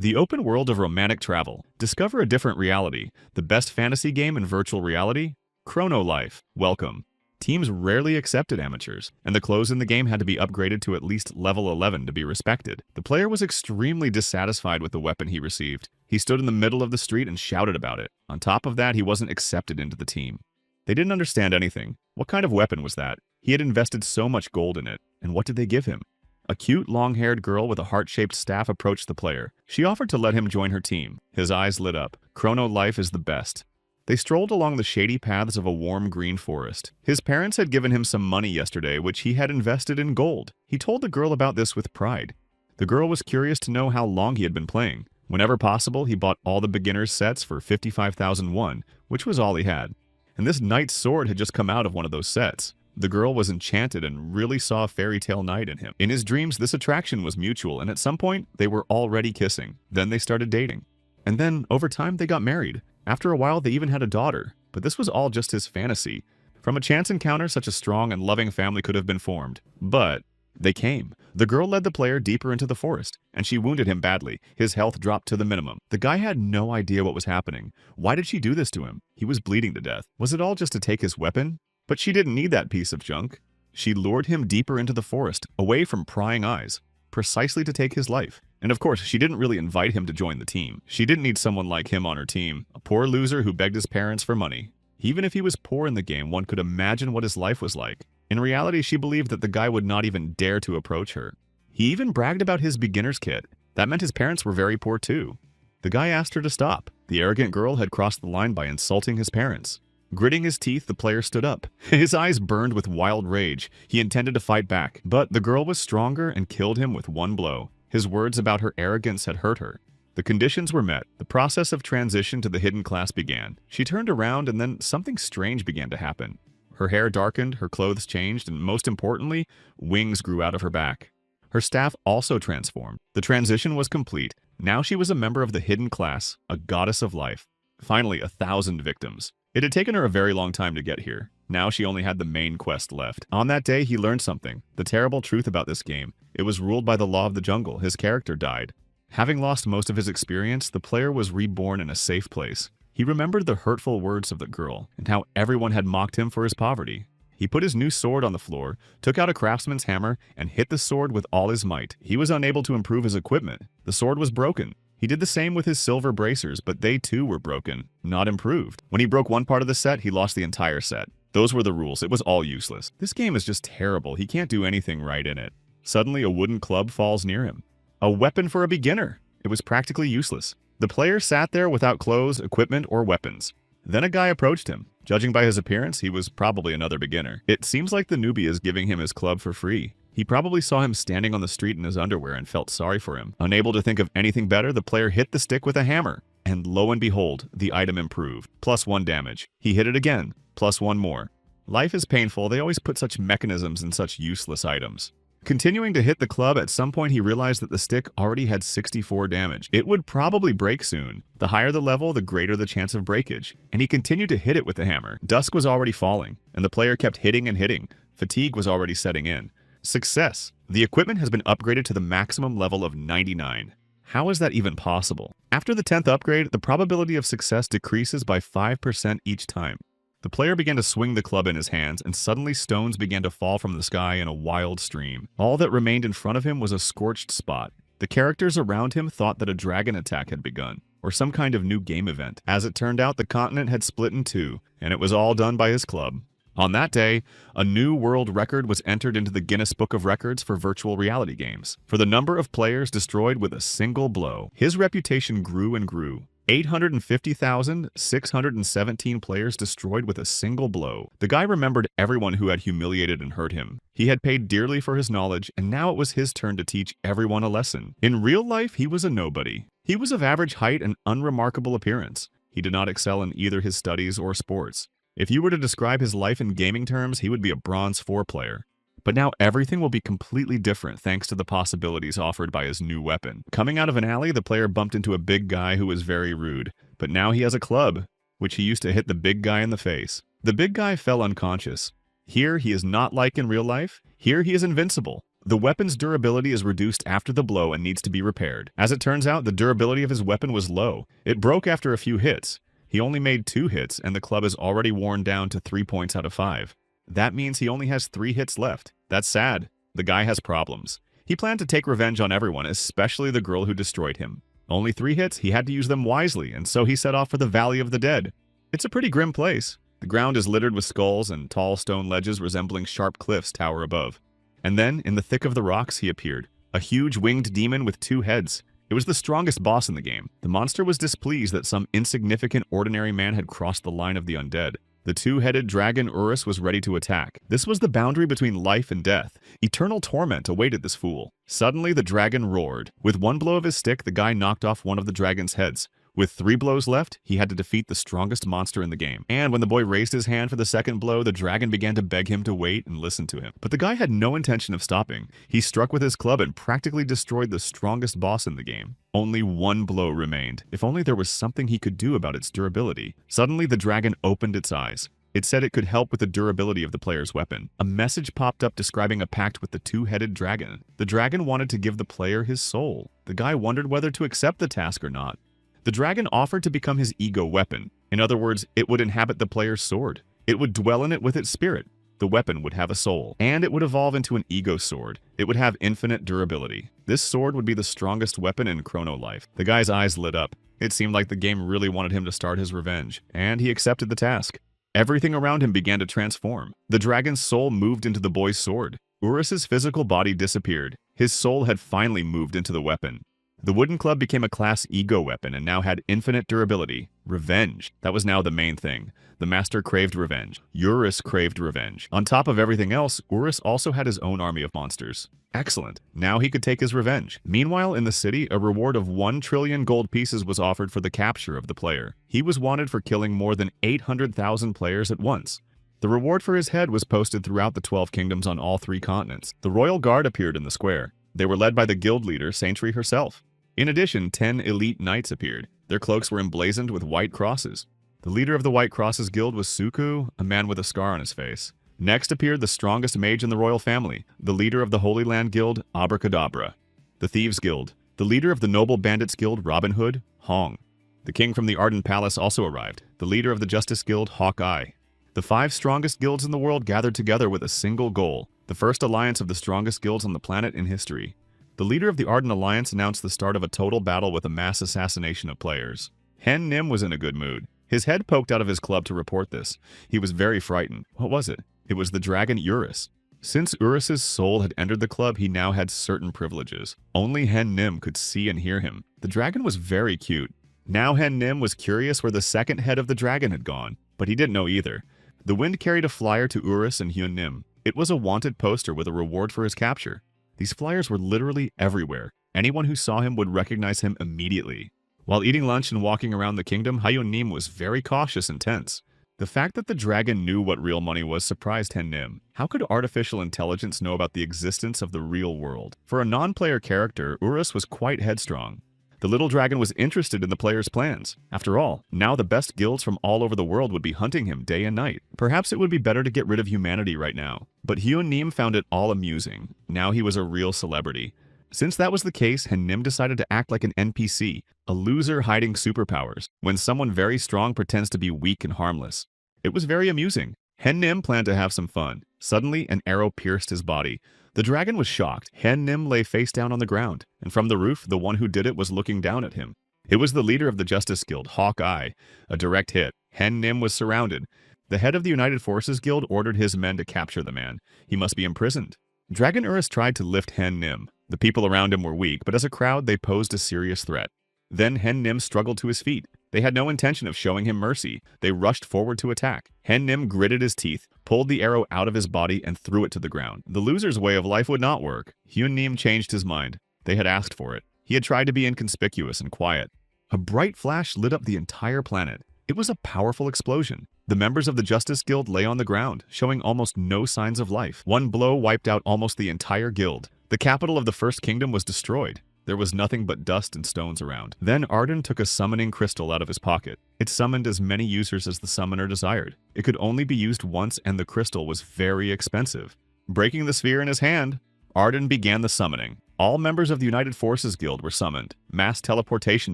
The open world of romantic travel. Discover a different reality. The best fantasy game in virtual reality? Chrono Life. Welcome. Teams rarely accepted amateurs, and the clothes in the game had to be upgraded to at least level 11 to be respected. The player was extremely dissatisfied with the weapon he received. He stood in the middle of the street and shouted about it. On top of that, he wasn't accepted into the team. They didn't understand anything. What kind of weapon was that? He had invested so much gold in it, and what did they give him? A cute, long-haired girl with a heart-shaped staff approached the player. She offered to let him join her team. His eyes lit up. Chrono Life is the best. They strolled along the shady paths of a warm green forest. His parents had given him some money yesterday, which he had invested in gold. He told the girl about this with pride. The girl was curious to know how long he had been playing. Whenever possible, he bought all the beginner's sets for 55,000 won, which was all he had. And this knight's sword had just come out of one of those sets. The girl was enchanted and really saw a fairy tale knight in him. In his dreams, this attraction was mutual, and at some point, they were already kissing. Then they started dating. And then, over time, they got married. After a while, they even had a daughter. But this was all just his fantasy. From a chance encounter, such a strong and loving family could have been formed. But they came. The girl led the player deeper into the forest, and she wounded him badly. His health dropped to the minimum. The guy had no idea what was happening. Why did she do this to him? He was bleeding to death. Was it all just to take his weapon? But she didn't need that piece of junk. She lured him deeper into the forest, away from prying eyes, precisely to take his life. And of course, she didn't really invite him to join the team. She didn't need someone like him on her team, a poor loser who begged his parents for money. Even if he was poor in the game, one could imagine what his life was like. In reality, she believed that the guy would not even dare to approach her. He even bragged about his beginner's kit. That meant his parents were very poor too. The guy asked her to stop. The arrogant girl had crossed the line by insulting his parents. Gritting his teeth, the player stood up. His eyes burned with wild rage. He intended to fight back, but the girl was stronger and killed him with one blow. His words about her arrogance had hurt her. The conditions were met. The process of transition to the hidden class began. She turned around and then something strange began to happen. Her hair darkened, her clothes changed, and most importantly, wings grew out of her back. Her staff also transformed. The transition was complete. Now she was a member of the hidden class, a goddess of life. Finally, 1,000 victims. It had taken her a very long time to get here. Now she only had the main quest left. On that day, he learned something. The terrible truth about this game. It was ruled by the law of the jungle. His character died. Having lost most of his experience, the player was reborn in a safe place. He remembered the hurtful words of the girl and how everyone had mocked him for his poverty. He put his new sword on the floor, took out a craftsman's hammer, and hit the sword with all his might. He was unable to improve his equipment. The sword was broken. He did the same with his silver bracers, but they too were broken, not improved. When he broke one part of the set, he lost the entire set. Those were the rules. It was all useless. This game is just terrible. He can't do anything right in it. Suddenly, a wooden club falls near him. A weapon for a beginner. It was practically useless. The player sat there without clothes, equipment, or weapons. Then a guy approached him. Judging by his appearance, he was probably another beginner. It seems like the newbie is giving him his club for free. He probably saw him standing on the street in his underwear and felt sorry for him. Unable to think of anything better, the player hit the stick with a hammer. And lo and behold, the item improved. +1 damage. He hit it again. +1 more. Life is painful. They always put such mechanisms in such useless items. Continuing to hit the club, at some point he realized that the stick already had 64 damage. It would probably break soon. The higher the level, the greater the chance of breakage. And he continued to hit it with the hammer. Dusk was already falling, and the player kept hitting and hitting. Fatigue was already setting in. Success. The equipment has been upgraded to the maximum level of 99. How is that even possible? After the 10th upgrade, the probability of success decreases by 5% each time. The player began to swing the club in his hands, and suddenly stones began to fall from the sky in a wild stream. All that remained in front of him was a scorched spot. The characters around him thought that a dragon attack had begun, or some kind of new game event. As it turned out, the continent had split in two, and it was all done by his club. On that day, a new world record was entered into the Guinness Book of Records for virtual reality games, for the number of players destroyed with a single blow. His reputation grew and grew. 850,617 players destroyed with a single blow. The guy remembered everyone who had humiliated and hurt him. He had paid dearly for his knowledge, and now it was his turn to teach everyone a lesson. In real life, he was a nobody. He was of average height and unremarkable appearance. He did not excel in either his studies or sports. If you were to describe his life in gaming terms, he would be a bronze 4 player. But now everything will be completely different thanks to the possibilities offered by his new weapon. Coming out of an alley, the player bumped into a big guy who was very rude. But now he has a club, which he used to hit the big guy in the face. The big guy fell unconscious. Here he is not like in real life. Here he is invincible. The weapon's durability is reduced after the blow and needs to be repaired. As it turns out, the durability of his weapon was low. It broke after a few hits. He only made 2 hits, and the club is already worn down to 3 points out of 5. That means he only has 3 hits left. That's sad. The guy has problems. He planned to take revenge on everyone, especially the girl who destroyed him. Only 3 hits, he had to use them wisely, and so he set off for the Valley of the Dead. It's a pretty grim place. The ground is littered with skulls and tall stone ledges resembling sharp cliffs tower above. And then, in the thick of the rocks, he appeared. A huge winged demon with 2 heads. It was the strongest boss in the game. The monster was displeased that some insignificant ordinary man had crossed the line of the undead. The 2-headed dragon Urus was ready to attack. This was the boundary between life and death. Eternal torment awaited this fool. Suddenly, the dragon roared. With 1 blow of his stick, the guy knocked off one of the dragon's heads. With 3 blows left, he had to defeat the strongest monster in the game. And when the boy raised his hand for the second blow, the dragon began to beg him to wait and listen to him. But the guy had no intention of stopping. He struck with his club and practically destroyed the strongest boss in the game. Only 1 blow remained. If only there was something he could do about its durability. Suddenly, the dragon opened its eyes. It said it could help with the durability of the player's weapon. A message popped up describing a pact with the 2-headed dragon. The dragon wanted to give the player his soul. The guy wondered whether to accept the task or not. The dragon offered to become his ego weapon. In other words, it would inhabit the player's sword. It would dwell in it with its spirit. The weapon would have a soul, and it would evolve into an ego sword. It would have infinite durability. This sword would be the strongest weapon in Chrono Life. The guy's eyes lit up. It seemed like the game really wanted him to start his revenge, and he accepted the task. Everything around him began to transform. The dragon's soul moved into the boy's sword. Urus's physical body disappeared. His soul had finally moved into the weapon. The wooden club became a class ego weapon and now had infinite durability. Revenge. That was now the main thing. The master craved revenge. Urus craved revenge. On top of everything else, Urus also had his own army of monsters. Excellent. Now he could take his revenge. Meanwhile, in the city, a reward of 1 trillion gold pieces was offered for the capture of the player. He was wanted for killing more than 800,000 players at once. The reward for his head was posted throughout the 12 kingdoms on all 3 continents. The royal guard appeared in the square. They were led by the guild leader, Saintry herself. In addition, 10 elite knights appeared. Their cloaks were emblazoned with white crosses. The leader of the White Crosses Guild was Suku, a man with a scar on his face. Next appeared the strongest mage in the royal family, the leader of the Holy Land Guild, Abracadabra. The Thieves Guild, the leader of the Noble Bandits Guild, Robin Hood, Hong. The king from the Arden Palace also arrived, the leader of the Justice Guild, Hawkeye. The 5 strongest guilds in the world gathered together with a single goal, the first alliance of the strongest guilds on the planet in history. The leader of the Arden Alliance announced the start of a total battle with a mass assassination of players. Hen Nim was in a good mood. His head poked out of his club to report this. He was very frightened. What was it? It was the dragon Urus. Since Urus's soul had entered the club, he now had certain privileges. Only Hen Nim could see and hear him. The dragon was very cute. Now Hen Nim was curious where the second head of the dragon had gone, but he didn't know either. The wind carried a flyer to Urus and Hyun Nim. It was a wanted poster with a reward for his capture. These flyers were literally everywhere. Anyone who saw him would recognize him immediately. While eating lunch and walking around the kingdom, Hyun Nim was very cautious and tense. The fact that the dragon knew what real money was surprised Hen Nim. How could artificial intelligence know about the existence of the real world? For a non-player character, Urus was quite headstrong. The little dragon was interested in the player's plans. After all, now the best guilds from all over the world would be hunting him day and night. Perhaps it would be better to get rid of humanity right now. But Hyun Nim found it all amusing. Now he was a real celebrity. Since that was the case, Hen Nim decided to act like an NPC, a loser hiding superpowers, when someone very strong pretends to be weak and harmless. It was very amusing. Hen Nim planned to have some fun. Suddenly, an arrow pierced his body. The dragon was shocked. Hen Nim lay face down on the ground, and from the roof, the one who did it was looking down at him. It was the leader of the Justice Guild, Hawkeye. A direct hit. Hen Nim was surrounded. The head of the United Forces Guild ordered his men to capture the man. He must be imprisoned. Dragon Urus tried to lift Hen Nim. The people around him were weak, but as a crowd, they posed a serious threat. Then Hen Nim struggled to his feet. They had no intention of showing him mercy. They rushed forward to attack. Hen Nim gritted his teeth, pulled the arrow out of his body, and threw it to the ground. The loser's way of life would not work. Hyun Nim changed his mind. They had asked for it. He had tried to be inconspicuous and quiet. A bright flash lit up the entire planet. It was a powerful explosion. The members of the Justice Guild lay on the ground, showing almost no signs of life. One blow wiped out almost the entire guild. The capital of the First Kingdom was destroyed. There was nothing but dust and stones around. Then Arden took a summoning crystal out of his pocket. It summoned as many users as the summoner desired. It could only be used once, and the crystal was very expensive. Breaking the sphere in his hand, Arden began the summoning. All members of the United Forces Guild were summoned. Mass teleportation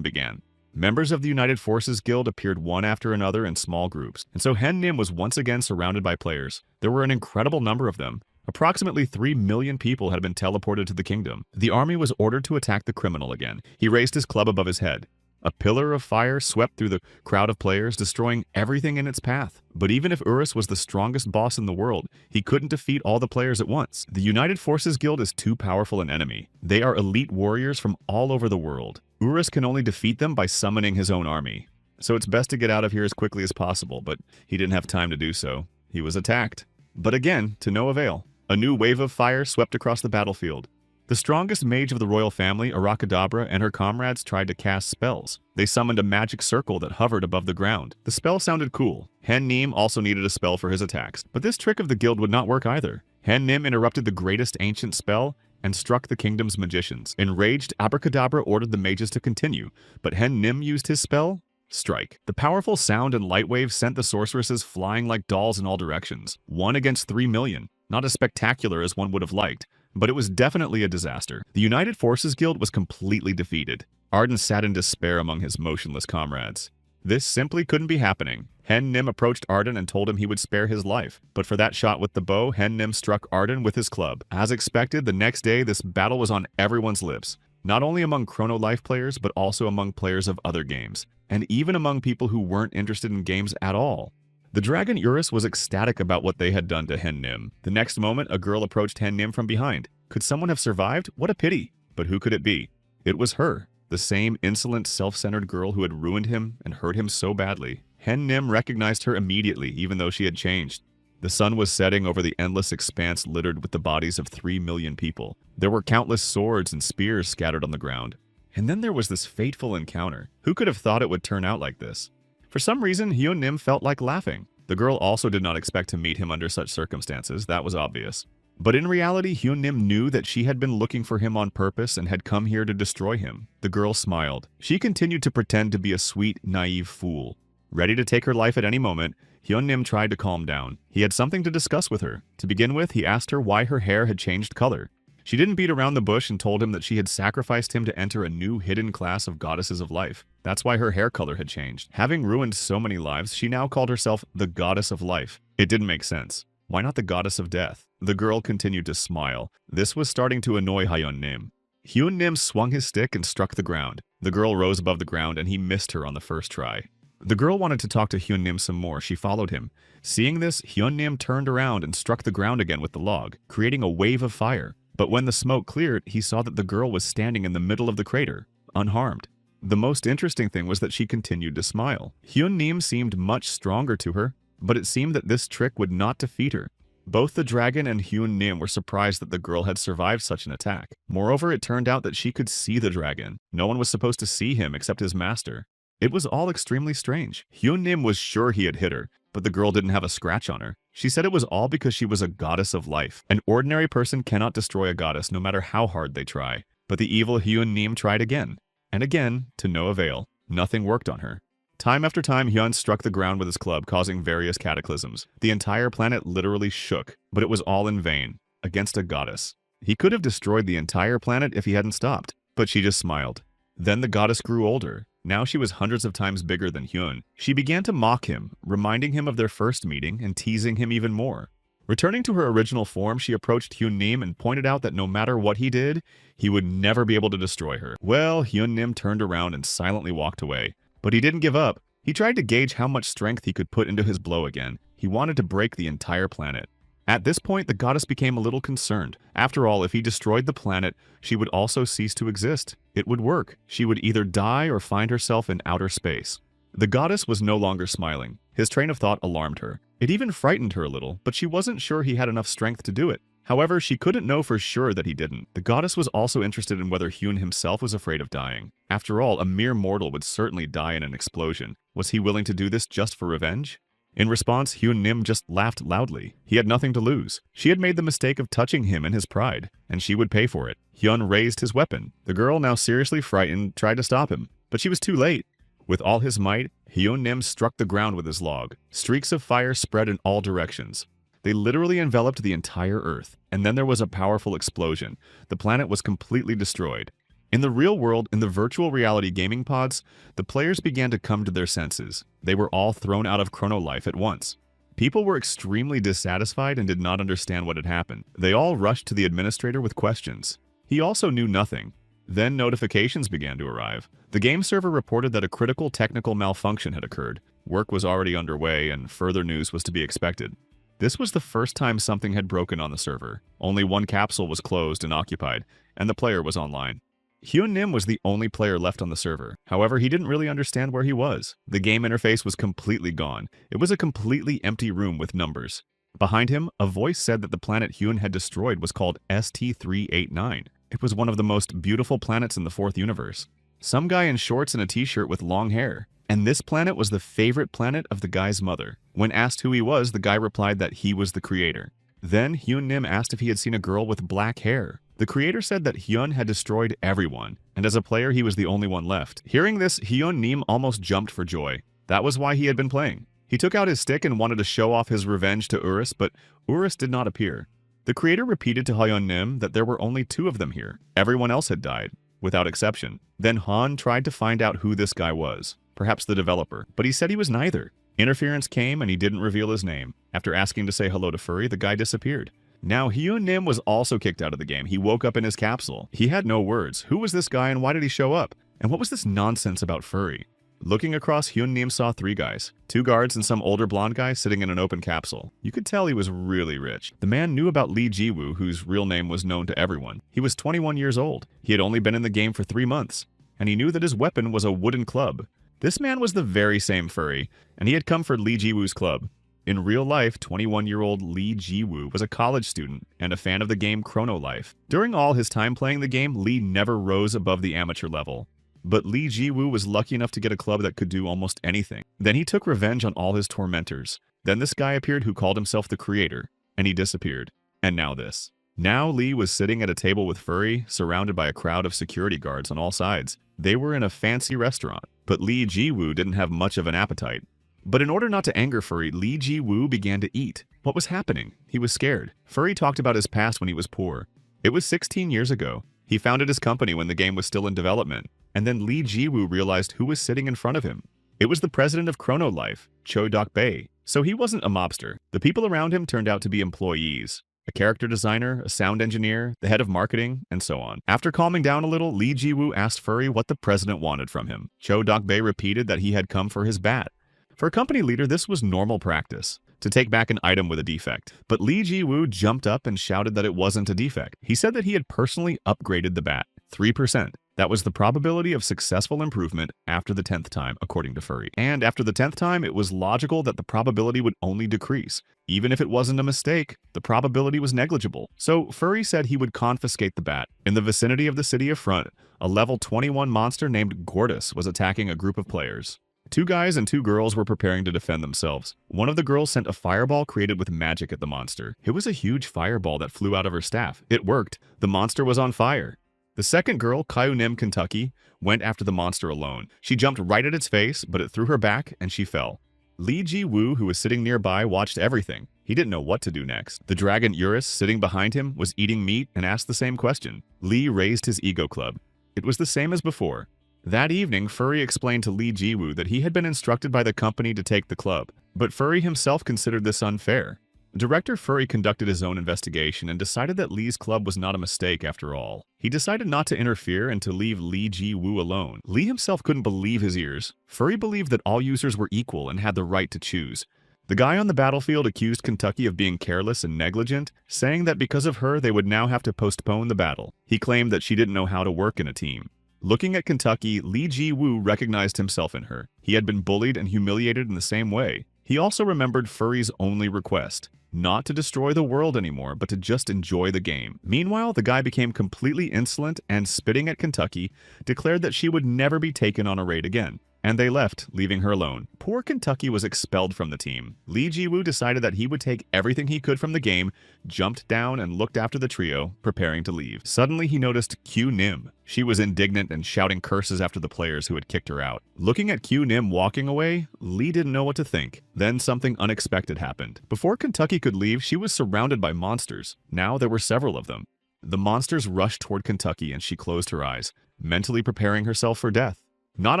began. Members of the United Forces Guild appeared one after another in small groups, and so Hen Nim was once again surrounded by players. There were an incredible number of them. Approximately 3 million people had been teleported to the kingdom. The army was ordered to attack the criminal again. He raised his club above his head. A pillar of fire swept through the crowd of players, destroying everything in its path. But even if Urus was the strongest boss in the world, he couldn't defeat all the players at once. The United Forces Guild is too powerful an enemy. They are elite warriors from all over the world. Urus can only defeat them by summoning his own army. So it's best to get out of here as quickly as possible, but he didn't have time to do so. He was attacked. But again, to no avail. A new wave of fire swept across the battlefield. The strongest mage of the royal family, Arakadabra, and her comrades tried to cast spells. They summoned a magic circle that hovered above the ground. The spell sounded cool. Hen Nim also needed a spell for his attacks, but this trick of the guild would not work either. Hen Nim interrupted the greatest ancient spell and struck the kingdom's magicians. Enraged, Abracadabra ordered the mages to continue, but Hen Nim used his spell, Strike. The powerful sound and light wave sent the sorceresses flying like dolls in all directions. 1 against 3 million. Not as spectacular as one would have liked, but it was definitely a disaster. The United Forces Guild was completely defeated. Arden sat in despair among his motionless comrades. This simply couldn't be happening. Hen Nim approached Arden and told him he would spare his life. But for that shot with the bow, Hen Nim struck Arden with his club. As expected, the next day this battle was on everyone's lips. Not only among Chrono Life players, but also among players of other games. And even among people who weren't interested in games at all. The dragon Urus was ecstatic about what they had done to Hen Nim. The next moment, a girl approached Hen Nim from behind. Could someone have survived? What a pity. But who could it be? It was her. The same insolent, self-centered girl who had ruined him and hurt him so badly. Hen Nim recognized her immediately, even though she had changed. The sun was setting over the endless expanse littered with the bodies of 3 million people. There were countless swords and spears scattered on the ground. And then there was this fateful encounter. Who could have thought it would turn out like this? For some reason, Hyun Nim felt like laughing. The girl also did not expect to meet him under such circumstances, that was obvious. But in reality, Hyun Nim knew that she had been looking for him on purpose and had come here to destroy him. The girl smiled. She continued to pretend to be a sweet, naive fool. Ready to take her life at any moment, Hyun Nim tried to calm down. He had something to discuss with her. To begin with, he asked her why her hair had changed color. She didn't beat around the bush and told him that she had sacrificed him to enter a new hidden class of goddesses of life. That's why her hair color had changed. Having ruined so many lives, she now called herself the goddess of life. It didn't make sense. Why not the goddess of death? The girl continued to smile. This was starting to annoy Hyun Nim. Hyun Nim swung his stick and struck the ground. The girl rose above the ground and he missed her on the first try. The girl wanted to talk to Hyun Nim some more. She followed him. Seeing this, Hyun Nim turned around and struck the ground again with the log, creating a wave of fire. But when the smoke cleared, he saw that the girl was standing in the middle of the crater, unharmed. The most interesting thing was that she continued to smile. Hyun Nim seemed much stronger to her, but it seemed that this trick would not defeat her. Both the dragon and Hyun Nim were surprised that the girl had survived such an attack. Moreover, it turned out that she could see the dragon. No one was supposed to see him except his master. It was all extremely strange. Hyun Nim was sure he had hit her, but the girl didn't have a scratch on her. She said it was all because she was a goddess of life. An ordinary person cannot destroy a goddess no matter how hard they try. But the evil Hyun Nim tried again, and again, to no avail. Nothing worked on her. Time after time, Hyun struck the ground with his club, causing various cataclysms. The entire planet literally shook, but it was all in vain, against a goddess. He could have destroyed the entire planet if he hadn't stopped, but she just smiled. Then the goddess grew older. Now she was hundreds of times bigger than Hyun. She began to mock him, reminding him of their first meeting and teasing him even more. Returning to her original form, she approached Hyun Nim and pointed out that no matter what he did, he would never be able to destroy her. Well, Hyun Nim turned around and silently walked away. But he didn't give up. He tried to gauge how much strength he could put into his blow again. He wanted to break the entire planet. At this point, the goddess became a little concerned. After all, if he destroyed the planet, she would also cease to exist. It would work. She would either die or find herself in outer space. The goddess was no longer smiling. His train of thought alarmed her. It even frightened her a little, but she wasn't sure he had enough strength to do it. However, she couldn't know for sure that he didn't. The goddess was also interested in whether Hyun himself was afraid of dying. After all, a mere mortal would certainly die in an explosion. Was he willing to do this just for revenge? In response, Hyun Nim just laughed loudly. He had nothing to lose. She had made the mistake of touching him in his pride, and she would pay for it. Hyun raised his weapon. The girl, now seriously frightened, tried to stop him, but she was too late. With all his might, Hyun Nim struck the ground with his log. Streaks of fire spread in all directions. They literally enveloped the entire Earth, and then there was a powerful explosion. The planet was completely destroyed. In the real world, in the virtual reality gaming pods, the players began to come to their senses. They were all thrown out of Chrono Life at once. People were extremely dissatisfied and did not understand what had happened. They all rushed to the administrator with questions. He also knew nothing. Then notifications began to arrive. The game server reported that a critical technical malfunction had occurred. Work was already underway, and further news was to be expected. This was the first time something had broken on the server. Only one capsule was closed and occupied, and the player was online. Hyun Nim was the only player left on the server. However, he didn't really understand where he was. The game interface was completely gone. It was a completely empty room with numbers. Behind him, a voice said that the planet Hyun had destroyed was called ST-389. It was one of the most beautiful planets in the fourth universe. Some guy in shorts and a t-shirt with long hair. And this planet was the favorite planet of the guy's mother. When asked who he was, the guy replied that he was the creator. Then Hyun Nim asked if he had seen a girl with black hair. The creator said that Hyun had destroyed everyone, and as a player he was the only one left. Hearing this, Hyun Nim almost jumped for joy. That was why he had been playing. He took out his stick and wanted to show off his revenge to Urus, but Urus did not appear. The creator repeated to Hyun Nim that there were only two of them here. Everyone else had died, without exception. Then Han tried to find out who this guy was, perhaps the developer, but he said he was neither. Interference came and he didn't reveal his name. After asking to say hello to Furry, the guy disappeared. Now, Hyun Nim was also kicked out of the game. He woke up in his capsule. He had no words. Who was this guy and why did he show up? And what was this nonsense about Furry? Looking across, Hyun Nim saw three guys. Two guards and some older blonde guy sitting in an open capsule. You could tell he was really rich. The man knew about Lee Ji-woo, whose real name was known to everyone. He was 21 years old. He had only been in the game for 3 months. And he knew that his weapon was a wooden club. This man was the very same Furry, and he had come for Lee Ji-woo's club. In real life, 21-year-old Lee Ji-woo was a college student and a fan of the game Chrono Life. During all his time playing the game, Lee never rose above the amateur level. But Lee Ji-woo was lucky enough to get a club that could do almost anything. Then he took revenge on all his tormentors. Then this guy appeared who called himself the creator, and he disappeared. And now this. Now Lee was sitting at a table with Furry, surrounded by a crowd of security guards on all sides. They were in a fancy restaurant, but Lee Ji-woo didn't have much of an appetite. But in order not to anger Furry, Lee Ji-woo began to eat. What was happening? He was scared. Furry talked about his past when he was poor. It was 16 years ago. He founded his company when the game was still in development. And then Lee Ji-woo realized who was sitting in front of him. It was the president of Chrono Life, Cho Dok-bae. So he wasn't a mobster. The people around him turned out to be employees. A character designer, a sound engineer, the head of marketing, and so on. After calming down a little, Lee Ji-woo asked Furry what the president wanted from him. Cho Dok-bae repeated that he had come for his bat. For a company leader, this was normal practice, to take back an item with a defect. But Lee Ji-woo jumped up and shouted that it wasn't a defect. He said that he had personally upgraded the bat, 3%. That was the probability of successful improvement after the 10th time, according to Furry. And after the 10th time, it was logical that the probability would only decrease. Even if it wasn't a mistake, the probability was negligible. So Furry said he would confiscate the bat. In the vicinity of the city of Front, a level 21 monster named Gortys was attacking a group of players. 2 guys and 2 girls were preparing to defend themselves. One of the girls sent a fireball created with magic at the monster. It was a huge fireball that flew out of her staff. It worked. The monster was on fire. The second girl, Kyunim Kentucky, went after the monster alone. She jumped right at its face, but it threw her back and she fell. Lee Ji-woo, who was sitting nearby, watched everything. He didn't know what to do next. The dragon Urus, sitting behind him, was eating meat and asked the same question. Lee raised his ego club. It was the same as before. That evening, Furry explained to Lee Ji-woo that he had been instructed by the company to take the club, but Furry himself considered this unfair. Director Furry conducted his own investigation and decided that Lee's club was not a mistake after all. He decided not to interfere and to leave Lee Ji-woo alone. Lee himself couldn't believe his ears. Furry believed that all users were equal and had the right to choose. The guy on the battlefield accused Kentucky of being careless and negligent, saying that because of her they would now have to postpone the battle. He claimed that she didn't know how to work in a team. Looking at Kentucky, Lee Ji-woo recognized himself in her. He had been bullied and humiliated in the same way. He also remembered Furry's only request, not to destroy the world anymore, but to just enjoy the game. Meanwhile, the guy became completely insolent and, spitting at Kentucky, declared that she would never be taken on a raid again. and they left, leaving her alone. Poor Kentucky was expelled from the team. Lee Ji-woo decided that he would take everything he could from the game, jumped down and looked after the trio, preparing to leave. Suddenly he noticed Q Nim. She was indignant and shouting curses after the players who had kicked her out. Looking at Q Nim walking away, Lee didn't know what to think. Then something unexpected happened. Before Kentucky could leave, she was surrounded by monsters. Now there were several of them. The monsters rushed toward Kentucky and she closed her eyes, mentally preparing herself for death. Not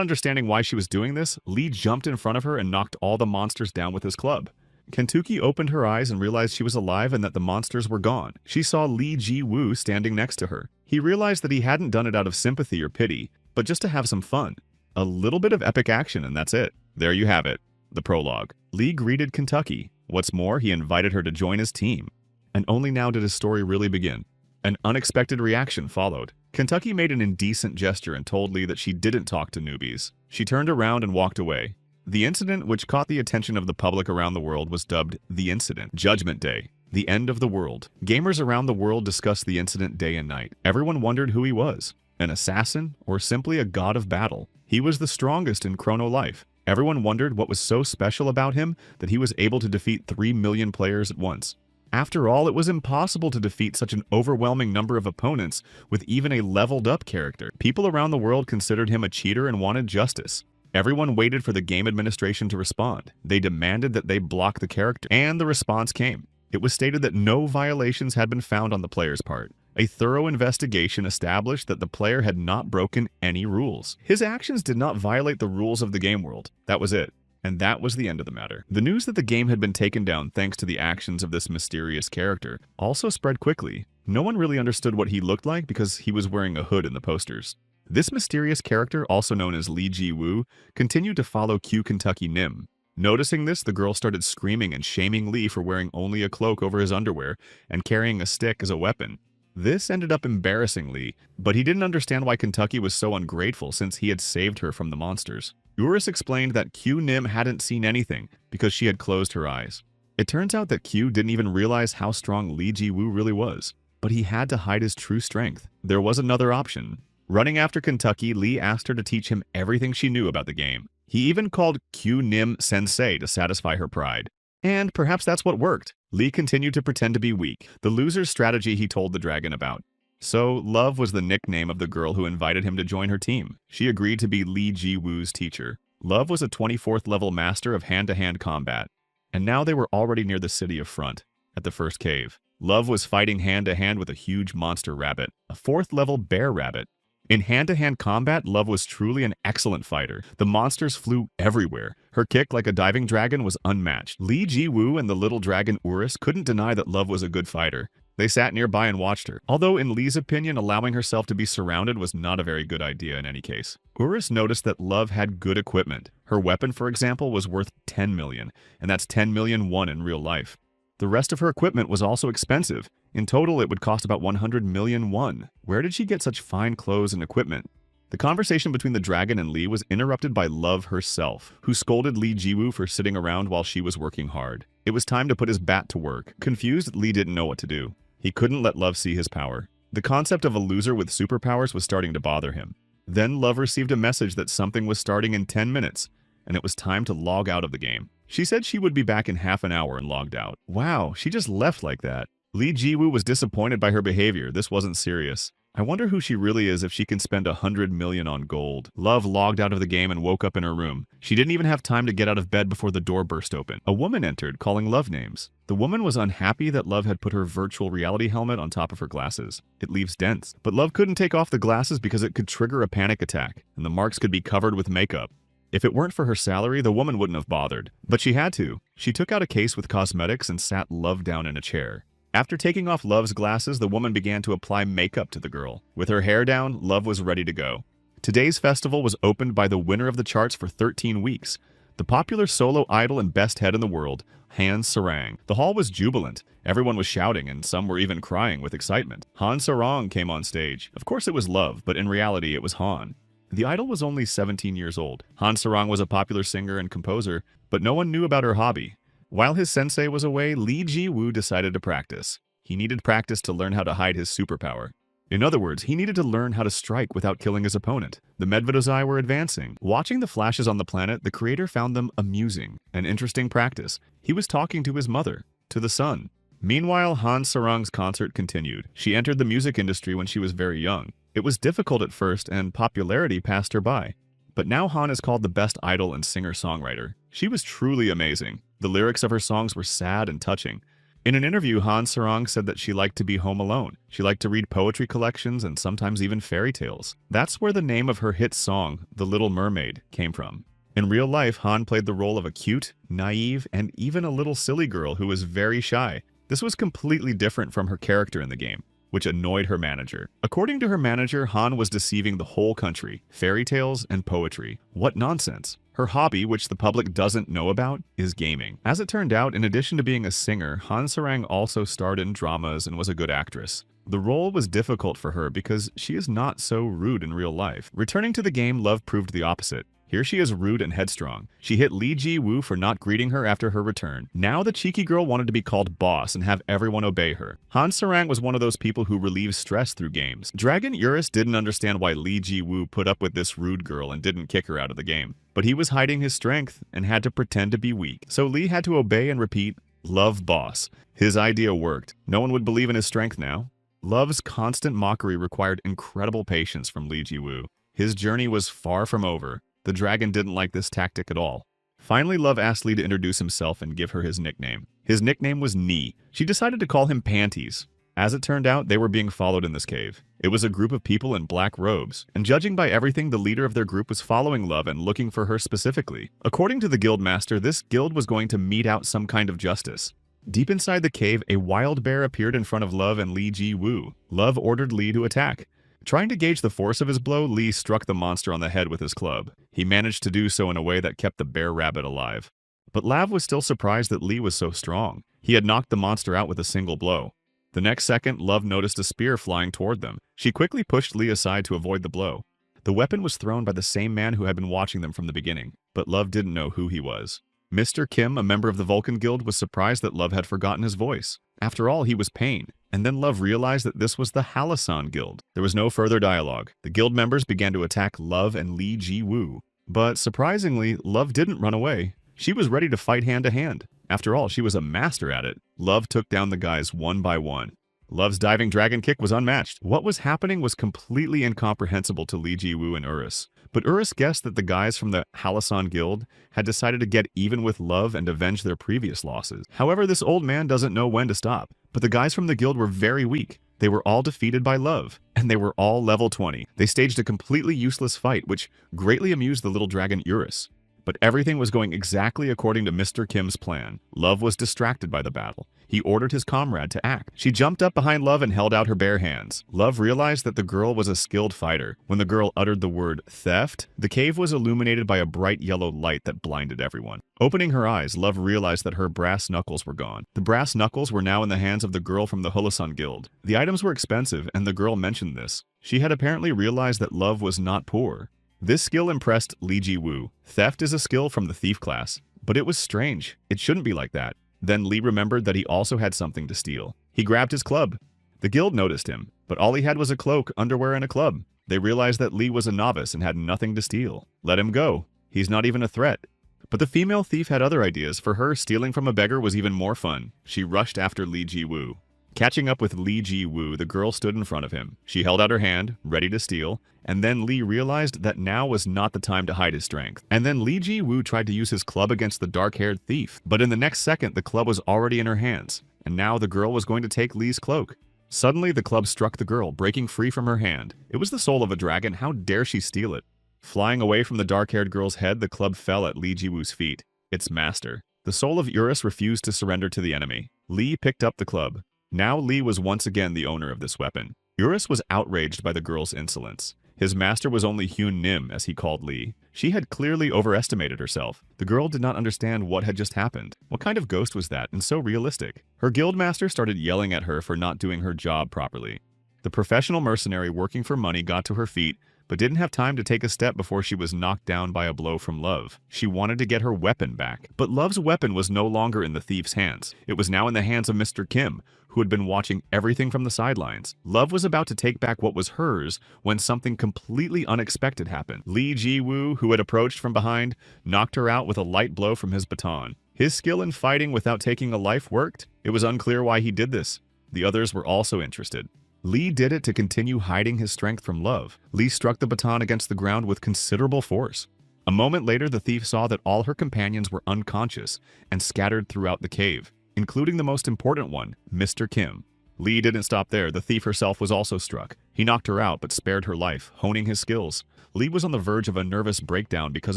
understanding why she was doing this, Lee jumped in front of her and knocked all the monsters down with his club. Kentucky opened her eyes and realized she was alive and that the monsters were gone. She saw Lee Ji-woo standing next to her. He realized that he hadn't done it out of sympathy or pity, but just to have some fun. A little bit of epic action and that's it. There you have it. The prologue. Lee greeted Kentucky. What's more, he invited her to join his team. And only now did his story really begin. An unexpected reaction followed. Kentucky made an indecent gesture and told Lee that she didn't talk to newbies. She turned around and walked away. The incident, which caught the attention of the public around the world, was dubbed The Incident. Judgment Day. The end of the world. Gamers around the world discussed the incident day and night. Everyone wondered who he was. An assassin or simply a god of battle? He was the strongest in Chrono Life. Everyone wondered what was so special about him that he was able to defeat 3 million players at once. After all, it was impossible to defeat such an overwhelming number of opponents with even a leveled-up character. People around the world considered him a cheater and wanted justice. Everyone waited for the game administration to respond. They demanded that they block the character, and the response came. It was stated that no violations had been found on the player's part. A thorough investigation established that the player had not broken any rules. His actions did not violate the rules of the game world. That was it. And that was the end of the matter. The news that the game had been taken down thanks to the actions of this mysterious character also spread quickly. No one really understood what he looked like because he was wearing a hood in the posters. This mysterious character, also known as Lee Ji-woo, continued to follow Q Kentucky Nim. Noticing this, the girl started screaming and shaming Lee for wearing only a cloak over his underwear and carrying a stick as a weapon. This ended up embarrassing Lee, but he didn't understand why Kentucky was so ungrateful since he had saved her from the monsters. Urus explained that Q Nim hadn't seen anything because she had closed her eyes. It turns out that Q didn't even realize how strong Lee Ji-woo really was, but he had to hide his true strength. There was another option. Running after Kentucky, Lee asked her to teach him everything she knew about the game. He even called Q Nim Sensei to satisfy her pride. And perhaps that's what worked. Lee continued to pretend to be weak, the loser's strategy he told the dragon about. So, Love was the nickname of the girl who invited him to join her team. She agreed to be Lee Ji-woo's teacher. Love was a 24th level master of hand-to-hand combat. And now they were already near the city of Front, at the first cave. Love was fighting hand-to-hand with a huge monster rabbit, a 4th level bear rabbit. In hand-to-hand combat, Love was truly an excellent fighter. The monsters flew everywhere. Her kick, like a diving dragon, was unmatched. Lee Ji-woo and the little dragon Urus couldn't deny that Love was a good fighter. They sat nearby and watched her. Although in Lee's opinion, allowing herself to be surrounded was not a very good idea in any case. Urus noticed that Love had good equipment. Her weapon, for example, was worth 10 million, and that's 10 million won in real life. The rest of her equipment was also expensive. In total, it would cost about 100 million won. Where did she get such fine clothes and equipment? The conversation between the dragon and Lee was interrupted by Love herself, who scolded Lee Ji-woo for sitting around while she was working hard. It was time to put his bat to work. Confused, Lee didn't know what to do. He couldn't let Love see his power. The concept of a loser with superpowers was starting to bother him. Then Love received a message that something was starting in 10 minutes, and it was time to log out of the game. She said she would be back in half an hour and logged out. Wow, she just left like that. Lee Ji-woo was disappointed by her behavior. This wasn't serious. I wonder who she really is if she can spend 100 million on gold. Love logged out of the game and woke up in her room. She didn't even have time to get out of bed before the door burst open. A woman entered, calling Love names. The woman was unhappy that Love had put her virtual reality helmet on top of her glasses. It leaves dents. But Love couldn't take off the glasses because it could trigger a panic attack, and the marks could be covered with makeup. If it weren't for her salary, the woman wouldn't have bothered. But she had to. She took out a case with cosmetics and sat Love down in a chair. After taking off Love's glasses, the woman began to apply makeup to the girl. With her hair down, Love was ready to go. Today's festival was opened by the winner of the charts for 13 weeks, the popular solo idol and best head in the world, Han Sarang. The hall was jubilant. Everyone was shouting, and some were even crying with excitement. Han Sarang came on stage. Of course it was Love, but in reality it was Han. The idol was only 17 years old. Han Sarang was a popular singer and composer, but no one knew about her hobby. While his sensei was away, Lee Ji-woo decided to practice. He needed practice to learn how to hide his superpower. In other words, he needed to learn how to strike without killing his opponent. The Medvedozai were advancing. Watching the flashes on the planet, the creator found them amusing, an interesting practice. He was talking to his mother, to the sun. Meanwhile, Han Sarang's concert continued. She entered the music industry when she was very young. It was difficult at first, and popularity passed her by. But now Han is called the best idol and singer-songwriter. She was truly amazing. The lyrics of her songs were sad and touching. In an interview, Han Sarang said that she liked to be home alone. She liked to read poetry collections and sometimes even fairy tales. That's where the name of her hit song, The Little Mermaid, came from. In real life, Han played the role of a cute, naive, and even a little silly girl who was very shy. This was completely different from her character in the game, which annoyed her manager. According to her manager, Han was deceiving the whole country. Fairy tales and poetry. What nonsense. Her hobby, which the public doesn't know about, is gaming. As it turned out, in addition to being a singer, Han Sarang also starred in dramas and was a good actress. The role was difficult for her because she is not so rude in real life. Returning to the game, Love proved the opposite. Here she is rude and headstrong. She hit Lee Ji-woo for not greeting her after her return. Now the cheeky girl wanted to be called boss and have everyone obey her. Han Sarang was one of those people who relieves stress through games. Dragon Eurus didn't understand why Lee Ji-woo put up with this rude girl and didn't kick her out of the game. But he was hiding his strength and had to pretend to be weak. So Lee had to obey and repeat, "Love boss." His idea worked. No one would believe in his strength now. Love's constant mockery required incredible patience from Lee Ji-woo. His journey was far from over. The dragon didn't like this tactic at all. Finally, Love asked Lee to introduce himself and give her his nickname. His nickname was Knee. She decided to call him Panties. As it turned out, they were being followed in this cave. It was a group of people in black robes, and judging by everything, the leader of their group was following Love and looking for her specifically. According to the guild master, this guild was going to mete out some kind of justice. Deep inside the cave, a wild bear appeared in front of Love and Lee Ji-woo. Love ordered Lee to attack. Trying to gauge the force of his blow, Lee struck the monster on the head with his club. He managed to do so in a way that kept the bear rabbit alive. But Lav was still surprised that Lee was so strong. He had knocked the monster out with a single blow. The next second, Love noticed a spear flying toward them. She quickly pushed Lee aside to avoid the blow. The weapon was thrown by the same man who had been watching them from the beginning, but Love didn't know who he was. Mr. Kim, a member of the Vulcan Guild, was surprised that Love had forgotten his voice. After all, he was Pain. And then Love realized that this was the Halasan Guild. There was no further dialogue. The guild members began to attack Love and Lee Ji-woo. But surprisingly, Love didn't run away. She was ready to fight hand to hand. After all, she was a master at it. Love took down the guys one by one. Love's diving dragon kick was unmatched. What was happening was completely incomprehensible to Lee Ji-woo and Urus. But Urus guessed that the guys from the Halasan Guild had decided to get even with Love and avenge their previous losses. However, this old man doesn't know when to stop. But the guys from the guild were very weak. They were all defeated by Love, and they were all level 20. They staged a completely useless fight, which greatly amused the little dragon Urus. But everything was going exactly according to Mr. Kim's plan. Love was distracted by the battle. He ordered his comrade to act. She jumped up behind Love and held out her bare hands. Love realized that the girl was a skilled fighter. When the girl uttered the word theft, the cave was illuminated by a bright yellow light that blinded everyone. Opening her eyes, Love realized that her brass knuckles were gone. The brass knuckles were now in the hands of the girl from the Hulasan Guild. The items were expensive, and the girl mentioned this. She had apparently realized that Love was not poor. This skill impressed Lee Ji-woo. Theft is a skill from the thief class, but it was strange. It shouldn't be like that. Then Lee remembered that he also had something to steal. He grabbed his club. The guild noticed him, but all he had was a cloak, underwear, and a club. They realized that Lee was a novice and had nothing to steal. Let him go. He's not even a threat. But the female thief had other ideas. For her, stealing from a beggar was even more fun. She rushed after Lee Ji-woo. Catching up with Lee Ji-woo, the girl stood in front of him. She held out her hand, ready to steal, and then Lee realized that now was not the time to hide his strength. And then Lee Ji-woo tried to use his club against the dark-haired thief, but in the next second, the club was already in her hands, and now the girl was going to take Lee's cloak. Suddenly, the club struck the girl, breaking free from her hand. It was the soul of a dragon. How dare she steal it? Flying away from the dark-haired girl's head, the club fell at Lee Ji-woo's feet. Its master. The soul of Urus refused to surrender to the enemy. Lee picked up the club. Now Lee was once again the owner of this weapon. Urus was outraged by the girl's insolence. His master was only Hyun Nim, as he called Lee. She had clearly overestimated herself. The girl did not understand what had just happened. What kind of ghost was that, and so realistic? Her guildmaster started yelling at her for not doing her job properly. The professional mercenary working for money got to her feet, but didn't have time to take a step before she was knocked down by a blow from Love. She wanted to get her weapon back, but Love's weapon was no longer in the thief's hands. It was now in the hands of Mr. Kim, who had been watching everything from the sidelines. Love was about to take back what was hers when something completely unexpected happened. Lee Ji-woo, who had approached from behind, knocked her out with a light blow from his baton. His skill in fighting without taking a life worked. It was unclear why he did this. The others were also interested. Lee did it to continue hiding his strength from Love. Lee struck the baton against the ground with considerable force. A moment later, the thief saw that all her companions were unconscious and scattered throughout the cave, including the most important one, Mr. Kim. Lee didn't stop there. The thief herself was also struck. He knocked her out but spared her life, honing his skills. Lee was on the verge of a nervous breakdown because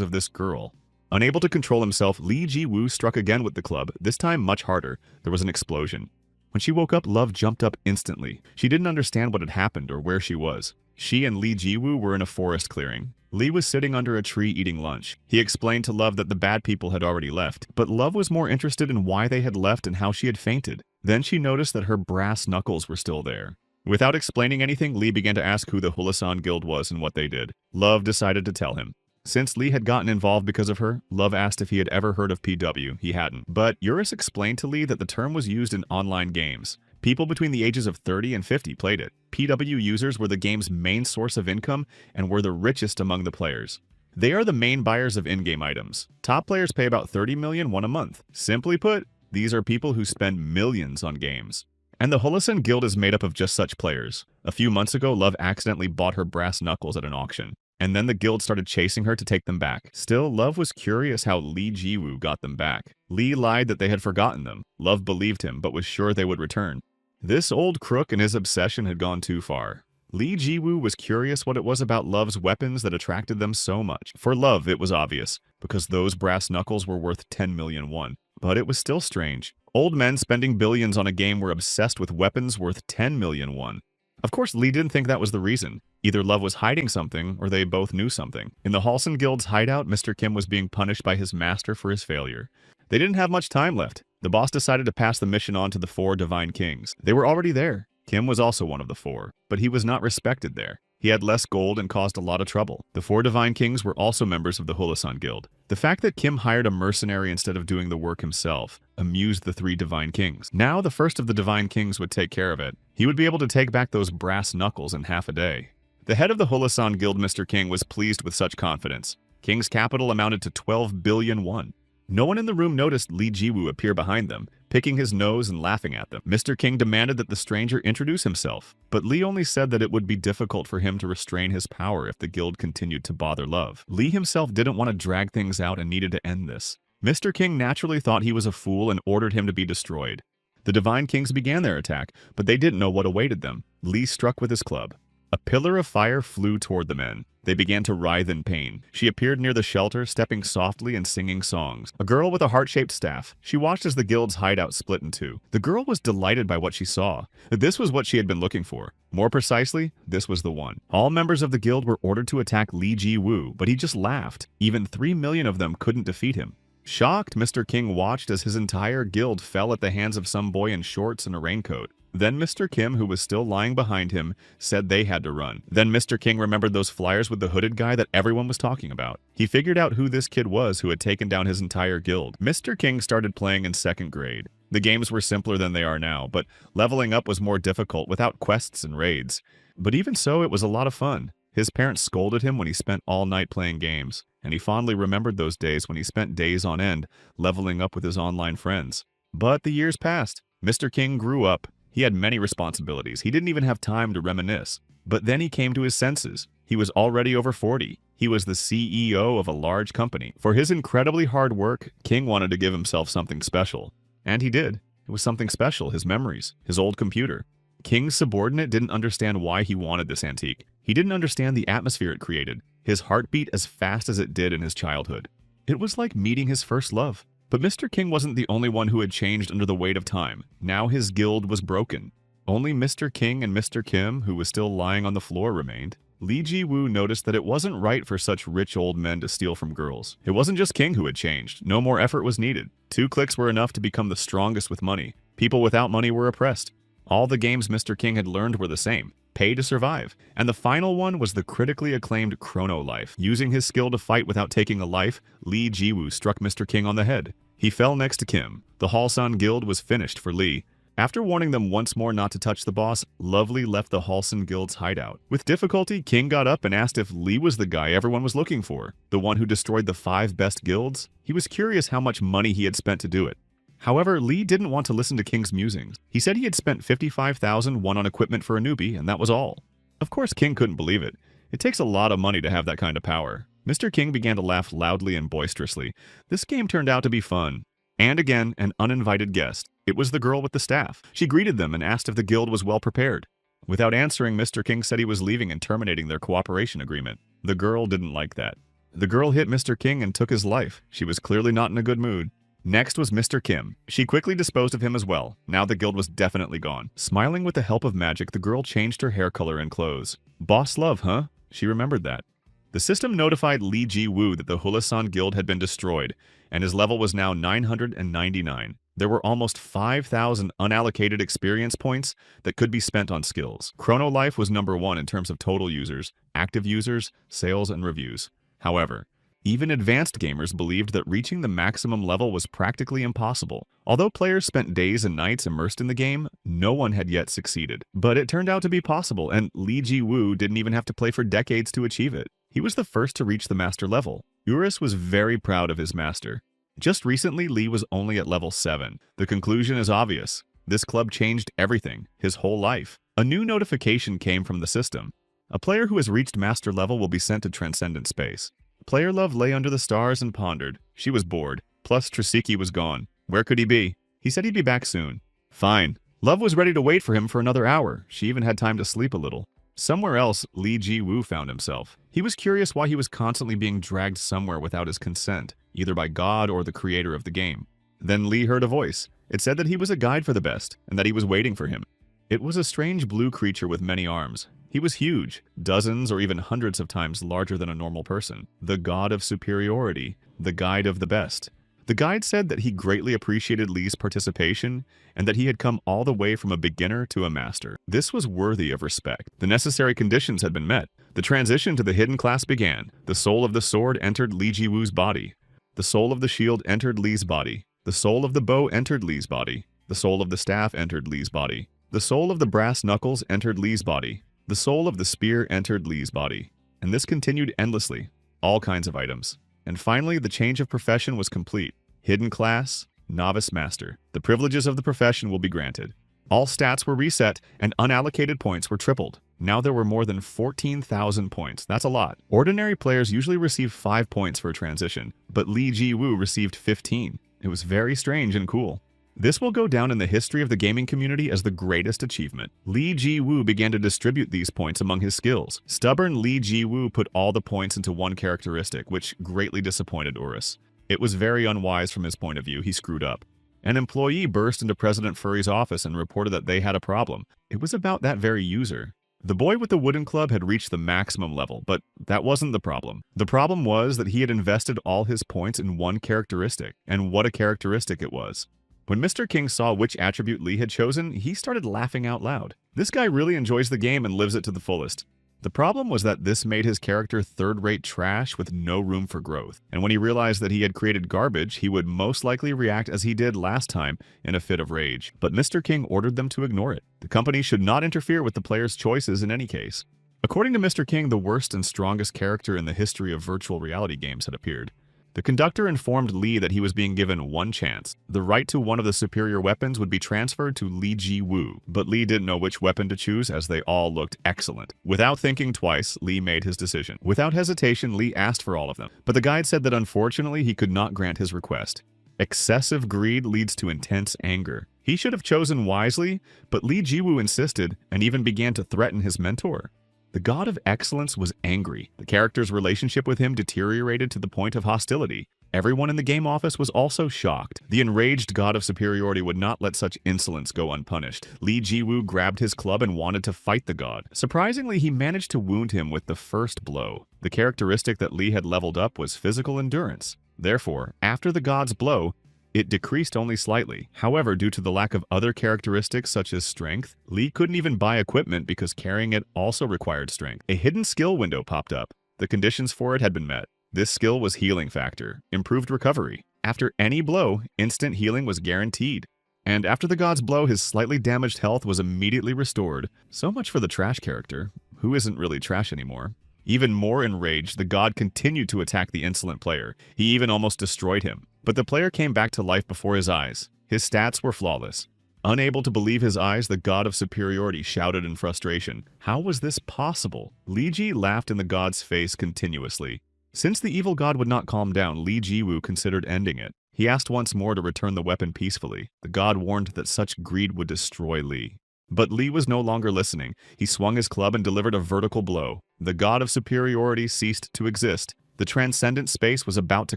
of this girl. Unable to control himself, Lee Ji-woo struck again with the club, this time much harder. There was an explosion. When she woke up, Love jumped up instantly. She didn't understand what had happened or where she was. She and Lee Ji-woo were in a forest clearing. Lee was sitting under a tree eating lunch. He explained to Love that the bad people had already left, but Love was more interested in why they had left and how she had fainted. Then she noticed that her brass knuckles were still there. Without explaining anything, Lee began to ask who the Hulasan Guild was and what they did. Love decided to tell him. Since Lee had gotten involved because of her, Love asked if he had ever heard of PW. He hadn't. But Eurus explained to Lee that the term was used in online games. People between the ages of 30 and 50 played it. PW users were the game's main source of income and were the richest among the players. They are the main buyers of in-game items. Top players pay about 30 million won a month. Simply put, these are people who spend millions on games. And the Hulasan Guild is made up of just such players. A few months ago, Love accidentally bought her brass knuckles at an auction, and then the guild started chasing her to take them back. Still, Love was curious how Lee Ji-woo got them back. Lee lied that they had forgotten them. Love believed him, but was sure they would return. This old crook and his obsession had gone too far. Lee Ji-woo was curious what it was about Love's weapons that attracted them so much. For Love, it was obvious, because those brass knuckles were worth 10 million won. But it was still strange. Old men spending billions on a game were obsessed with weapons worth 10 million won. Of course, Lee didn't think that was the reason. Either Love was hiding something, or they both knew something. In the Hulasan Guild's hideout, Mr. Kim was being punished by his master for his failure. They didn't have much time left. The boss decided to pass the mission on to the 4 Divine Kings. They were already there. Kim was also one of the 4, but he was not respected there. He had less gold and caused a lot of trouble. The 4 Divine Kings were also members of the Hulasan Guild. The fact that Kim hired a mercenary instead of doing the work himself amused the 3 Divine Kings. Now the first of the Divine Kings would take care of it. He would be able to take back those brass knuckles in half a day. The head of the Hulasan Guild, Mr. King, was pleased with such confidence. King's capital amounted to 12 billion won. No one in the room noticed Lee Ji-woo appear behind them, picking his nose and laughing at them. Mr. King demanded that the stranger introduce himself, but Lee only said that it would be difficult for him to restrain his power if the guild continued to bother Love. Lee himself didn't want to drag things out and needed to end this. Mr. King naturally thought he was a fool and ordered him to be destroyed. The Divine Kings began their attack, but they didn't know what awaited them. Lee struck with his club. A pillar of fire flew toward the men. They began to writhe in pain. She appeared near the shelter, stepping softly and singing songs. A girl with a heart-shaped staff. She watched as the guild's hideout split in two. The girl was delighted by what she saw. This was what she had been looking for. More precisely, this was the one. All members of the guild were ordered to attack Lee Ji-woo, but he just laughed. Even 3 million of them couldn't defeat him. Shocked, Mr. King watched as his entire guild fell at the hands of some boy in shorts and a raincoat. Then Mr. Kim, who was still lying behind him, said they had to run. Then Mr. King remembered those flyers with the hooded guy that everyone was talking about. He figured out who this kid was who had taken down his entire guild. Mr. King started playing in 2nd grade. The games were simpler than they are now, but leveling up was more difficult without quests and raids. But even so, it was a lot of fun. His parents scolded him when he spent all night playing games, and he fondly remembered those days when he spent days on end leveling up with his online friends. But the years passed. Mr. King grew up. He had many responsibilities. He didn't even have time to reminisce. But then he came to his senses. He was already over 40. He was the CEO of a large company. For his incredibly hard work, King wanted to give himself something special. And he did. It was something special, his memories, his old computer. King's subordinate didn't understand why he wanted this antique. He didn't understand the atmosphere it created, his heartbeat as fast as it did in his childhood. It was like meeting his first love. But Mr. King wasn't the only one who had changed under the weight of time. Now his guild was broken. Only Mr. King and Mr. Kim, who was still lying on the floor, remained. Lee Ji-woo noticed that it wasn't right for such rich old men to steal from girls. It wasn't just King who had changed. No more effort was needed. 2 clicks were enough to become the strongest with money. People without money were oppressed. All the games Mr. King had learned were the same. Pay to Survive. And the final one was the critically acclaimed Chrono Life. Using his skill to fight without taking a life, Lee Ji-woo struck Mr. King on the head. He fell next to Kim. The Halsun Guild was finished for Lee. After warning them once more not to touch the boss, Lovely left the Halsun Guild's hideout. With difficulty, King got up and asked if Lee was the guy everyone was looking for, the one who destroyed the 5 best guilds. He was curious how much money he had spent to do it. However, Lee didn't want to listen to King's musings. He said he had spent 55,000 won on equipment for a newbie, and that was all. Of course, King couldn't believe it. It takes a lot of money to have that kind of power. Mr. King began to laugh loudly and boisterously. This game turned out to be fun. And again, an uninvited guest. It was the girl with the staff. She greeted them and asked if the guild was well prepared. Without answering, Mr. King said he was leaving and terminating their cooperation agreement. The girl didn't like that. The girl hit Mr. King and took his life. She was clearly not in a good mood. Next was Mr. Kim. She quickly disposed of him as well. Now the guild was definitely gone. Smiling with the help of magic, the girl changed her hair color and clothes. Boss love, huh? She remembered that. The system notified Lee Ji-woo that the Hulasan Guild had been destroyed, and his level was now 999. There were almost 5,000 unallocated experience points that could be spent on skills. Chrono Life was number 1 in terms of total users, active users, sales, and reviews. However, even advanced gamers believed that reaching the maximum level was practically impossible. Although players spent days and nights immersed in the game, no one had yet succeeded. But it turned out to be possible, and Lee Ji-woo didn't even have to play for decades to achieve it. He was the first to reach the master level. Urus was very proud of his master. Just recently, Lee was only at level 7. The conclusion is obvious. This club changed everything, his whole life. A new notification came from the system. A player who has reached master level will be sent to Transcendent Space. Player Love lay under the stars and pondered. She was bored. Plus, Trisiki was gone. Where could he be? He said he'd be back soon. Fine. Love was ready to wait for him for another hour. She even had time to sleep a little. Somewhere else, Lee Ji-woo found himself. He was curious why he was constantly being dragged somewhere without his consent, either by God or the creator of the game. Then Lee heard a voice. It said that he was a guide for the best, and that he was waiting for him. It was a strange blue creature with many arms. He was huge, dozens or even hundreds of times larger than a normal person. The god of superiority, the guide of the best. The guide said that he greatly appreciated Lee's participation and that he had come all the way from a beginner to a master. This was worthy of respect. The necessary conditions had been met. The transition to the hidden class began. The soul of the sword entered Lee Ji-woo's body. The soul of the shield entered Lee's body. The soul of the bow entered Lee's body. The soul of the staff entered Lee's body. The soul of the brass knuckles entered Lee's body. The soul of the spear entered Lee's body. And this continued endlessly. All kinds of items. And finally, the change of profession was complete. Hidden class, novice master. The privileges of the profession will be granted. All stats were reset, and unallocated points were tripled. Now there were more than 14,000 points. That's a lot. Ordinary players usually receive 5 points for a transition, but Lee Ji-woo received 15. It was very strange and cool. This will go down in the history of the gaming community as the greatest achievement. Lee Ji-woo began to distribute these points among his skills. Stubborn Lee Ji-woo put all the points into one characteristic, which greatly disappointed Urus. It was very unwise from his point of view. He screwed up. An employee burst into President Furry's office and reported that they had a problem. It was about that very user. The boy with the wooden club had reached the maximum level, but that wasn't the problem. The problem was that he had invested all his points in one characteristic, and what a characteristic it was. When Mr. King saw which attribute Lee had chosen, he started laughing out loud. This guy really enjoys the game and lives it to the fullest. The problem was that this made his character third-rate trash with no room for growth. And when he realized that he had created garbage, he would most likely react as he did last time in a fit of rage. But Mr. King ordered them to ignore it. The company should not interfere with the player's choices in any case. According to Mr. King, the worst and strongest character in the history of virtual reality games had appeared. The conductor informed Lee that he was being given one chance. The right to one of the superior weapons would be transferred to Lee Ji-woo, but Lee didn't know which weapon to choose as they all looked excellent. Without thinking twice, Lee made his decision. Without hesitation, Lee asked for all of them, but the guide said that unfortunately he could not grant his request. Excessive greed leads to intense anger. He should have chosen wisely, but Lee Ji-woo insisted and even began to threaten his mentor. The god of excellence was angry. The character's relationship with him deteriorated to the point of hostility. Everyone in the game office was also shocked. The enraged god of superiority would not let such insolence go unpunished. Lee Ji-woo grabbed his club and wanted to fight the god. Surprisingly, he managed to wound him with the first blow. The characteristic that Lee had leveled up was physical endurance. Therefore, after the god's blow, it decreased only slightly. However, due to the lack of other characteristics such as strength, Li couldn't even buy equipment because carrying it also required strength. A hidden skill window popped up. The conditions for it had been met. This skill was Healing Factor, improved recovery. After any blow, instant healing was guaranteed. And after the god's blow, his slightly damaged health was immediately restored. So much for the trash character, who isn't really trash anymore. Even more enraged, the god continued to attack the insolent player. He even almost destroyed him. But the player came back to life before his eyes. His stats were flawless. Unable to believe his eyes, the god of superiority shouted in frustration. How was this possible? Li Ji laughed in the god's face continuously. Since the evil god would not calm down, Li Jiwu considered ending it. He asked once more to return the weapon peacefully. The god warned that such greed would destroy Li. But Li was no longer listening. He swung his club and delivered a vertical blow. The god of superiority ceased to exist. The transcendent space was about to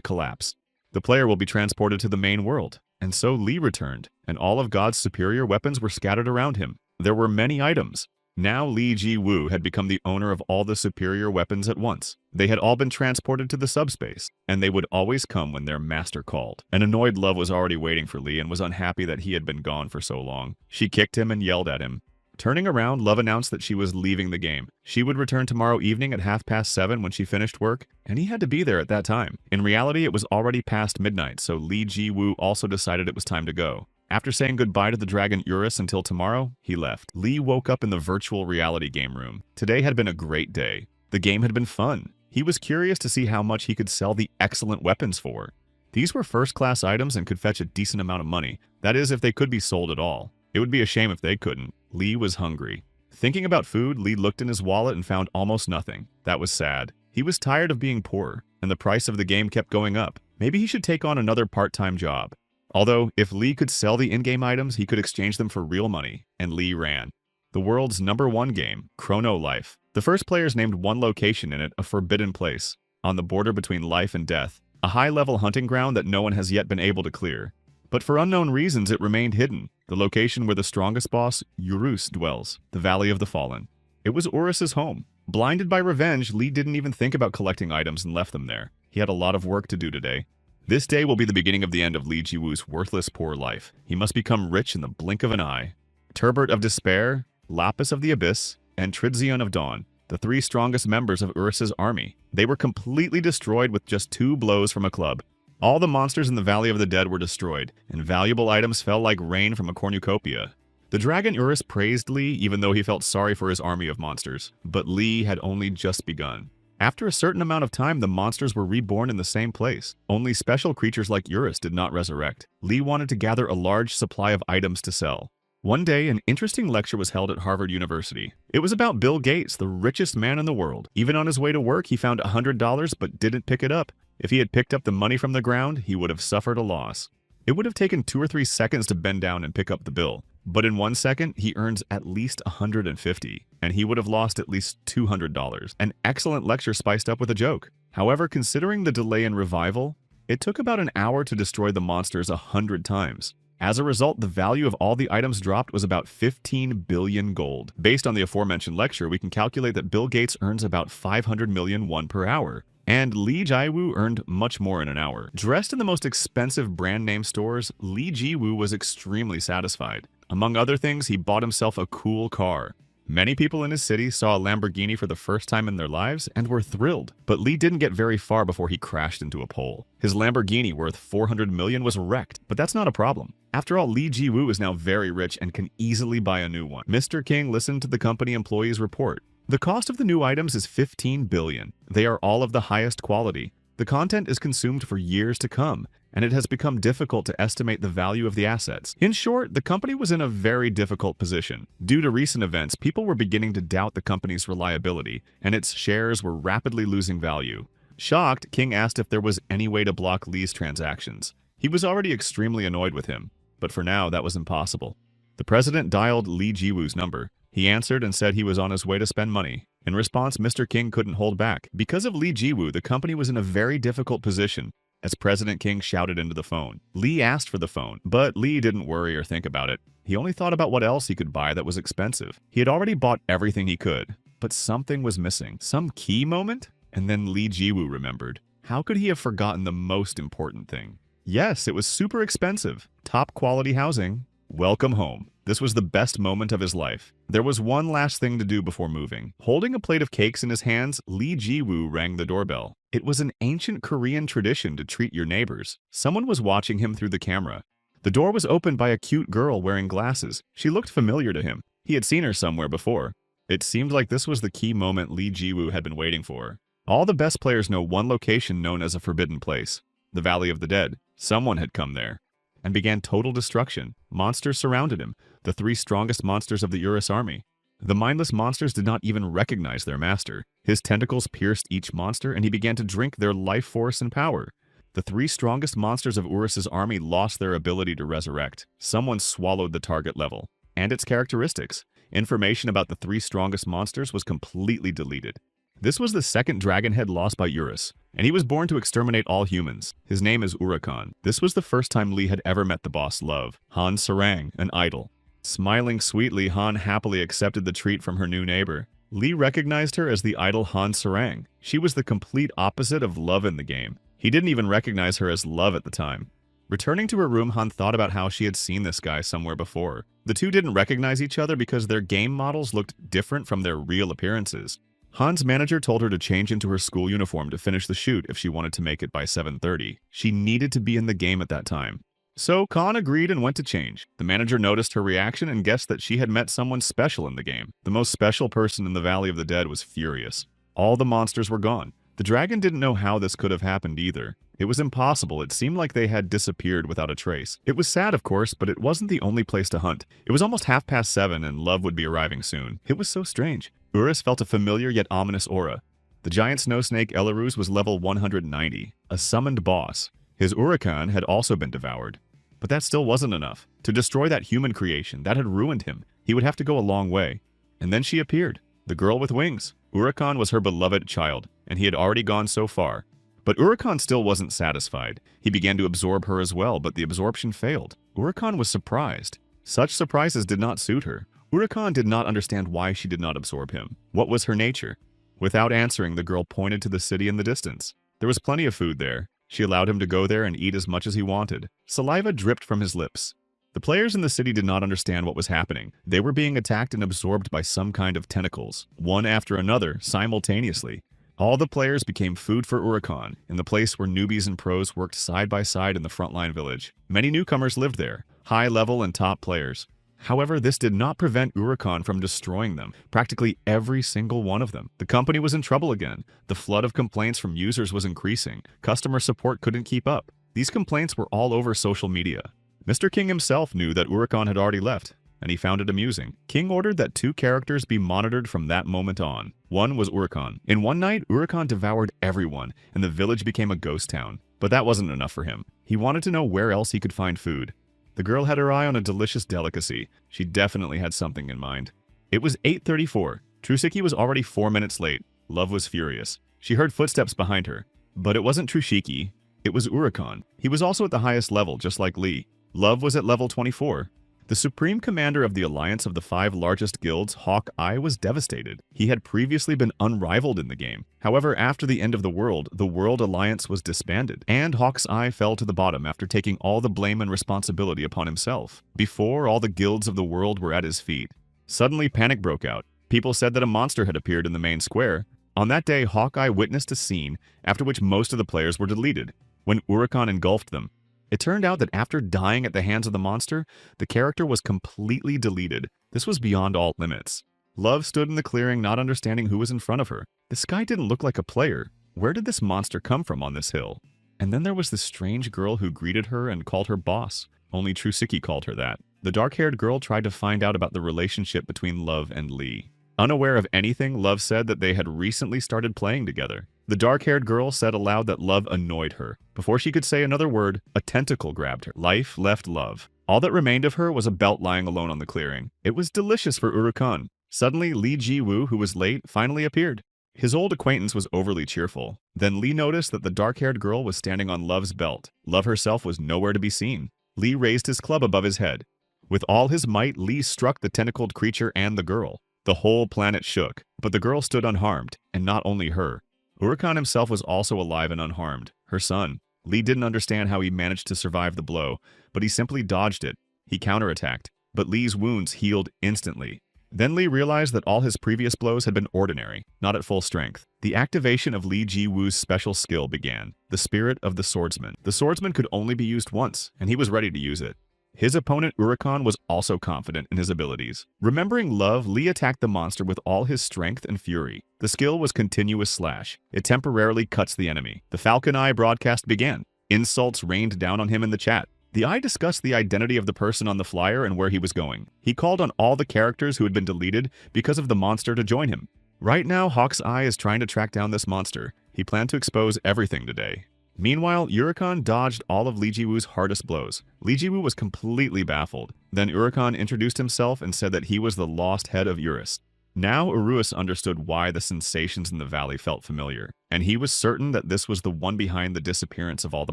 collapse. The player will be transported to the main world. And so Li returned, and all of God's superior weapons were scattered around him. There were many items. Now Li Ji-Wu had become the owner of all the superior weapons at once. They had all been transported to the subspace, and they would always come when their master called. An annoyed Love was already waiting for Li and was unhappy that he had been gone for so long. She kicked him and yelled at him. Turning around, Love announced that she was leaving the game. She would return tomorrow evening at 7:30 when she finished work, and he had to be there at that time. In reality, it was already past midnight, so Li Ji-Wu also decided it was time to go. After saying goodbye to the dragon Urus until tomorrow, he left. Li woke up in the virtual reality game room. Today had been a great day. The game had been fun. He was curious to see how much he could sell the excellent weapons for. These were first-class items and could fetch a decent amount of money. That is, if they could be sold at all. It would be a shame if they couldn't. Li was hungry. Thinking about food, Li looked in his wallet and found almost nothing. That was sad. He was tired of being poor, and the price of the game kept going up. Maybe he should take on another part-time job. Although, if Li could sell the in-game items, he could exchange them for real money, and Li ran. The world's #1 game, Chrono Life. The first players named one location in it a forbidden place, on the border between life and death, a high-level hunting ground that no one has yet been able to clear. But for unknown reasons, it remained hidden, the location where the strongest boss, Urus, dwells, the Valley of the Fallen. It was Urus's home. Blinded by revenge, Li didn't even think about collecting items and left them there. He had a lot of work to do today. This day will be the beginning of the end of Li Jiwu's worthless poor life. He must become rich in the blink of an eye. Turbot of Despair, Lapis of the Abyss, and Tridzion of Dawn, the 3 strongest members of Urus's army. They were completely destroyed with just 2 blows from a club. All the monsters in the Valley of the Dead were destroyed, and valuable items fell like rain from a cornucopia. The dragon Urus praised Li even though he felt sorry for his army of monsters, but Li had only just begun. After a certain amount of time, the monsters were reborn in the same place. Only special creatures like Urus did not resurrect. Li wanted to gather a large supply of items to sell. One day, an interesting lecture was held at Harvard University. It was about Bill Gates, the richest man in the world. Even on his way to work, he found $100 but didn't pick it up. If he had picked up the money from the ground, he would have suffered a loss. It would have taken 2 or 3 seconds to bend down and pick up the bill. But in 1 second, he earns at least $150, and he would have lost at least $200. An excellent lecture spiced up with a joke. However, considering the delay in revival, it took about an hour to destroy the monsters 100 times. As a result, the value of all the items dropped was about 15 billion gold. Based on the aforementioned lecture, we can calculate that Bill Gates earns about 500 million won per hour. And Li Jiwu earned much more in an hour. Dressed in the most expensive brand name stores, Li Jiwu was extremely satisfied. Among other things, he bought himself a cool car. Many people in his city saw a Lamborghini for the first time in their lives and were thrilled. But Li didn't get very far before he crashed into a pole. His Lamborghini, worth 400 million, was wrecked, but that's not a problem. After all, Li Jiwu is now very rich and can easily buy a new one. Mr. King listened to the company employee's report. The cost of the new items is 15 billion. They are all of the highest quality. The content is consumed for years to come, and it has become difficult to estimate the value of the assets. In short, the company was in a very difficult position. Due to recent events, people were beginning to doubt the company's reliability, and its shares were rapidly losing value. Shocked, King asked if there was any way to block Li's transactions. He was already extremely annoyed with him, but for now, that was impossible. The president dialed Li Jiwu's number. He answered and said he was on his way to spend money. In response, Mr. King couldn't hold back. Because of Li Jiwu, the company was in a very difficult position. As President King shouted into the phone, Li asked for the phone, but Li didn't worry or think about it. He only thought about what else he could buy that was expensive. He had already bought everything he could, but something was missing. Some key moment? And then Li Jiwu remembered. How could he have forgotten the most important thing? Yes, it was super expensive. Top quality housing. Welcome home. This was the best moment of his life. There was one last thing to do before moving. Holding a plate of cakes in his hands, Lee Ji-woo rang the doorbell. It was an ancient Korean tradition to treat your neighbors. Someone was watching him through the camera. The door was opened by a cute girl wearing glasses. She looked familiar to him. He had seen her somewhere before. It seemed like this was the key moment Lee Ji-woo had been waiting for. All the best players know one location known as a forbidden place. The Valley of the Dead. Someone had come there and began total destruction. Monsters surrounded him, the three strongest monsters of the Urus army. The mindless monsters did not even recognize their master. His tentacles pierced each monster, and he began to drink their life force and power. The three strongest monsters of Urus's army lost their ability to resurrect. Someone swallowed the target level and its characteristics. Information about the three strongest monsters was completely deleted. This was the second dragon head lost by Urus, and he was born to exterminate all humans. His name is Urakan. This was the first time Lee had ever met the boss Love, Han Sarang, an idol. Smiling sweetly, Han happily accepted the treat from her new neighbor. Lee recognized her as the idol Han Sarang. She was the complete opposite of Love in the game. He didn't even recognize her as Love at the time. Returning to her room, Han thought about how she had seen this guy somewhere before. The two didn't recognize each other because their game models looked different from their real appearances. Han's manager told her to change into her school uniform to finish the shoot if she wanted to make it by 7:30. She needed to be in the game at that time. So Khan agreed and went to change. The manager noticed her reaction and guessed that she had met someone special in the game. The most special person in the Valley of the Dead was furious. All the monsters were gone. The dragon didn't know how this could have happened either. It was impossible. It seemed like they had disappeared without a trace. It was sad, of course, but it wasn't the only place to hunt. It was almost 7:30 and Love would be arriving soon. It was so strange. Urus felt a familiar yet ominous aura. The giant snow snake Elarus was level 190, a summoned boss. His Urakan had also been devoured. But that still wasn't enough. To destroy that human creation, that had ruined him, he would have to go a long way. And then she appeared, the girl with wings. Urakan was her beloved child, and he had already gone so far. But Urakan still wasn't satisfied. He began to absorb her as well, but the absorption failed. Urakan was surprised. Such surprises did not suit her. Urakan did not understand why she did not absorb him. What was her nature? Without answering, the girl pointed to the city in the distance. There was plenty of food there. She allowed him to go there and eat as much as he wanted. Saliva dripped from his lips. The players in the city did not understand what was happening. They were being attacked and absorbed by some kind of tentacles, one after another, simultaneously. All the players became food for Urakan, in the place where newbies and pros worked side by side in the frontline village. Many newcomers lived there, high-level and top players. However, this did not prevent Urakan from destroying them, practically every single one of them. The company was in trouble again. The flood of complaints from users was increasing. Customer support couldn't keep up. These complaints were all over social media. Mr. King himself knew that Urakan had already left, and he found it amusing. King ordered that 2 characters be monitored from that moment on. One was Urakan. In one night, Urakan devoured everyone, and the village became a ghost town. But that wasn't enough for him. He wanted to know where else he could find food. The girl had her eye on a delicious delicacy. She definitely had something in mind. It was 8:34. Trusiki was already 4 minutes late. Love was furious. She heard footsteps behind her. But it wasn't Trusiki. It was Urakan. He was also at the highest level, just like Lee. Love was at level 24. The supreme commander of the alliance of the 5 largest guilds, Hawkeye, was devastated. He had previously been unrivaled in the game. However, after the end of the World Alliance was disbanded, and Hawkeye fell to the bottom after taking all the blame and responsibility upon himself. Before, all the guilds of the world were at his feet. Suddenly, panic broke out. People said that a monster had appeared in the main square. On that day, Hawkeye witnessed a scene after which most of the players were deleted, when Urakan engulfed them. It turned out that after dying at the hands of the monster, the character was completely deleted. This was beyond all limits. Love stood in the clearing, not understanding who was in front of her. This guy didn't look like a player. Where did this monster come from on this hill? And then there was this strange girl who greeted her and called her boss. Only Trusiki called her that. The dark-haired girl tried to find out about the relationship between Love and Lee. Unaware of anything, Love said that they had recently started playing together. The dark-haired girl said aloud that Love annoyed her. Before she could say another word, a tentacle grabbed her. Life left Love. All that remained of her was a belt lying alone on the clearing. It was delicious for Urakan. Suddenly, Lee Ji-woo, who was late, finally appeared. His old acquaintance was overly cheerful. Then Lee noticed that the dark-haired girl was standing on Love's belt. Love herself was nowhere to be seen. Lee raised his club above his head. With all his might, Lee struck the tentacled creature and the girl. The whole planet shook, but the girl stood unharmed, and not only her. Urakan himself was also alive and unharmed. Her son. Li didn't understand how he managed to survive the blow, but he simply dodged it. He counterattacked, but Li's wounds healed instantly. Then Li realized that all his previous blows had been ordinary, not at full strength. The activation of Li Jiwu's special skill began, the Spirit of the Swordsman. The swordsman could only be used once, and he was ready to use it. His opponent Urakan was also confident in his abilities. Remembering love, Li attacked the monster with all his strength and fury. The skill was Continuous Slash. It temporarily cuts the enemy. The Falcon Eye broadcast began. Insults rained down on him in the chat. The Eye discussed the identity of the person on the flyer and where he was going. He called on all the characters who had been deleted because of the monster to join him. Right now, Hawk's Eye is trying to track down this monster. He planned to expose everything today. Meanwhile, Urakan dodged all of Li Jiwu's hardest blows. Li Jiwu was completely baffled. Then Urakan introduced himself and said that he was the lost head of Urus. Now Urus understood why the sensations in the valley felt familiar, and he was certain that this was the one behind the disappearance of all the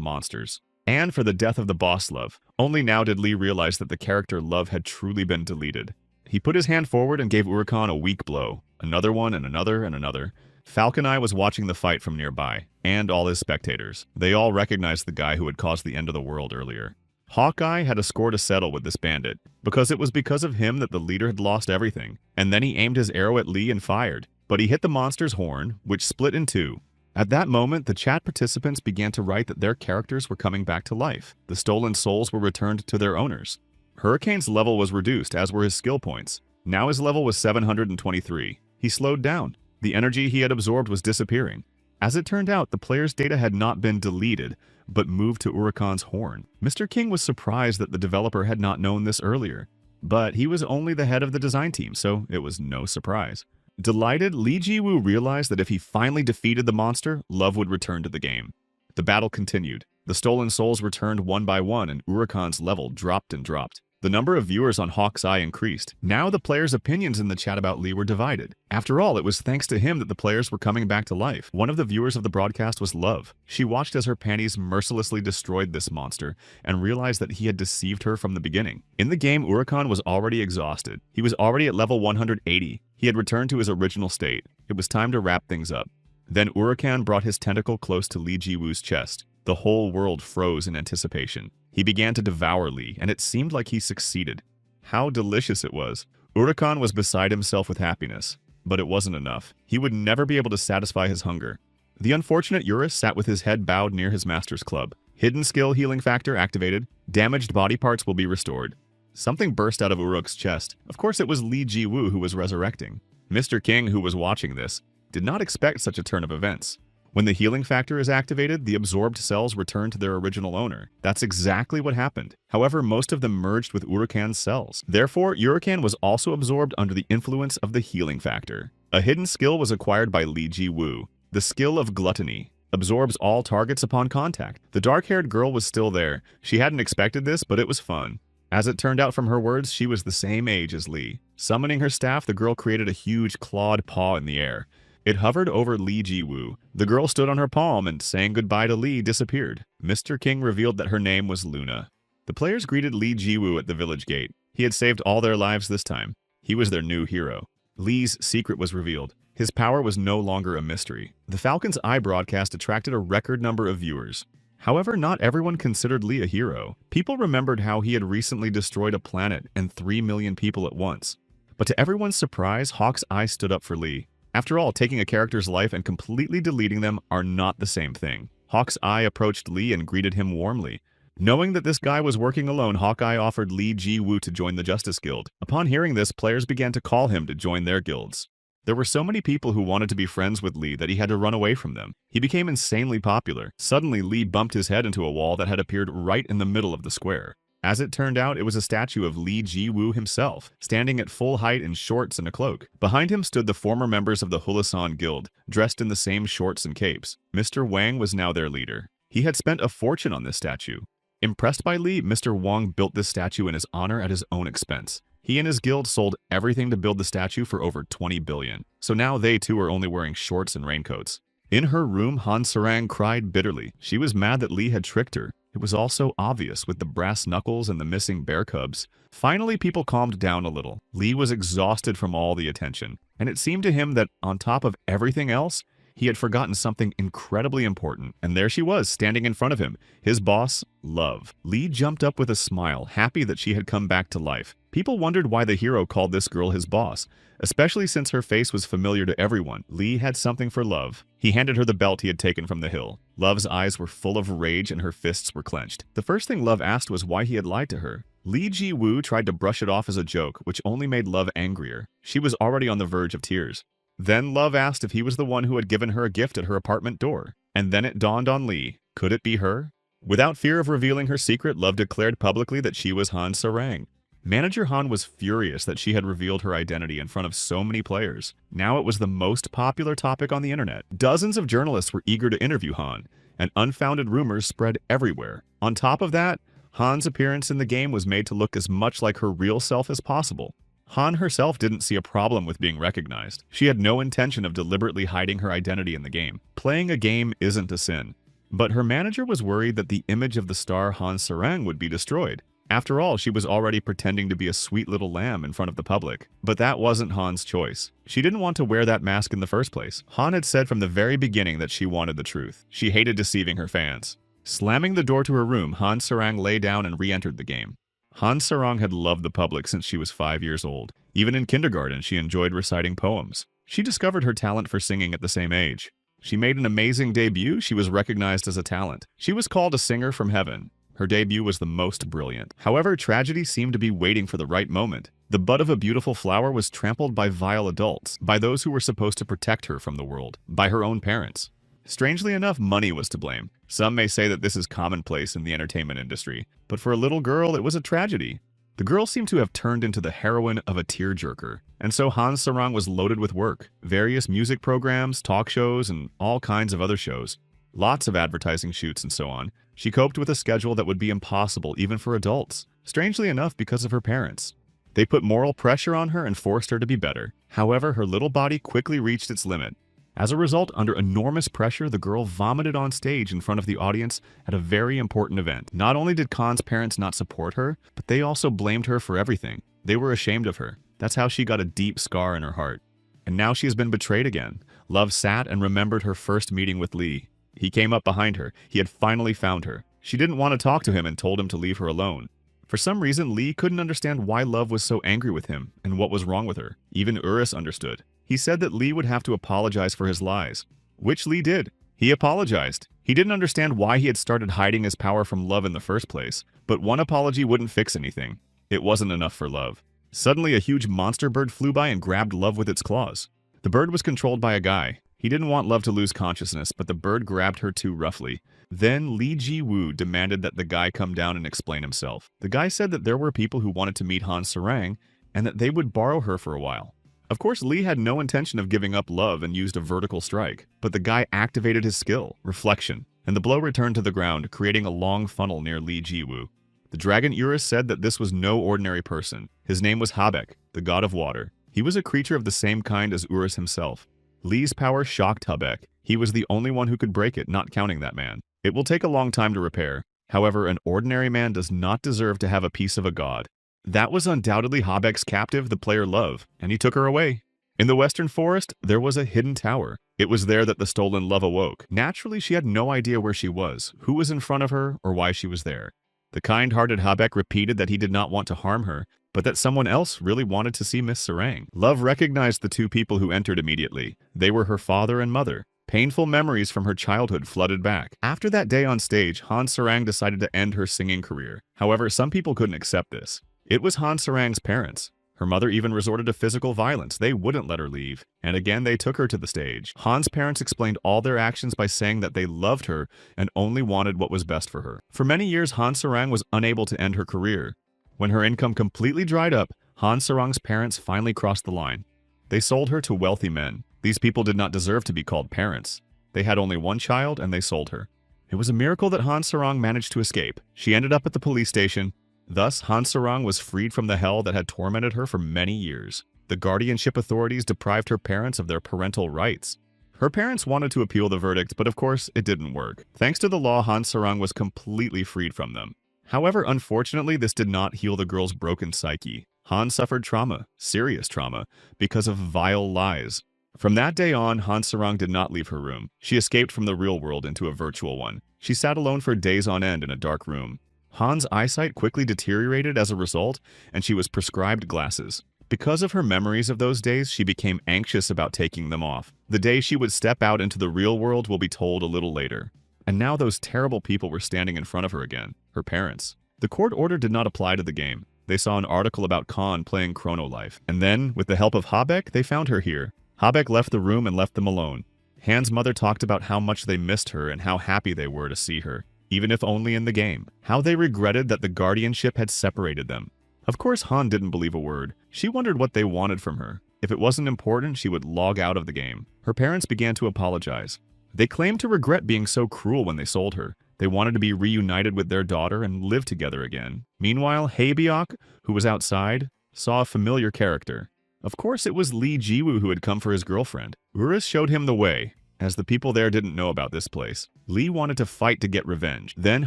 monsters. And for the death of the boss Love. Only now did Li realize that the character Love had truly been deleted. He put his hand forward and gave Urakan a weak blow. Another one and another and another. Falcon Eye was watching the fight from nearby, and all his spectators. They all recognized the guy who had caused the end of the world earlier. Hawkeye had a score to settle with this bandit, because it was because of him that the leader had lost everything. And then he aimed his arrow at Li and fired. But he hit the monster's horn, which split in two. At that moment, the chat participants began to write that their characters were coming back to life. The stolen souls were returned to their owners. Hurricane's level was reduced, as were his skill points. Now his level was 723. He slowed down. The energy he had absorbed was disappearing. As it turned out, the player's data had not been deleted, but moved to Urakan's horn. Mr. King was surprised that the developer had not known this earlier. But he was only the head of the design team, so it was no surprise. Delighted, Li Jiwu realized that if he finally defeated the monster, Love would return to the game. The battle continued. The stolen souls returned one by one, and Urakan's level dropped and dropped. The number of viewers on Hawk's Eye increased. Now the players' opinions in the chat about Li were divided. After all, it was thanks to him that the players were coming back to life. One of the viewers of the broadcast was Love. She watched as her panties mercilessly destroyed this monster and realized that he had deceived her from the beginning. In the game, Urakan was already exhausted. He was already at level 180. He had returned to his original state. It was time to wrap things up. Then Urakan brought his tentacle close to Li Jiwu's chest. The whole world froze in anticipation. He began to devour Li, and it seemed like he succeeded. How delicious it was. Urakan was beside himself with happiness. But it wasn't enough. He would never be able to satisfy his hunger. The unfortunate Urus sat with his head bowed near his master's club. Hidden skill healing factor activated. Damaged body parts will be restored. Something burst out of Uruk's chest. Of course it was Li Jiwu who was resurrecting. Mr. King, who was watching this, did not expect such a turn of events. When the healing factor is activated, the absorbed cells return to their original owner. That's exactly what happened. However, most of them merged with Urakan's cells. Therefore, Urakan was also absorbed under the influence of the healing factor. A hidden skill was acquired by Li Jiwu. The skill of Gluttony absorbs all targets upon contact. The dark-haired girl was still there. She hadn't expected this, but it was fun. As it turned out from her words, she was the same age as Li. Summoning her staff, the girl created a huge clawed paw in the air. It hovered over Li Jiwu. The girl stood on her palm and, saying goodbye to Li, disappeared. Mr. King revealed that her name was Luna. The players greeted Li Jiwu at the village gate. He had saved all their lives this time. He was their new hero. Li's secret was revealed. His power was no longer a mystery. The Falcon's Eye broadcast attracted a record number of viewers. However, not everyone considered Li a hero. People remembered how he had recently destroyed a planet and 3 million people at once. But to everyone's surprise, Hawk's Eye stood up for Li. After all, taking a character's life and completely deleting them are not the same thing. Hawk's Eye approached Li and greeted him warmly. Knowing that this guy was working alone, Hawkeye offered Li Jiwu to join the Justice Guild. Upon hearing this, players began to call him to join their guilds. There were so many people who wanted to be friends with Li that he had to run away from them. He became insanely popular. Suddenly, Li bumped his head into a wall that had appeared right in the middle of the square. As it turned out, it was a statue of Li Jiwu himself, standing at full height in shorts and a cloak. Behind him stood the former members of the Hulasan Guild, dressed in the same shorts and capes. Mr. Wang was now their leader. He had spent a fortune on this statue. Impressed by Li, Mr. Wang built this statue in his honor at his own expense. He and his guild sold everything to build the statue for over 20 billion. So now they too are only wearing shorts and raincoats. In her room, Han Sarang cried bitterly. She was mad that Li had tricked her. It was all so obvious with the brass knuckles and the missing bear cubs. Finally, people calmed down a little. Li was exhausted from all the attention, and it seemed to him that on top of everything else, he had forgotten something incredibly important, and there she was, standing in front of him, his boss, Love. Lee jumped up with a smile, happy that she had come back to life. People wondered why the hero called this girl his boss, especially since her face was familiar to everyone. Lee had something for Love. He handed her the belt he had taken from the hill. Love's eyes were full of rage and her fists were clenched. The first thing Love asked was why he had lied to her. Lee Ji-woo tried to brush it off as a joke, which only made Love angrier. She was already on the verge of tears. Then Love asked if he was the one who had given her a gift at her apartment door. And then it dawned on Lee. Could it be her? Without fear of revealing her secret, Love declared publicly that she was Han Sarang. Manager Han was furious that she had revealed her identity in front of so many players. Now it was the most popular topic on the internet. Dozens of journalists were eager to interview Han, and unfounded rumors spread everywhere. On top of that, Han's appearance in the game was made to look as much like her real self as possible. Han herself didn't see a problem with being recognized. She had no intention of deliberately hiding her identity in the game. Playing a game isn't a sin. But her manager was worried that the image of the star Han Sarang would be destroyed. After all, she was already pretending to be a sweet little lamb in front of the public. But that wasn't Han's choice. She didn't want to wear that mask in the first place. Han had said from the very beginning that she wanted the truth. She hated deceiving her fans. Slamming the door to her room, Han Sarang lay down and re-entered the game. Han Sarang had loved the public since she was 5 years old. Even in kindergarten, she enjoyed reciting poems. She discovered her talent for singing at the same age. She made an amazing debut. She was recognized as a talent. She was called a singer from heaven. Her debut was the most brilliant. However, tragedy seemed to be waiting for the right moment. The bud of a beautiful flower was trampled by vile adults, by those who were supposed to protect her from the world, by her own parents. Strangely enough, money was to blame. Some may say that this is commonplace in the entertainment industry, but for a little girl, it was a tragedy. The girl seemed to have turned into the heroine of a tearjerker, and so Han Sarang was loaded with work, various music programs, talk shows, and all kinds of other shows. Lots of advertising shoots and so on. She coped with a schedule that would be impossible even for adults, strangely enough because of her parents. They put moral pressure on her and forced her to be better. However, her little body quickly reached its limit. As a result, under enormous pressure, the girl vomited on stage in front of the audience at a very important event. Not only did Khan's parents not support her, but they also blamed her for everything. They were ashamed of her. That's how she got a deep scar in her heart. And now she has been betrayed again. Love sat and remembered her first meeting with Lee. He came up behind her. He had finally found her. She didn't want to talk to him and told him to leave her alone. For some reason, Lee couldn't understand why Love was so angry with him and what was wrong with her. Even Urus understood. He said that Lee would have to apologize for his lies, which Lee did. He apologized. He didn't understand why he had started hiding his power from Love in the first place, but one apology wouldn't fix anything. It wasn't enough for Love. Suddenly, a huge monster bird flew by and grabbed Love with its claws. The bird was controlled by a guy. He didn't want Love to lose consciousness, but the bird grabbed her too roughly. Then Lee Ji-woo demanded that the guy come down and explain himself. The guy said that there were people who wanted to meet Han Sarang and that they would borrow her for a while. Of course, Lee had no intention of giving up Love and used a vertical strike, but the guy activated his skill, reflection, and the blow returned to the ground, creating a long funnel near Lee Ji-woo. The dragon Urus said that this was no ordinary person. His name was Habek, the god of water. He was a creature of the same kind as Urus himself. Lee's power shocked Habek. He was the only one who could break it, not counting that man. It will take a long time to repair. However, an ordinary man does not deserve to have a piece of a god. That was undoubtedly Habek's captive, the player Love, and he took her away. In the Western Forest, there was a hidden tower. It was there that the stolen Love awoke. Naturally, she had no idea where she was, who was in front of her, or why she was there. The kind-hearted Habek repeated that he did not want to harm her, but that someone else really wanted to see Miss Sarang. Love recognized the two people who entered immediately. They were her father and mother. Painful memories from her childhood flooded back. After that day on stage, Han Sarang decided to end her singing career. However, some people couldn't accept this. It was Han Sarang's parents. Her mother even resorted to physical violence. They wouldn't let her leave. And again, they took her to the stage. Han's parents explained all their actions by saying that they loved her and only wanted what was best for her. For many years, Han Sarang was unable to end her career. When her income completely dried up, Han Sarang's parents finally crossed the line. They sold her to wealthy men. These people did not deserve to be called parents. They had only one child and they sold her. It was a miracle that Han Sarang managed to escape. She ended up at the police station. Thus, Han Sarang was freed from the hell that had tormented her for many years. The guardianship authorities deprived her parents of their parental rights. Her parents wanted to appeal the verdict, but of course, it didn't work. Thanks to the law, Han Sarang was completely freed from them. However, unfortunately, this did not heal the girl's broken psyche. Han suffered trauma, serious trauma, because of vile lies. From that day on, Han-Sarang did not leave her room. She escaped from the real world into a virtual one. She sat alone for days on end in a dark room. Han's eyesight quickly deteriorated as a result, and she was prescribed glasses. Because of her memories of those days, she became anxious about taking them off. The day she would step out into the real world will be told a little later. And now those terrible people were standing in front of her again, her parents. The court order did not apply to the game. They saw an article about Khan playing Chrono Life. And then, with the help of Habek, they found her here. Habek left the room and left them alone. Han's mother talked about how much they missed her and how happy they were to see her, even if only in the game. How they regretted that the guardianship had separated them. Of course, Han didn't believe a word. She wondered what they wanted from her. If it wasn't important, she would log out of the game. Her parents began to apologize. They claimed to regret being so cruel when they sold her. They wanted to be reunited with their daughter and live together again. Meanwhile, Haebyok, who was outside, saw a familiar character. Of course, it was Lee Jiwoo who had come for his girlfriend. Urus showed him the way, as the people there didn't know about this place. Lee wanted to fight to get revenge. Then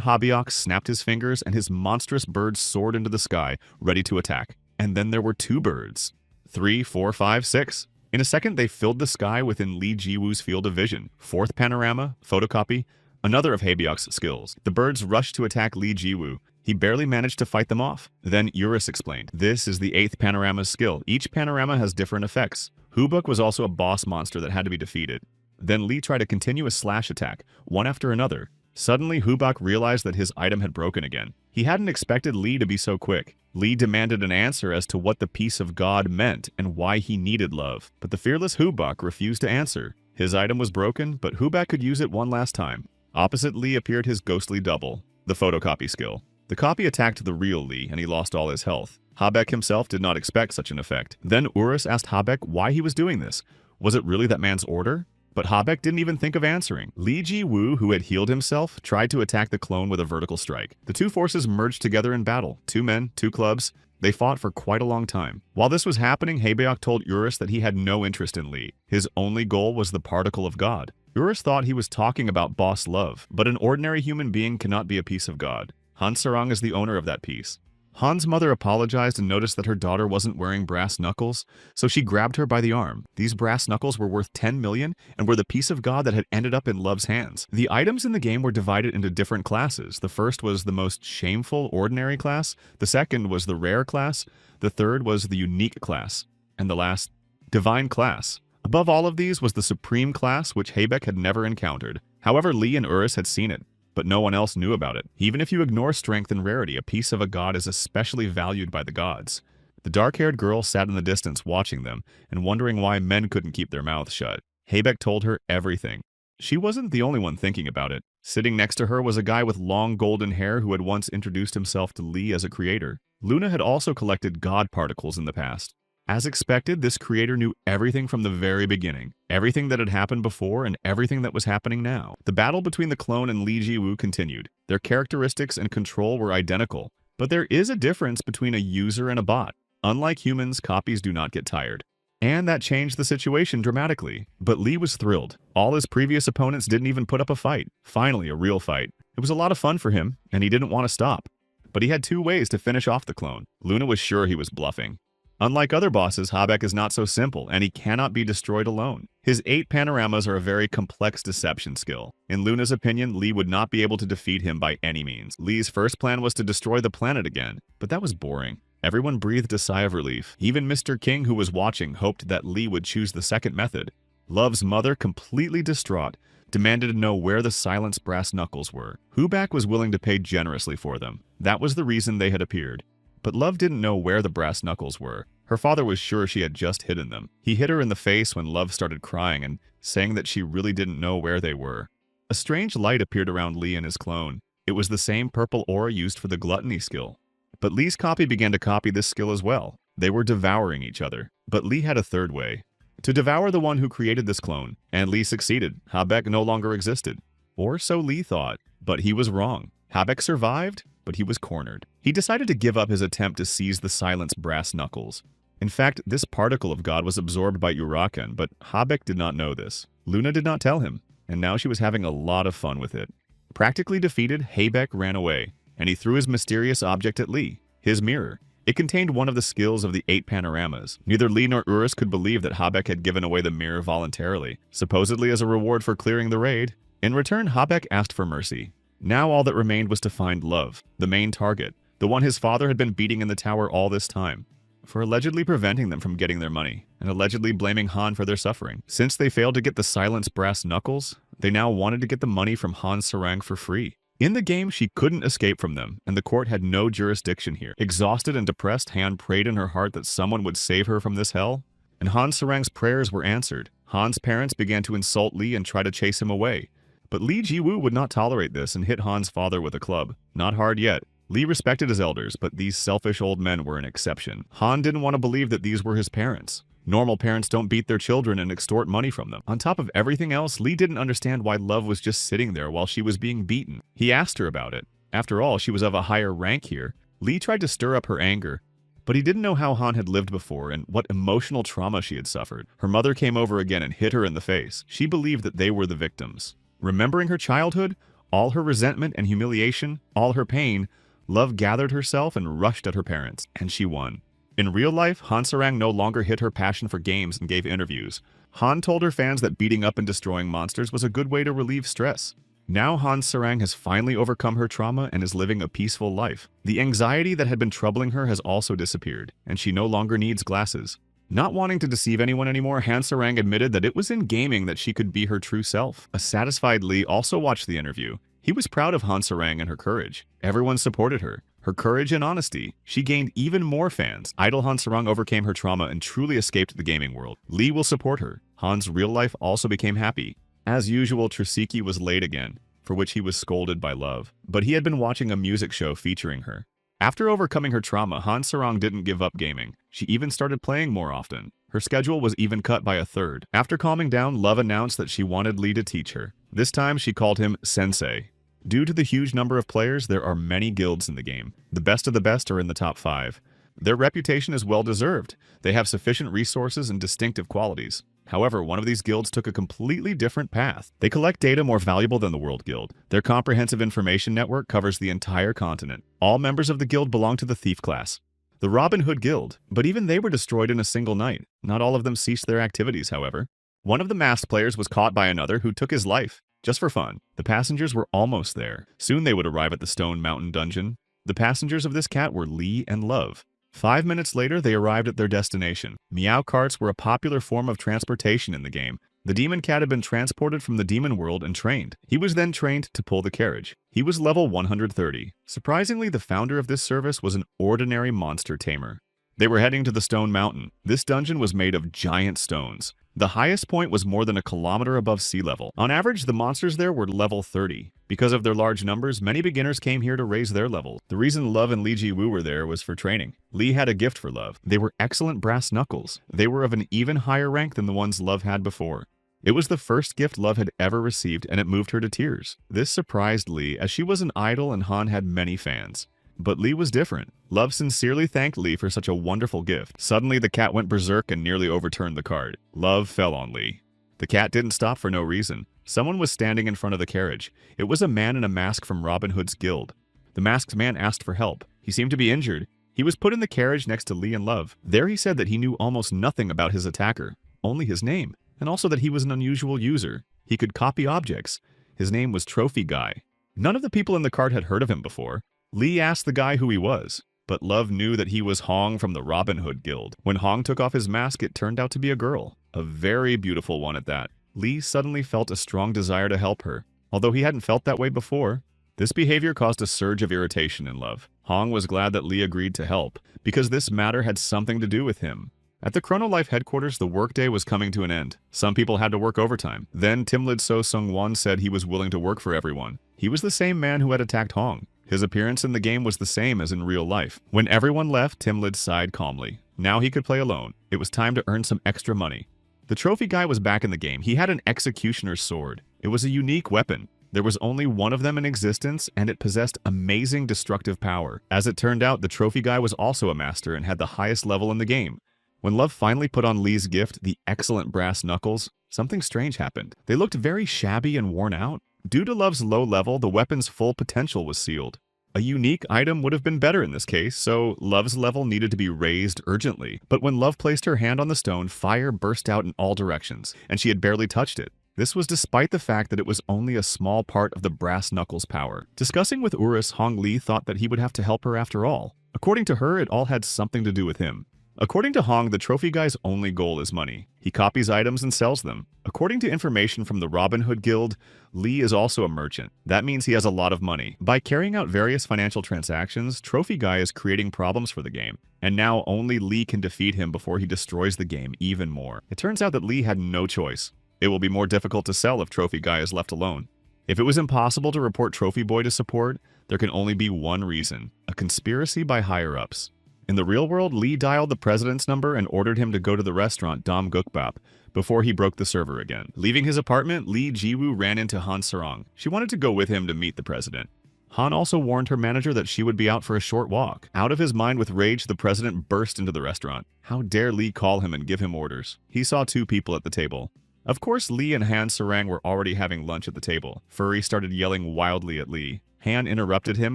Haebyok snapped his fingers and his monstrous bird soared into the sky, ready to attack. And then there were 2 birds. 3, 4, 5, 6. In a second, they filled the sky within Lee Jiwoo's field of vision. 4th panorama, photocopy, another of Haebyok's skills. The birds rushed to attack Lee Jiwoo. He barely managed to fight them off. Then Urus explained, this is the 8th panorama's skill. Each panorama has different effects. Hubuk was also a boss monster that had to be defeated. Then Lee tried a continuous slash attack, one after another. Suddenly, Hubak realized that his item had broken again. He hadn't expected Lee to be so quick. Lee demanded an answer as to what the peace of God meant and why he needed love. But the fearless Hubak refused to answer. His item was broken, but Hubak could use it one last time. Opposite Lee appeared his ghostly double, the photocopy skill. The copy attacked the real Lee, and he lost all his health. Habek himself did not expect such an effect. Then Urus asked Habek why he was doing this. Was it really that man's order? But Habek didn't even think of answering. Lee Ji-woo, who had healed himself, tried to attack the clone with a vertical strike. The 2 forces merged together in battle. 2 men, 2 clubs. They fought for quite a long time. While this was happening, Haebyok told Urus that he had no interest in Lee. His only goal was the particle of God. Urus thought he was talking about boss love, but an ordinary human being cannot be a piece of God. Han-Sarang is the owner of that piece. Han's mother apologized and noticed that her daughter wasn't wearing brass knuckles, so she grabbed her by the arm. These brass knuckles were worth 10 million and were the piece of God that had ended up in Love's hands. The items in the game were divided into different classes. The first was the most shameful, ordinary class. The second was the rare class. The third was the unique class. And the last, divine class. Above all of these was the supreme class, which Haebyok had never encountered. However, Lee and Urus had seen it, but no one else knew about it. Even if you ignore strength and rarity, a piece of a god is especially valued by the gods. The dark-haired girl sat in the distance watching them and wondering why men couldn't keep their mouths shut. Haebyok told her everything. She wasn't the only one thinking about it. Sitting next to her was a guy with long golden hair who had once introduced himself to Lee as a creator. Luna had also collected god particles in the past. As expected, this creator knew everything from the very beginning. Everything that had happened before and everything that was happening now. The battle between the clone and Lee Ji-woo continued. Their characteristics and control were identical, but there is a difference between a user and a bot. Unlike humans, copies do not get tired. And that changed the situation dramatically. But Lee was thrilled. All his previous opponents didn't even put up a fight. Finally, a real fight. It was a lot of fun for him, and he didn't want to stop. But he had 2 ways to finish off the clone. Luna was sure he was bluffing. Unlike other bosses, Haebyok is not so simple, and he cannot be destroyed alone. His 8 panoramas are a very complex deception skill. In Luna's opinion, Lee would not be able to defeat him by any means. Lee's first plan was to destroy the planet again, but that was boring. Everyone breathed a sigh of relief. Even Mr. King, who was watching, hoped that Lee would choose the second method. Love's mother, completely distraught, demanded to know where the silenced brass knuckles were. Hubak was willing to pay generously for them. That was the reason they had appeared. But Love didn't know where the brass knuckles were. Her father was sure she had just hidden them. He hit her in the face when Love started crying and saying that she really didn't know where they were. A strange light appeared around Lee and his clone. It was the same purple aura used for the gluttony skill. But Lee's copy began to copy this skill as well. They were devouring each other. But Lee had a third way. To devour the one who created this clone. And Lee succeeded. Haebyok no longer existed. Or so Lee thought. But he was wrong. Haebyok survived, but he was cornered. He decided to give up his attempt to seize the silenced brass knuckles. In fact, this particle of God was absorbed by Urakan, but Haebyok did not know this. Luna did not tell him, and now she was having a lot of fun with it. Practically defeated, Haebyok ran away, and he threw his mysterious object at Lee, his mirror. It contained one of the skills of the 8 panoramas. Neither Lee nor Urus could believe that Habeck had given away the mirror voluntarily, supposedly as a reward for clearing the raid. In return, Habeck asked for mercy. Now all that remained was to find Love, the main target, the one his father had been beating in the tower all this time, for allegedly preventing them from getting their money, and allegedly blaming Han for their suffering. Since they failed to get the silenced brass knuckles, they now wanted to get the money from Han Sarang for free. In the game, she couldn't escape from them, and the court had no jurisdiction here. Exhausted and depressed, Han prayed in her heart that someone would save her from this hell, and Han Sarang's prayers were answered. Han's parents began to insult Lee and try to chase him away, but Lee Ji-woo would not tolerate this and hit Han's father with a club. Not hard yet. Lee respected his elders, but these selfish old men were an exception. Han didn't want to believe that these were his parents. Normal parents don't beat their children and extort money from them. On top of everything else, Lee didn't understand why Love was just sitting there while she was being beaten. He asked her about it. After all, she was of a higher rank here. Lee tried to stir up her anger, but he didn't know how Han had lived before and what emotional trauma she had suffered. Her mother came over again and hit her in the face. She believed that they were the victims. Remembering her childhood, all her resentment and humiliation, all her pain, Love gathered herself and rushed at her parents, and she won. In real life, Han Sarang no longer hid her passion for games and gave interviews. Han told her fans that beating up and destroying monsters was a good way to relieve stress. Now Han Sarang has finally overcome her trauma and is living a peaceful life. The anxiety that had been troubling her has also disappeared, and she no longer needs glasses. Not wanting to deceive anyone anymore, Han Sarang admitted that it was in gaming that she could be her true self. A satisfied Lee also watched the interview. He was proud of Han Sarang and her courage. Everyone supported her. Her courage and honesty. She gained even more fans. Idol Han Sarang overcame her trauma and truly escaped the gaming world. Lee will support her. Han's real life also became happy. As usual, Trisiki was late again, for which he was scolded by Love. But he had been watching a music show featuring her. After overcoming her trauma, Han Sarang didn't give up gaming. She even started playing more often. Her schedule was even cut by a third. After calming down, Love announced that she wanted Lee to teach her. This time, she called him Sensei. Due to the huge number of players, there are many guilds in the game. The best of the best are in the top 5. Their reputation is well-deserved. They have sufficient resources and distinctive qualities. However, one of these guilds took a completely different path. They collect data more valuable than the World Guild. Their comprehensive information network covers the entire continent. All members of the guild belong to the Thief class, the Robin Hood Guild, but even they were destroyed in a single night. Not all of them ceased their activities, however. One of the masked players was caught by another who took his life. Just for fun, the passengers were almost there. Soon they would arrive at the Stone Mountain dungeon. The passengers of this cat were Lee and Love. 5 minutes later, they arrived at their destination. Meow carts were a popular form of transportation in the game. The demon cat had been transported from the demon world and trained. He was then trained to pull the carriage. He was level 130. Surprisingly, the founder of this service was an ordinary monster tamer. They were heading to the Stone Mountain. This dungeon was made of giant stones. The highest point was more than a kilometer above sea level. On average, the monsters there were level 30. Because of their large numbers, many beginners came here to raise their level. The reason Love and Lee Ji-woo were there was for training. Lee had a gift for Love. They were excellent brass knuckles. They were of an even higher rank than the ones Love had before. It was the first gift Love had ever received, and it moved her to tears. This surprised Lee, as she was an idol and Han had many fans. But Lee was different. Love sincerely thanked Lee for such a wonderful gift. Suddenly, the cat went berserk and nearly overturned the card. Love fell on Lee. The cat didn't stop for no reason. Someone was standing in front of the carriage. It was a man in a mask from Robin Hood's guild. The masked man asked for help. He seemed to be injured. He was put in the carriage next to Lee and Love. There he said that he knew almost nothing about his attacker, only his name, and also that he was an unusual user. He could copy objects. His name was Trophy Guy. None of the people in the cart had heard of him before. Lee asked the guy who he was, but Love knew that he was Hong from the Robin Hood Guild. When Hong took off his mask, it turned out to be a girl, a very beautiful one at that. Lee suddenly felt a strong desire to help her, although he hadn't felt that way before. This behavior caused a surge of irritation in Love. Hong was glad that Lee agreed to help, because this matter had something to do with him. At the Chronolife headquarters, the workday was coming to an end. Some people had to work overtime. Then Timlid So Sung-won said he was willing to work for everyone. He was the same man who had attacked Hong. His appearance in the game was the same as in real life. When everyone left, Timlid sighed calmly. Now he could play alone. It was time to earn some extra money. The trophy guy was back in the game. He had an executioner's sword. It was a unique weapon. There was only one of them in existence, and it possessed amazing destructive power. As it turned out, the trophy guy was also a master and had the highest level in the game. When Love finally put on Lee's gift, the excellent brass knuckles, something strange happened. They looked very shabby and worn out. Due to Love's low level, the weapon's full potential was sealed. A unique item would have been better in this case, so Love's level needed to be raised urgently. But when Love placed her hand on the stone, fire burst out in all directions, and she had barely touched it. This was despite the fact that it was only a small part of the brass knuckles' power. Discussing with Urus, Hong Li thought that he would have to help her after all. According to her, it all had something to do with him. According to Hong, the trophy guy's only goal is money. He copies items and sells them. According to information from the Robin Hood Guild, Lee is also a merchant. That means he has a lot of money. By carrying out various financial transactions, Trophy Guy is creating problems for the game. And now only Lee can defeat him before he destroys the game even more. It turns out that Lee had no choice. It will be more difficult to sell if Trophy Guy is left alone. If it was impossible to report Trophy Boy to support, there can only be one reason: a conspiracy by higher-ups. In the real world, Lee dialed the president's number and ordered him to go to the restaurant Dam Gukbap before he broke the server again. Leaving his apartment, Lee Jiwoo ran into Han Sarong. She wanted to go with him to meet the president. Han also warned her manager that she would be out for a short walk. Out of his mind with rage, the president burst into the restaurant. How dare Lee call him and give him orders? He saw two people at the table. Of course, Lee and Han Sarang were already having lunch at the table. Furry started yelling wildly at Lee. Han interrupted him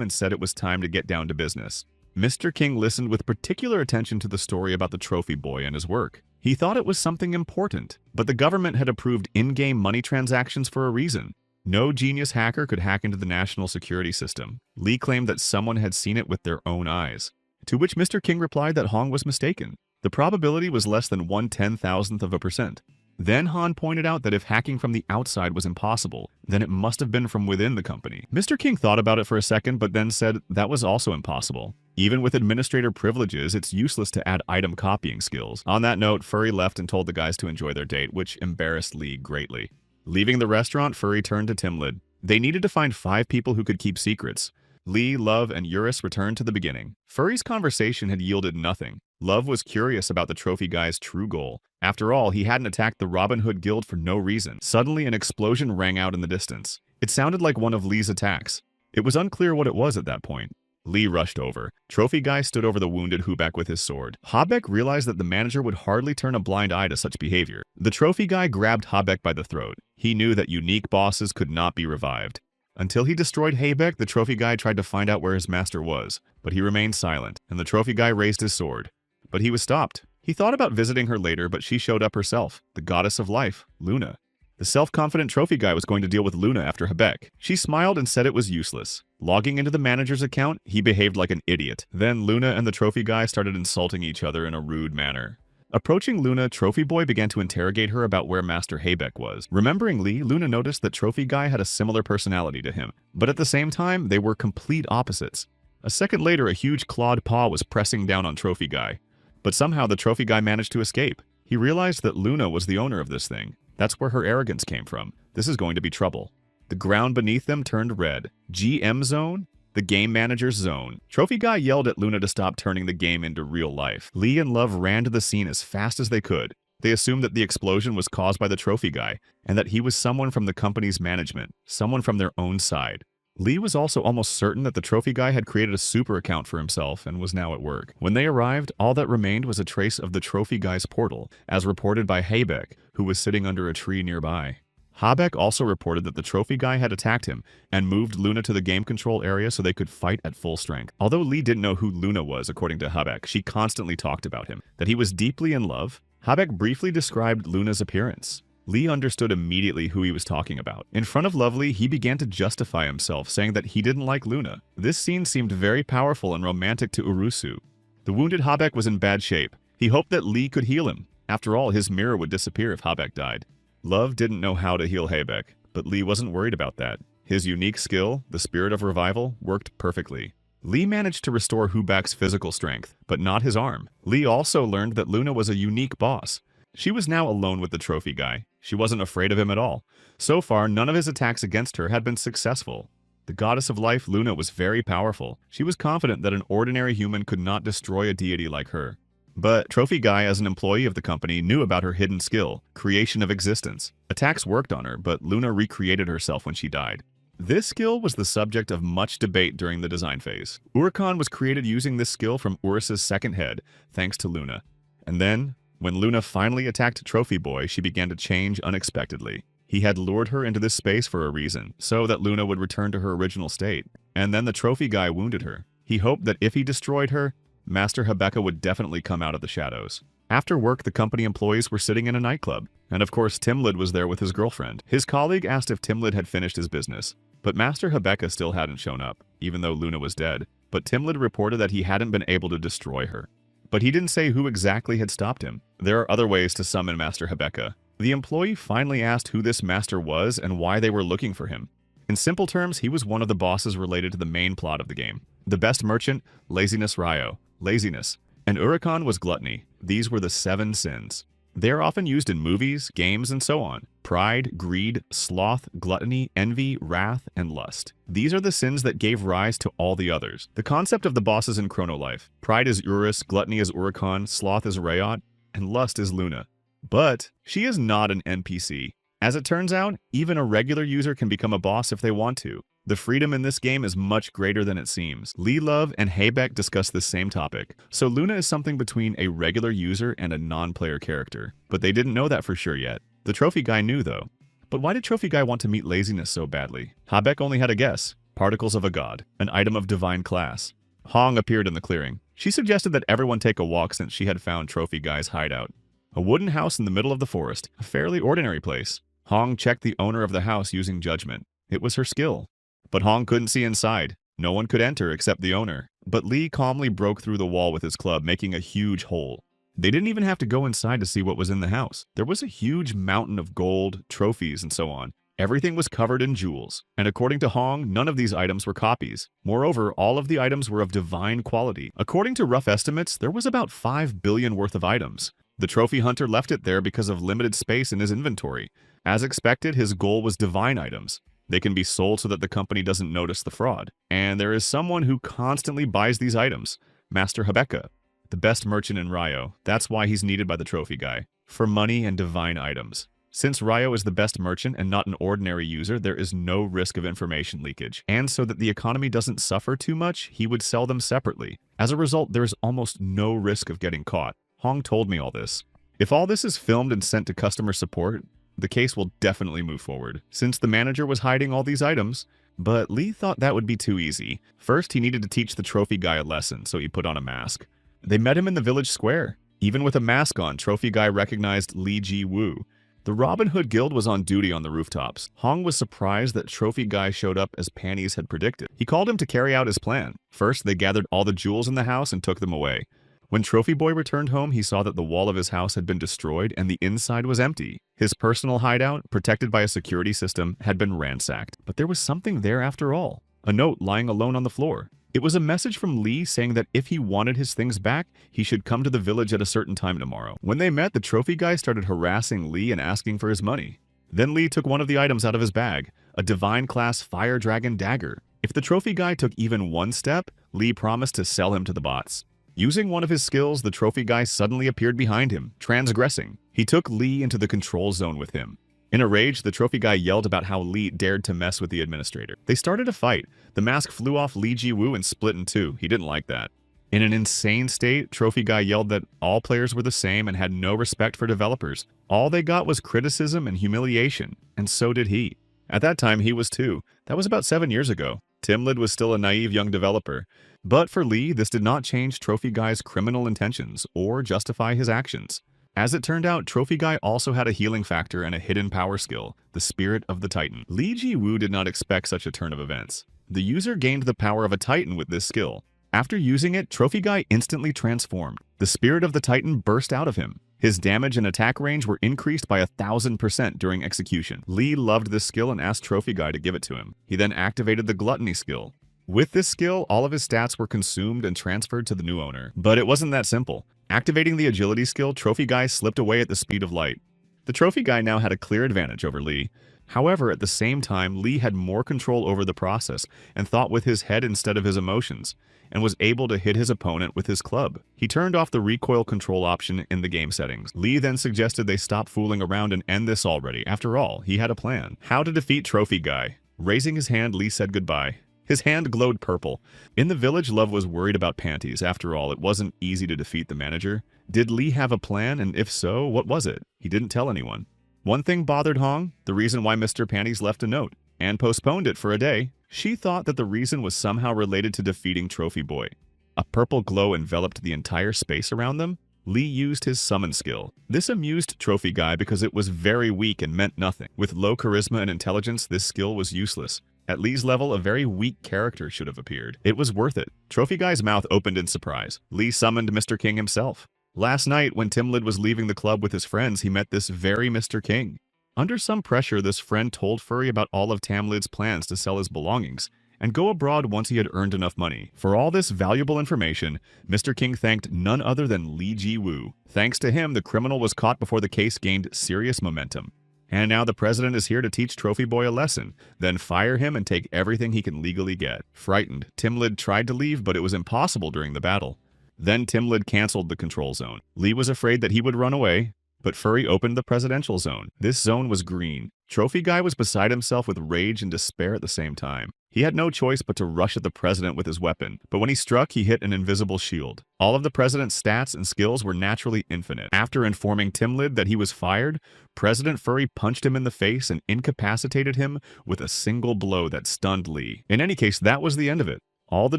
and said it was time to get down to business. Mr. King listened with particular attention to the story about the trophy boy and his work. He thought it was something important, but the government had approved in-game money transactions for a reason. No genius hacker could hack into the national security system. Lee claimed that someone had seen it with their own eyes, to which Mr. King replied that Hong was mistaken. The probability was less than 1/10,000%. Then Han pointed out that if hacking from the outside was impossible, then it must have been from within the company. Mr. King thought about it for a second, but then said that was also impossible. Even with administrator privileges, it's useless to add item copying skills. On that note, Furry left and told the guys to enjoy their date, which embarrassed Lee greatly. Leaving the restaurant, Furry turned to Timlid. They needed to find 5 people who could keep secrets. Lee, Love, and Eurus returned to the beginning. Furry's conversation had yielded nothing. Love was curious about the trophy guy's true goal. After all, he hadn't attacked the Robin Hood Guild for no reason. Suddenly, an explosion rang out in the distance. It sounded like one of Lee's attacks. It was unclear what it was at that point. Lee rushed over. Trophy Guy stood over the wounded Hubek with his sword. Habek realized that the manager would hardly turn a blind eye to such behavior. The Trophy Guy grabbed Habek by the throat. He knew that unique bosses could not be revived. Until he destroyed Habek, the Trophy Guy tried to find out where his master was, but he remained silent, and the Trophy Guy raised his sword. But he was stopped. He thought about visiting her later, but she showed up herself, the goddess of life, Luna. The self-confident Trophy Guy was going to deal with Luna after Habek. She smiled and said it was useless. Logging into the manager's account, he behaved like an idiot. Then Luna and the Trophy Guy started insulting each other in a rude manner. Approaching Luna, Trophy Boy began to interrogate her about where Master Habek was. Remembering Lee, Luna noticed that Trophy Guy had a similar personality to him, but at the same time, they were complete opposites. A second later, a huge clawed paw was pressing down on Trophy Guy. But somehow the Trophy Guy managed to escape. He realized that Luna was the owner of this thing. That's where her arrogance came from. This is going to be trouble. The ground beneath them turned red. GM zone? The game manager's zone. Trophy Guy yelled at Luna to stop turning the game into real life. Lee and Love ran to the scene as fast as they could. They assumed that the explosion was caused by the Trophy Guy, and that he was someone from the company's management, someone from their own side. Lee was also almost certain that the Trophy Guy had created a super account for himself and was now at work. When they arrived, all that remained was a trace of the Trophy Guy's portal, as reported by Habek, who was sitting under a tree nearby. Habek also reported that the Trophy Guy had attacked him and moved Luna to the game control area so they could fight at full strength. Although Lee didn't know who Luna was, according to Habek, she constantly talked about him. That he was deeply in love. Habek briefly described Luna's appearance. Lee understood immediately who he was talking about. In front of Lovely, he began to justify himself, saying that he didn't like Luna. This scene seemed very powerful and romantic to Urusu. The wounded Habek was in bad shape. He hoped that Lee could heal him. After all, his mirror would disappear if Habek died. Love didn't know how to heal Habek, but Lee wasn't worried about that. His unique skill, the spirit of revival, worked perfectly. Lee managed to restore Hubek's physical strength, but not his arm. Lee also learned that Luna was a unique boss. She was now alone with the Trophy Guy. She wasn't afraid of him at all. So far, none of his attacks against her had been successful. The goddess of life, Luna, was very powerful. She was confident that an ordinary human could not destroy a deity like her. But Trophy Guy, as an employee of the company, knew about her hidden skill, creation of existence. Attacks worked on her, but Luna recreated herself when she died. This skill was the subject of much debate during the design phase. Urukon was created using this skill from Urus's second head, thanks to Luna. And then, when Luna finally attacked Trophy Boy, she began to change unexpectedly. He had lured her into this space for a reason, so that Luna would return to her original state. And then the trophy guy wounded her. He hoped that if he destroyed her, Master Rebecca would definitely come out of the shadows. After work, the company employees were sitting in a nightclub, and of course Timlid was there with his girlfriend. His colleague asked if Timlid had finished his business, but Master Rebecca still hadn't shown up, even though Luna was dead. But Timlid reported that he hadn't been able to destroy her. But he didn't say who exactly had stopped him. There are other ways to summon Master Rebecca. The employee finally asked who this master was and why they were looking for him. In simple terms, he was one of the bosses related to the main plot of the game. The best merchant, Laziness Ryo, laziness, and Uricon was gluttony. These were the 7 sins. They are often used in movies, games, and so on. Pride, greed, sloth, gluttony, envy, wrath, and lust. These are the sins that gave rise to all the others. The concept of the bosses in Chrono Life. Pride is Urus, gluttony is Uricon, sloth is Rayot, and lust is Luna. But she is not an NPC. As it turns out, even a regular user can become a boss if they want to. The freedom in this game is much greater than it seems. Lee Love and Haybeck discuss this same topic. So Luna is something between a regular user and a non-player character. But they didn't know that for sure yet. The trophy guy knew though. But why did trophy guy want to meet laziness so badly? Haybeck only had a guess. Particles of a god, an item of divine class. Hong appeared in the clearing. She suggested that everyone take a walk since she had found trophy guy's hideout. A wooden house in the middle of the forest, a fairly ordinary place. Hong checked the owner of the house using judgment. It was her skill. But Hong couldn't see inside. No one could enter except the owner. But Lee calmly broke through the wall with his club, making a huge hole. They didn't even have to go inside to see what was in the house. There was a huge mountain of gold, trophies, and so on. Everything was covered in jewels. And according to Hong, none of these items were copies. Moreover, all of the items were of divine quality. According to rough estimates, there was about 5 billion worth of items. The trophy hunter left it there because of limited space in his inventory. As expected, his goal was divine items. They can be sold so that the company doesn't notice the fraud. And there is someone who constantly buys these items, Master Rebecca, the best merchant in Ryo. That's why he's needed by the trophy guy, for money and divine items. Since Ryo is the best merchant and not an ordinary user, there is no risk of information leakage. And so that the economy doesn't suffer too much, he would sell them separately. As a result, there is almost no risk of getting caught. Hong told me all this. If all this is filmed and sent to customer support, the case will definitely move forward, since the manager was hiding all these items. But Lee thought that would be too easy. First, he needed to teach the trophy guy a lesson, so he put on a mask. They met him in the village square. Even with a mask on, trophy guy recognized Lee Ji-woo. The Robin Hood Guild was on duty on the rooftops. Hong was surprised that trophy guy showed up as Panties had predicted. He called him to carry out his plan. First, they gathered all the jewels in the house and took them away. When Trophy Boy returned home, he saw that the wall of his house had been destroyed and the inside was empty. His personal hideout, protected by a security system, had been ransacked. But there was something there after all. A note lying alone on the floor. It was a message from Lee saying that if he wanted his things back, he should come to the village at a certain time tomorrow. When they met, the trophy guy started harassing Lee and asking for his money. Then Lee took one of the items out of his bag, a divine class fire dragon dagger. If the trophy guy took even one step, Lee promised to sell him to the bots. Using one of his skills, the trophy guy suddenly appeared behind him, transgressing. He took Lee into the control zone with him. In a rage, the trophy guy yelled about how Lee dared to mess with the administrator. They started a fight. The mask flew off Lee Ji-woo and split in two. He didn't like that. In an insane state, trophy guy yelled that all players were the same and had no respect for developers. All they got was criticism and humiliation, and so did he. At that time, he was too. That was about 7 years ago. Timlid was still a naive young developer. But for Lee, this did not change Trophy Guy's criminal intentions or justify his actions. As it turned out, Trophy Guy also had a healing factor and a hidden power skill, the Spirit of the Titan. Lee Ji-woo did not expect such a turn of events. The user gained the power of a Titan with this skill. After using it, Trophy Guy instantly transformed. The Spirit of the Titan burst out of him. His damage and attack range were increased by 1,000% during execution. Lee loved this skill and asked Trophy Guy to give it to him. He then activated the Gluttony skill. With this skill, all of his stats were consumed and transferred to the new owner. But it wasn't that simple. Activating the Agility skill, Trophy Guy slipped away at the speed of light. The Trophy Guy now had a clear advantage over Lee. However, at the same time, Lee had more control over the process and thought with his head instead of his emotions, and was able to hit his opponent with his club. He turned off the recoil control option in the game settings. Lee then suggested they stop fooling around and end this already. After all, he had a plan. How to defeat Trophy Guy. Raising his hand, Lee said goodbye. His hand glowed purple. In the village, Love was worried about Panties. After all, it wasn't easy to defeat the manager. Did Lee have a plan, and if so, what was it? He didn't tell anyone. One thing bothered Hong, the reason why Mr. Panties left a note, and postponed it for a day. She thought that the reason was somehow related to defeating Trophy Boy. A purple glow enveloped the entire space around them. Lee used his summon skill. This amused Trophy Guy because it was very weak and meant nothing. With low charisma and intelligence, this skill was useless. At Lee's level, a very weak character should have appeared. It was worth it. Trophy Guy's mouth opened in surprise. Lee summoned Mr. King himself. Last night, when Timlid was leaving the club with his friends, he met this very Mr. King. Under some pressure, this friend told Furry about all of Tamlid's plans to sell his belongings and go abroad once he had earned enough money. For all this valuable information, Mr. King thanked none other than Lee Ji-woo. Thanks to him, the criminal was caught before the case gained serious momentum. And now the president is here to teach Trophy Boy a lesson, then fire him and take everything he can legally get. Frightened, Timlid tried to leave, but it was impossible during the battle. Then Timlid canceled the control zone. Lee was afraid that he would run away, but Furry opened the presidential zone. This zone was green. Trophy Guy was beside himself with rage and despair at the same time. He had no choice but to rush at the president with his weapon, but when he struck, he hit an invisible shield. All of the president's stats and skills were naturally infinite. After informing Timlid that he was fired, President Furry punched him in the face and incapacitated him with a single blow that stunned Lee. In any case, that was the end of it. All the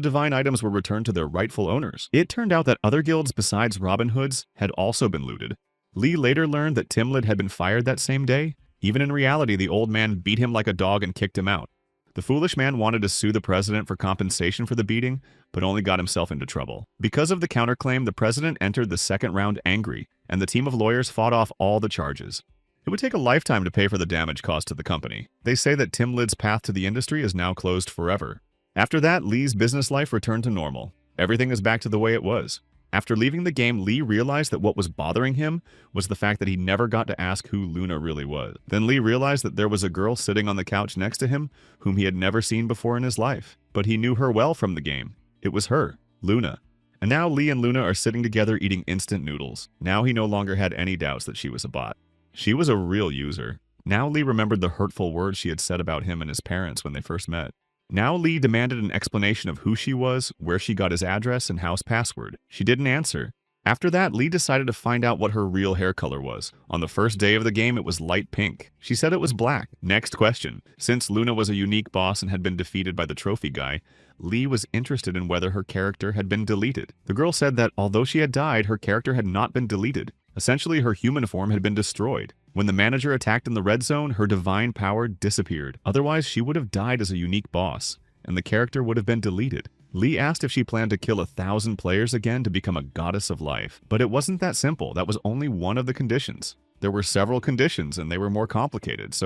divine items were returned to their rightful owners. It turned out that other guilds besides Robin Hood's had also been looted. Lee later learned that Timlid had been fired that same day. Even in reality, the old man beat him like a dog and kicked him out. The foolish man wanted to sue the president for compensation for the beating, but only got himself into trouble. Because of the counterclaim, the president entered the second round angry, and the team of lawyers fought off all the charges. It would take a lifetime to pay for the damage caused to the company. They say that Timlid's path to the industry is now closed forever. After that, Lee's business life returned to normal. Everything is back to the way it was. After leaving the game, Lee realized that what was bothering him was the fact that he never got to ask who Luna really was. Then Lee realized that there was a girl sitting on the couch next to him whom he had never seen before in his life. But he knew her well from the game. It was her, Luna. And now Lee and Luna are sitting together eating instant noodles. Now he no longer had any doubts that she was a bot. She was a real user. Now Lee remembered the hurtful words she had said about him and his parents when they first met. Now Lee demanded an explanation of who she was, where she got his address, and house password. She didn't answer. After that, Lee decided to find out what her real hair color was. On the first day of the game, it was light pink. She said it was black. Next question. Since Luna was a unique boss and had been defeated by the Trophy Guy, Lee was interested in whether her character had been deleted. The girl said that although she had died, her character had not been deleted. Essentially, her human form had been destroyed. When the manager attacked in the red zone, her divine power disappeared. Otherwise, she would have died as a unique boss, and the character would have been deleted. Lee asked if she planned to kill 1,000 players again to become a goddess of life. But it wasn't that simple. That was only one of the conditions. There were several conditions, and they were more complicated.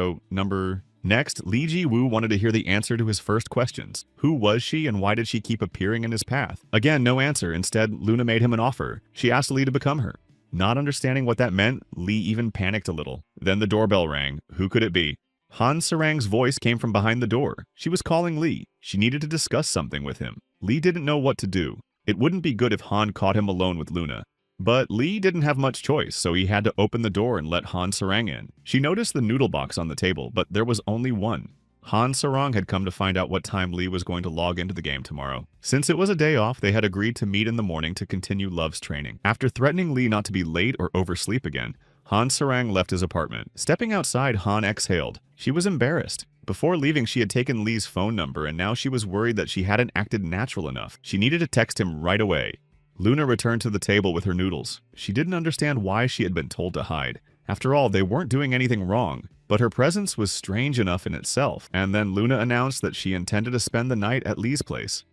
Next, Lee Ji-woo wanted to hear the answer to his first questions. Who was she, and why did she keep appearing in his path? Again, no answer. Instead, Luna made him an offer. She asked Lee to become her. Not understanding what that meant, Lee even panicked a little. Then the doorbell rang. Who could it be? Han Sarang's voice came from behind the door. She was calling Lee. She needed to discuss something with him. Lee didn't know what to do. It wouldn't be good if Han caught him alone with Luna. But Lee didn't have much choice, so he had to open the door and let Han Sarang in. She noticed the noodle box on the table, but there was only one. Han Sarang had come to find out what time Lee was going to log into the game tomorrow. Since it was a day off, they had agreed to meet in the morning to continue Love's training. After threatening Lee not to be late or oversleep again, Han Sarang left his apartment. Stepping outside, Han exhaled. She was embarrassed. Before leaving, she had taken Lee's phone number, and now she was worried that she hadn't acted natural enough. She needed to text him right away. Luna returned to the table with her noodles. She didn't understand why she had been told to hide. After all, they weren't doing anything wrong. But her presence was strange enough in itself, and then Luna announced that she intended to spend the night at Lee's place.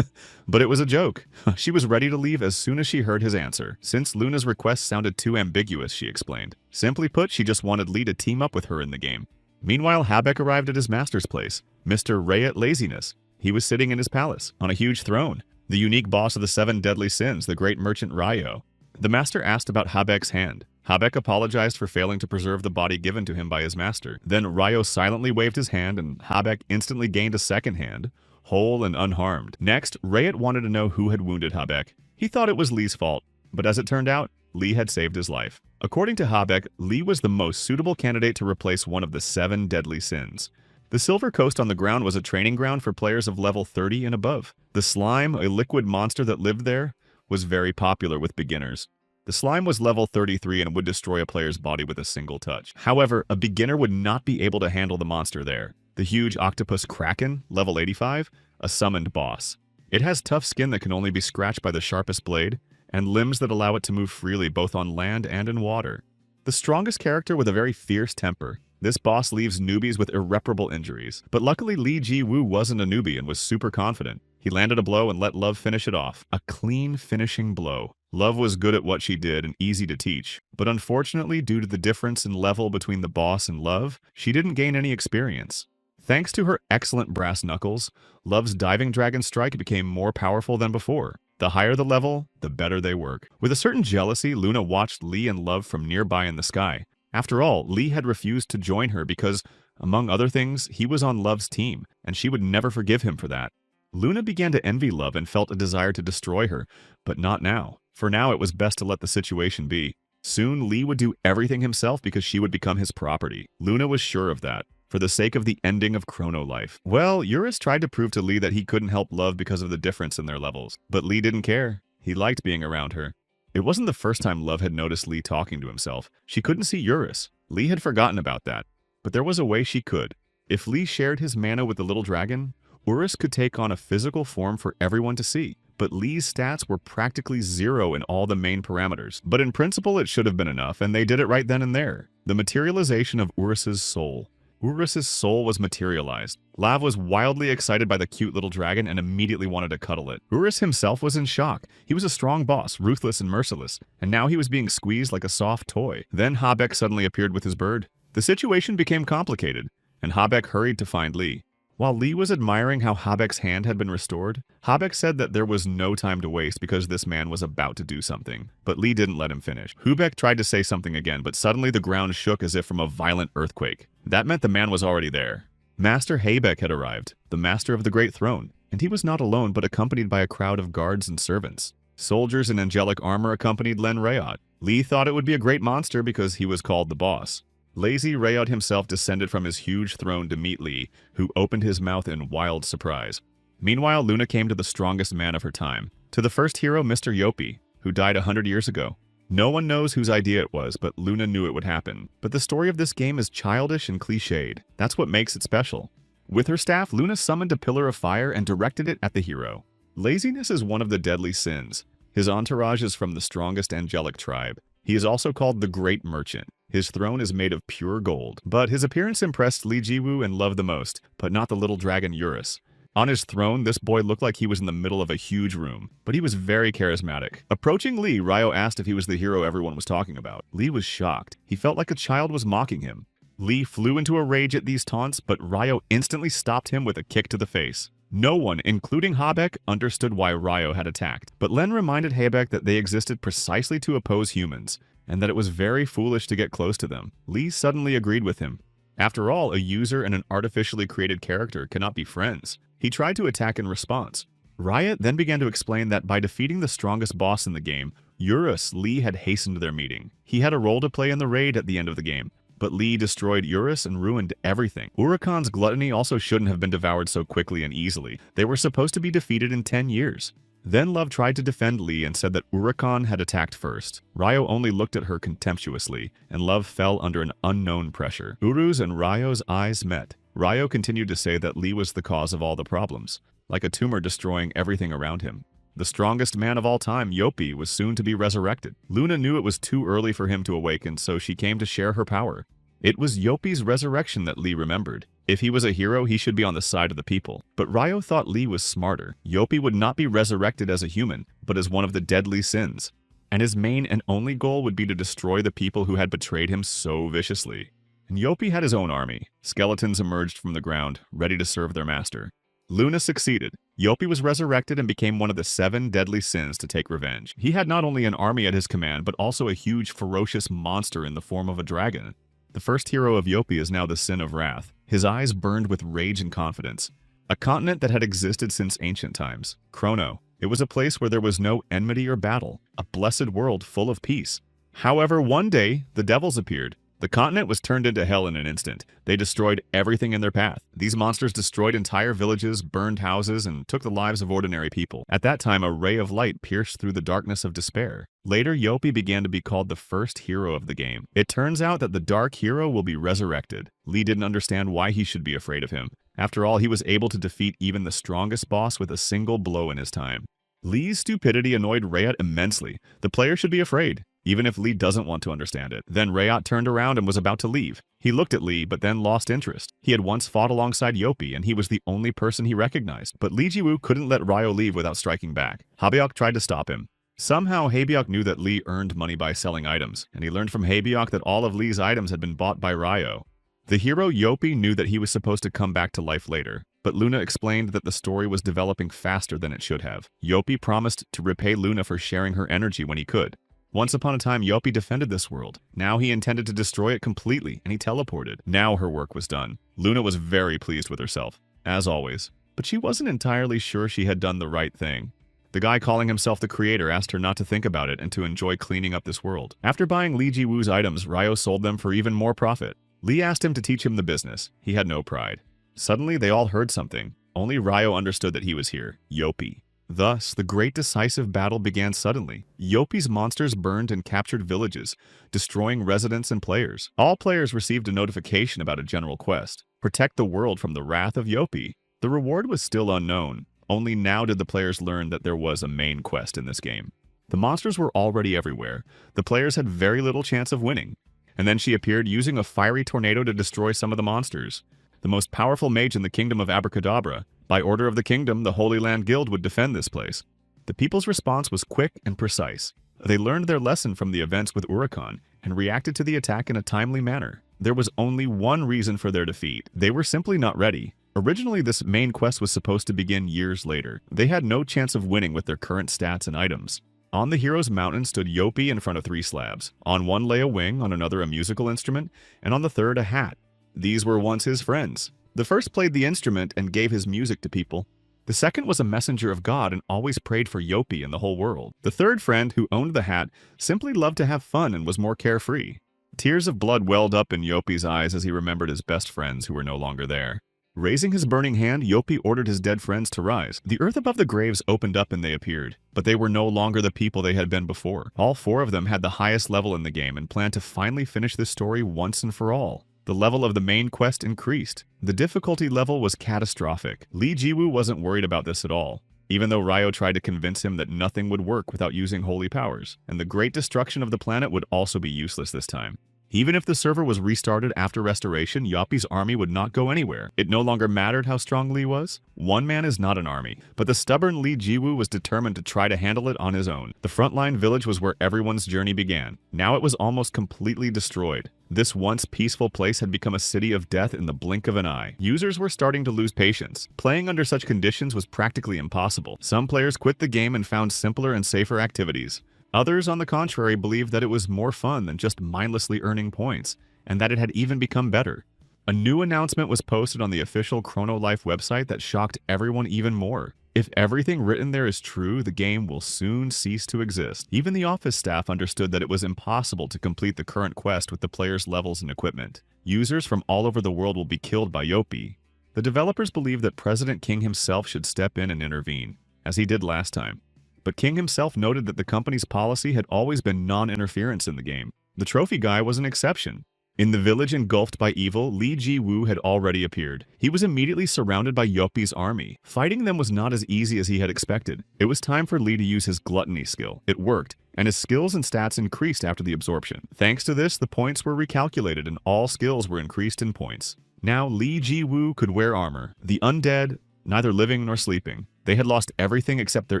But it was a joke. She was ready to leave as soon as she heard his answer. Since Luna's request sounded too ambiguous, she explained. Simply put, she just wanted Lee to team up with her in the game. Meanwhile, Habek arrived at his master's place, Mr. Rayet Laziness. He was sitting in his palace, on a huge throne, the unique boss of the 7 deadly sins, the great merchant Ryo. The master asked about Habek's hand. Habek apologized for failing to preserve the body given to him by his master. Then Ryo silently waved his hand, and Habek instantly gained a second hand, whole and unharmed. Next, Rayet wanted to know who had wounded Habek. He thought it was Lee's fault, but as it turned out, Lee had saved his life. According to Habek, Lee was the most suitable candidate to replace one of the 7 deadly sins. The Silver Coast on the ground was a training ground for players of level 30 and above. The slime, a liquid monster that lived there, was very popular with beginners. The slime was level 33 and would destroy a player's body with a single touch. However, a beginner would not be able to handle the monster there. The huge octopus kraken, level 85, a summoned boss. It has tough skin that can only be scratched by the sharpest blade, and limbs that allow it to move freely both on land and in water. The strongest character with a very fierce temper. This boss leaves newbies with irreparable injuries. But luckily Lee Ji-woo wasn't a newbie and was super confident. He landed a blow and let Love finish it off. A clean finishing blow. Love was good at what she did and easy to teach. But unfortunately, due to the difference in level between the boss and Love, she didn't gain any experience. Thanks to her excellent brass knuckles, Love's diving dragon strike became more powerful than before. The higher the level, the better they work. With a certain jealousy, Luna watched Lee and Love from nearby in the sky. After all, Lee had refused to join her because, among other things, he was on Love's team, and she would never forgive him for that. Luna began to envy Love and felt a desire to destroy her, but not now. For now, it was best to let the situation be. Soon, Lee would do everything himself because she would become his property. Luna was sure of that, for the sake of the ending of Chrono Life. Well, Eurus tried to prove to Lee that he couldn't help Love because of the difference in their levels, but Lee didn't care. He liked being around her. It wasn't the first time Love had noticed Lee talking to himself. She couldn't see Eurus. Lee had forgotten about that, but there was a way she could. If Lee shared his mana with the little dragon, Eurus could take on a physical form for everyone to see. But Lee's stats were practically 0 in all the main parameters. But in principle, it should have been enough, and they did it right then and there. The materialization of Eurus's soul. Eurus's soul was materialized. Lav was wildly excited by the cute little dragon and immediately wanted to cuddle it. Eurus himself was in shock. He was a strong boss, ruthless and merciless, and now he was being squeezed like a soft toy. Then Habeck suddenly appeared with his bird. The situation became complicated, and Habeck hurried to find Lee. While Lee was admiring how Habeck's hand had been restored, Habeck said that there was no time to waste because this man was about to do something. But Lee didn't let him finish. Habeck tried to say something again, but suddenly the ground shook as if from a violent earthquake. That meant the man was already there. Master Habeck had arrived, the master of the Great Throne, and he was not alone but accompanied by a crowd of guards and servants. Soldiers in angelic armor accompanied Len Rayot. Lee thought it would be a great monster because he was called the boss. Lazy Rayot himself descended from his huge throne to meet Lee, who opened his mouth in wild surprise. Meanwhile, Luna came to the strongest man of her time, to the first hero, Mr. Yopi, who died 100 years ago. No one knows whose idea it was, but Luna knew it would happen. But the story of this game is childish and cliched. That's what makes it special. With her staff, Luna summoned a pillar of fire and directed it at the hero. Laziness is one of the deadly sins. His entourage is from the strongest angelic tribe. He is also called the Great Merchant. His throne is made of pure gold, but his appearance impressed Lee Ji-woo and Love the most, but not the little dragon Eurus. On his throne, this boy looked like he was in the middle of a huge room, but he was very charismatic. Approaching Lee, Ryo asked if he was the hero everyone was talking about. Lee was shocked. He felt like a child was mocking him. Lee flew into a rage at these taunts, but Ryo instantly stopped him with a kick to the face. No one, including Habeck, understood why Ryo had attacked, but Len reminded Habeck that they existed precisely to oppose humans, and that it was very foolish to get close to them. Lee suddenly agreed with him. After all, a user and an artificially created character cannot be friends. He tried to attack in response. Riot then began to explain that by defeating the strongest boss in the game, Eurus, Lee had hastened their meeting. He had a role to play in the raid at the end of the game, but Lee destroyed Eurus and ruined everything. Urakan's gluttony also shouldn't have been devoured so quickly and easily. They were supposed to be defeated in 10 years. Then Love tried to defend Lee and said that Urakan had attacked first. Ryo only looked at her contemptuously, and Love fell under an unknown pressure. Uru's and Ryo's eyes met. Ryo continued to say that Lee was the cause of all the problems, like a tumor destroying everything around him. The strongest man of all time, Yopi, was soon to be resurrected. Luna knew it was too early for him to awaken, so she came to share her power. It was Yopi's resurrection that Lee remembered. If he was a hero, he should be on the side of the people. But Ryo thought Lee was smarter. Yopi would not be resurrected as a human, but as one of the deadly sins. And his main and only goal would be to destroy the people who had betrayed him so viciously. And Yopi had his own army. Skeletons emerged from the ground, ready to serve their master. Luna succeeded. Yopi was resurrected and became one of the 7 deadly sins to take revenge. He had not only an army at his command, but also a huge, ferocious monster in the form of a dragon. The first hero of Yopi is now the Sin of Wrath. His eyes burned with rage and confidence. A continent that had existed since ancient times. Chrono. It was a place where there was no enmity or battle. A blessed world full of peace. However, one day, the devils appeared. The continent was turned into hell in an instant. They destroyed everything in their path. These monsters destroyed entire villages, burned houses, and took the lives of ordinary people. At that time, a ray of light pierced through the darkness of despair. Later, Yopi began to be called the first hero of the game. It turns out that the dark hero will be resurrected. Lee didn't understand why he should be afraid of him. After all, he was able to defeat even the strongest boss with a single blow in his time. Lee's stupidity annoyed Rayot immensely. The player should be afraid, even if Lee doesn't want to understand it. Then Rayot turned around and was about to leave. He looked at Lee, but then lost interest. He had once fought alongside Yopi, and he was the only person he recognized. But Lee Ji-woo couldn't let Ryo leave without striking back. Habeok tried to stop him. Somehow, Habeok knew that Lee earned money by selling items, and he learned from Habeok that all of Lee's items had been bought by Ryo. The hero Yopi knew that he was supposed to come back to life later, but Luna explained that the story was developing faster than it should have. Yopi promised to repay Luna for sharing her energy when he could. Once upon a time, Yopi defended this world. Now he intended to destroy it completely, and he teleported. Now her work was done. Luna was very pleased with herself, as always, but she wasn't entirely sure she had done the right thing. The guy calling himself the creator asked her not to think about it and to enjoy cleaning up this world. After buying Lee Ji-woo's items, Ryo sold them for even more profit. Lee asked him to teach him the business. He had no pride. Suddenly, they all heard something. Only Ryo understood that he was here, Yopi. Thus, the great decisive battle began suddenly. Yopi's monsters burned and captured villages, destroying residents and players. All players received a notification about a general quest: protect the world from the wrath of Yopi. The reward was still unknown. Only now did the players learn that there was a main quest in this game. The monsters were already everywhere. The players had very little chance of winning. And then she appeared using a fiery tornado to destroy some of the monsters. The most powerful mage in the kingdom of Abracadabra. By order of the kingdom, the Holy Land Guild would defend this place. The people's response was quick and precise. They learned their lesson from the events with Urakan and reacted to the attack in a timely manner. There was only one reason for their defeat. They were simply not ready. Originally, this main quest was supposed to begin years later. They had no chance of winning with their current stats and items. On the hero's mountain stood Yopi in front of 3 slabs. On one lay a wing, on another a musical instrument, and on the third a hat. These were once his friends. The first played the instrument and gave his music to people. The second was a messenger of God and always prayed for Yopi and the whole world. The third friend, who owned the hat, simply loved to have fun and was more carefree. Tears of blood welled up in Yopi's eyes as he remembered his best friends who were no longer there. Raising his burning hand, Yopi ordered his dead friends to rise. The earth above the graves opened up and they appeared, but they were no longer the people they had been before. All 4 of them had the highest level in the game and planned to finally finish this story once and for all. The level of the main quest increased. The difficulty level was catastrophic. Lee Ji-woo wasn't worried about this at all, even though Ryo tried to convince him that nothing would work without using holy powers, and the great destruction of the planet would also be useless this time. Even if the server was restarted after restoration, Yopi's army would not go anywhere. It no longer mattered how strong Lee was. One man is not an army, but the stubborn Lee Ji-woo was determined to try to handle it on his own. The frontline village was where everyone's journey began. Now it was almost completely destroyed. This once peaceful place had become a city of death in the blink of an eye. Users were starting to lose patience. Playing under such conditions was practically impossible. Some players quit the game and found simpler and safer activities. Others, on the contrary, believed that it was more fun than just mindlessly earning points, and that it had even become better. A new announcement was posted on the official Chrono Life website that shocked everyone even more. If everything written there is true, the game will soon cease to exist. Even the office staff understood that it was impossible to complete the current quest with the players' levels and equipment. Users from all over the world will be killed by Yopi. The developers believe that President King himself should step in and intervene, as he did last time. But King himself noted that the company's policy had always been non-interference in the game. The trophy guy was an exception. In the village engulfed by evil, Lee Ji-woo had already appeared. He was immediately surrounded by Yopi's army. Fighting them was not as easy as he had expected. It was time for Lee to use his gluttony skill. It worked, and his skills and stats increased after the absorption. Thanks to this, the points were recalculated and all skills were increased in points. Now Lee Ji-woo could wear armor. The undead, neither living nor sleeping. They had lost everything except their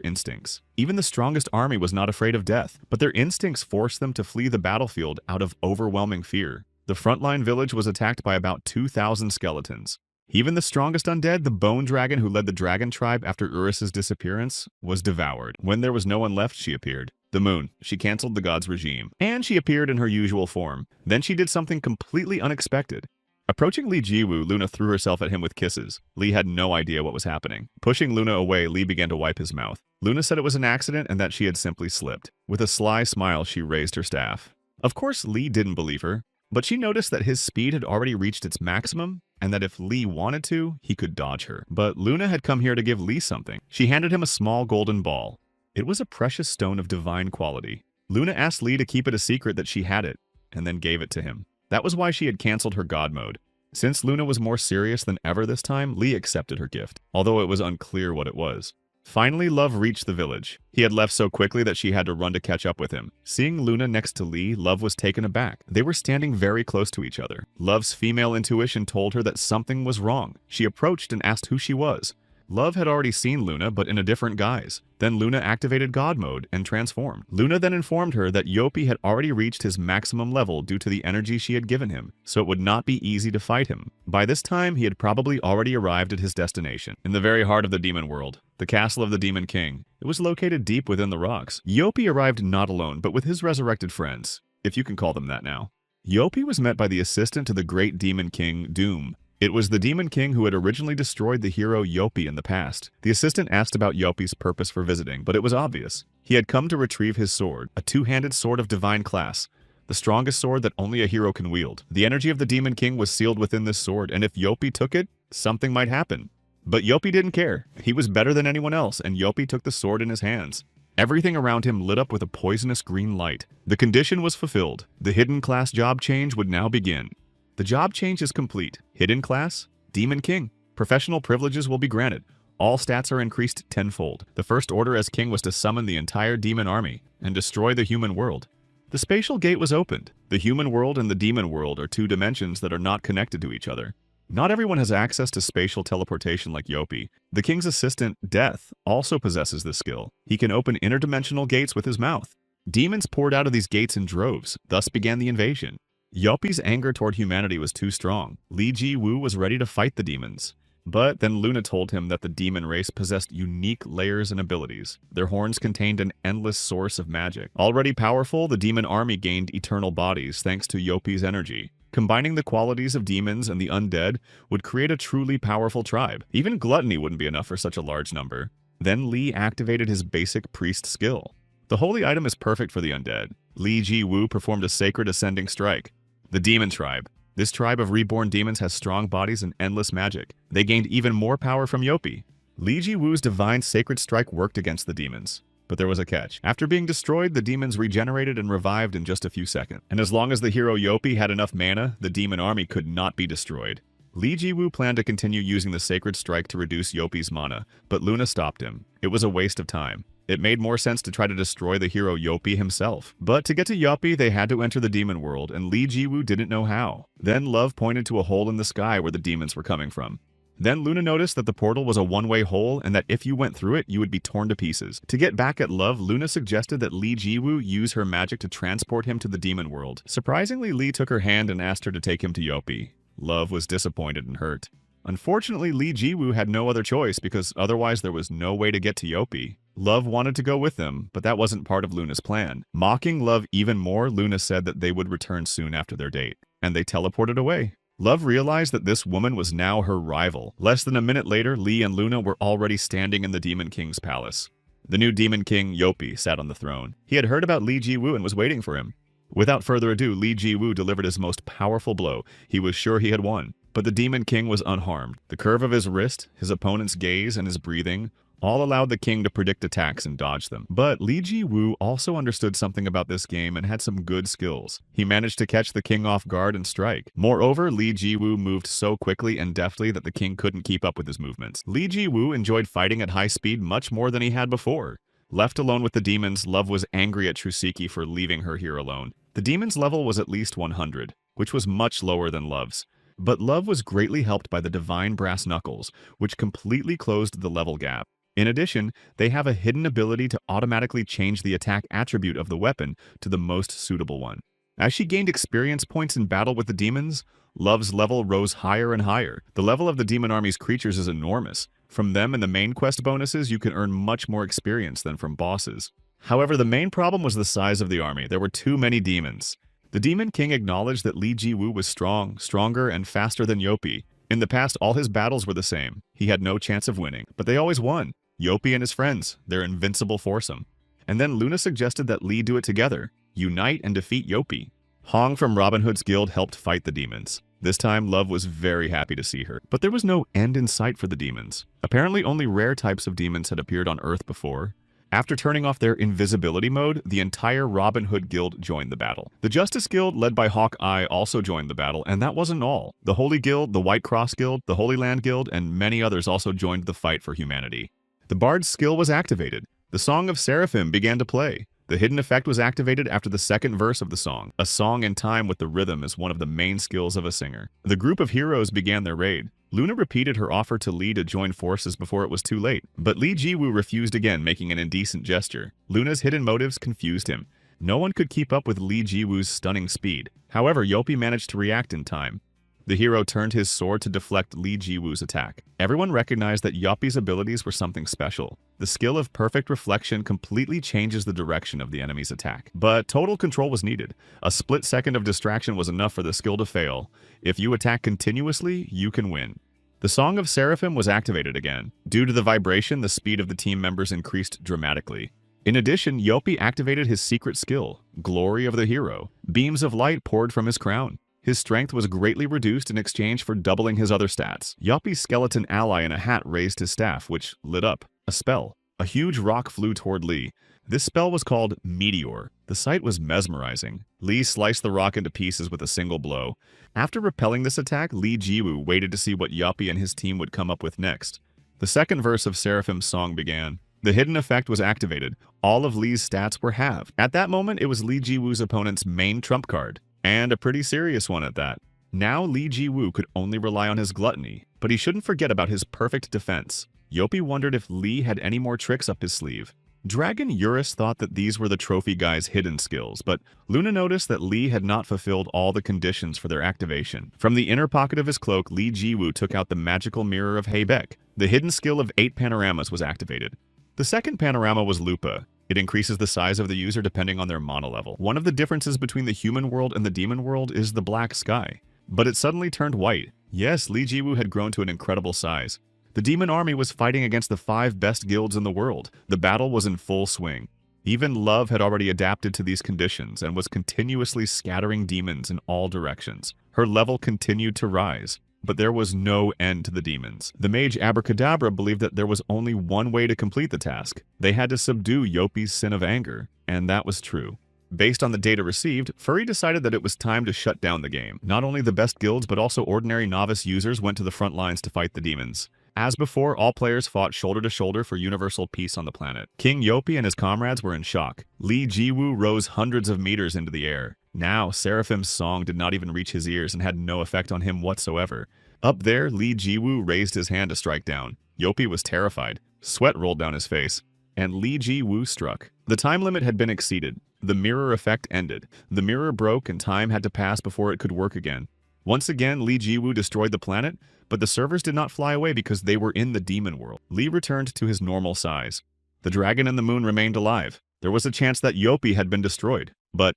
instincts. Even the strongest army was not afraid of death, but their instincts forced them to flee the battlefield out of overwhelming fear. The frontline village was attacked by about 2,000 skeletons. Even the strongest undead, the bone dragon who led the dragon tribe after Urus's disappearance, was devoured. When there was no one left, she appeared. The moon. She canceled the god's regime. And she appeared in her usual form. Then she did something completely unexpected. Approaching Lee Ji-woo, Luna threw herself at him with kisses. Lee had no idea what was happening. Pushing Luna away, Lee began to wipe his mouth. Luna said it was an accident and that she had simply slipped. With a sly smile, she raised her staff. Of course, Lee didn't believe her. But she noticed that his speed had already reached its maximum, and that if Lee wanted to, he could dodge her. But Luna had come here to give Lee something. She handed him a small golden ball. It was a precious stone of divine quality. Luna asked Lee to keep it a secret that she had it, and then gave it to him. That was why she had canceled her god mode. Since Luna was more serious than ever this time, Lee accepted her gift, although it was unclear what it was. Finally, Love reached the village. He had left so quickly that she had to run to catch up with him. Seeing Luna next to Lee, Love was taken aback. They were standing very close to each other. Love's female intuition told her that something was wrong. She approached and asked who she was. Love had already seen Luna, but in a different guise. Then Luna activated God mode and transformed. Luna then informed her that Yopi had already reached his maximum level due to the energy she had given him, so it would not be easy to fight him. By this time, he had probably already arrived at his destination, in the very heart of the demon world, the castle of the Demon King. It was located deep within the rocks. Yopi arrived not alone, but with his resurrected friends, if you can call them that now. Yopi was met by the assistant to the great Demon King, Doom. It was the Demon King who had originally destroyed the hero Yopi in the past. The assistant asked about Yopi's purpose for visiting, but it was obvious. He had come to retrieve his sword, a two-handed sword of divine class, the strongest sword that only a hero can wield. The energy of the Demon King was sealed within this sword, and if Yopi took it, something might happen. But Yopi didn't care. He was better than anyone else, and Yopi took the sword in his hands. Everything around him lit up with a poisonous green light. The condition was fulfilled. The hidden class job change would now begin. The job change is complete. Hidden class, Demon King. Professional privileges will be granted. All stats are increased tenfold. The first order as king was to summon the entire demon army and destroy the human world. The spatial gate was opened. The human world and the demon world are two dimensions that are not connected to each other. Not everyone has access to spatial teleportation like Yopi. The king's assistant, Death, also possesses this skill. He can open interdimensional gates with his mouth. Demons poured out of these gates in droves. Thus began the invasion. Yopi's anger toward humanity was too strong. Li Ji-woo was ready to fight the demons. But then Luna told him that the demon race possessed unique layers and abilities. Their horns contained an endless source of magic. Already powerful, the demon army gained eternal bodies thanks to Yopi's energy. Combining the qualities of demons and the undead would create a truly powerful tribe. Even gluttony wouldn't be enough for such a large number. Then Li activated his basic priest skill. The holy item is perfect for the undead. Li Ji-woo performed a sacred ascending strike. The Demon Tribe. This tribe of reborn demons has strong bodies and endless magic. They gained even more power from Yopi. Li Ji-woo's divine sacred strike worked against the demons. But there was a catch. After being destroyed, the demons regenerated and revived in just a few seconds. And as long as the hero Yopi had enough mana, the demon army could not be destroyed. Li Ji-woo planned to continue using the sacred strike to reduce Yopi's mana, but Luna stopped him. It was a waste of time. It made more sense to try to destroy the hero Yopi himself. But to get to Yopi, they had to enter the demon world, and Li Ji-woo didn't know how. Then Love pointed to a hole in the sky where the demons were coming from. Then Luna noticed that the portal was a one-way hole and that if you went through it, you would be torn to pieces. To get back at Love, Luna suggested that Li Ji-woo use her magic to transport him to the demon world. Surprisingly, Li took her hand and asked her to take him to Yopi. Love was disappointed and hurt. Unfortunately, Li Ji-woo had no other choice because otherwise there was no way to get to Yopi. Love wanted to go with them, but that wasn't part of Luna's plan. Mocking Love even more, Luna said that they would return soon after their date, and they teleported away. Love realized that this woman was now her rival. Less than a minute later, Lee and Luna were already standing in the Demon King's palace. The new Demon King, Yopi, sat on the throne. He had heard about Li Ji-woo and was waiting for him. Without further ado, Li Ji-woo delivered his most powerful blow. He was sure he had won. But the Demon King was unharmed. The curve of his wrist, his opponent's gaze, and his breathing all allowed the king to predict attacks and dodge them. But Li Ji-woo also understood something about this game and had some good skills. He managed to catch the king off guard and strike. Moreover, Li Ji-woo moved so quickly and deftly that the king couldn't keep up with his movements. Li Ji-woo enjoyed fighting at high speed much more than he had before. Left alone with the demons, Love was angry at Trusiki for leaving her here alone. The demon's level was at least 100, which was much lower than Love's. But Love was greatly helped by the divine brass knuckles, which completely closed the level gap. In addition, they have a hidden ability to automatically change the attack attribute of the weapon to the most suitable one. As she gained experience points in battle with the demons, Love's level rose higher and higher. The level of the demon army's creatures is enormous. From them and the main quest bonuses, you can earn much more experience than from bosses. However, the main problem was the size of the army. There were too many demons. The Demon King acknowledged that Li Ji-woo was stronger, and faster than Yopi. In the past, all his battles were the same. He had no chance of winning, but they always won. Yopi and his friends, their invincible foursome. And then Luna suggested that Li do it together, unite and defeat Yopi. Hong from Robin Hood's guild helped fight the demons. This time, Love was very happy to see her, but there was no end in sight for the demons. Apparently, only rare types of demons had appeared on Earth before. After turning off their invisibility mode, the entire Robin Hood guild joined the battle. The Justice Guild, led by Hawkeye, also joined the battle, and that wasn't all. The Holy Guild, the White Cross Guild, the Holy Land Guild, and many others also joined the fight for humanity. The Bard's skill was activated. The Song of Seraphim began to play. The hidden effect was activated after the second verse of the song. A song in time with the rhythm is one of the main skills of a singer. The group of heroes began their raid. Luna repeated her offer to Lee to join forces before it was too late, but Lee Jiwoo refused again, making an indecent gesture. Luna's hidden motives confused him. No one could keep up with Lee Jiwoo's stunning speed. However, Yopi managed to react in time. The hero turned his sword to deflect Lee Jiwoo's attack. Everyone recognized that Yopi's abilities were something special. The skill of perfect reflection completely changes the direction of the enemy's attack. But total control was needed. A split second of distraction was enough for the skill to fail. If you attack continuously, you can win. The Song of Seraphim was activated again. Due to the vibration, the speed of the team members increased dramatically. In addition, Yopi activated his secret skill, Glory of the Hero. Beams of light poured from his crown. His strength was greatly reduced in exchange for doubling his other stats. Yopi's skeleton ally in a hat raised his staff, which lit up. A spell. A huge rock flew toward Lee. This spell was called Meteor. The sight was mesmerizing. Lee sliced the rock into pieces with a single blow. After repelling this attack, Lee Jiwoo waited to see what Yopi and his team would come up with next. The second verse of Seraphim's song began. The hidden effect was activated. All of Lee's stats were halved. At that moment, it was Lee Jiwoo's opponent's main trump card. And a pretty serious one at that. Now Lee Jiwoo could only rely on his gluttony, but he shouldn't forget about his perfect defense. Yopi wondered if Lee had any more tricks up his sleeve. Dragon Eurus thought that these were the trophy guy's hidden skills, but Luna noticed that Lee had not fulfilled all the conditions for their activation. From the inner pocket of his cloak, Lee Jiwoo took out the magical mirror of Heibek. The hidden skill of 8 panoramas was activated. The second panorama was Lupa. It increases the size of the user depending on their mana level. One of the differences between the human world and the demon world is the black sky. But it suddenly turned white. Yes, Lee Jiwoo had grown to an incredible size. The demon army was fighting against the 5 best guilds in the world. The battle was in full swing. Even Love had already adapted to these conditions and was continuously scattering demons in all directions. Her level continued to rise. But there was no end to the demons. The mage Abracadabra believed that there was only one way to complete the task. They had to subdue Yopi's sin of anger, and that was true. Based on the data received, Furry decided that it was time to shut down the game. Not only the best guilds, but also ordinary novice users went to the front lines to fight the demons. As before, all players fought shoulder to shoulder for universal peace on the planet. King Yopi and his comrades were in shock. Lee Jiwoo rose hundreds of meters into the air. Now, Seraphim's song did not even reach his ears and had no effect on him whatsoever. Up there, Lee Jiwoo raised his hand to strike down. Yopi was terrified. Sweat rolled down his face. And Lee Jiwoo struck. The time limit had been exceeded. The mirror effect ended. The mirror broke and time had to pass before it could work again. Once again, Lee Jiwoo destroyed the planet, but the servers did not fly away because they were in the demon world. Lee returned to his normal size. The dragon and the moon remained alive. There was a chance that Yopi had been destroyed. But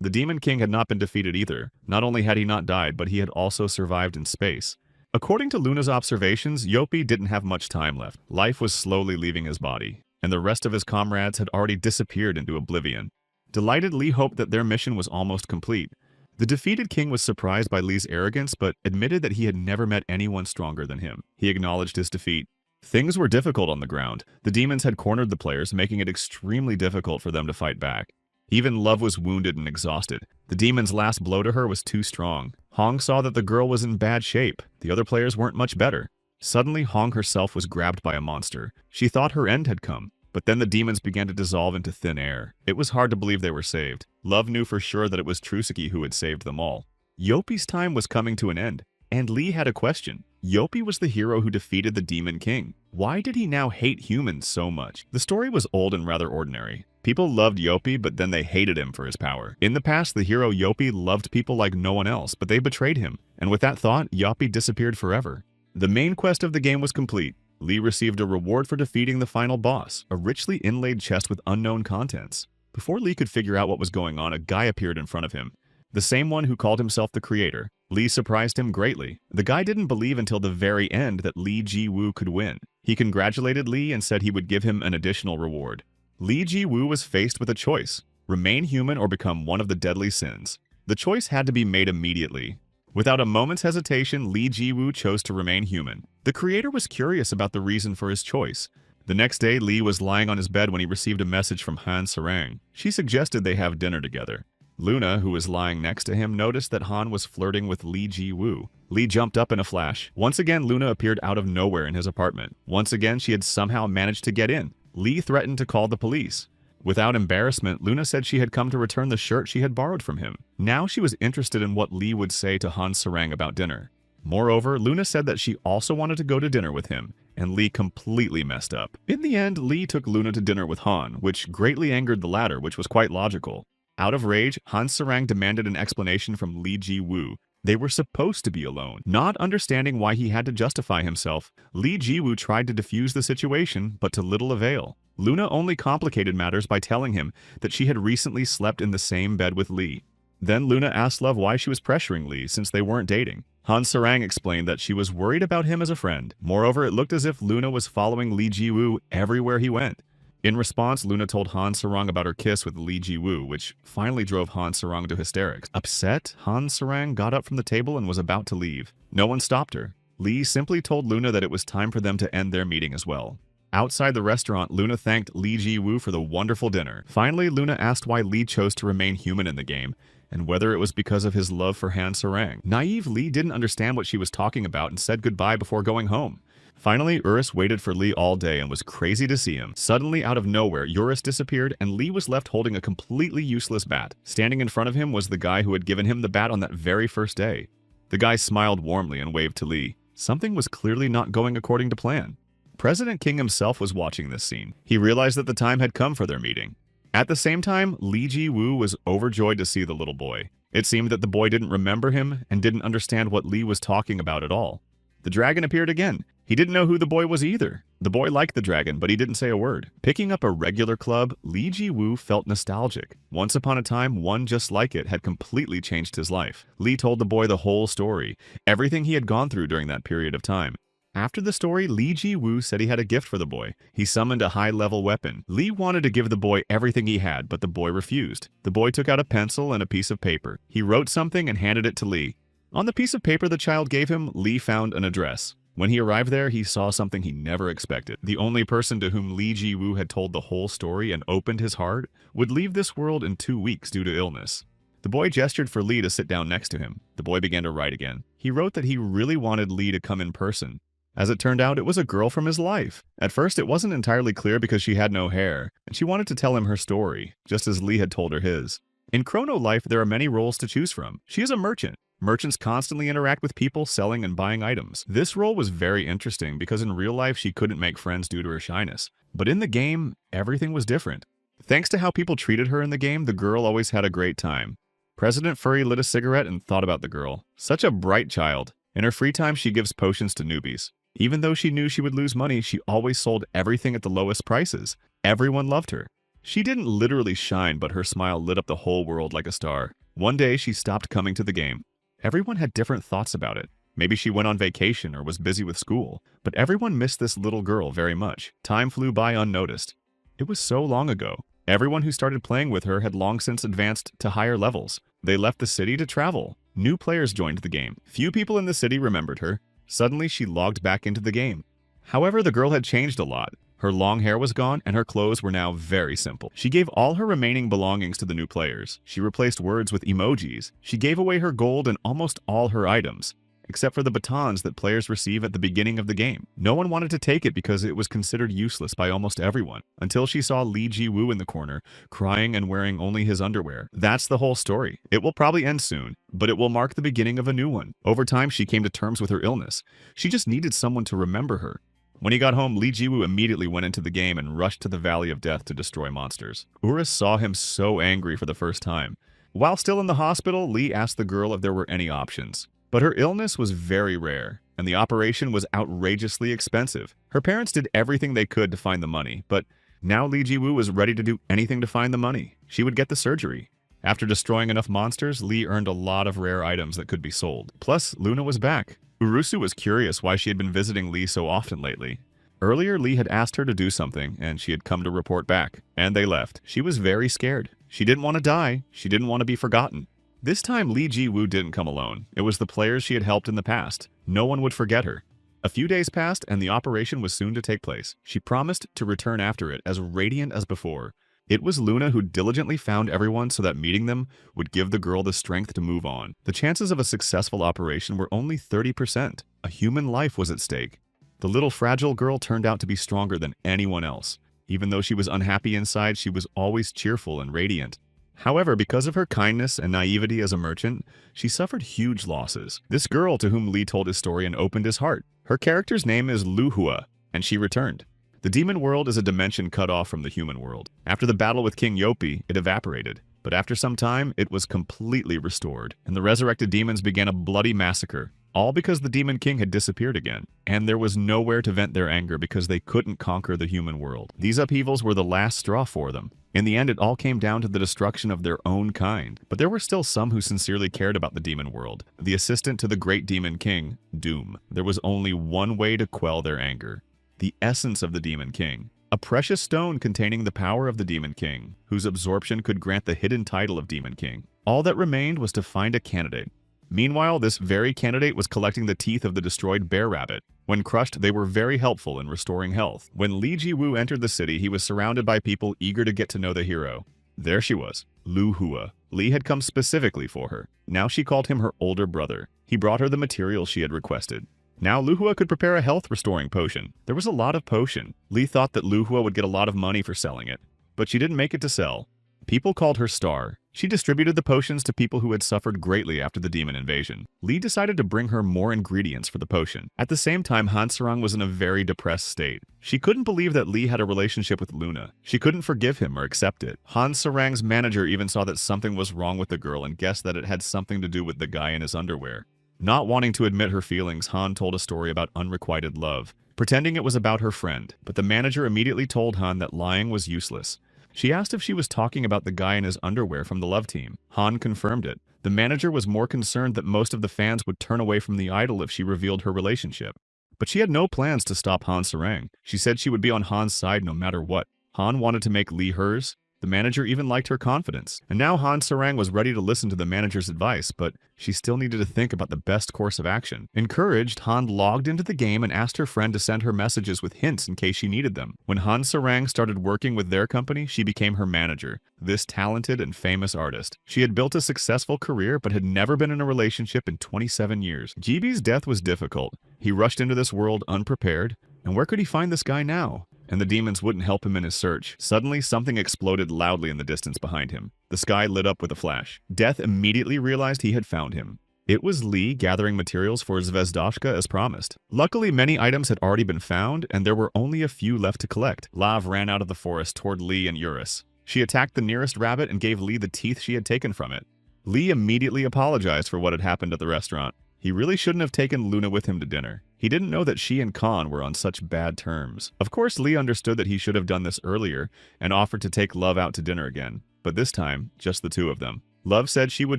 the Demon King had not been defeated either. Not only had he not died, but he had also survived in space. According to Luna's observations, Yopi didn't have much time left. Life was slowly leaving his body, and the rest of his comrades had already disappeared into oblivion. Delighted, Lee hoped that their mission was almost complete. The defeated king was surprised by Lee's arrogance, but admitted that he had never met anyone stronger than him. He acknowledged his defeat. Things were difficult on the ground. The demons had cornered the players, making it extremely difficult for them to fight back. Even Love was wounded and exhausted. The demon's last blow to her was too strong. Hong saw that the girl was in bad shape. The other players weren't much better. Suddenly, Hong herself was grabbed by a monster. She thought her end had come, but then the demons began to dissolve into thin air. It was hard to believe they were saved. Love knew for sure that it was Trusiki who had saved them all. Yopi's time was coming to an end, and Lee had a question. Yopi was the hero who defeated the Demon King. Why did he now hate humans so much? The story was old and rather ordinary. People loved Yopi, but then they hated him for his power. In the past, the hero Yopi loved people like no one else, but they betrayed him. And with that thought, Yopi disappeared forever. The main quest of the game was complete. Lee received a reward for defeating the final boss, a richly inlaid chest with unknown contents. Before Lee could figure out what was going on, a guy appeared in front of him. The same one who called himself the creator. Lee surprised him greatly. The guy didn't believe until the very end that Lee Jiwoo could win. He congratulated Lee and said he would give him an additional reward. Lee Jiwoo was faced with a choice. remain human or become one of the deadly sins. The choice had to be made immediately. Without a moment's hesitation, Lee Ji-woo chose to remain human. The creator was curious about the reason for his choice. The next day, Lee was lying on his bed when he received a message from Han Sarang. She suggested they have dinner together. Luna, who was lying next to him, noticed that Han was flirting with Lee Ji-woo. Lee jumped up in a flash. Once again, Luna appeared out of nowhere in his apartment. Once again, she had somehow managed to get in. Lee threatened to call the police. Without embarrassment, Luna said she had come to return the shirt she had borrowed from him. Now she was interested in what Lee would say to Han Sarang about dinner. Moreover, Luna said that she also wanted to go to dinner with him, and Lee completely messed up. In the end, Lee took Luna to dinner with Han, which greatly angered the latter, which was quite logical. Out of rage, Han Sarang demanded an explanation from Lee Ji-woo. They were supposed to be alone. Not understanding why he had to justify himself, Lee Ji-woo tried to defuse the situation, but to little avail. Luna only complicated matters by telling him that she had recently slept in the same bed with Lee. Then Luna asked Love why she was pressuring Lee since they weren't dating. Han Sarang explained that she was worried about him as a friend. Moreover, it looked as if Luna was following Lee Ji-woo everywhere he went. In response, Luna told Han Sarang about her kiss with Lee Ji-woo, which finally drove Han Sarang to hysterics. Upset, Han Sarang got up from the table and was about to leave. No one stopped her. Lee simply told Luna that it was time for them to end their meeting as well. Outside the restaurant, Luna thanked Lee Ji-woo for the wonderful dinner. Finally, Luna asked why Lee chose to remain human in the game, and whether it was because of his love for Han Sarang. Naive Lee didn't understand what she was talking about and said goodbye before going home. Finally, Urus waited for Lee all day and was crazy to see him. Suddenly, out of nowhere, Urus disappeared and Lee was left holding a completely useless bat. Standing in front of him was the guy who had given him the bat on that very first day. The guy smiled warmly and waved to Lee. Something was clearly not going according to plan. President King himself was watching this scene. He realized that the time had come for their meeting. At the same time, Lee Ji-woo was overjoyed to see the little boy. It seemed that the boy didn't remember him and didn't understand what Lee was talking about at all. The dragon appeared again. He didn't know who the boy was either. The boy liked the dragon, but he didn't say a word. Picking up a regular club, Lee Ji-woo felt nostalgic. Once upon a time, one just like it had completely changed his life. Lee told the boy the whole story, everything he had gone through during that period of time. After the story, Lee Ji-woo said he had a gift for the boy. He summoned a high-level weapon. Lee wanted to give the boy everything he had, but the boy refused. The boy took out a pencil and a piece of paper. He wrote something and handed it to Lee. On the piece of paper the child gave him, Lee found an address. When he arrived there, he saw something he never expected. The only person to whom Lee Ji-woo had told the whole story and opened his heart would leave this world in 2 weeks due to illness. The boy gestured for Lee to sit down next to him. The boy began to write again. He wrote that he really wanted Lee to come in person. As it turned out, it was a girl from his life. At first, it wasn't entirely clear because she had no hair, and she wanted to tell him her story, just as Lee had told her his. In Chrono Life, there are many roles to choose from. She is a merchant. Merchants constantly interact with people selling and buying items. This role was very interesting because in real life she couldn't make friends due to her shyness. But in the game, everything was different. Thanks to how people treated her in the game, the girl always had a great time. President Furry lit a cigarette and thought about the girl. Such a bright child. In her free time, she gives potions to newbies. Even though she knew she would lose money, she always sold everything at the lowest prices. Everyone loved her. She didn't literally shine, but her smile lit up the whole world like a star. One day, she stopped coming to the game. Everyone had different thoughts about it. Maybe she went on vacation or was busy with school, but everyone missed this little girl very much. Time flew by unnoticed. It was so long ago. Everyone who started playing with her had long since advanced to higher levels. They left the city to travel. New players joined the game. Few people in the city remembered her. Suddenly, she logged back into the game. However, the girl had changed a lot. Her long hair was gone, and her clothes were now very simple. She gave all her remaining belongings to the new players. She replaced words with emojis. She gave away her gold and almost all her items, except for the batons that players receive at the beginning of the game. No one wanted to take it because it was considered useless by almost everyone, until she saw Lee Ji-woo in the corner, crying and wearing only his underwear. That's the whole story. It will probably end soon, but it will mark the beginning of a new one. Over time, she came to terms with her illness. She just needed someone to remember her. When he got home, Lee Ji-woo immediately went into the game and rushed to the Valley of Death to destroy monsters. Urus saw him so angry for the first time. While still in the hospital, Lee asked the girl if there were any options. But her illness was very rare, and the operation was outrageously expensive. Her parents did everything they could to find the money, but now Lee Ji-woo was ready to do anything to find the money. She would get the surgery. After destroying enough monsters, Lee earned a lot of rare items that could be sold. Plus, Luna was back. Urusu was curious why she had been visiting Lee so often lately. Earlier, Lee had asked her to do something, and she had come to report back, and they left. She was very scared. She didn't want to die. She didn't want to be forgotten. This time, Lee Ji-woo didn't come alone. It was the players she had helped in the past. No one would forget her. A few days passed, and the operation was soon to take place. She promised to return after it, as radiant as before. It was Luna who diligently found everyone so that meeting them would give the girl the strength to move on. The chances of a successful operation were only 30%. A human life was at stake. The little fragile girl turned out to be stronger than anyone else. Even though she was unhappy inside, she was always cheerful and radiant. However, because of her kindness and naivety as a merchant, she suffered huge losses. This girl to whom Lee told his story and opened his heart. Her character's name is Luhua, and she returned. The demon world is a dimension cut off from the human world. After the battle with King Yopi, it evaporated. But after some time, it was completely restored, and the resurrected demons began a bloody massacre, all because the Demon King had disappeared again, and there was nowhere to vent their anger because they couldn't conquer the human world. These upheavals were the last straw for them. In the end, it all came down to the destruction of their own kind. But there were still some who sincerely cared about the demon world. The assistant to the great Demon King, Doom. There was only one way to quell their anger. The essence of the Demon King. A precious stone containing the power of the Demon King, whose absorption could grant the hidden title of Demon King. All that remained was to find a candidate. Meanwhile, this very candidate was collecting the teeth of the destroyed bear rabbit. When crushed, they were very helpful in restoring health. When Lee Ji-woo entered the city, he was surrounded by people eager to get to know the hero. There she was, Luhua. Lee had come specifically for her. Now she called him her older brother. He brought her the materials she had requested. Now Luhua could prepare a health-restoring potion. There was a lot of potion. Lee thought that Luhua would get a lot of money for selling it, but she didn't make it to sell. People called her Star. She distributed the potions to people who had suffered greatly after the demon invasion. Lee decided to bring her more ingredients for the potion. At the same time, Han Sarang was in a very depressed state. She couldn't believe that Lee had a relationship with Luna. She couldn't forgive him or accept it. Han Sarang's manager even saw that something was wrong with the girl and guessed that it had something to do with the guy in his underwear. Not wanting to admit her feelings, Han told a story about unrequited love, pretending it was about her friend, but the manager immediately told Han that lying was useless. She asked if she was talking about the guy in his underwear from the love team. Han confirmed it. The manager was more concerned that most of the fans would turn away from the idol if she revealed her relationship. But she had no plans to stop Han Sarang. She said she would be on Han's side no matter what. Han wanted to make Lee hers. The manager even liked her confidence. And now Han Sarang was ready to listen to the manager's advice, but she still needed to think about the best course of action. Encouraged, Han logged into the game and asked her friend to send her messages with hints in case she needed them. When Han Sarang started working with their company, she became her manager, this talented and famous artist. She had built a successful career but had never been in a relationship in 27 years. GB's death was difficult. He rushed into this world unprepared, and where could he find this guy now? And the demons wouldn't help him in his search. Suddenly, something exploded loudly in the distance behind him. The sky lit up with a flash. Death immediately realized he had found him. It was Lee gathering materials for Zvezdoshka as promised. Luckily, many items had already been found, and there were only a few left to collect. Lav ran out of the forest toward Lee and Eurus. She attacked the nearest rabbit and gave Lee the teeth she had taken from it. Lee immediately apologized for what had happened at the restaurant. He really shouldn't have taken Luna with him to dinner. He didn't know that she and Khan were on such bad terms. Of course, Lee understood that he should have done this earlier and offered to take Love out to dinner again. But this time, just the two of them. Love said she would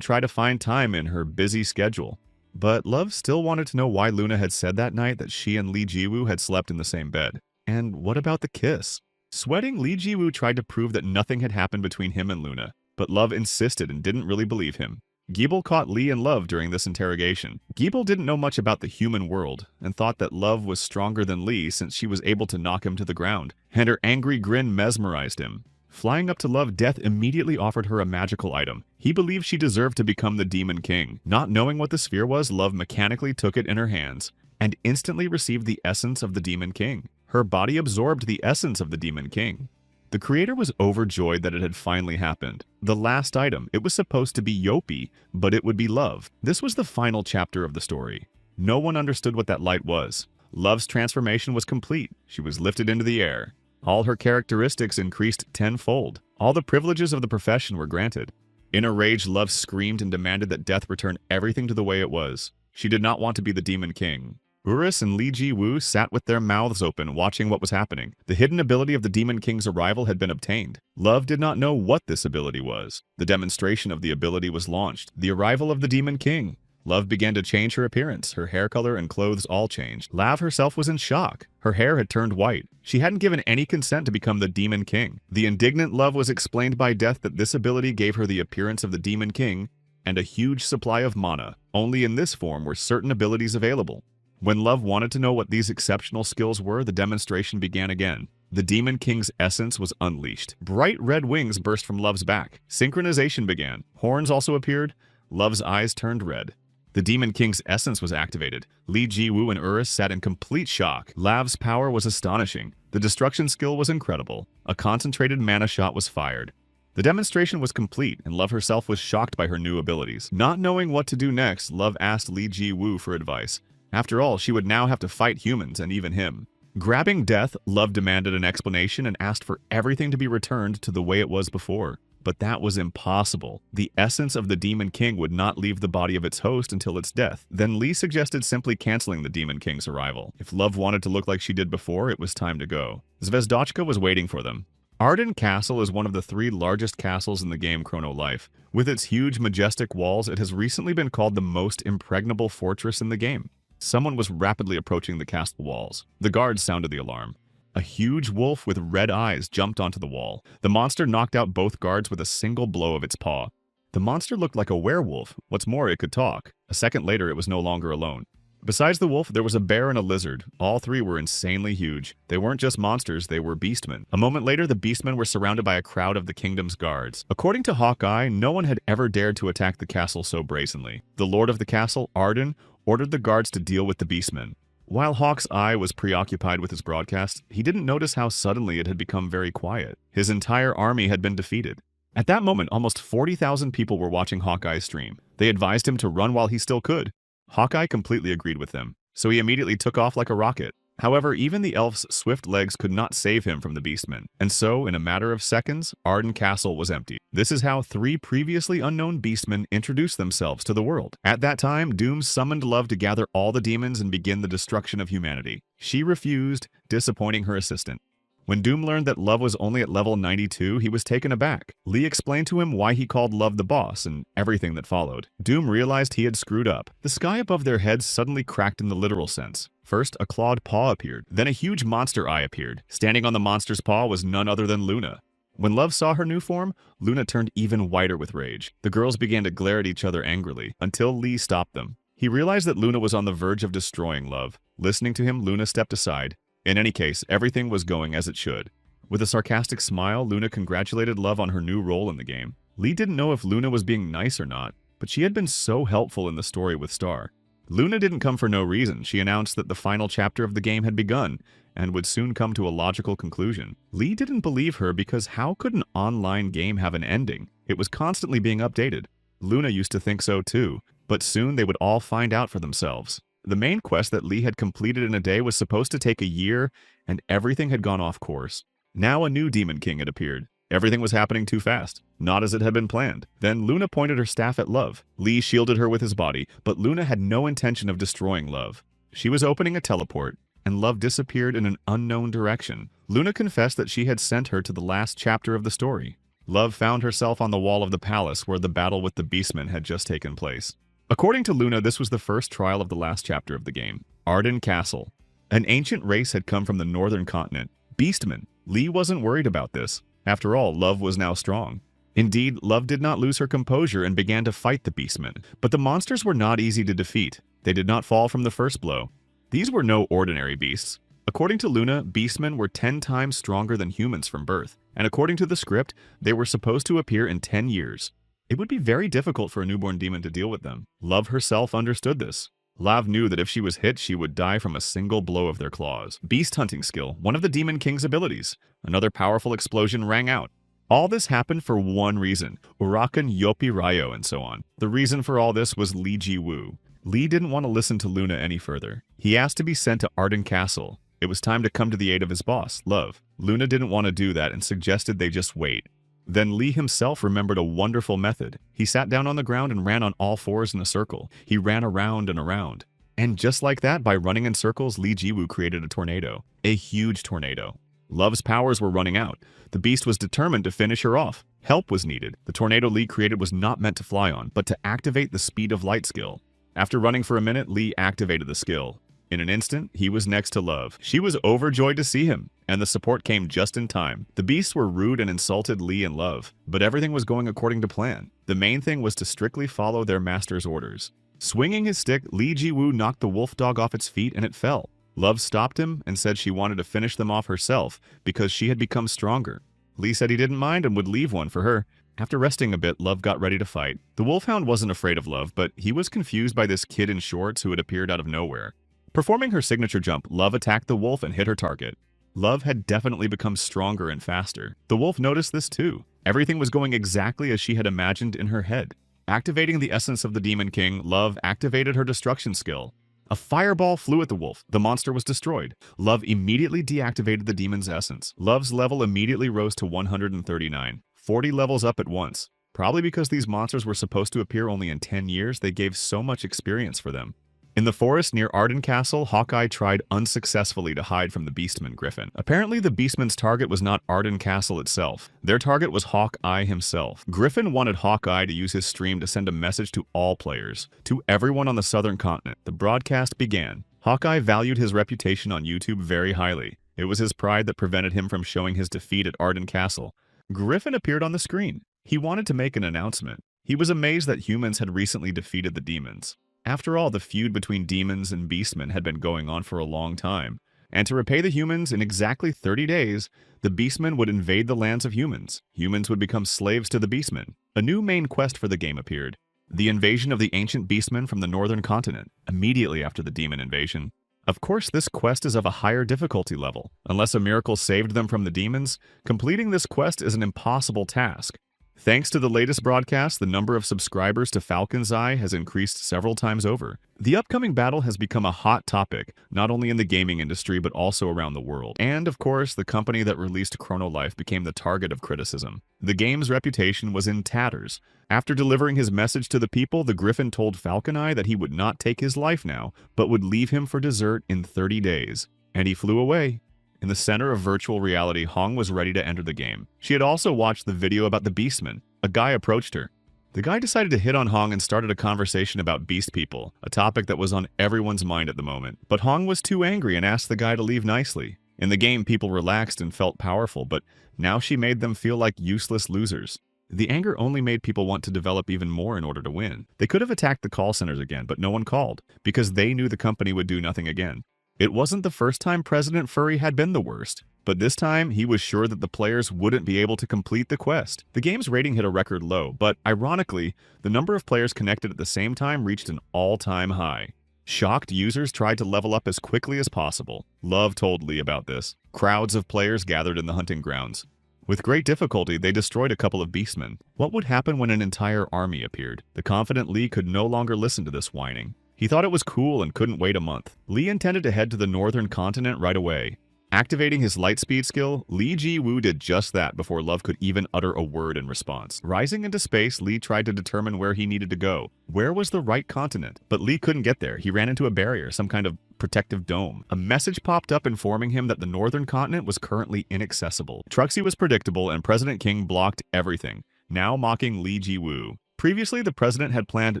try to find time in her busy schedule. But Love still wanted to know why Luna had said that night that she and Lee Ji-woo had slept in the same bed. And what about the kiss? Sweating, Lee Ji-woo tried to prove that nothing had happened between him and Luna. But Love insisted and didn't really believe him. Giebel caught Lee and Love during this interrogation. Giebel didn't know much about the human world and thought that Love was stronger than Lee since she was able to knock him to the ground, and her angry grin mesmerized him. Flying up to Love, Death immediately offered her a magical item. He believed she deserved to become the Demon King. Not knowing what the sphere was, Love mechanically took it in her hands and instantly received the essence of the Demon King. Her body absorbed the essence of the Demon King. The creator was overjoyed that it had finally happened. The last item, it was supposed to be Yopi, but it would be Love. This was the final chapter of the story. No one understood what that light was. Love's transformation was complete. She was lifted into the air. All her characteristics increased tenfold. All the privileges of the profession were granted. In a rage, Love screamed and demanded that Death return everything to the way it was. She did not want to be the Demon King. Urus and Lee Ji-woo sat with their mouths open, watching what was happening. The hidden ability of the Demon King's arrival had been obtained. Love did not know what this ability was. The demonstration of the ability was launched. The arrival of the Demon King. Love began to change her appearance. Her hair color and clothes all changed. Lav herself was in shock. Her hair had turned white. She hadn't given any consent to become the Demon King. The indignant Love was explained by Death that this ability gave her the appearance of the Demon King and a huge supply of mana. Only in this form were certain abilities available. When Love wanted to know what these exceptional skills were, the demonstration began again. The Demon King's essence was unleashed. Bright red wings burst from Love's back. Synchronization began. Horns also appeared. Love's eyes turned red. The Demon King's essence was activated. Li Jiwoo and Urus sat in complete shock. Lav's power was astonishing. The destruction skill was incredible. A concentrated mana shot was fired. The demonstration was complete, and Love herself was shocked by her new abilities. Not knowing what to do next, Love asked Li Jiwoo for advice. After all, she would now have to fight humans and even him. Grabbing Death, Love demanded an explanation and asked for everything to be returned to the way it was before. But that was impossible. The essence of the Demon King would not leave the body of its host until its death. Then Lee suggested simply canceling the Demon King's arrival. If Love wanted to look like she did before, it was time to go. Zvezdochka was waiting for them. Arden Castle is one of the 3 largest castles in the game Chrono Life. With its huge, majestic walls, it has recently been called the most impregnable fortress in the game. Someone was rapidly approaching the castle walls. The guards sounded the alarm. A huge wolf with red eyes jumped onto the wall. The monster knocked out both guards with a single blow of its paw. The monster looked like a werewolf. What's more, it could talk. A second later, it was no longer alone. Besides the wolf, there was a bear and a lizard. All 3 were insanely huge. They weren't just monsters, they were beastmen. A moment later, the beastmen were surrounded by a crowd of the kingdom's guards. According to Hawkeye, no one had ever dared to attack the castle so brazenly. The lord of the castle, Arden, ordered the guards to deal with the beastmen. While Hawk's eye was preoccupied with his broadcast, he didn't notice how suddenly it had become very quiet. His entire army had been defeated. At that moment, almost 40,000 people were watching Hawkeye's stream. They advised him to run while he still could. Hawkeye completely agreed with them, so he immediately took off like a rocket. However, even the elf's swift legs could not save him from the beastmen, and so, in a matter of seconds, Arden Castle was empty. This is how 3 previously unknown beastmen introduced themselves to the world. At that time, Doom summoned Love to gather all the demons and begin the destruction of humanity. She refused, disappointing her assistant. When Doom learned that Love was only at level 92, he was taken aback. Lee explained to him why he called Love the boss and everything that followed. Doom realized he had screwed up. The sky above their heads suddenly cracked in the literal sense. First, a clawed paw appeared. Then a huge monster eye appeared. Standing on the monster's paw was none other than Luna. When Love saw her new form, Luna turned even whiter with rage. The girls began to glare at each other angrily, until Lee stopped them. He realized that Luna was on the verge of destroying Love. Listening to him, Luna stepped aside. In any case, everything was going as it should. With a sarcastic smile, Luna congratulated Love on her new role in the game. Lee didn't know if Luna was being nice or not, but she had been so helpful in the story with Star. Luna didn't come for no reason. She announced that the final chapter of the game had begun and would soon come to a logical conclusion. Lee didn't believe her because how could an online game have an ending? It was constantly being updated. Luna used to think so too, but soon they would all find out for themselves. The main quest that Lee had completed in a day was supposed to take a year, and everything had gone off course. Now a new Demon King had appeared. Everything was happening too fast, not as it had been planned. Then Luna pointed her staff at Love. Lee shielded her with his body, but Luna had no intention of destroying Love. She was opening a teleport, and Love disappeared in an unknown direction. Luna confessed that she had sent her to the last chapter of the story. Love found herself on the wall of the palace where the battle with the beastmen had just taken place. According to Luna, this was the first trial of the last chapter of the game, Arden Castle. An ancient race had come from the northern continent, Beastmen. Lee wasn't worried about this. After all, Love was now strong. Indeed, Love did not lose her composure and began to fight the Beastmen. But the monsters were not easy to defeat. They did not fall from the first blow. These were no ordinary beasts. According to Luna, Beastmen were 10 times stronger than humans from birth, and according to the script, they were supposed to appear in 10 years. It would be very difficult for a newborn demon to deal with them. Love herself understood this. Lav knew that if she was hit, she would die from a single blow of their claws. Beast hunting skill, one of the Demon King's abilities. Another powerful explosion rang out. All this happened for one reason, Urakan, Yopi Ryo, and so on. The reason for all this was Li Jiwoo. Lee didn't want to listen to Luna any further. He asked to be sent to Arden Castle. It was time to come to the aid of his boss, Love. Luna didn't want to do that and suggested they just wait. Then Lee himself remembered a wonderful method. He sat down on the ground and ran on all fours in a circle. He ran around and around. And just like that, by running in circles, Li Jiwoo created a tornado. A huge tornado. Love's powers were running out. The beast was determined to finish her off. Help was needed. The tornado Lee created was not meant to fly on, but to activate the speed of light skill. After running for a minute, Lee activated the skill. In an instant, he was next to Love. She was overjoyed to see him, and the support came just in time. The beasts were rude and insulted Lee and Love, but everything was going according to plan. The main thing was to strictly follow their master's orders. Swinging his stick, Lee Ji-woo knocked the wolf dog off its feet and it fell. Love stopped him and said she wanted to finish them off herself because she had become stronger. Lee said he didn't mind and would leave one for her. After resting a bit, Love got ready to fight. The wolfhound wasn't afraid of Love, but he was confused by this kid in shorts who had appeared out of nowhere. Performing her signature jump, Love attacked the wolf and hit her target. Love had definitely become stronger and faster. The wolf noticed this too. Everything was going exactly as she had imagined in her head. Activating the essence of the Demon King, Love activated her destruction skill. A fireball flew at the wolf. The monster was destroyed. Love immediately deactivated the demon's essence. Love's level immediately rose to 139, 40 levels up at once. Probably because these monsters were supposed to appear only in 10 years, they gave so much experience for them. In the forest near Arden Castle, Hawkeye tried unsuccessfully to hide from the Beastman Griffin. Apparently, the Beastman's target was not Arden Castle itself. Their target was Hawkeye himself. Griffin wanted Hawkeye to use his stream to send a message to all players, to everyone on the southern continent. The broadcast began. Hawkeye valued his reputation on YouTube very highly. It was his pride that prevented him from showing his defeat at Arden Castle. Griffin appeared on the screen. He wanted to make an announcement. He was amazed that humans had recently defeated the demons. After all, the feud between demons and beastmen had been going on for a long time, and to repay the humans in exactly 30 days, the beastmen would invade the lands of humans. Humans would become slaves to the beastmen. A new main quest for the game appeared: the invasion of the ancient beastmen from the northern continent, immediately after the demon invasion. Of course, this quest is of a higher difficulty level. Unless a miracle saved them from the demons, completing this quest is an impossible task. Thanks to the latest broadcast, the number of subscribers to Falcon's Eye has increased several times over. The upcoming battle has become a hot topic, not only in the gaming industry but also around the world. And, of course, the company that released Chrono Life became the target of criticism. The game's reputation was in tatters. After delivering his message to the people, the Griffin told Falcon Eye that he would not take his life now, but would leave him for dessert in 30 days. And he flew away. In the center of virtual reality, Hong was ready to enter the game. She had also watched the video about the Beastmen. A guy approached her. The guy decided to hit on Hong and started a conversation about beast people, a topic that was on everyone's mind at the moment. But Hong was too angry and asked the guy to leave nicely. In the game, people relaxed and felt powerful, but now she made them feel like useless losers. The anger only made people want to develop even more in order to win. They could have attacked the call centers again, but no one called, because they knew the company would do nothing again. It wasn't the first time President Furry had been the worst, but this time he was sure that the players wouldn't be able to complete the quest. The game's rating hit a record low, but ironically, the number of players connected at the same time reached an all-time high. Shocked users tried to level up as quickly as possible. Love told Lee about this. Crowds of players gathered in the hunting grounds. With great difficulty, they destroyed a couple of beastmen. What would happen when an entire army appeared? The confident Lee could no longer listen to this whining. He thought it was cool and couldn't wait a month. Lee intended to head to the northern continent right away. Activating his lightspeed skill, Lee Ji-woo did just that before Love could even utter a word in response. Rising into space, Lee tried to determine where he needed to go. Where was the right continent? But Lee couldn't get there. He ran into a barrier, some kind of protective dome. A message popped up informing him that the northern continent was currently inaccessible. Truxie was predictable and President King blocked everything, now mocking Lee Ji-woo. Previously, the president had planned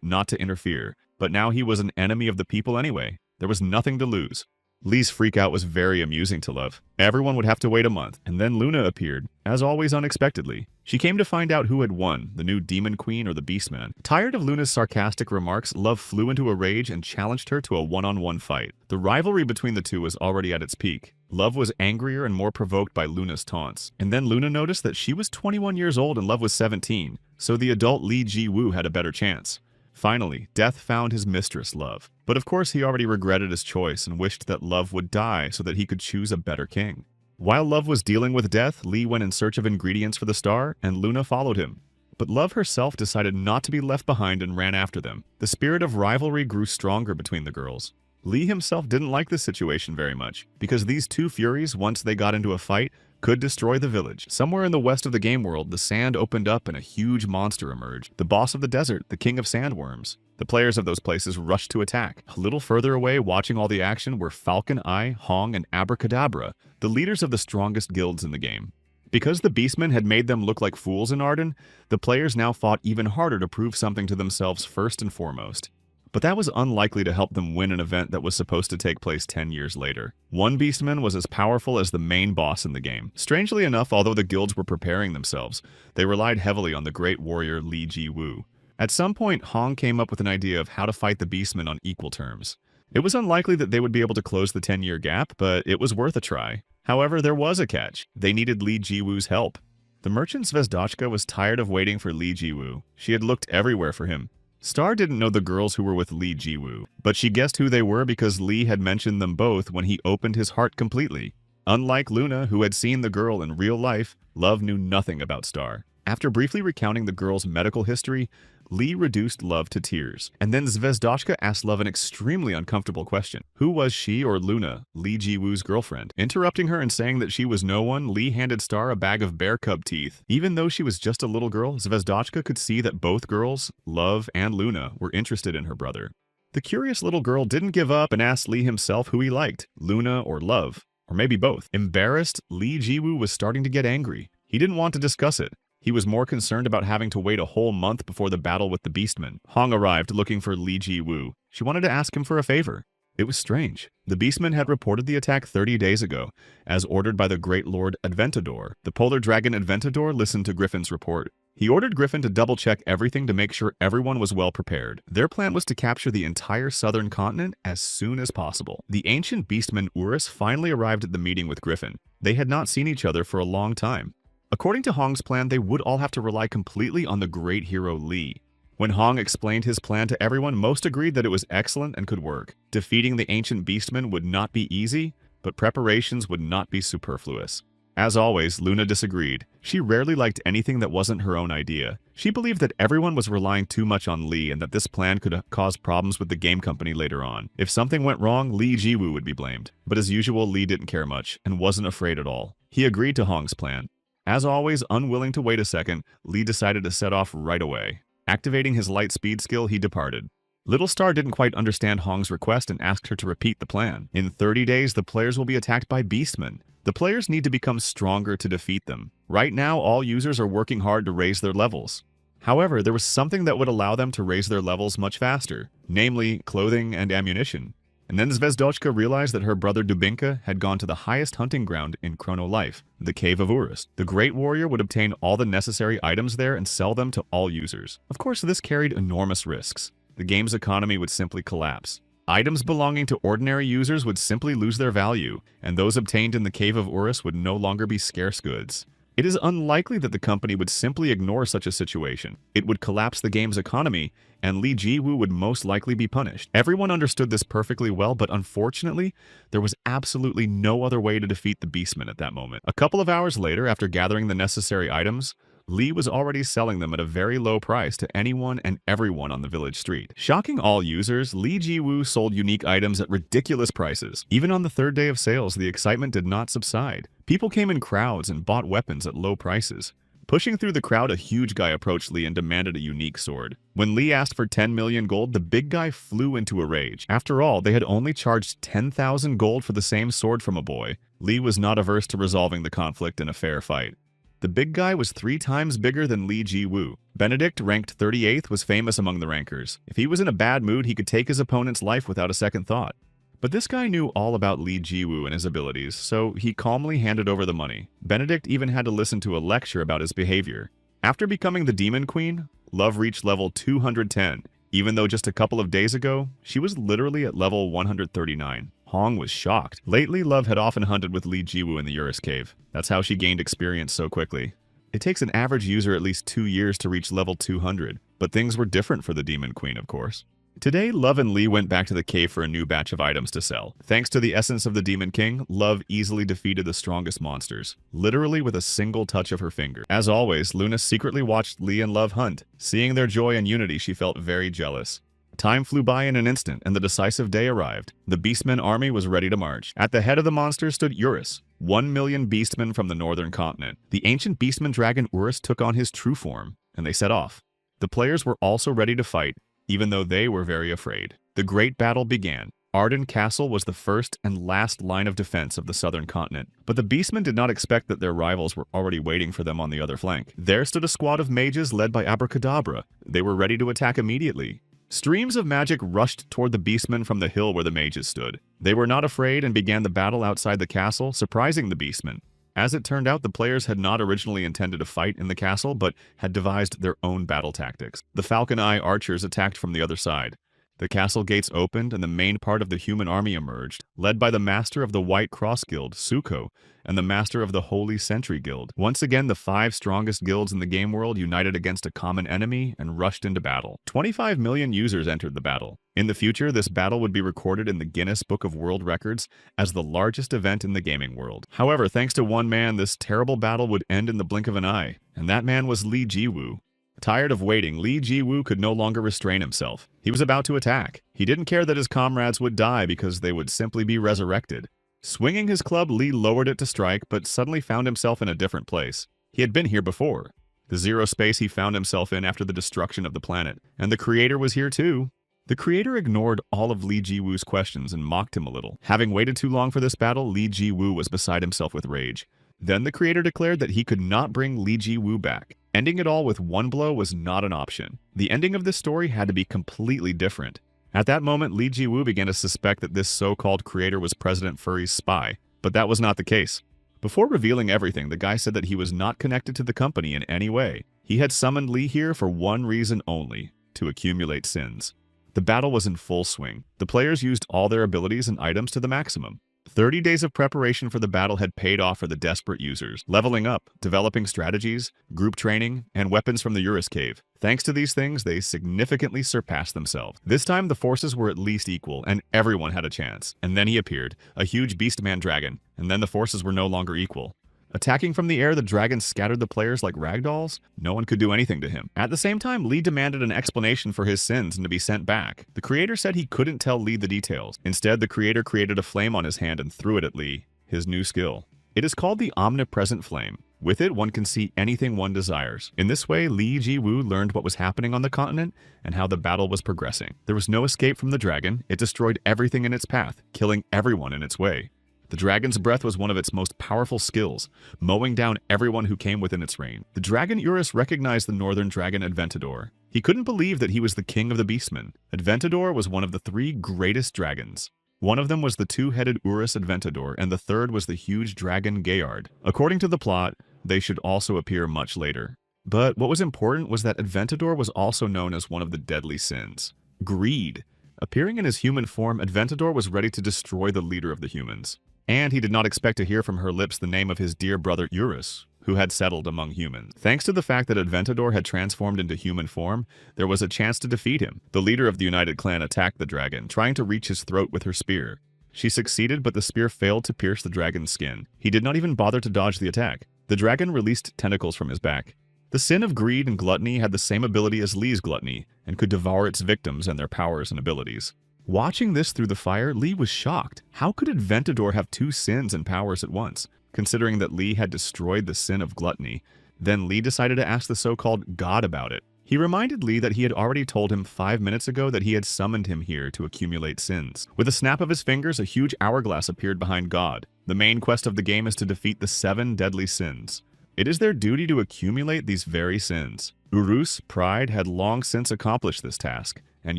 not to interfere, but now he was an enemy of the people anyway. There was nothing to lose. Lee's freakout was very amusing to Love. Everyone would have to wait a month, and then Luna appeared, as always unexpectedly. She came to find out who had won, the new Demon Queen or the Beastman. Tired of Luna's sarcastic remarks, Love flew into a rage and challenged her to a one-on-one fight. The rivalry between the two was already at its peak. Love was angrier and more provoked by Luna's taunts. And then Luna noticed that she was 21 years old and Love was 17, so the adult Lee Ji-woo had a better chance. Finally, Death found his mistress, Love. But of course he already regretted his choice and wished that Love would die so that he could choose a better king. While Love was dealing with Death, Lee went in search of ingredients for the star, and Luna followed him. But Love herself decided not to be left behind and ran after them. The spirit of rivalry grew stronger between the girls. Lee himself didn't like this situation very much, because these two furies, once they got into a fight, could destroy the village. Somewhere in the west of the game world, the sand opened up and a huge monster emerged. The boss of the desert, the king of sandworms. The players of those places rushed to attack. A little further away, watching all the action, were Falcon Eye, Hong, and Abracadabra, the leaders of the strongest guilds in the game. Because the Beastmen had made them look like fools in Arden, the players now fought even harder to prove something to themselves first and foremost. But that was unlikely to help them win an event that was supposed to take place 10 years later. One beastman was as powerful as the main boss in the game. Strangely enough, although the guilds were preparing themselves, they relied heavily on the great warrior Li Ji-woo. At some point, Hong came up with an idea of how to fight the beastmen on equal terms. It was unlikely that they would be able to close the 10-year gap, but it was worth a try. However, there was a catch. They needed Li Ji-woo's help. The merchant Zvezdochka was tired of waiting for Li Ji-woo. She had looked everywhere for him. Star didn't know the girls who were with Li Ji-woo, but she guessed who they were because Li had mentioned them both when he opened his heart completely. Unlike Luna, who had seen the girl in real life, Love knew nothing about Star. After briefly recounting the girl's medical history, Li reduced Love to tears, and then Zvezdochka asked Love an extremely uncomfortable question. Who was she or Luna, Li Ji-woo's girlfriend? Interrupting her and saying that she was no one, Li handed Star a bag of bear cub teeth. Even though she was just a little girl, Zvezdochka could see that both girls, Love and Luna, were interested in her brother. The curious little girl didn't give up and asked Li himself who he liked, Luna or Love, or maybe both. Embarrassed, Li Ji-woo was starting to get angry. He didn't want to discuss it. He was more concerned about having to wait a whole month before the battle with the Beastmen. Hong arrived looking for Li Ji-woo. She wanted to ask him for a favor. It was strange. The Beastmen had reported the attack 30 days ago, as ordered by the Great Lord Adventador. The Polar Dragon Adventador listened to Griffin's report. He ordered Griffin to double-check everything to make sure everyone was well prepared. Their plan was to capture the entire southern continent as soon as possible. The ancient Beastman Urus finally arrived at the meeting with Griffin. They had not seen each other for a long time. According to Hong's plan, they would all have to rely completely on the great hero Li. When Hong explained his plan to everyone, most agreed that it was excellent and could work. Defeating the ancient beastmen would not be easy, but preparations would not be superfluous. As always, Luna disagreed. She rarely liked anything that wasn't her own idea. She believed that everyone was relying too much on Li and that this plan could cause problems with the game company later on. If something went wrong, Li Ji-woo would be blamed. But as usual, Li didn't care much and wasn't afraid at all. He agreed to Hong's plan. As always, unwilling to wait a second, Li decided to set off right away. Activating his light speed skill, he departed. Little Star didn't quite understand Hong's request and asked her to repeat the plan. In 30 days, the players will be attacked by beastmen. The players need to become stronger to defeat them. Right now, all users are working hard to raise their levels. However, there was something that would allow them to raise their levels much faster, namely clothing and ammunition. And then Zvezdochka realized that her brother Dubinka had gone to the highest hunting ground in Chrono Life, the Cave of Urus. The Great Warrior would obtain all the necessary items there and sell them to all users. Of course, this carried enormous risks. The game's economy would simply collapse. Items belonging to ordinary users would simply lose their value, and those obtained in the Cave of Urus would no longer be scarce goods. It is unlikely that the company would simply ignore such a situation. It would collapse the game's economy, and Li Ji-woo would most likely be punished. Everyone understood this perfectly well, but unfortunately, there was absolutely no other way to defeat the Beastmen at that moment. A couple of hours later, after gathering the necessary items, Li was already selling them at a very low price to anyone and everyone on the village street. Shocking all users, Li Ji-woo sold unique items at ridiculous prices. Even on the third day of sales, the excitement did not subside. People came in crowds and bought weapons at low prices. Pushing through the crowd, a huge guy approached Li and demanded a unique sword. When Li asked for 10 million gold, the big guy flew into a rage. After all, they had only charged 10,000 gold for the same sword from a boy. Li was not averse to resolving the conflict in a fair fight. The big guy was 3 times bigger than Li Ji-woo. Benedict, ranked 38th, was famous among the rankers. If he was in a bad mood, he could take his opponent's life without a second thought. But this guy knew all about Li Ji-woo and his abilities, so he calmly handed over the money. Benedict even had to listen to a lecture about his behavior. After becoming the Demon Queen, Love reached level 210, even though just a couple of days ago, she was literally at level 139. Hong was shocked. Lately, Love had often hunted with Li Ji-woo in the Urus Cave. That's how she gained experience so quickly. It takes an average user at least 2 years to reach level 200, but things were different for the Demon Queen, of course. Today, Love and Li went back to the cave for a new batch of items to sell. Thanks to the essence of the Demon King, Love easily defeated the strongest monsters, literally with a single touch of her finger. As always, Luna secretly watched Li and Love hunt. Seeing their joy and unity, she felt very jealous. Time flew by in an instant, and the decisive day arrived. The Beastmen army was ready to march. At the head of the monsters stood Urus, 1 million beastmen from the northern continent. The ancient beastman dragon Urus took on his true form, and they set off. The players were also ready to fight, even though they were very afraid. The great battle began. Arden Castle was the first and last line of defense of the southern continent, but the beastmen did not expect that their rivals were already waiting for them on the other flank. There stood a squad of mages led by Abracadabra. They were ready to attack immediately. Streams of magic rushed toward the beastmen from the hill where the mages stood. They were not afraid and began the battle outside the castle, surprising the beastmen. As it turned out, the players had not originally intended to fight in the castle, but had devised their own battle tactics. The Falcon Eye archers attacked from the other side. The castle gates opened, and the main part of the human army emerged, led by the master of the White Cross Guild, Suko, and the master of the Holy Sentry Guild. Once again, the 5 strongest guilds in the game world united against a common enemy and rushed into battle. 25 million users entered the battle. In the future, this battle would be recorded in the Guinness Book of World Records as the largest event in the gaming world. However, thanks to one man, this terrible battle would end in the blink of an eye, and that man was Lee Ji-woo. Tired of waiting, Lee Ji-woo could no longer restrain himself. He was about to attack. He didn't care that his comrades would die because they would simply be resurrected. Swinging his club, Lee lowered it to strike, but suddenly found himself in a different place. He had been here before. The zero space he found himself in after the destruction of the planet. And the creator was here too. The creator ignored all of Lee Ji-woo's questions and mocked him a little. Having waited too long for this battle, Lee Ji-woo was beside himself with rage. Then the creator declared that he could not bring Lee Ji-woo back. Ending it all with one blow was not an option. The ending of this story had to be completely different. At that moment, Lee Ji-woo began to suspect that this so-called creator was President Furry's spy, but that was not the case. Before revealing everything, the guy said that he was not connected to the company in any way. He had summoned Lee here for one reason only, to accumulate sins. The battle was in full swing. The players used all their abilities and items to the maximum. 30 days of preparation for the battle had paid off for the desperate users, leveling up, developing strategies, group training, and weapons from the Urus Cave. Thanks to these things, they significantly surpassed themselves. This time, the forces were at least equal, and everyone had a chance. And then he appeared, a huge beastman dragon, and then the forces were no longer equal. Attacking from the air, the dragon scattered the players like ragdolls. No one could do anything to him. At the same time, Lee demanded an explanation for his sins and to be sent back. The creator said he couldn't tell Lee the details. Instead, the creator created a flame on his hand and threw it at Lee, his new skill. It is called the Omnipresent Flame. With it, one can see anything one desires. In this way, Lee Ji-woo learned what was happening on the continent and how the battle was progressing. There was no escape from the dragon. It destroyed everything in its path, killing everyone in its way. The dragon's breath was one of its most powerful skills, mowing down everyone who came within its reign. The dragon Urus recognized the northern dragon Adventador. He couldn't believe that he was the king of the beastmen. Adventador was one of the 3 greatest dragons. One of them was the 2-headed Urus Adventador, and the third was the huge dragon Gayard. According to the plot, they should also appear much later. But what was important was that Adventador was also known as one of the deadly sins, greed. Appearing in his human form, Adventador was ready to destroy the leader of the humans. And he did not expect to hear from her lips the name of his dear brother Urus, who had settled among humans. Thanks to the fact that Adventador had transformed into human form, there was a chance to defeat him. The leader of the United Clan attacked the dragon, trying to reach his throat with her spear. She succeeded, but the spear failed to pierce the dragon's skin. He did not even bother to dodge the attack. The dragon released tentacles from his back. The sin of greed and gluttony had the same ability as Lee's gluttony, and could devour its victims and their powers and abilities. Watching this through the fire, Lee was shocked. How could Adventador have 2 sins and powers at once? Considering that Lee had destroyed the sin of gluttony, then Lee decided to ask the so-called God about it. He reminded Lee that he had already told him 5 minutes ago that he had summoned him here to accumulate sins. With a snap of his fingers, a huge hourglass appeared behind God. The main quest of the game is to defeat the 7 deadly sins. It is their duty to accumulate these very sins. Urus, pride, had long since accomplished this task, and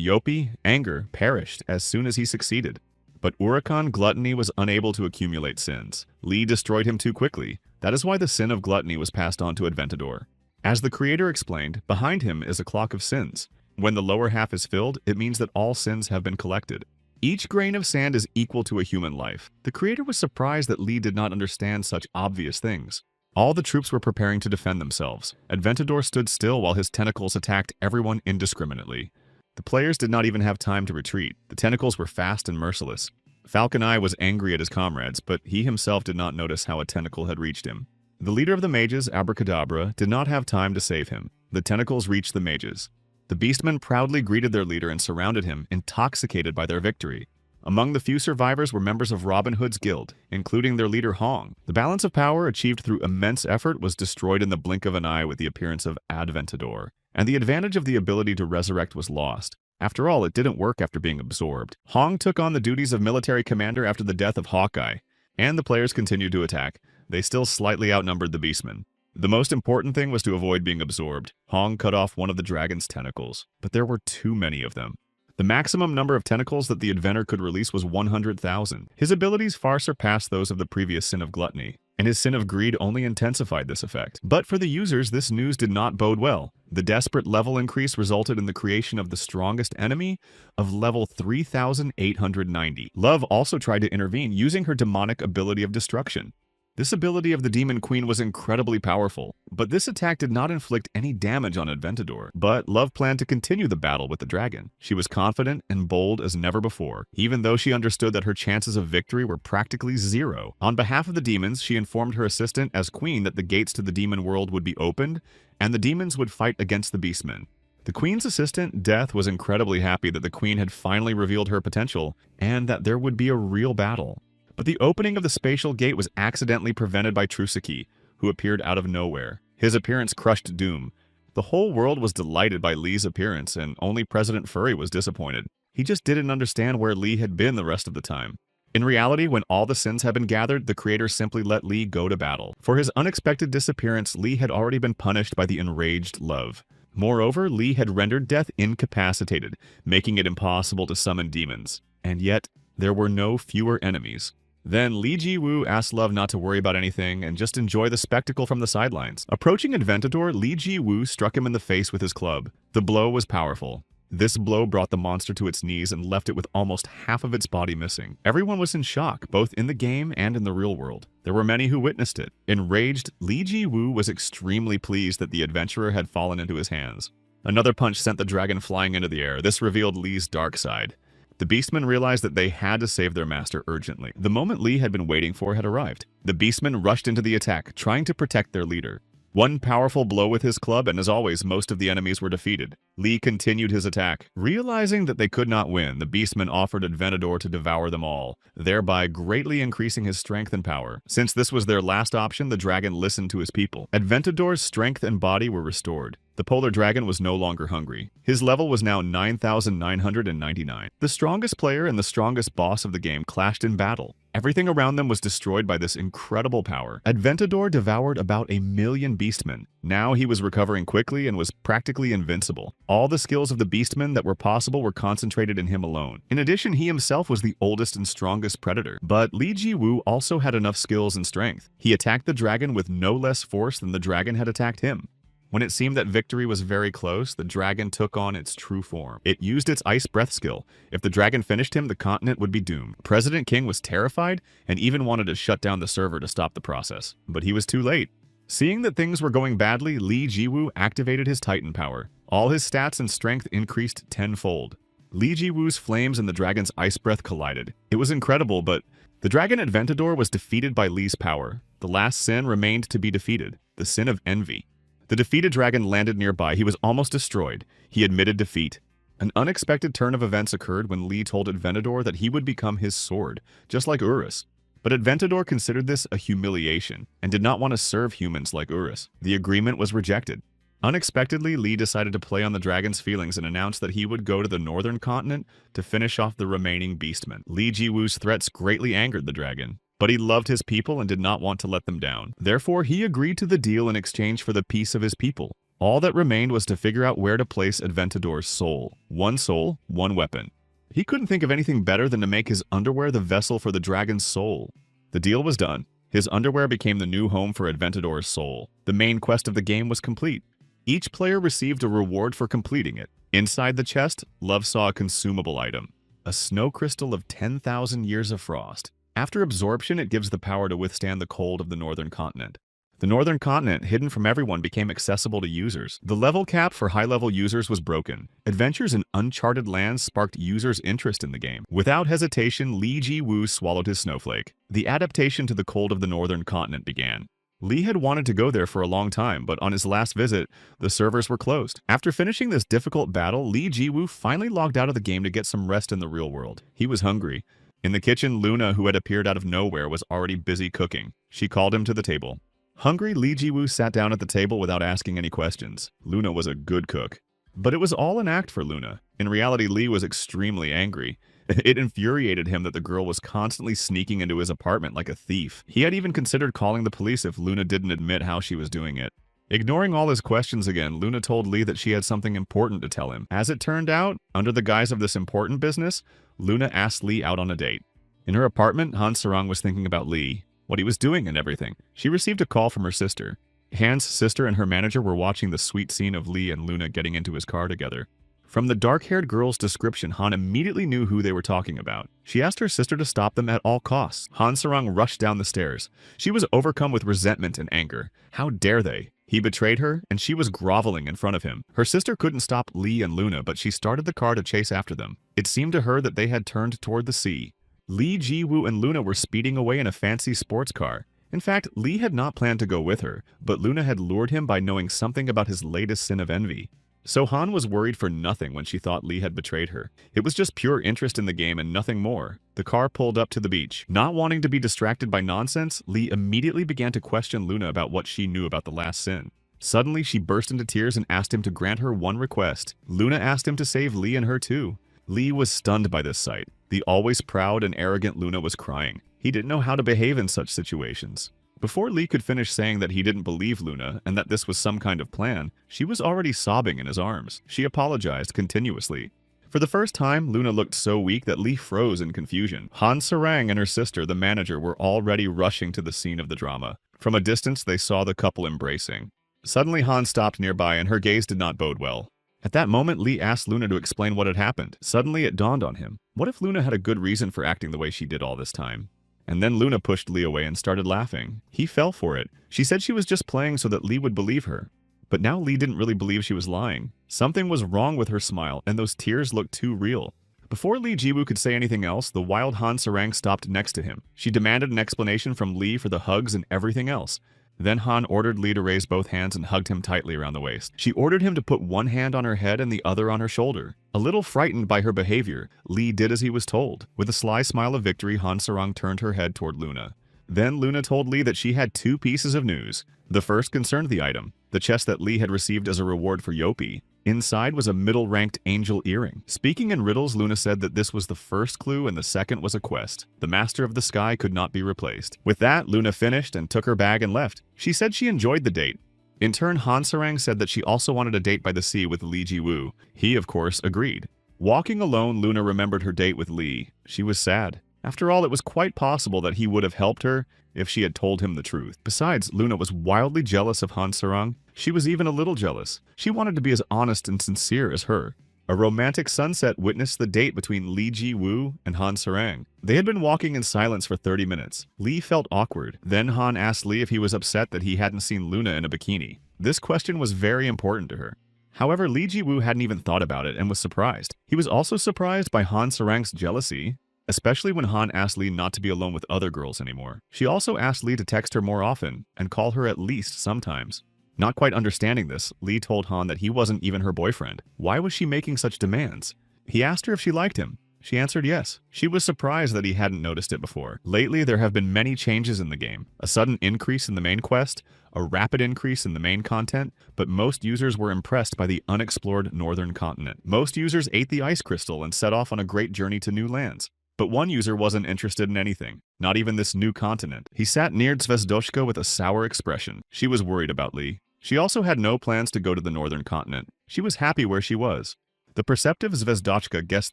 Yopi, anger, perished as soon as he succeeded. But Urakan, gluttony, was unable to accumulate sins. Lee destroyed him too quickly. That is why the sin of gluttony was passed on to Adventador. As the creator explained, behind him is a clock of sins. When the lower half is filled, it means that all sins have been collected. Each grain of sand is equal to a human life. The creator was surprised that Lee did not understand such obvious things. All the troops were preparing to defend themselves. Adventador stood still while his tentacles attacked everyone indiscriminately. The players did not even have time to retreat. The tentacles were fast and merciless. Falcon Eye was angry at his comrades, but he himself did not notice how a tentacle had reached him. The leader of the mages, Abracadabra, did not have time to save him. The tentacles reached the mages. The beastmen proudly greeted their leader and surrounded him, intoxicated by their victory. Among the few survivors were members of Robin Hood's guild, including their leader Hong. The balance of power achieved through immense effort was destroyed in the blink of an eye with the appearance of Adventador, and the advantage of the ability to resurrect was lost. After all, it didn't work after being absorbed. Hong took on the duties of military commander after the death of Hawkeye, and the players continued to attack. They still slightly outnumbered the beastmen. The most important thing was to avoid being absorbed. Hong cut off one of the dragon's tentacles, but there were too many of them. The maximum number of tentacles that the inventor could release was 100,000. His abilities far surpassed those of the previous sin of gluttony, and his sin of greed only intensified this effect. But for the users, this news did not bode well. The desperate level increase resulted in the creation of the strongest enemy of level 3,890. Love also tried to intervene using her demonic ability of destruction. This ability of the Demon Queen was incredibly powerful, but this attack did not inflict any damage on Adventador. But Love planned to continue the battle with the dragon. She was confident and bold as never before, even though she understood that her chances of victory were practically zero. On behalf of the demons, she informed her assistant as queen that the gates to the demon world would be opened, and the demons would fight against the beastmen. The queen's assistant, Death, was incredibly happy that the queen had finally revealed her potential, and that there would be a real battle. But the opening of the spatial gate was accidentally prevented by Trusaki, who appeared out of nowhere. His appearance crushed Doom. The whole world was delighted by Lee's appearance, and only President Furry was disappointed. He just didn't understand where Lee had been the rest of the time. In reality, when all the sins had been gathered, the creator simply let Lee go to battle. For his unexpected disappearance, Lee had already been punished by the enraged Love. Moreover, Lee had rendered Death incapacitated, making it impossible to summon demons. And yet, there were no fewer enemies. Then Lee Ji-woo asked Love not to worry about anything and just enjoy the spectacle from the sidelines. Approaching Adventador, Lee Ji-woo struck him in the face with his club. The blow was powerful. This blow brought the monster to its knees and left it with almost half of its body missing. Everyone was in shock, both in the game and in the real world. There were many who witnessed it. Enraged, Lee Ji-woo was extremely pleased that the adventurer had fallen into his hands. Another punch sent the dragon flying into the air. This revealed Lee's dark side. The Beastmen realized that they had to save their master urgently. The moment Lee had been waiting for had arrived. The Beastmen rushed into the attack, trying to protect their leader. One powerful blow with his club, and as always, most of the enemies were defeated. Lee continued his attack. Realizing that they could not win, the Beastmen offered Adventador to devour them all, thereby greatly increasing his strength and power. Since this was their last option, the dragon listened to his people. Adventador's strength and body were restored. The polar dragon was no longer hungry. His level was now 9,999. The strongest player and the strongest boss of the game clashed in battle. Everything around them was destroyed by this incredible power. Adventador devoured about 1,000,000 beastmen. Now he was recovering quickly and was practically invincible. All the skills of the beastmen that were possible were concentrated in him alone. In addition, he himself was the oldest and strongest predator. But Lee Ji-woo also had enough skills and strength. He attacked the dragon with no less force than the dragon had attacked him. When it seemed that victory was very close, the dragon took on its true form. It used its ice breath skill. If the dragon finished him, the continent would be doomed. President King was terrified and even wanted to shut down the server to stop the process. But he was too late. Seeing that things were going badly, Lee Ji-woo activated his Titan power. All his stats and strength increased tenfold. Lee Ji-woo's flames and the dragon's ice breath collided. It was incredible, but the dragon Adventador was defeated by Lee's power. The last sin remained to be defeated, the sin of envy. The defeated dragon landed nearby. He was almost destroyed. He admitted defeat. An unexpected turn of events occurred when Lee told Adventador that he would become his sword, just like Urus. But Adventador considered this a humiliation and did not want to serve humans like Urus. The agreement was rejected. Unexpectedly, Lee decided to play on the dragon's feelings and announced that he would go to the northern continent to finish off the remaining beastmen. Lee Ji-woo's threats greatly angered the dragon. But he loved his people and did not want to let them down. Therefore, he agreed to the deal in exchange for the peace of his people. All that remained was to figure out where to place Adventador's soul. One soul, one weapon. He couldn't think of anything better than to make his underwear the vessel for the dragon's soul. The deal was done. His underwear became the new home for Adventador's soul. The main quest of the game was complete. Each player received a reward for completing it. Inside the chest, Love saw a consumable item. A snow crystal of 10,000 years of frost. After absorption, it gives the power to withstand the cold of the northern continent. The northern continent, hidden from everyone, became accessible to users. The level cap for high-level users was broken. Adventures in uncharted lands sparked users' interest in the game. Without hesitation, Lee Ji-woo swallowed his snowflake. The adaptation to the cold of the northern continent began. Lee had wanted to go there for a long time, but on his last visit, the servers were closed. After finishing this difficult battle, Lee Ji-woo finally logged out of the game to get some rest in the real world. He was hungry. In the kitchen, Luna, who had appeared out of nowhere, was already busy cooking. She called him to the table. Hungry, Lee Ji-woo sat down at the table without asking any questions. Luna was a good cook. But it was all an act for Luna. In reality, Lee was extremely angry. It infuriated him that the girl was constantly sneaking into his apartment like a thief. He had even considered calling the police if Luna didn't admit how she was doing it. Ignoring all his questions again, Luna told Lee that she had something important to tell him. As it turned out, under the guise of this important business, Luna asked Lee out on a date. In her apartment, Han Sarang was thinking about Lee, what he was doing and everything. She received a call from her sister. Han's sister and her manager were watching the sweet scene of Lee and Luna getting into his car together. From the dark-haired girl's description, Han immediately knew who they were talking about. She asked her sister to stop them at all costs. Han Sarang rushed down the stairs. She was overcome with resentment and anger. How dare they? He betrayed her, and she was groveling in front of him. Her sister couldn't stop Lee and Luna, but she started the car to chase after them. It seemed to her that they had turned toward the sea. Lee Ji-woo and Luna were speeding away in a fancy sports car. In fact, Lee had not planned to go with her, but Luna had lured him by knowing something about his latest sin of envy. So Han was worried for nothing when she thought Lee had betrayed her. It was just pure interest in the game and nothing more. The car pulled up to the beach. Not wanting to be distracted by nonsense, Lee immediately began to question Luna about what she knew about the last sin. Suddenly, she burst into tears and asked him to grant her one request. Luna asked him to save Lee and her too. Lee was stunned by this sight. The always proud and arrogant Luna was crying. He didn't know how to behave in such situations. Before Lee could finish saying that he didn't believe Luna and that this was some kind of plan, she was already sobbing in his arms. She apologized continuously. For the first time, Luna looked so weak that Lee froze in confusion. Han Sarang and her sister, the manager, were already rushing to the scene of the drama. From a distance, they saw the couple embracing. Suddenly, Han stopped nearby and her gaze did not bode well. At that moment, Lee asked Luna to explain what had happened. Suddenly, it dawned on him. What if Luna had a good reason for acting the way she did all this time? And then Luna pushed Lee away and started laughing. He fell for it. She said she was just playing so that Lee would believe her. But now Lee didn't really believe she was lying. Something was wrong with her smile, and those tears looked too real. Before Lee Ji-woo could say anything else, the wild Han Sarang stopped next to him. She demanded an explanation from Lee for the hugs and everything else. Then Han ordered Lee to raise both hands and hugged him tightly around the waist. She ordered him to put one hand on her head and the other on her shoulder. A little frightened by her behavior, Lee did as he was told. With a sly smile of victory, Han Sarang turned her head toward Luna. Then Luna told Lee that she had two pieces of news. The first concerned the item, the chest that Lee had received as a reward for Yopi. Inside was a middle-ranked angel earring. Speaking in riddles, Luna said that this was the first clue and the second was a quest. The Master of the Sky could not be replaced. With that, Luna finished and took her bag and left. She said she enjoyed the date. In turn, Han Sarang said that she also wanted a date by the sea with Lee Ji-woo. He, of course, agreed. Walking alone, Luna remembered her date with Lee. She was sad. After all, it was quite possible that he would have helped her if she had told him the truth. Besides, Luna was wildly jealous of Han Sarang. She was even a little jealous. She wanted to be as honest and sincere as her. A romantic sunset witnessed the date between Lee Ji-woo and Han Sarang. They had been walking in silence for 30 minutes. Lee felt awkward. Then Han asked Lee if he was upset that he hadn't seen Luna in a bikini. This question was very important to her. However, Lee Ji-woo hadn't even thought about it and was surprised. He was also surprised by Han Sarang's jealousy, especially when Han asked Lee not to be alone with other girls anymore. She also asked Lee to text her more often and call her at least sometimes. Not quite understanding this, Lee told Han that he wasn't even her boyfriend. Why was she making such demands? He asked her if she liked him. She answered yes. She was surprised that he hadn't noticed it before. Lately, there have been many changes in the game. A sudden increase in the main quest, a rapid increase in the main content, but most users were impressed by the unexplored northern continent. Most users ate the ice crystal and set off on a great journey to new lands. But one user wasn't interested in anything, not even this new continent. He sat near Zvezdochka with a sour expression. She was worried about Lee. She also had no plans to go to the northern continent. She was happy where she was. The perceptive Zvezdochka guessed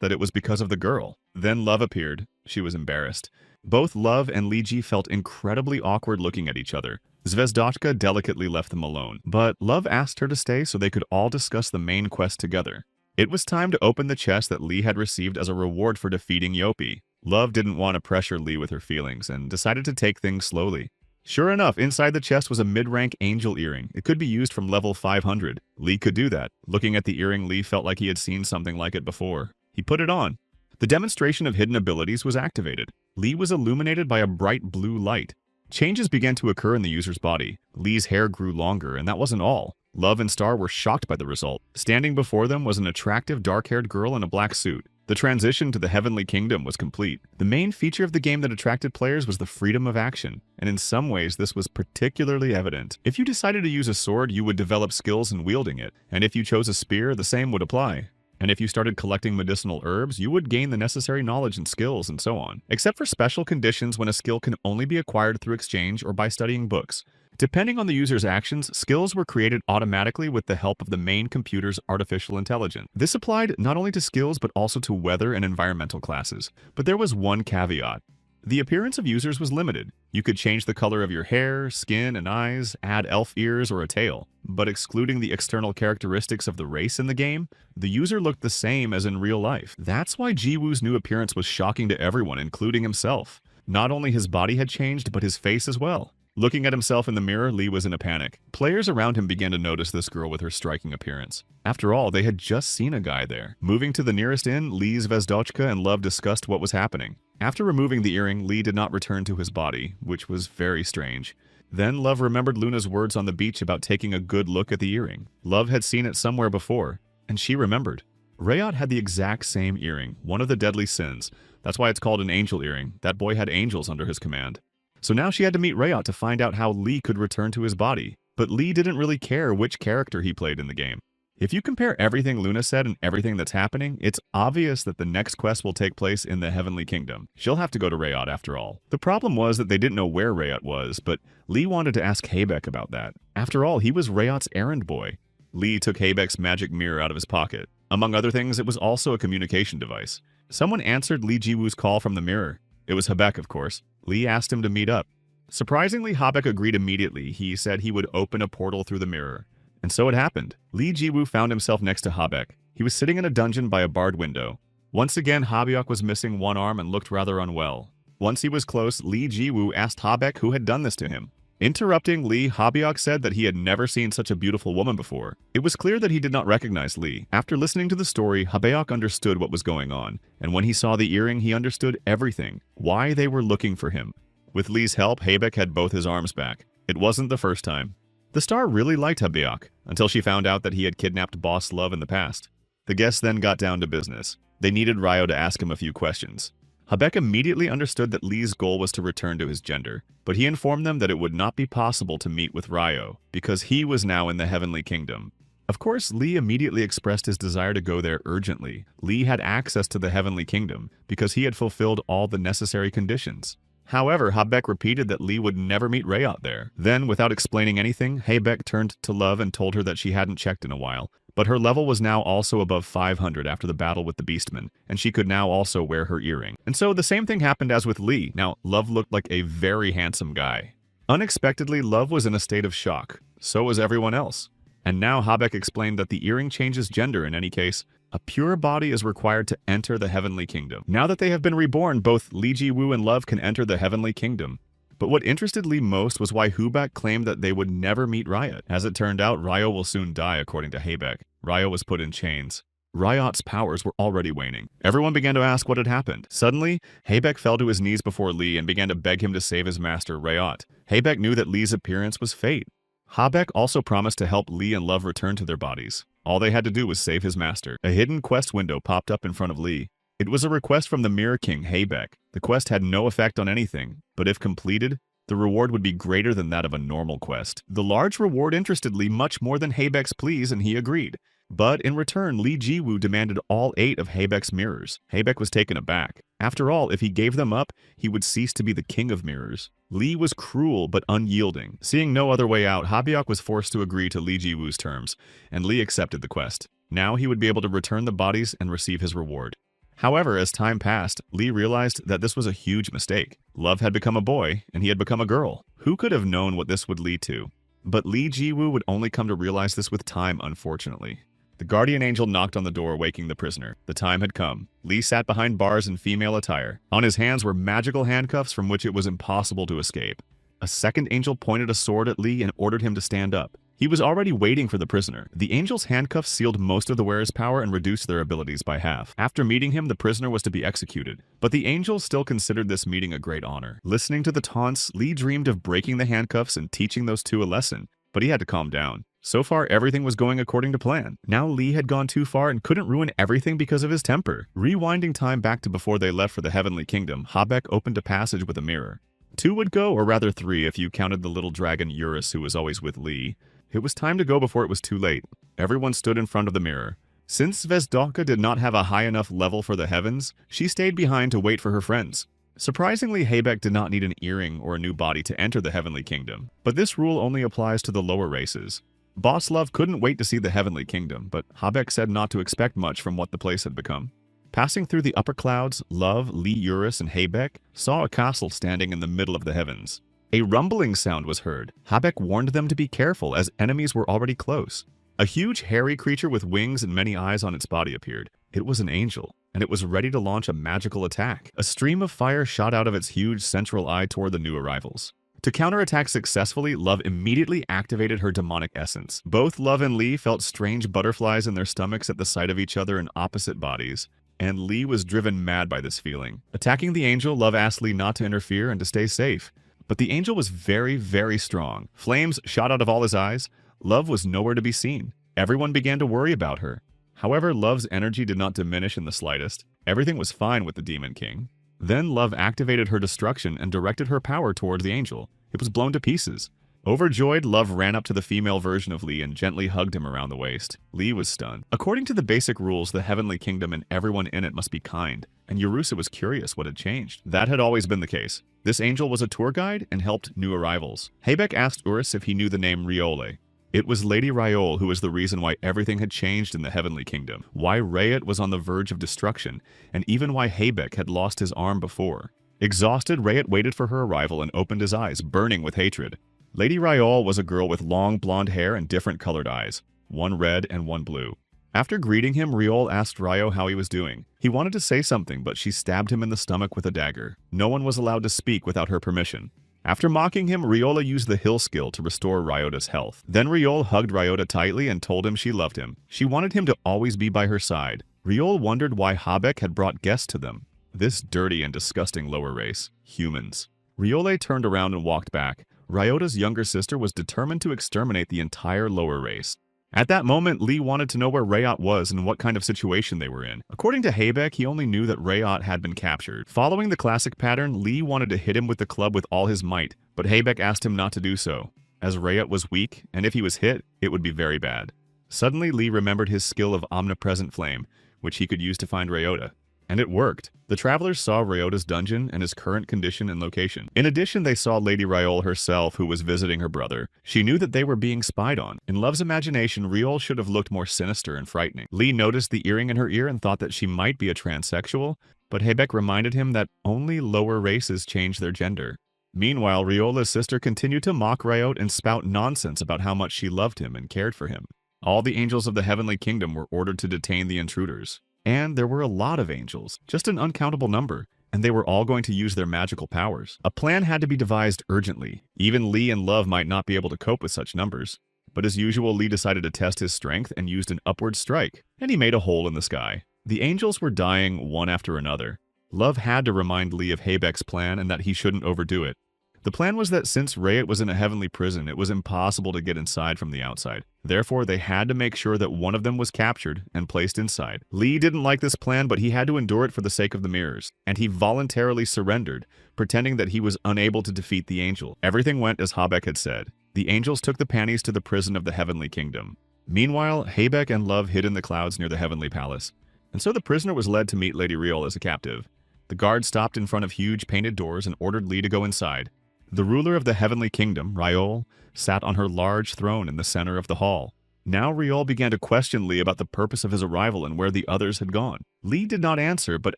that it was because of the girl. Then Love appeared. She was embarrassed. Both Love and Lee Ji felt incredibly awkward looking at each other. Zvezdochka delicately left them alone, but Love asked her to stay so they could all discuss the main quest together. It was time to open the chest that Lee had received as a reward for defeating Yopi. Love didn't want to pressure Lee with her feelings and decided to take things slowly. Sure enough, inside the chest was a mid-rank angel earring. It could be used from level 500. Lee could do that. Looking at the earring, Lee felt like he had seen something like it before. He put it on. The demonstration of hidden abilities was activated. Lee was illuminated by a bright blue light. Changes began to occur in the user's body. Lee's hair grew longer, and that wasn't all. Love and Star were shocked by the result. Standing before them was an attractive dark-haired girl in a black suit. The transition to the Heavenly Kingdom was complete. The main feature of the game that attracted players was the freedom of action, and in some ways this was particularly evident. If you decided to use a sword, you would develop skills in wielding it, and if you chose a spear, the same would apply. And if you started collecting medicinal herbs, you would gain the necessary knowledge and skills and so on, except for special conditions when a skill can only be acquired through exchange or by studying books. Depending on the user's actions, skills were created automatically with the help of the main computer's artificial intelligence. This applied not only to skills but also to weather and environmental classes. But there was one caveat. The appearance of users was limited. You could change the color of your hair, skin, and eyes, add elf ears or a tail. But excluding the external characteristics of the race in the game, the user looked the same as in real life. That's why Jiwoo's new appearance was shocking to everyone, including himself. Not only his body had changed, but his face as well. Looking at himself in the mirror, Lee was in a panic. Players around him began to notice this girl with her striking appearance. After all, they had just seen a guy there. Moving to the nearest inn, Lee's Vezdochka and Love discussed what was happening. After removing the earring, Lee did not return to his body, which was very strange. Then Love remembered Luna's words on the beach about taking a good look at the earring. Love had seen it somewhere before, and she remembered. Rayot had the exact same earring, one of the deadly sins. That's why it's called an angel earring. That boy had angels under his command. So now she had to meet Rayot to find out how Lee could return to his body. But Lee didn't really care which character he played in the game. If you compare everything Luna said and everything that's happening, it's obvious that the next quest will take place in the Heavenly Kingdom. She'll have to go to Rayot after all. The problem was that they didn't know where Rayot was, but Lee wanted to ask Habeck about that. After all, he was Rayot's errand boy. Lee took Habeck's magic mirror out of his pocket. Among other things, it was also a communication device. Someone answered Lee Jiwoo's call from the mirror. It was Habeck, of course. Lee asked him to meet up. Surprisingly, Habeck agreed immediately. He said he would open a portal through the mirror. And so it happened. Lee Jiwoo found himself next to Habeck. He was sitting in a dungeon by a barred window. Once again, Habeck was missing one arm and looked rather unwell. Once he was close, Lee Jiwoo asked Habeck who had done this to him. Interrupting Lee, Habeck said that he had never seen such a beautiful woman before. It was clear that he did not recognize Lee. After listening to the story, Habeck understood what was going on, and when he saw the earring, he understood everything, why they were looking for him. With Lee's help, Habeck had both his arms back. It wasn't the first time. The star really liked Habeck, until she found out that he had kidnapped Boss Love in the past. The guests then got down to business. They needed Ryo to ask him a few questions. Habeck immediately understood that Lee's goal was to return to his gender, but he informed them that it would not be possible to meet with Ryo, because he was now in the Heavenly Kingdom. Of course, Lee immediately expressed his desire to go there urgently. Lee had access to the Heavenly Kingdom, because he had fulfilled all the necessary conditions. However, Habeck repeated that Lee would never meet Rayot there. Then, without explaining anything, Habeck turned to Love and told her that she hadn't checked in a while, but her level was now also above 500 after the battle with the Beastman, and she could now also wear her earring. And so the same thing happened as with Lee. Now, Love looked like a very handsome guy. Unexpectedly, Love was in a state of shock. So was everyone else. And now Habeck explained that the earring changes gender in any case. A pure body is required to enter the Heavenly Kingdom. Now that they have been reborn, both Lee Jiwoo and Love can enter the Heavenly Kingdom. But what interested Lee most was why Habeck claimed that they would never meet Rayot. As it turned out, Ryo will soon die, according to Habeck. Ryo was put in chains. Ryot's powers were already waning. Everyone began to ask what had happened. Suddenly, Habeck fell to his knees before Lee and began to beg him to save his master, Rayot. Habeck knew that Lee's appearance was fate. Habeck also promised to help Lee and Love return to their bodies. All they had to do was save his master. A hidden quest window popped up in front of Lee. It was a request from the Mirror King, Habeck. The quest had no effect on anything, but if completed, the reward would be greater than that of a normal quest. The large reward interested Lee much more than Habeck's pleas, and he agreed. But in return, Lee Jiwoo demanded all 8 of Habeck's mirrors. Habeck was taken aback. After all, if he gave them up, he would cease to be the king of mirrors. Lee was cruel but unyielding. Seeing no other way out, Habeck was forced to agree to Lee Jiwoo's terms, and Lee accepted the quest. Now he would be able to return the bodies and receive his reward. However, as time passed, Lee realized that this was a huge mistake. Love had become a boy, and he had become a girl. Who could have known what this would lead to? But Lee Jiwoo would only come to realize this with time, unfortunately. The guardian angel knocked on the door, waking the prisoner. The time had come. Lee sat behind bars in female attire. On his hands were magical handcuffs from which it was impossible to escape. A second angel pointed a sword at Lee and ordered him to stand up. He was already waiting for the prisoner. The angel's handcuffs sealed most of the wearer's power and reduced their abilities by half. After meeting him, the prisoner was to be executed. But the angel still considered this meeting a great honor. Listening to the taunts, Lee dreamed of breaking the handcuffs and teaching those two a lesson. But he had to calm down. So far, everything was going according to plan. Now Lee had gone too far and couldn't ruin everything because of his temper. Rewinding time back to before they left for the Heavenly Kingdom, Habeck opened a passage with a mirror. 2 would go, or rather 3 if you counted the little dragon Eurus who was always with Lee. It was time to go before it was too late. Everyone stood in front of the mirror. Since Zvezdoka did not have a high enough level for the heavens, she stayed behind to wait for her friends. Surprisingly, Habeck did not need an earring or a new body to enter the Heavenly Kingdom, but this rule only applies to the lower races. Boss Love couldn't wait to see the Heavenly Kingdom, but Habeck said not to expect much from what the place had become. Passing through the upper clouds, Love, Lee Eurus, and Habeck saw a castle standing in the middle of the heavens. A rumbling sound was heard. Habeck warned them to be careful as enemies were already close. A huge hairy creature with wings and many eyes on its body appeared. It was an angel, and it was ready to launch a magical attack. A stream of fire shot out of its huge central eye toward the new arrivals. To counterattack successfully, Love immediately activated her demonic essence. Both Love and Lee felt strange butterflies in their stomachs at the sight of each other in opposite bodies, and Lee was driven mad by this feeling. Attacking the angel, Love asked Lee not to interfere and to stay safe. But the angel was very, very strong. Flames shot out of all his eyes. Love was nowhere to be seen. Everyone began to worry about her. However, Love's energy did not diminish in the slightest. Everything was fine with the Demon King. Then Love activated her destruction and directed her power toward the angel. It was blown to pieces. Overjoyed, Love ran up to the female version of Lee and gently hugged him around the waist. Lee was stunned. According to the basic rules, the Heavenly Kingdom and everyone in it must be kind, and Yurusa was curious what had changed. That had always been the case. This angel was a tour guide and helped new arrivals. Habeck asked Urus if he knew the name Riole. It was Lady Riole who was the reason why everything had changed in the Heavenly Kingdom, why Rayet was on the verge of destruction, and even why Habeck had lost his arm before. Exhausted, Rayet waited for her arrival and opened his eyes, burning with hatred. Lady Riole was a girl with long blonde hair and different colored eyes, one red and one blue. After greeting him, Riole asked Ryo how he was doing. He wanted to say something, but she stabbed him in the stomach with a dagger. No one was allowed to speak without her permission. After mocking him, Ryola used the hill skill to restore Ryota's health. Then Riole hugged Ryota tightly and told him she loved him. She wanted him to always be by her side. Riole wondered why Habeck had brought guests to them. This dirty and disgusting lower race. Humans. Riole turned around and walked back. Ryota's younger sister was determined to exterminate the entire lower race. At that moment, Lee wanted to know where Rayot was and what kind of situation they were in. According to Habeck, he only knew that Rayot had been captured. Following the classic pattern, Lee wanted to hit him with the club with all his might, but Habeck asked him not to do so, as Rayot was weak, and if he was hit, it would be very bad. Suddenly, Lee remembered his skill of Omnipresent Flame, which he could use to find Rayota. And it worked. The travelers saw Ryota's dungeon and his current condition and location. In addition, they saw Lady Riole herself, who was visiting her brother. She knew that they were being spied on. In Love's imagination, Riole should have looked more sinister and frightening. Lee noticed the earring in her ear and thought that she might be a transsexual, but Habeck reminded him that only lower races change their gender. Meanwhile, Riola's sister continued to mock Ryot and spout nonsense about how much she loved him and cared for him. All the angels of the Heavenly Kingdom were ordered to detain the intruders. And there were a lot of angels, just an uncountable number, and they were all going to use their magical powers. A plan had to be devised urgently. Even Lee and Love might not be able to cope with such numbers. But as usual, Lee decided to test his strength and used an upward strike, and he made a hole in the sky. The angels were dying one after another. Love had to remind Lee of Habeck's plan and that he shouldn't overdo it. The plan was that since Rayot was in a heavenly prison, it was impossible to get inside from the outside. Therefore, they had to make sure that one of them was captured and placed inside. Lee didn't like this plan, but he had to endure it for the sake of the mirrors, and he voluntarily surrendered, pretending that he was unable to defeat the angel. Everything went as Habeck had said. The angels took the panties to the prison of the Heavenly Kingdom. Meanwhile, Habeck and Love hid in the clouds near the Heavenly Palace, and so the prisoner was led to meet Lady Riole as a captive. The guard stopped in front of huge painted doors and ordered Lee to go inside. The ruler of the Heavenly Kingdom, Riole, sat on her large throne in the center of the hall. Now Riole began to question Lee about the purpose of his arrival and where the others had gone. Lee did not answer, but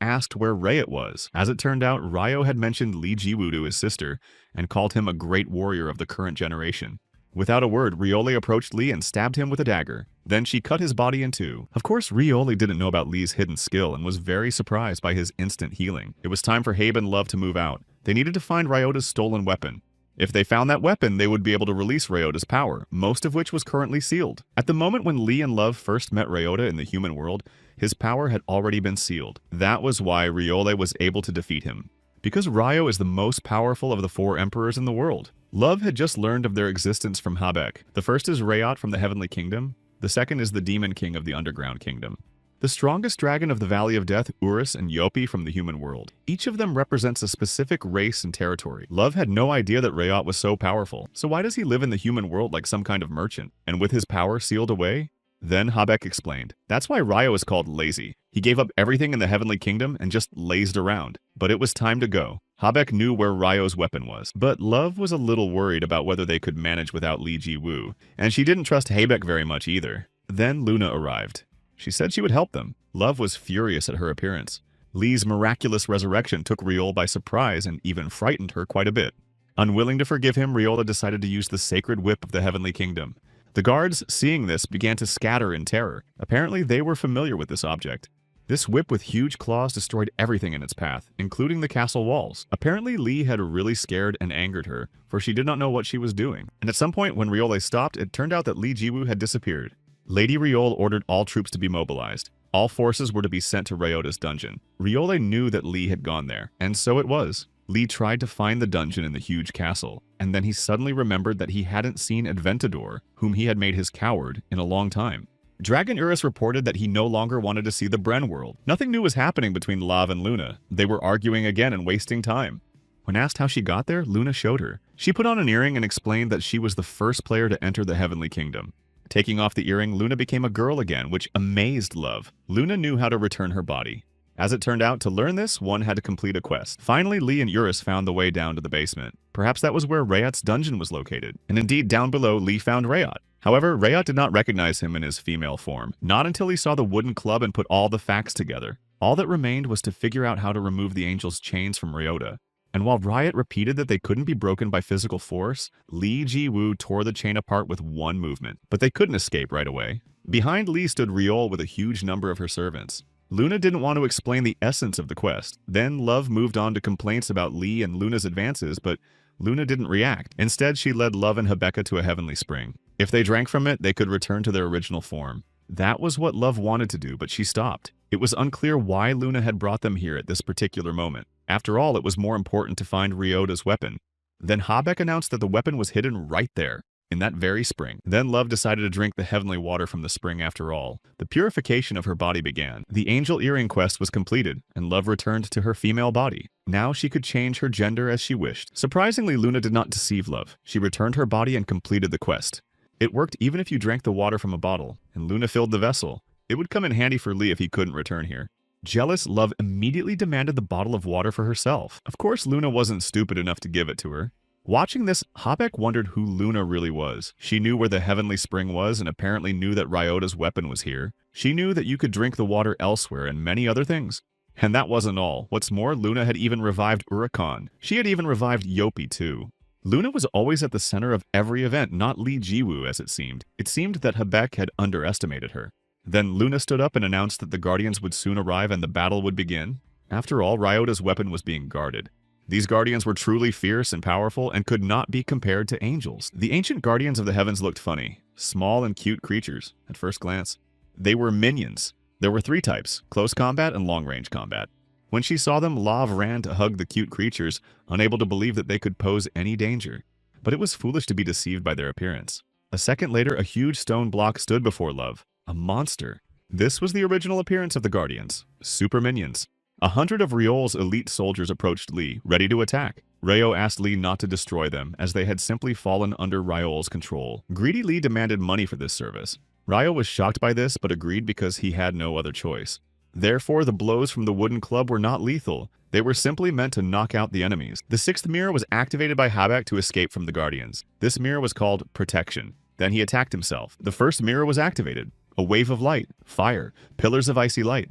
asked where Rayot was. As it turned out, Ryo had mentioned Lee Jiwoo to his sister and called him a great warrior of the current generation. Without a word, Riole approached Lee and stabbed him with a dagger. Then she cut his body in two. Of course, Riole didn't know about Lee's hidden skill and was very surprised by his instant healing. It was time for Habe and Love to move out. They needed to find Ryota's stolen weapon. If they found that weapon, they would be able to release Ryota's power, most of which was currently sealed. At the moment when Lee and Love first met Ryota in the human world, his power had already been sealed. That was why Riole was able to defeat him. Because Ryo is the most powerful of the 4 emperors in the world. Love had just learned of their existence from Habeck. The first is Rayot from the Heavenly Kingdom. The second is the Demon King of the Underground Kingdom. The strongest dragon of the Valley of Death, Urus, and Yopi from the human world. Each of them represents a specific race and territory. Love had no idea that Rayot was so powerful. So why does he live in the human world like some kind of merchant? And with his power sealed away, Then Habeck explained, "That's why Ryo is called lazy. He gave up everything in the Heavenly Kingdom and just lazed around. But it was time to go." Habeck knew where Ryo's weapon was, but Love was a little worried about whether they could manage without Li Ji-woo, and she didn't trust Habeck very much either. Then Luna arrived. She said she would help them. Love was furious at her appearance. Lee's miraculous resurrection took Riol by surprise and even frightened her quite a bit. Unwilling to forgive him, Riola decided to use the sacred whip of the Heavenly Kingdom. The guards, seeing this, began to scatter in terror. Apparently, they were familiar with this object. This whip with huge claws destroyed everything in its path, including the castle walls. Apparently, Lee had really scared and angered her, for she did not know what she was doing. And at some point, when Riole stopped, it turned out that Lee Jiwoo had disappeared. Lady Riole ordered all troops to be mobilized. All forces were to be sent to Ryota's dungeon. Riole knew that Lee had gone there, and so it was. Lee tried to find the dungeon in the huge castle, and then he suddenly remembered that he hadn't seen Adventador, whom he had made his coward, in a long time. Dragon Urus reported that he no longer wanted to see the Bren world. Nothing new was happening between Lav and Luna. They were arguing again and wasting time. When asked how she got there, Luna showed her. She put on an earring and explained that she was the first player to enter the Heavenly Kingdom. Taking off the earring, Luna became a girl again, which amazed Love. Luna knew how to return her body. As it turned out, to learn this, one had to complete a quest. Finally, Lee and Urus found the way down to the basement. Perhaps that was where Rayot's dungeon was located. And indeed, down below, Lee found Rayot. However, Rayot did not recognize him in his female form, not until he saw the wooden club and put all the facts together. All that remained was to figure out how to remove the angel's chains from Ryota. And while Riot repeated that they couldn't be broken by physical force, Lee Ji-woo tore the chain apart with one movement. But they couldn't escape right away. Behind Lee stood Riol with a huge number of her servants. Luna didn't want to explain the essence of the quest. Then Love moved on to complaints about Lee and Luna's advances, but Luna didn't react. Instead, she led Love and Hebecca to a heavenly spring. If they drank from it, they could return to their original form. That was what Love wanted to do, but she stopped. It was unclear why Luna had brought them here at this particular moment. After all, it was more important to find Ryota's weapon. Then Habeck announced that the weapon was hidden right there, in that very spring. Then Love decided to drink the heavenly water from the spring after all. The purification of her body began. The angel earring quest was completed, and Love returned to her female body. Now she could change her gender as she wished. Surprisingly, Luna did not deceive Love. She returned her body and completed the quest. It worked even if you drank the water from a bottle, and Luna filled the vessel. It would come in handy for Lee if he couldn't return here. Jealous, Love immediately demanded the bottle of water for herself. Of course, Luna wasn't stupid enough to give it to her. Watching this, Habeck wondered who Luna really was. She knew where the heavenly spring was and apparently knew that Ryota's weapon was here. She knew that you could drink the water elsewhere and many other things. And that wasn't all. What's more, Luna had even revived Uricon. She had even revived Yopi too. Luna was always at the center of every event, not Lee Jiwoo as it seemed. It seemed that Habeck had underestimated her. Then Luna stood up and announced that the Guardians would soon arrive and the battle would begin. After all, Ryota's weapon was being guarded. These Guardians were truly fierce and powerful and could not be compared to angels. The ancient Guardians of the Heavens looked funny, small and cute creatures at first glance. They were minions. There were 3 types, close combat and long-range combat. When she saw them, Lav ran to hug the cute creatures, unable to believe that they could pose any danger. But it was foolish to be deceived by their appearance. A second later, a huge stone block stood before Love. A monster. This was the original appearance of the Guardians. Super minions. 100 of Riol's elite soldiers approached Lee, ready to attack. Ryo asked Lee not to destroy them, as they had simply fallen under Ryol's control. Greedy Lee demanded money for this service. Ryo was shocked by this, but agreed because he had no other choice. Therefore, the blows from the wooden club were not lethal. They were simply meant to knock out the enemies. The 6th mirror was activated by Habeck to escape from the Guardians. This mirror was called Protection. Then he attacked himself. The 1st mirror was activated. A wave of light, fire, pillars of icy light.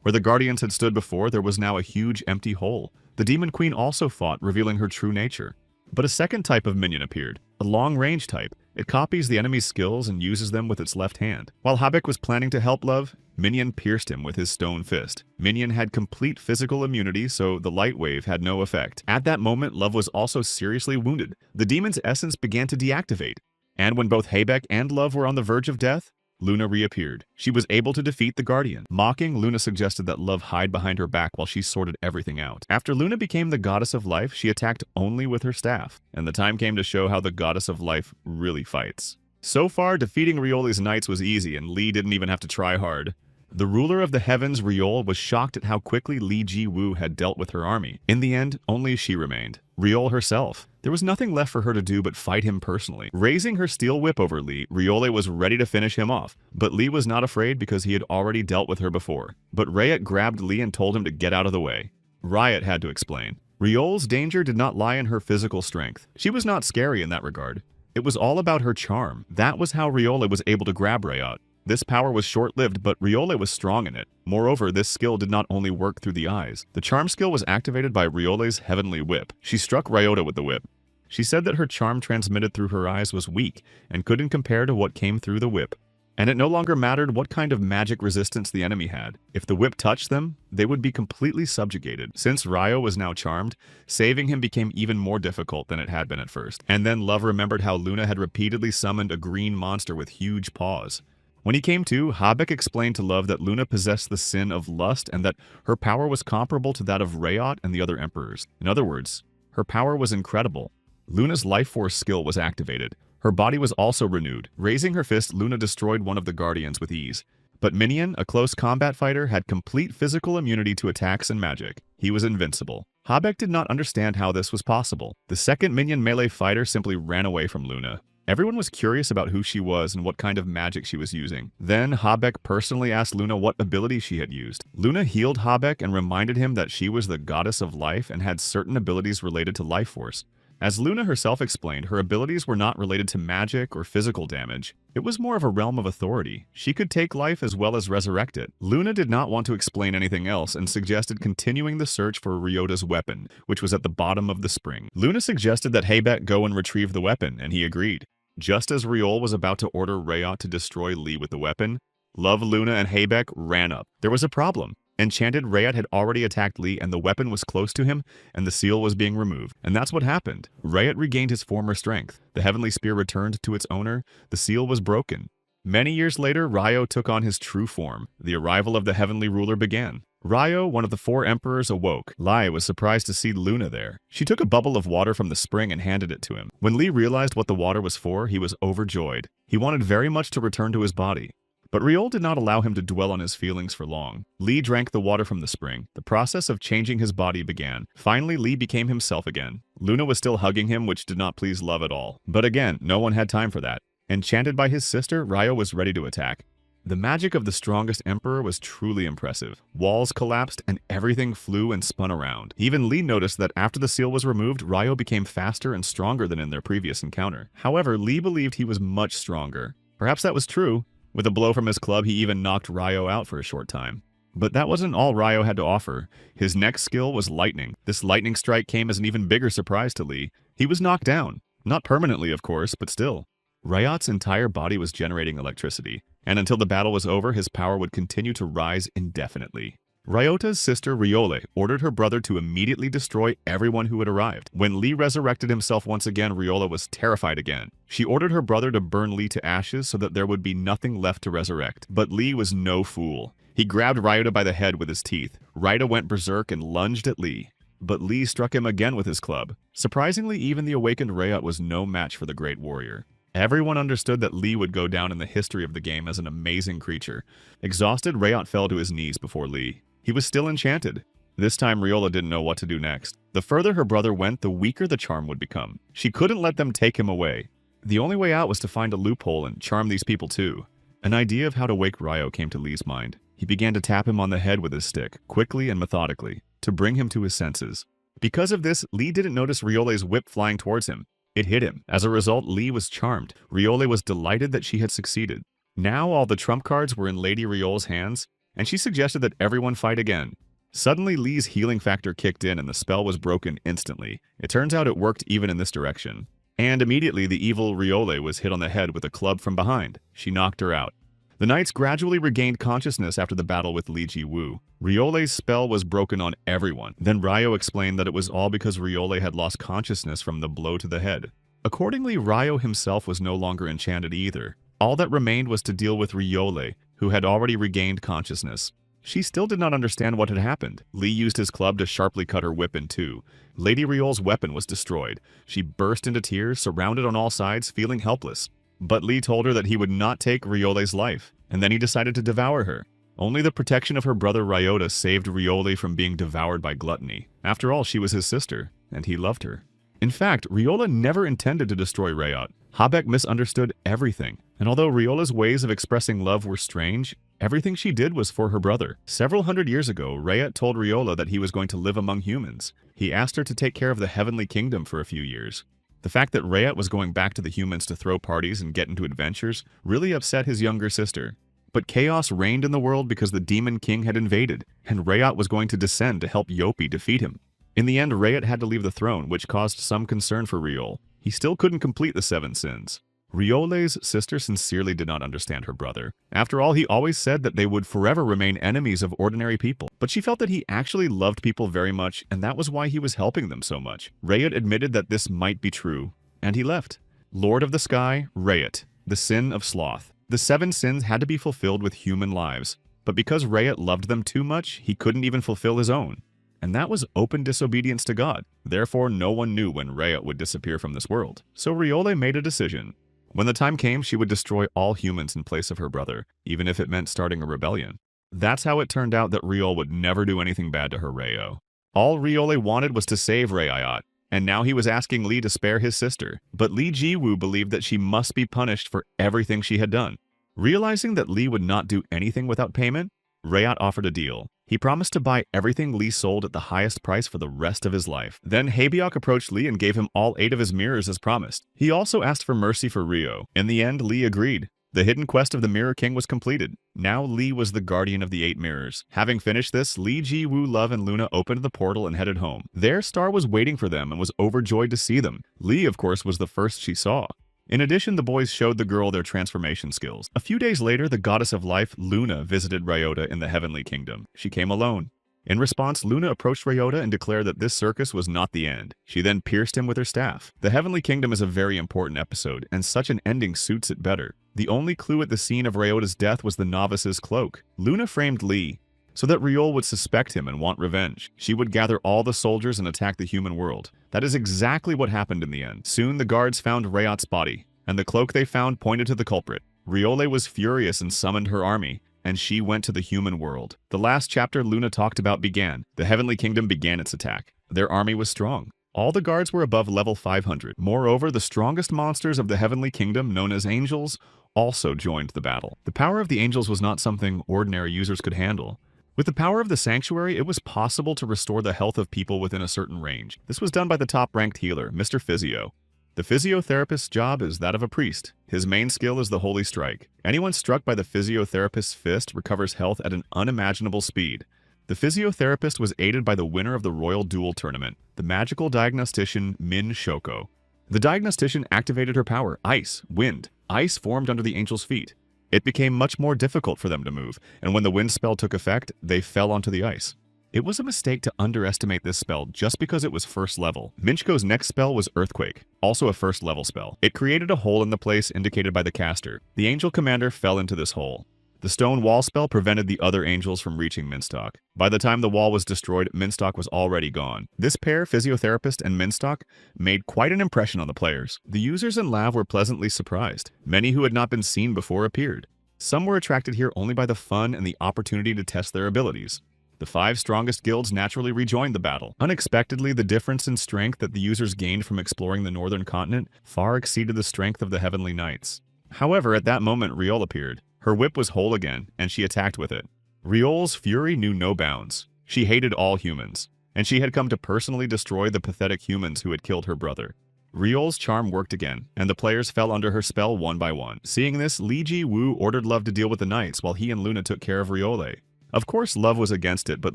Where the Guardians had stood before, there was now a huge empty hole. The Demon Queen also fought, revealing her true nature. But a second type of minion appeared, a long-range type. It copies the enemy's skills and uses them with its left hand. While Habeck was planning to help Love, Minion pierced him with his stone fist. Minion had complete physical immunity, so the light wave had no effect. At that moment, Love was also seriously wounded. The demon's essence began to deactivate. And when both Habeck and Love were on the verge of death, Luna reappeared. She was able to defeat the Guardian. Mocking, Luna suggested that Love hide behind her back while she sorted everything out. After Luna became the Goddess of Life, she attacked only with her staff. And the time came to show how the Goddess of Life really fights. So far, defeating Rioli's knights was easy, and Lee didn't even have to try hard. The ruler of the heavens, Riol, was shocked at how quickly Lee Ji-woo had dealt with her army. In the end, only she remained. Riol herself. There was nothing left for her to do but fight him personally. Raising her steel whip over Lee, Riole was ready to finish him off, but Lee was not afraid because he had already dealt with her before. But Riot grabbed Lee and told him to get out of the way. Riot had to explain. Riole's danger did not lie in her physical strength. She was not scary in that regard. It was all about her charm. That was how Riole was able to grab Riot. This power was short-lived, but Riole was strong in it. Moreover, this skill did not only work through the eyes. The charm skill was activated by Riole's heavenly whip. She struck Ryota with the whip. She said that her charm transmitted through her eyes was weak and couldn't compare to what came through the whip. And it no longer mattered what kind of magic resistance the enemy had. If the whip touched them, they would be completely subjugated. Since Ryo was now charmed, saving him became even more difficult than it had been at first. And then Love remembered how Luna had repeatedly summoned a green monster with huge paws. When he came to, Habeck explained to Love that Luna possessed the sin of lust and that her power was comparable to that of Rayot and the other emperors. In other words, her power was incredible. Luna's life force skill was activated. Her body was also renewed. Raising her fist, Luna destroyed one of the guardians with ease. But Minion, a close combat fighter, had complete physical immunity to attacks and magic. He was invincible. Habeck did not understand how this was possible. The second Minion melee fighter simply ran away from Luna. Everyone was curious about who she was and what kind of magic she was using. Then Habeck personally asked Luna what ability she had used. Luna healed Habeck and reminded him that she was the goddess of life and had certain abilities related to life force. As Luna herself explained, her abilities were not related to magic or physical damage. It was more of a realm of authority. She could take life as well as resurrect it. Luna did not want to explain anything else and suggested continuing the search for Ryota's weapon, which was at the bottom of the spring. Luna suggested that Habeck go and retrieve the weapon, and he agreed. Just as Riol was about to order Rayot to destroy Lee with the weapon, Love, Luna, and Habeck ran up. There was a problem. Enchanted Rayot had already attacked Lee and the weapon was close to him and the seal was being removed. And that's what happened. Rayot regained his former strength. The heavenly spear returned to its owner. The seal was broken. Many years later, Ryo took on his true form. The arrival of the heavenly ruler began. Ryo, one of the 4 emperors, awoke. Lai was surprised to see Luna there. She took a bubble of water from the spring and handed it to him. When Lee realized what the water was for, he was overjoyed. He wanted very much to return to his body. But Riol did not allow him to dwell on his feelings for long. Lee drank the water from the spring. The process of changing his body began. Finally, Lee became himself again. Luna was still hugging him, which did not please Love at all. But again, no one had time for that. Enchanted by his sister, Ryo was ready to attack. The magic of the strongest emperor was truly impressive. Walls collapsed and everything flew and spun around. Even Lee noticed that after the seal was removed, Ryo became faster and stronger than in their previous encounter. However, Lee believed he was much stronger. Perhaps that was true. With a blow from his club, he even knocked Ryo out for a short time. But that wasn't all Ryo had to offer. His next skill was lightning. This lightning strike came as an even bigger surprise to Lee. He was knocked down. Not permanently, of course, but still. Ryot's entire body was generating electricity, and until the battle was over, his power would continue to rise indefinitely. Ryota's sister Riole ordered her brother to immediately destroy everyone who had arrived. When Lee resurrected himself once again, Riola was terrified again. She ordered her brother to burn Lee to ashes so that there would be nothing left to resurrect. But Lee was no fool. He grabbed Ryota by the head with his teeth. Ryota went berserk and lunged at Lee. But Lee struck him again with his club. Surprisingly, even the awakened Rayot was no match for the great warrior. Everyone understood that Lee would go down in the history of the game as an amazing creature. Exhausted, Rayot fell to his knees before Lee. He was still enchanted. This time, Riola didn't know what to do next. The further her brother went, the weaker the charm would become. She couldn't let them take him away. The only way out was to find a loophole and charm these people too. An idea of how to wake Ryo came to Lee's mind. He began to tap him on the head with his stick, quickly and methodically, to bring him to his senses. Because of this, Lee didn't notice Riole's whip flying towards him. It hit him. As a result, Lee was charmed. Riole was delighted that she had succeeded. Now all the trump cards were in Lady Riole's hands, and she suggested that everyone fight again. Suddenly, Lee's healing factor kicked in and the spell was broken instantly. It turns out it worked even in this direction. And immediately, the evil Riole was hit on the head with a club from behind. She knocked her out. The knights gradually regained consciousness after the battle with Li Ji-woo. Riole's spell was broken on everyone. Then Ryo explained that it was all because Riole had lost consciousness from the blow to the head. Accordingly, Ryo himself was no longer enchanted either. All that remained was to deal with Riole, who had already regained consciousness. She still did not understand what had happened. Lee used his club to sharply cut her whip in two. Lady Riole's weapon was destroyed. She burst into tears, surrounded on all sides, feeling helpless. But Lee told her that he would not take Riole's life, and then he decided to devour her. Only the protection of her brother Ryota saved Riole from being devoured by gluttony. After all, she was his sister, and he loved her. In fact, Riola never intended to destroy Rayot. Habeck misunderstood everything, and although Riola's ways of expressing love were strange, everything she did was for her brother. Several hundred years ago, Rayot told Riola that he was going to live among humans. He asked her to take care of the Heavenly Kingdom for a few years. The fact that Rayot was going back to the humans to throw parties and get into adventures really upset his younger sister. But chaos reigned in the world because the Demon King had invaded, and Rayot was going to descend to help Yopi defeat him. In the end, Rayot had to leave the throne, which caused some concern for Riol. He still couldn't complete the 7 sins. Riole's sister sincerely did not understand her brother. After all, he always said that they would forever remain enemies of ordinary people. But she felt that he actually loved people very much, and that was why he was helping them so much. Rayot admitted that this might be true, and he left. Lord of the Sky, Rayot, the sin of sloth. The 7 sins had to be fulfilled with human lives, but because Rayot loved them too much, he couldn't even fulfill his own. And that was open disobedience to God. Therefore, no one knew when Rayot would disappear from this world. So Riole made a decision. When the time came, she would destroy all humans in place of her brother, even if it meant starting a rebellion. That's how it turned out that Riol would never do anything bad to her Rayo. All Riole wanted was to save Rayot, and now he was asking Lee to spare his sister. But Lee Ji-woo believed that she must be punished for everything she had done. Realizing that Lee would not do anything without payment, Rayot offered a deal. He promised to buy everything Lee sold at the highest price for the rest of his life. Then Haebyok approached Lee and gave him all 8 of his mirrors as promised. He also asked for mercy for Rio. In the end, Lee agreed. The hidden quest of the Mirror King was completed. Now Lee was the guardian of the 8 mirrors. Having finished this, Lee Ji-woo, Love, and Luna opened the portal and headed home. There, Star was waiting for them and was overjoyed to see them. Lee, of course, was the first she saw. In addition, the boys showed the girl their transformation skills. A few days later, the goddess of life, Luna, visited Ryota in the Heavenly Kingdom. She came alone. In response, Luna approached Ryota and declared that this circus was not the end. She then pierced him with her staff. The Heavenly Kingdom is a very important episode, and such an ending suits it better. The only clue at the scene of Ryota's death was the novice's cloak. Luna framed Lee so that Riol would suspect him and want revenge. She would gather all the soldiers and attack the human world. That is exactly what happened in the end. Soon the guards found Rayot's body, and the cloak they found pointed to the culprit. Riole was furious and summoned her army, and she went to the human world. The last chapter Luna talked about began. The Heavenly Kingdom began its attack. Their army was strong. All the guards were above level 500. Moreover, the strongest monsters of the Heavenly Kingdom, known as angels, also joined the battle. The power of the angels was not something ordinary users could handle. With the power of the Sanctuary, it was possible to restore the health of people within a certain range. This was done by the top-ranked healer, Mr. Physio. The physiotherapist's job is that of a priest. His main skill is the Holy Strike. Anyone struck by the physiotherapist's fist recovers health at an unimaginable speed. The physiotherapist was aided by the winner of the Royal Duel Tournament, the magical diagnostician Min Shoko. The diagnostician activated her power, ice, wind. Ice formed under the angel's feet. It became much more difficult for them to move, and when the wind spell took effect, they fell onto the ice. It was a mistake to underestimate this spell just because it was first level. Minchko's next spell was Earthquake, also a first level spell. It created a hole in the place indicated by the caster. The angel commander fell into this hole. The stone wall spell prevented the other angels from reaching Minstock. By the time the wall was destroyed, Minstock was already gone. This pair, Physiotherapist and Minstock, made quite an impression on the players. The users in Lav were pleasantly surprised. Many who had not been seen before appeared. Some were attracted here only by the fun and the opportunity to test their abilities. The 5 strongest guilds naturally rejoined the battle. Unexpectedly, the difference in strength that the users gained from exploring the northern continent far exceeded the strength of the Heavenly Knights. However, at that moment, Riol appeared. Her whip was whole again, and she attacked with it. Riol's fury knew no bounds. She hated all humans, and she had come to personally destroy the pathetic humans who had killed her brother. Riol's charm worked again, and the players fell under her spell one by one. Seeing this, Lee Ji-woo ordered Love to deal with the knights while he and Luna took care of Riole. Of course, Love was against it, but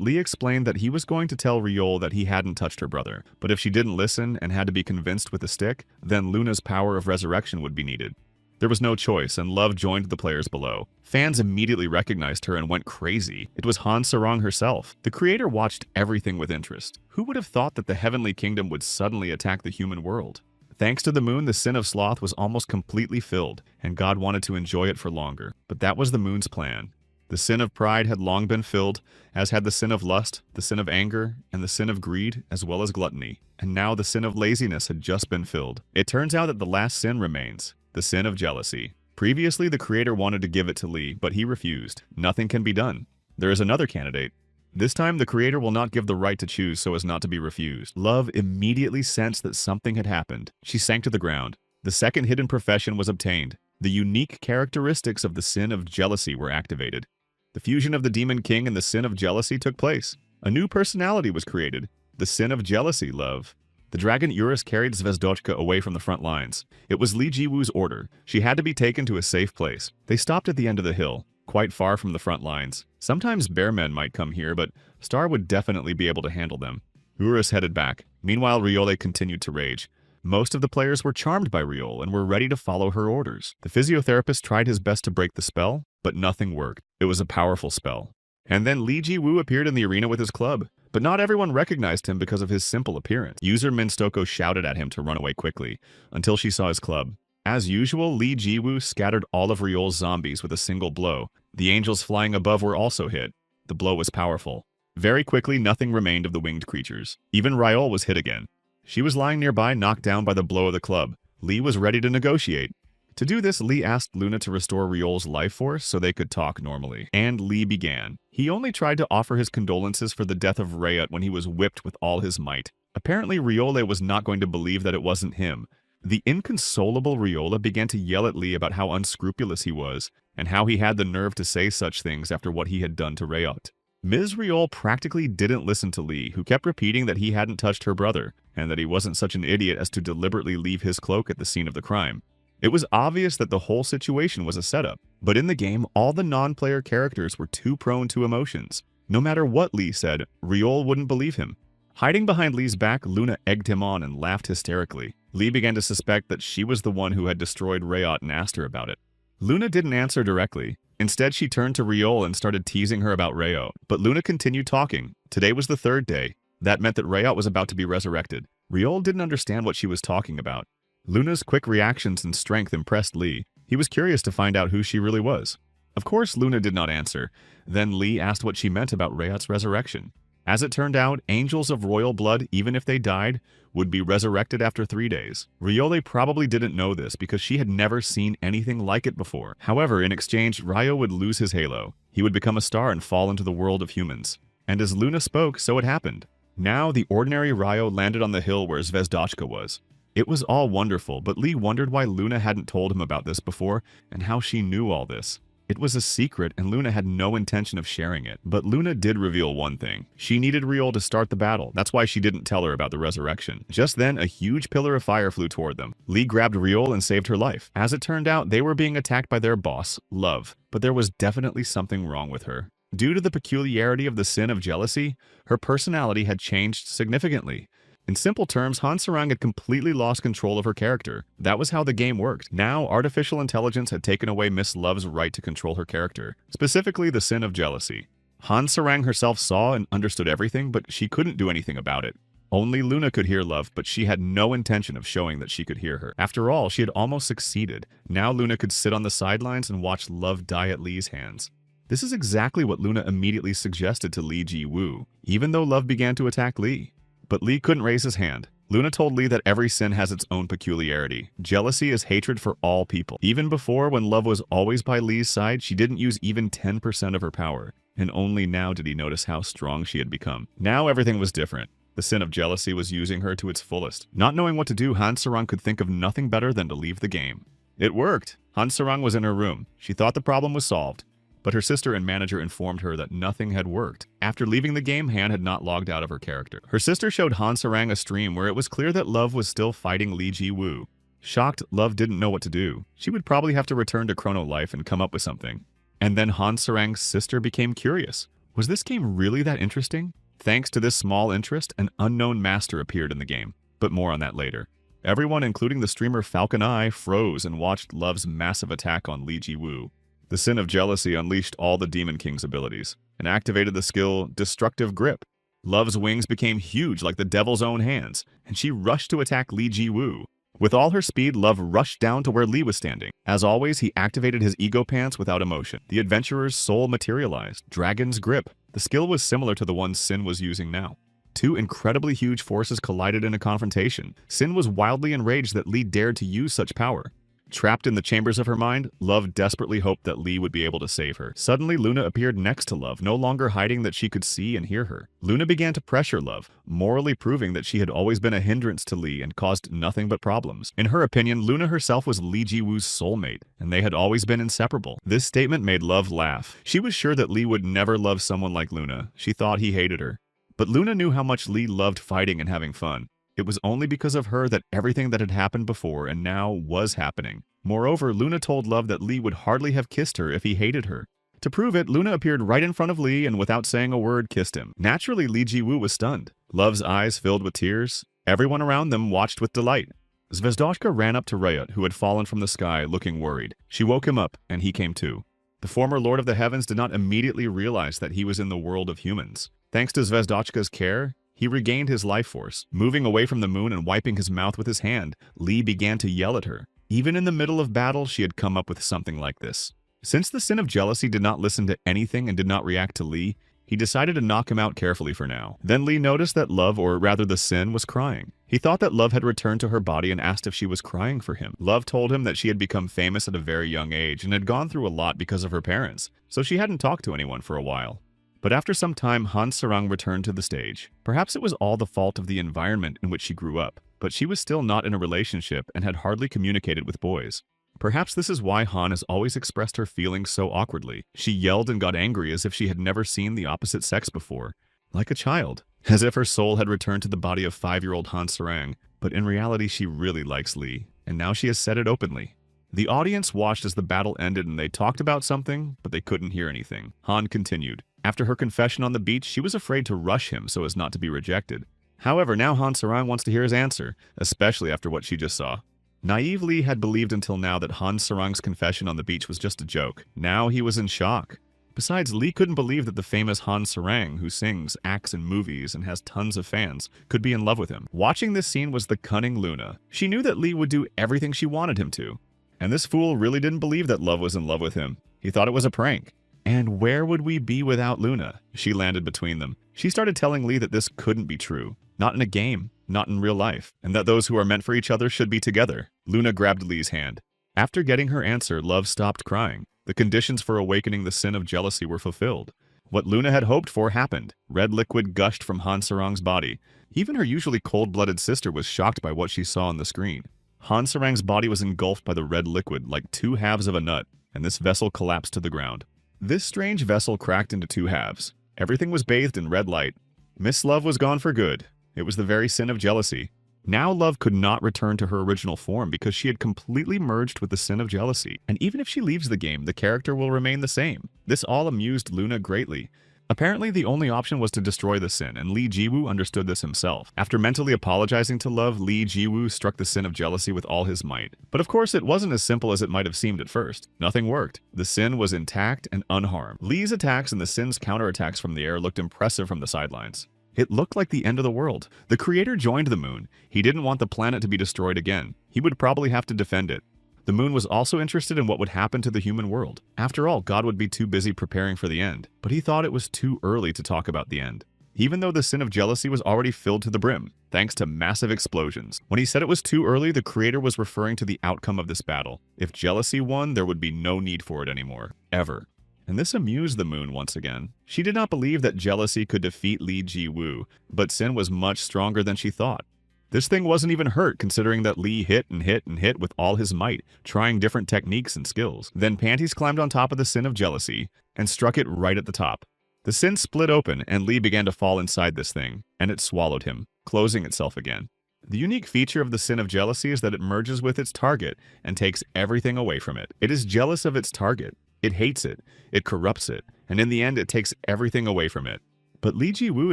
Lee explained that he was going to tell Riol that he hadn't touched her brother. But if she didn't listen and had to be convinced with a stick, then Luna's power of resurrection would be needed. There was no choice, and Love joined the players below. Fans immediately recognized her and went crazy. It was Han Sarong herself. The creator watched everything with interest. Who would have thought that the Heavenly Kingdom would suddenly attack the human world? Thanks to the moon, the sin of sloth was almost completely filled, and God wanted to enjoy it for longer. But that was the moon's plan. The sin of pride had long been filled, as had the sin of lust, the sin of anger, and the sin of greed, as well as gluttony. And now the sin of laziness had just been filled. It turns out that the last sin remains, the sin of jealousy. Previously, the creator wanted to give it to Lee, but he refused. Nothing can be done. There is another candidate. This time, the creator will not give the right to choose so as not to be refused. Love immediately sensed that something had happened. She sank to the ground. The second hidden profession was obtained. The unique characteristics of the sin of jealousy were activated. The fusion of the Demon King and the sin of jealousy took place. A new personality was created. The sin of jealousy, love. The dragon Urus carried Zvezdochka away from the front lines. It was Li Jiwoo's order. She had to be taken to a safe place. They stopped at the end of the hill, quite far from the front lines. Sometimes bearmen might come here, but Star would definitely be able to handle them. Urus headed back. Meanwhile, Riole continued to rage. Most of the players were charmed by Riole and were ready to follow her orders. The physiotherapist tried his best to break the spell, but nothing worked. It was a powerful spell. And then Li Jiwoo appeared in the arena with his club. But not everyone recognized him because of his simple appearance. User Minstoko shouted at him to run away quickly, until she saw his club. As usual, Li Jiwoo scattered all of Riole's zombies with a single blow. The angels flying above were also hit. The blow was powerful. Very quickly, nothing remained of the winged creatures. Even Riole was hit again. She was lying nearby, knocked down by the blow of the club. Li was ready to negotiate. To do this, Li asked Luna to restore Riole's life force so they could talk normally. And Li began. He only tried to offer his condolences for the death of Rayot when he was whipped with all his might. Apparently, Riole was not going to believe that it wasn't him. The inconsolable Riole began to yell at Li about how unscrupulous he was, and how he had the nerve to say such things after what he had done to Rayot. Ms. Riole practically didn't listen to Li, who kept repeating that he hadn't touched her brother, and that he wasn't such an idiot as to deliberately leave his cloak at the scene of the crime. It was obvious that the whole situation was a setup, but in the game, all the non-player characters were too prone to emotions. No matter what Li said, Riole wouldn't believe him. Hiding behind Li's back, Luna egged him on and laughed hysterically. Li began to suspect that she was the one who had destroyed Rayot and asked her about it. Luna didn't answer directly. Instead, she turned to Riole and started teasing her about Rayot. But Luna continued talking. Today was the third day. That meant that Rayot was about to be resurrected. Riole didn't understand what she was talking about. Luna's quick reactions and strength impressed Li. He was curious to find out who she really was. Of course, Luna did not answer. Then Li asked what she meant about Rayot's resurrection. As it turned out, angels of royal blood, even if they died, would be resurrected after 3 days. Riole probably didn't know this because she had never seen anything like it before. However, in exchange, Ryo would lose his halo. He would become a star and fall into the world of humans. And as Luna spoke, so it happened. Now, the ordinary Ryo landed on the hill where Zvezdochka was. It was all wonderful, but Li wondered why Luna hadn't told him about this before and how she knew all this. It was a secret, and Luna had no intention of sharing it. But Luna did reveal one thing. She needed Riole to start the battle. That's why she didn't tell her about the resurrection. Just then, a huge pillar of fire flew toward them. Li grabbed Riole and saved her life. As it turned out, they were being attacked by their boss, Love. But there was definitely something wrong with her. Due to the peculiarity of the sin of jealousy, her personality had changed significantly. In simple terms, Han-Sarang had completely lost control of her character. That was how the game worked. Now, artificial intelligence had taken away Miss Love's right to control her character, specifically the sin of jealousy. Han-Sarang herself saw and understood everything, but she couldn't do anything about it. Only Luna could hear Love, but she had no intention of showing that she could hear her. After all, she had almost succeeded. Now Luna could sit on the sidelines and watch Love die at Li's hands. This is exactly what Luna immediately suggested to Li Jiwoo, even though Love began to attack Li. But Li couldn't raise his hand. Luna told Li that every sin has its own peculiarity. Jealousy is hatred for all people. Even before, when Love was always by Li's side, she didn't use even 10% of her power. And only now did he notice how strong she had become. Now everything was different. The sin of jealousy was using her to its fullest. Not knowing what to do, Han-Sarang could think of nothing better than to leave the game. It worked. Han-Sarang was in her room. She thought the problem was solved. But her sister and manager informed her that nothing had worked. After leaving the game, Han had not logged out of her character. Her sister showed Han-Sarang a stream where it was clear that Love was still fighting Li Jiwoo. Shocked, Love didn't know what to do. She would probably have to return to Chrono Life and come up with something. And then Han-Sarang's sister became curious. Was this game really that interesting? Thanks to this small interest, an unknown master appeared in the game. But more on that later. Everyone, including the streamer Falcon Eye, froze and watched Love's massive attack on Li Jiwoo. The sin of jealousy unleashed all the Demon King's abilities and activated the skill Destructive Grip. Love's wings became huge like the devil's own hands, and she rushed to attack Li Jiwoo. With all her speed, Love rushed down to where Li was standing. As always, he activated his ego pants without emotion. The adventurer's soul materialized, Dragon's Grip. The skill was similar to the one Sin was using now. Two incredibly huge forces collided in a confrontation. Sin was wildly enraged that Li dared to use such power. Trapped in the chambers of her mind, Love desperately hoped that Lee would be able to save her. Suddenly, Luna appeared next to Love, no longer hiding that she could see and hear her. Luna began to pressure Love, morally proving that she had always been a hindrance to Lee and caused nothing but problems. In her opinion, Luna herself was Lee Ji-woo's soulmate, and they had always been inseparable. This statement made Love laugh. She was sure that Lee would never love someone like Luna. She thought he hated her. But Luna knew how much Lee loved fighting and having fun. It was only because of her that everything that had happened before and now was happening. Moreover, Luna told Love that Lee would hardly have kissed her if he hated her. To prove it, Luna appeared right in front of Lee and without saying a word kissed him. Naturally, Lee Ji-woo was stunned. Love's eyes filled with tears. Everyone around them watched with delight. Zvezdochka ran up to Ryot, who had fallen from the sky, looking worried. She woke him up, and he came too. The former Lord of the Heavens did not immediately realize that he was in the world of humans. Thanks to Zvezdochka's care, he regained his life force. Moving away from the moon and wiping his mouth with his hand, Lee began to yell at her. Even in the middle of battle, she had come up with something like this. Since the sin of jealousy did not listen to anything and did not react to Lee, he decided to knock him out carefully for now. Then Lee noticed that Love, or rather the sin, was crying. He thought that Love had returned to her body and asked if she was crying for him. Love told him that she had become famous at a very young age and had gone through a lot because of her parents, so she hadn't talked to anyone for a while. But after some time, Han Sarang returned to the stage. Perhaps it was all the fault of the environment in which she grew up, but she was still not in a relationship and had hardly communicated with boys. Perhaps this is why Han has always expressed her feelings so awkwardly. She yelled and got angry as if she had never seen the opposite sex before. Like a child. As if her soul had returned to the body of 5-year-old Han Sarang. But in reality, she really likes Lee, and now she has said it openly. The audience watched as the battle ended and they talked about something, but they couldn't hear anything. Han continued. After her confession on the beach, she was afraid to rush him so as not to be rejected. However, now Han Sarang wants to hear his answer, especially after what she just saw. Naive Lee had believed until now that Han Sarang's confession on the beach was just a joke. Now he was in shock. Besides, Lee couldn't believe that the famous Han Sarang, who sings, acts in movies, and has tons of fans, could be in love with him. Watching this scene was the cunning Luna. She knew that Lee would do everything she wanted him to. And this fool really didn't believe that Love was in love with him. He thought it was a prank. And where would we be without Luna? She landed between them. She started telling Lee that this couldn't be true. Not in a game, not in real life, and that those who are meant for each other should be together. Luna grabbed Lee's hand. After getting her answer, Love stopped crying. The conditions for awakening the sin of jealousy were fulfilled. What Luna had hoped for happened. Red liquid gushed from Han Sarang's body. Even her usually cold-blooded sister was shocked by what she saw on the screen. Han Sarang's body was engulfed by the red liquid like two halves of a nut, and this vessel collapsed to the ground. This strange vessel cracked into two halves. Everything was bathed in red light. Miss Love was gone for good. It was the very sin of jealousy. Now Love could not return to her original form because she had completely merged with the sin of jealousy. And even if she leaves the game, the character will remain the same. This all amused Luna greatly. Apparently, the only option was to destroy the sin, and Lee Ji-woo understood this himself. After mentally apologizing to Love, Lee Ji-woo struck the sin of jealousy with all his might. But of course, it wasn't as simple as it might have seemed at first. Nothing worked. The sin was intact and unharmed. Lee's attacks and the sin's counterattacks from the air looked impressive from the sidelines. It looked like the end of the world. The creator joined the moon. He didn't want the planet to be destroyed again. He would probably have to defend it. The moon was also interested in what would happen to the human world. After all, God would be too busy preparing for the end. But he thought it was too early to talk about the end. Even though the sin of jealousy was already filled to the brim, thanks to massive explosions. When he said it was too early, the creator was referring to the outcome of this battle. If jealousy won, there would be no need for it anymore. Ever. And this amused the moon once again. She did not believe that jealousy could defeat Lee Ji-woo, but sin was much stronger than she thought. This thing wasn't even hurt, considering that Lee hit and hit and hit with all his might, trying different techniques and skills. Then Panties climbed on top of the sin of jealousy and struck it right at the top. The sin split open, and Lee began to fall inside this thing, and it swallowed him, closing itself again. The unique feature of the sin of jealousy is that it merges with its target and takes everything away from it. It is jealous of its target. It hates it. It corrupts it. And in the end, it takes everything away from it. But Lee Ji-woo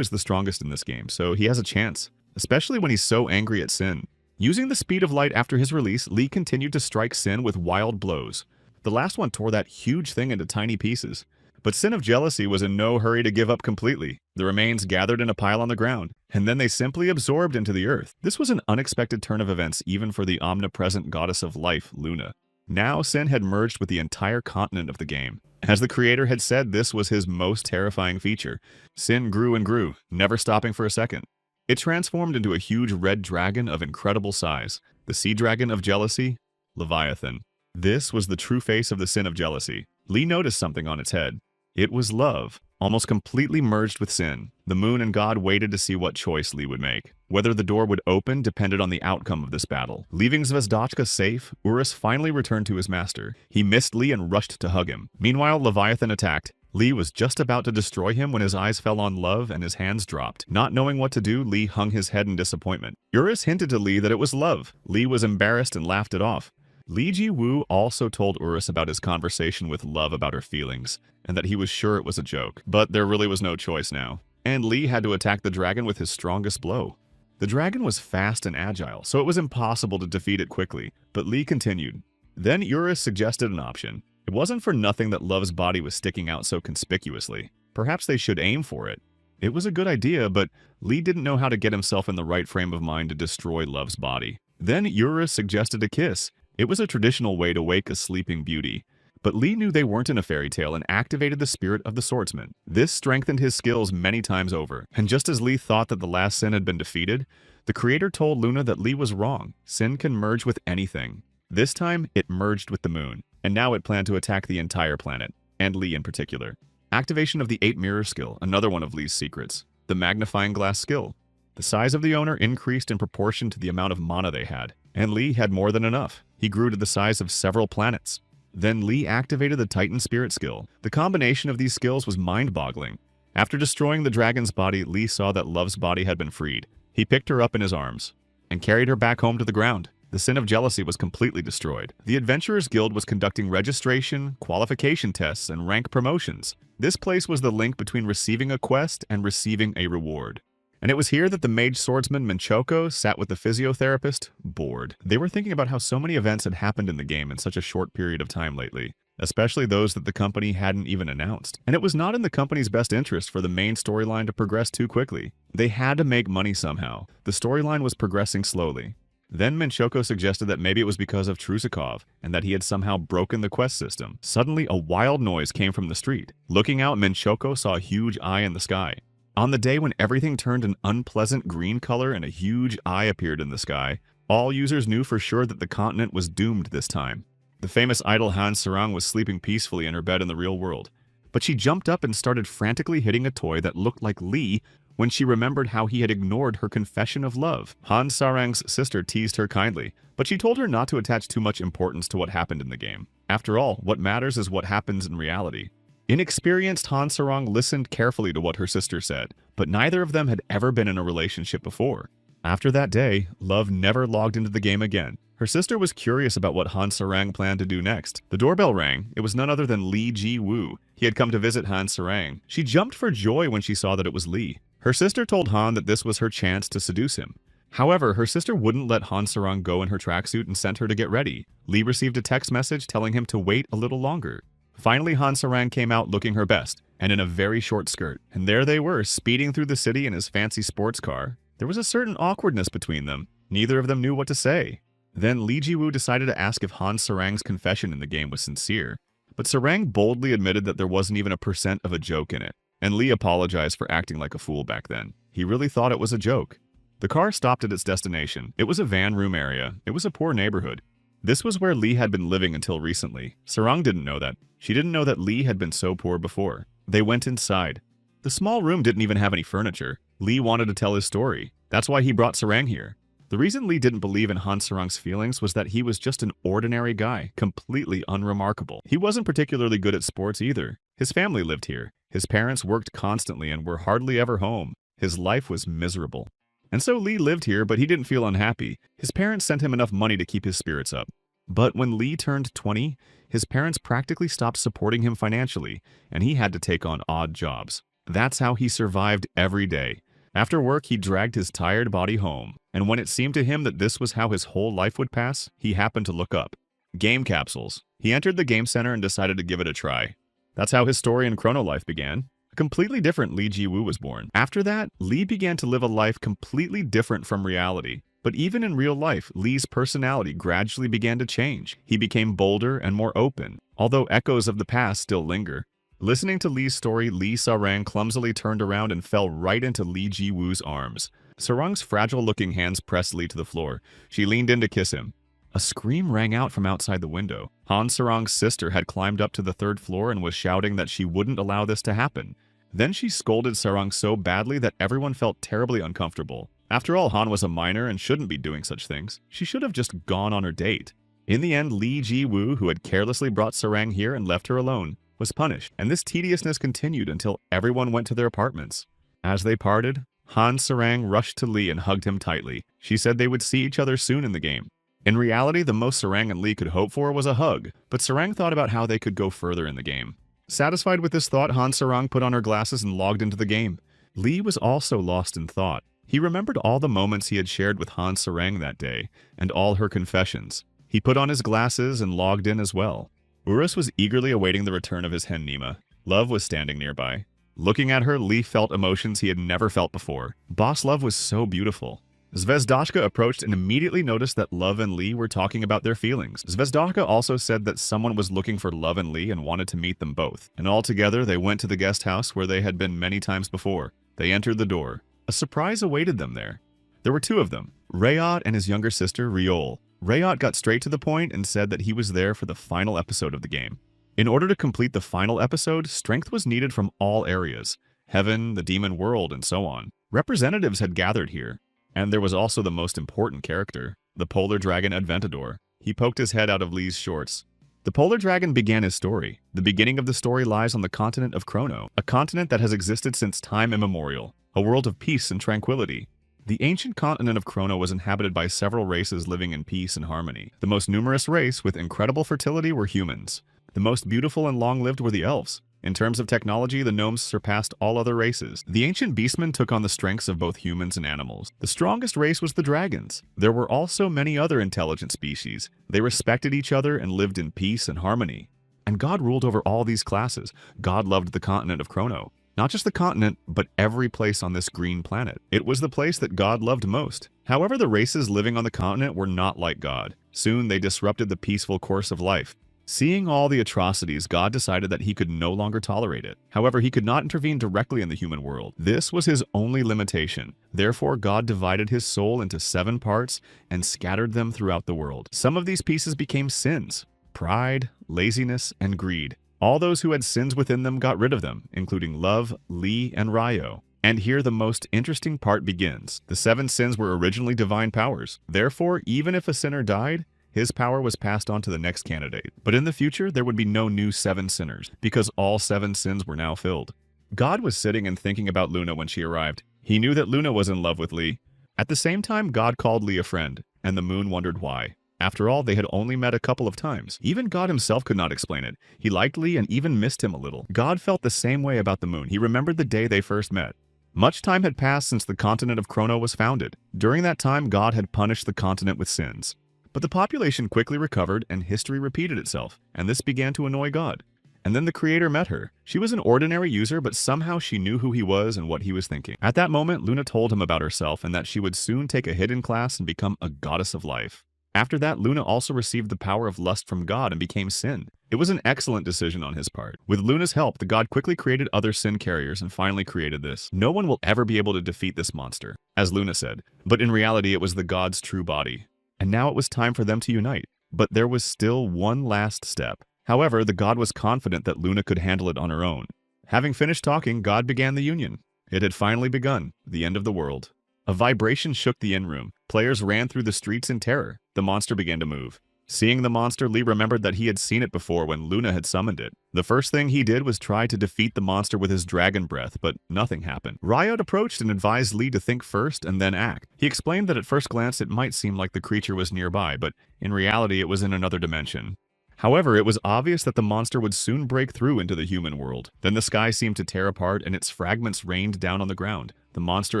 is the strongest in this game, so he has a chance. Especially when he's so angry at Sin. Using the speed of light after his release, Lee continued to strike Sin with wild blows. The last one tore that huge thing into tiny pieces. But Sin of Jealousy was in no hurry to give up completely. The remains gathered in a pile on the ground, and then they simply absorbed into the earth. This was an unexpected turn of events even for the omnipresent goddess of life, Luna. Now Sin had merged with the entire continent of the game. As the creator had said, this was his most terrifying feature. Sin grew and grew, never stopping for a second. It transformed into a huge red dragon of incredible size, the sea dragon of jealousy, Leviathan. This was the true face of the sin of jealousy. Lee noticed something on its head. It was love, almost completely merged with sin. The moon and God waited to see what choice Lee would make. Whether the door would open depended on the outcome of this battle. Leaving Zvezdochka safe, Urus finally returned to his master. He missed Lee and rushed to hug him. Meanwhile, Leviathan attacked. Lee was just about to destroy him when his eyes fell on love and his hands dropped. Not knowing what to do, Lee hung his head in disappointment. Urus hinted to Lee that it was love. Lee was embarrassed and laughed it off. Lee Ji-woo also told Urus about his conversation with Love about her feelings, and that he was sure it was a joke. But there really was no choice now, and Lee had to attack the dragon with his strongest blow. The dragon was fast and agile, so it was impossible to defeat it quickly, but Lee continued. Then Urus suggested an option. It wasn't for nothing that Love's body was sticking out so conspicuously. Perhaps they should aim for it. It was a good idea, but Lee didn't know how to get himself in the right frame of mind to destroy Love's body. Then Urus suggested a kiss. It was a traditional way to wake a sleeping beauty. But Lee knew they weren't in a fairy tale and activated the spirit of the swordsman. This strengthened his skills many times over. And just as Lee thought that the last sin had been defeated, the creator told Luna that Lee was wrong. Sin can merge with anything. This time, it merged with the moon. And now it planned to attack the entire planet, and Lee in particular. Activation of the 8 mirror skill, another one of Lee's secrets. The magnifying glass skill. The size of the owner increased in proportion to the amount of mana they had, and Lee had more than enough. He grew to the size of several planets. Then Lee activated the Titan Spirit skill. The combination of these skills was mind-boggling. After destroying the dragon's body, Lee saw that Love's body had been freed. He picked her up in his arms and carried her back home to the ground. The sin of jealousy was completely destroyed. The Adventurers Guild was conducting registration, qualification tests, and rank promotions. This place was the link between receiving a quest and receiving a reward. And it was here that the mage swordsman Menchoko sat with the physiotherapist, bored. They were thinking about how so many events had happened in the game in such a short period of time lately, especially those that the company hadn't even announced. And it was not in the company's best interest for the main storyline to progress too quickly. They had to make money somehow. The storyline was progressing slowly. Then Menchoko suggested that maybe it was because of Trusakov, and that he had somehow broken the quest system. Suddenly, a wild noise came from the street. Looking out, Menchoko saw a huge eye in the sky. On the day when everything turned an unpleasant green color and a huge eye appeared in the sky, all users knew for sure that the continent was doomed this time. The famous idol Han Sarang was sleeping peacefully in her bed in the real world. But she jumped up and started frantically hitting a toy that looked like Lee when she remembered how he had ignored her confession of love. Han Sarang's sister teased her kindly, but she told her not to attach too much importance to what happened in the game. After all, what matters is what happens in reality. Inexperienced Han Sarang listened carefully to what her sister said, but neither of them had ever been in a relationship before. After that day, Love never logged into the game again. Her sister was curious about what Han Sarang planned to do next. The doorbell rang. It was none other than Lee Ji-woo. He had come to visit Han Sarang. She jumped for joy when she saw that it was Lee. Her sister told Han that this was her chance to seduce him. However, her sister wouldn't let Han Sarang go in her tracksuit and sent her to get ready. Lee received a text message telling him to wait a little longer. Finally, Han Sarang came out looking her best, and in a very short skirt. And there they were, speeding through the city in his fancy sports car. There was a certain awkwardness between them. Neither of them knew what to say. Then Lee Ji-woo decided to ask if Han Sarang's confession in the game was sincere. But Sarang boldly admitted that there wasn't even a % of a joke in it. And Lee apologized for acting like a fool back then. He really thought it was a joke. The car stopped at its destination. It was a van room area. It was a poor neighborhood. This was where Lee had been living until recently. Sarang didn't know that. She didn't know that Lee had been so poor before. They went inside. The small room didn't even have any furniture. Lee wanted to tell his story. That's why he brought Sarang here. The reason Lee didn't believe in Han Sarang's feelings was that he was just an ordinary guy, completely unremarkable. He wasn't particularly good at sports either. His family lived here. His parents worked constantly and were hardly ever home. His life was miserable. And so Lee lived here, but he didn't feel unhappy. His parents sent him enough money to keep his spirits up. But when Lee turned 20, his parents practically stopped supporting him financially, and he had to take on odd jobs. That's how he survived every day. After work, he dragged his tired body home, and when it seemed to him that this was how his whole life would pass, he happened to look up. Game capsules. He entered the game center and decided to give it a try. That's how his story in Chrono Life began. A completely different Lee Ji-woo was born. After that, Lee began to live a life completely different from reality. But even in real life, Lee's personality gradually began to change. He became bolder and more open, although echoes of the past still linger. Listening to Lee's story, Lee Sarang clumsily turned around and fell right into Lee Ji-woo's arms. Sarang's fragile-looking hands pressed Lee to the floor. She leaned in to kiss him. A scream rang out from outside the window. Han Sarang's sister had climbed up to the third floor and was shouting that she wouldn't allow this to happen. Then she scolded Sarang so badly that everyone felt terribly uncomfortable. After all, Han was a minor and shouldn't be doing such things. She should have just gone on her date. In the end, Lee Ji-woo, who had carelessly brought Sarang here and left her alone, was punished, and this tediousness continued until everyone went to their apartments. As they parted, Han Sarang rushed to Lee and hugged him tightly. She said they would see each other soon in the game. In reality, the most Sarang and Lee could hope for was a hug, but Sarang thought about how they could go further in the game. Satisfied with this thought, Han Sarang put on her glasses and logged into the game. Lee was also lost in thought. He remembered all the moments he had shared with Han Sarang that day, and all her confessions. He put on his glasses and logged in as well. Urus was eagerly awaiting the return of his hen Nima. Love was standing nearby. Looking at her, Lee felt emotions he had never felt before. Boss Love was so beautiful. Zvezdoshka approached and immediately noticed that Love and Lee were talking about their feelings. Zvezdoshka also said that someone was looking for Love and Lee and wanted to meet them both. And all together, they went to the guest house where they had been many times before. They entered the door. A surprise awaited them there. There were two of them, Rayot and his younger sister, Riol. Rayot got straight to the point and said that he was there for the final episode of the game. In order to complete the final episode, strength was needed from all areas, heaven, the demon world, and so on. Representatives had gathered here, and there was also the most important character, the polar dragon Adventador. He poked his head out of Lee's shorts. The polar dragon began his story. The beginning of the story lies on the continent of Chrono, a continent that has existed since time immemorial, a world of peace and tranquility. The ancient continent of Chrono was inhabited by several races living in peace and harmony. The most numerous race with incredible fertility were humans. The most beautiful and long-lived were the elves. In terms of technology, the gnomes surpassed all other races. The ancient beastmen took on the strengths of both humans and animals. The strongest race was the dragons. There were also many other intelligent species. They respected each other and lived in peace and harmony. And God ruled over all these classes. God loved the continent of Chrono. Not just the continent, but every place on this green planet. It was the place that God loved most. However, the races living on the continent were not like God. Soon they disrupted the peaceful course of life. Seeing all the atrocities, God decided that he could no longer tolerate it. However, he could not intervene directly in the human world. This was his only limitation. Therefore, God divided his soul into 7 parts and scattered them throughout the world. Some of these pieces became sins: pride, laziness, and greed. All those who had sins within them got rid of them, including Love, Lee, and Ryo. And here the most interesting part begins. The 7 sins were originally divine powers. Therefore, even if a sinner died, his power was passed on to the next candidate. But in the future, there would be no new 7 sinners, because all 7 sins were now filled. God was sitting and thinking about Luna when she arrived. He knew that Luna was in love with Lee. At the same time, God called Lee a friend, and the moon wondered why. After all, they had only met a couple of times. Even God himself could not explain it. He liked Lee and even missed him a little. God felt the same way about the moon. He remembered the day they first met. Much time had passed since the continent of Chrono was founded. During that time, God had punished the continent with sins. But the population quickly recovered and history repeated itself, and this began to annoy God. And then the Creator met her. She was an ordinary user, but somehow she knew who he was and what he was thinking. At that moment, Luna told him about herself and that she would soon take a hidden class and become a goddess of life. After that, Luna also received the power of lust from God and became sin. It was an excellent decision on his part. With Luna's help, the god quickly created other sin carriers and finally created this. No one will ever be able to defeat this monster, as Luna said, but in reality it was the god's true body. And now it was time for them to unite. But there was still one last step. However, the god was confident that Luna could handle it on her own. Having finished talking, God began the union. It had finally begun, the end of the world. A vibration shook the inn-room. Players ran through the streets in terror. The monster began to move. Seeing the monster, Lee remembered that he had seen it before when Luna had summoned it. The first thing he did was try to defeat the monster with his dragon breath, but nothing happened. Riot approached and advised Lee to think first and then act. He explained that at first glance it might seem like the creature was nearby, but in reality it was in another dimension. However, it was obvious that the monster would soon break through into the human world. Then the sky seemed to tear apart and its fragments rained down on the ground. The monster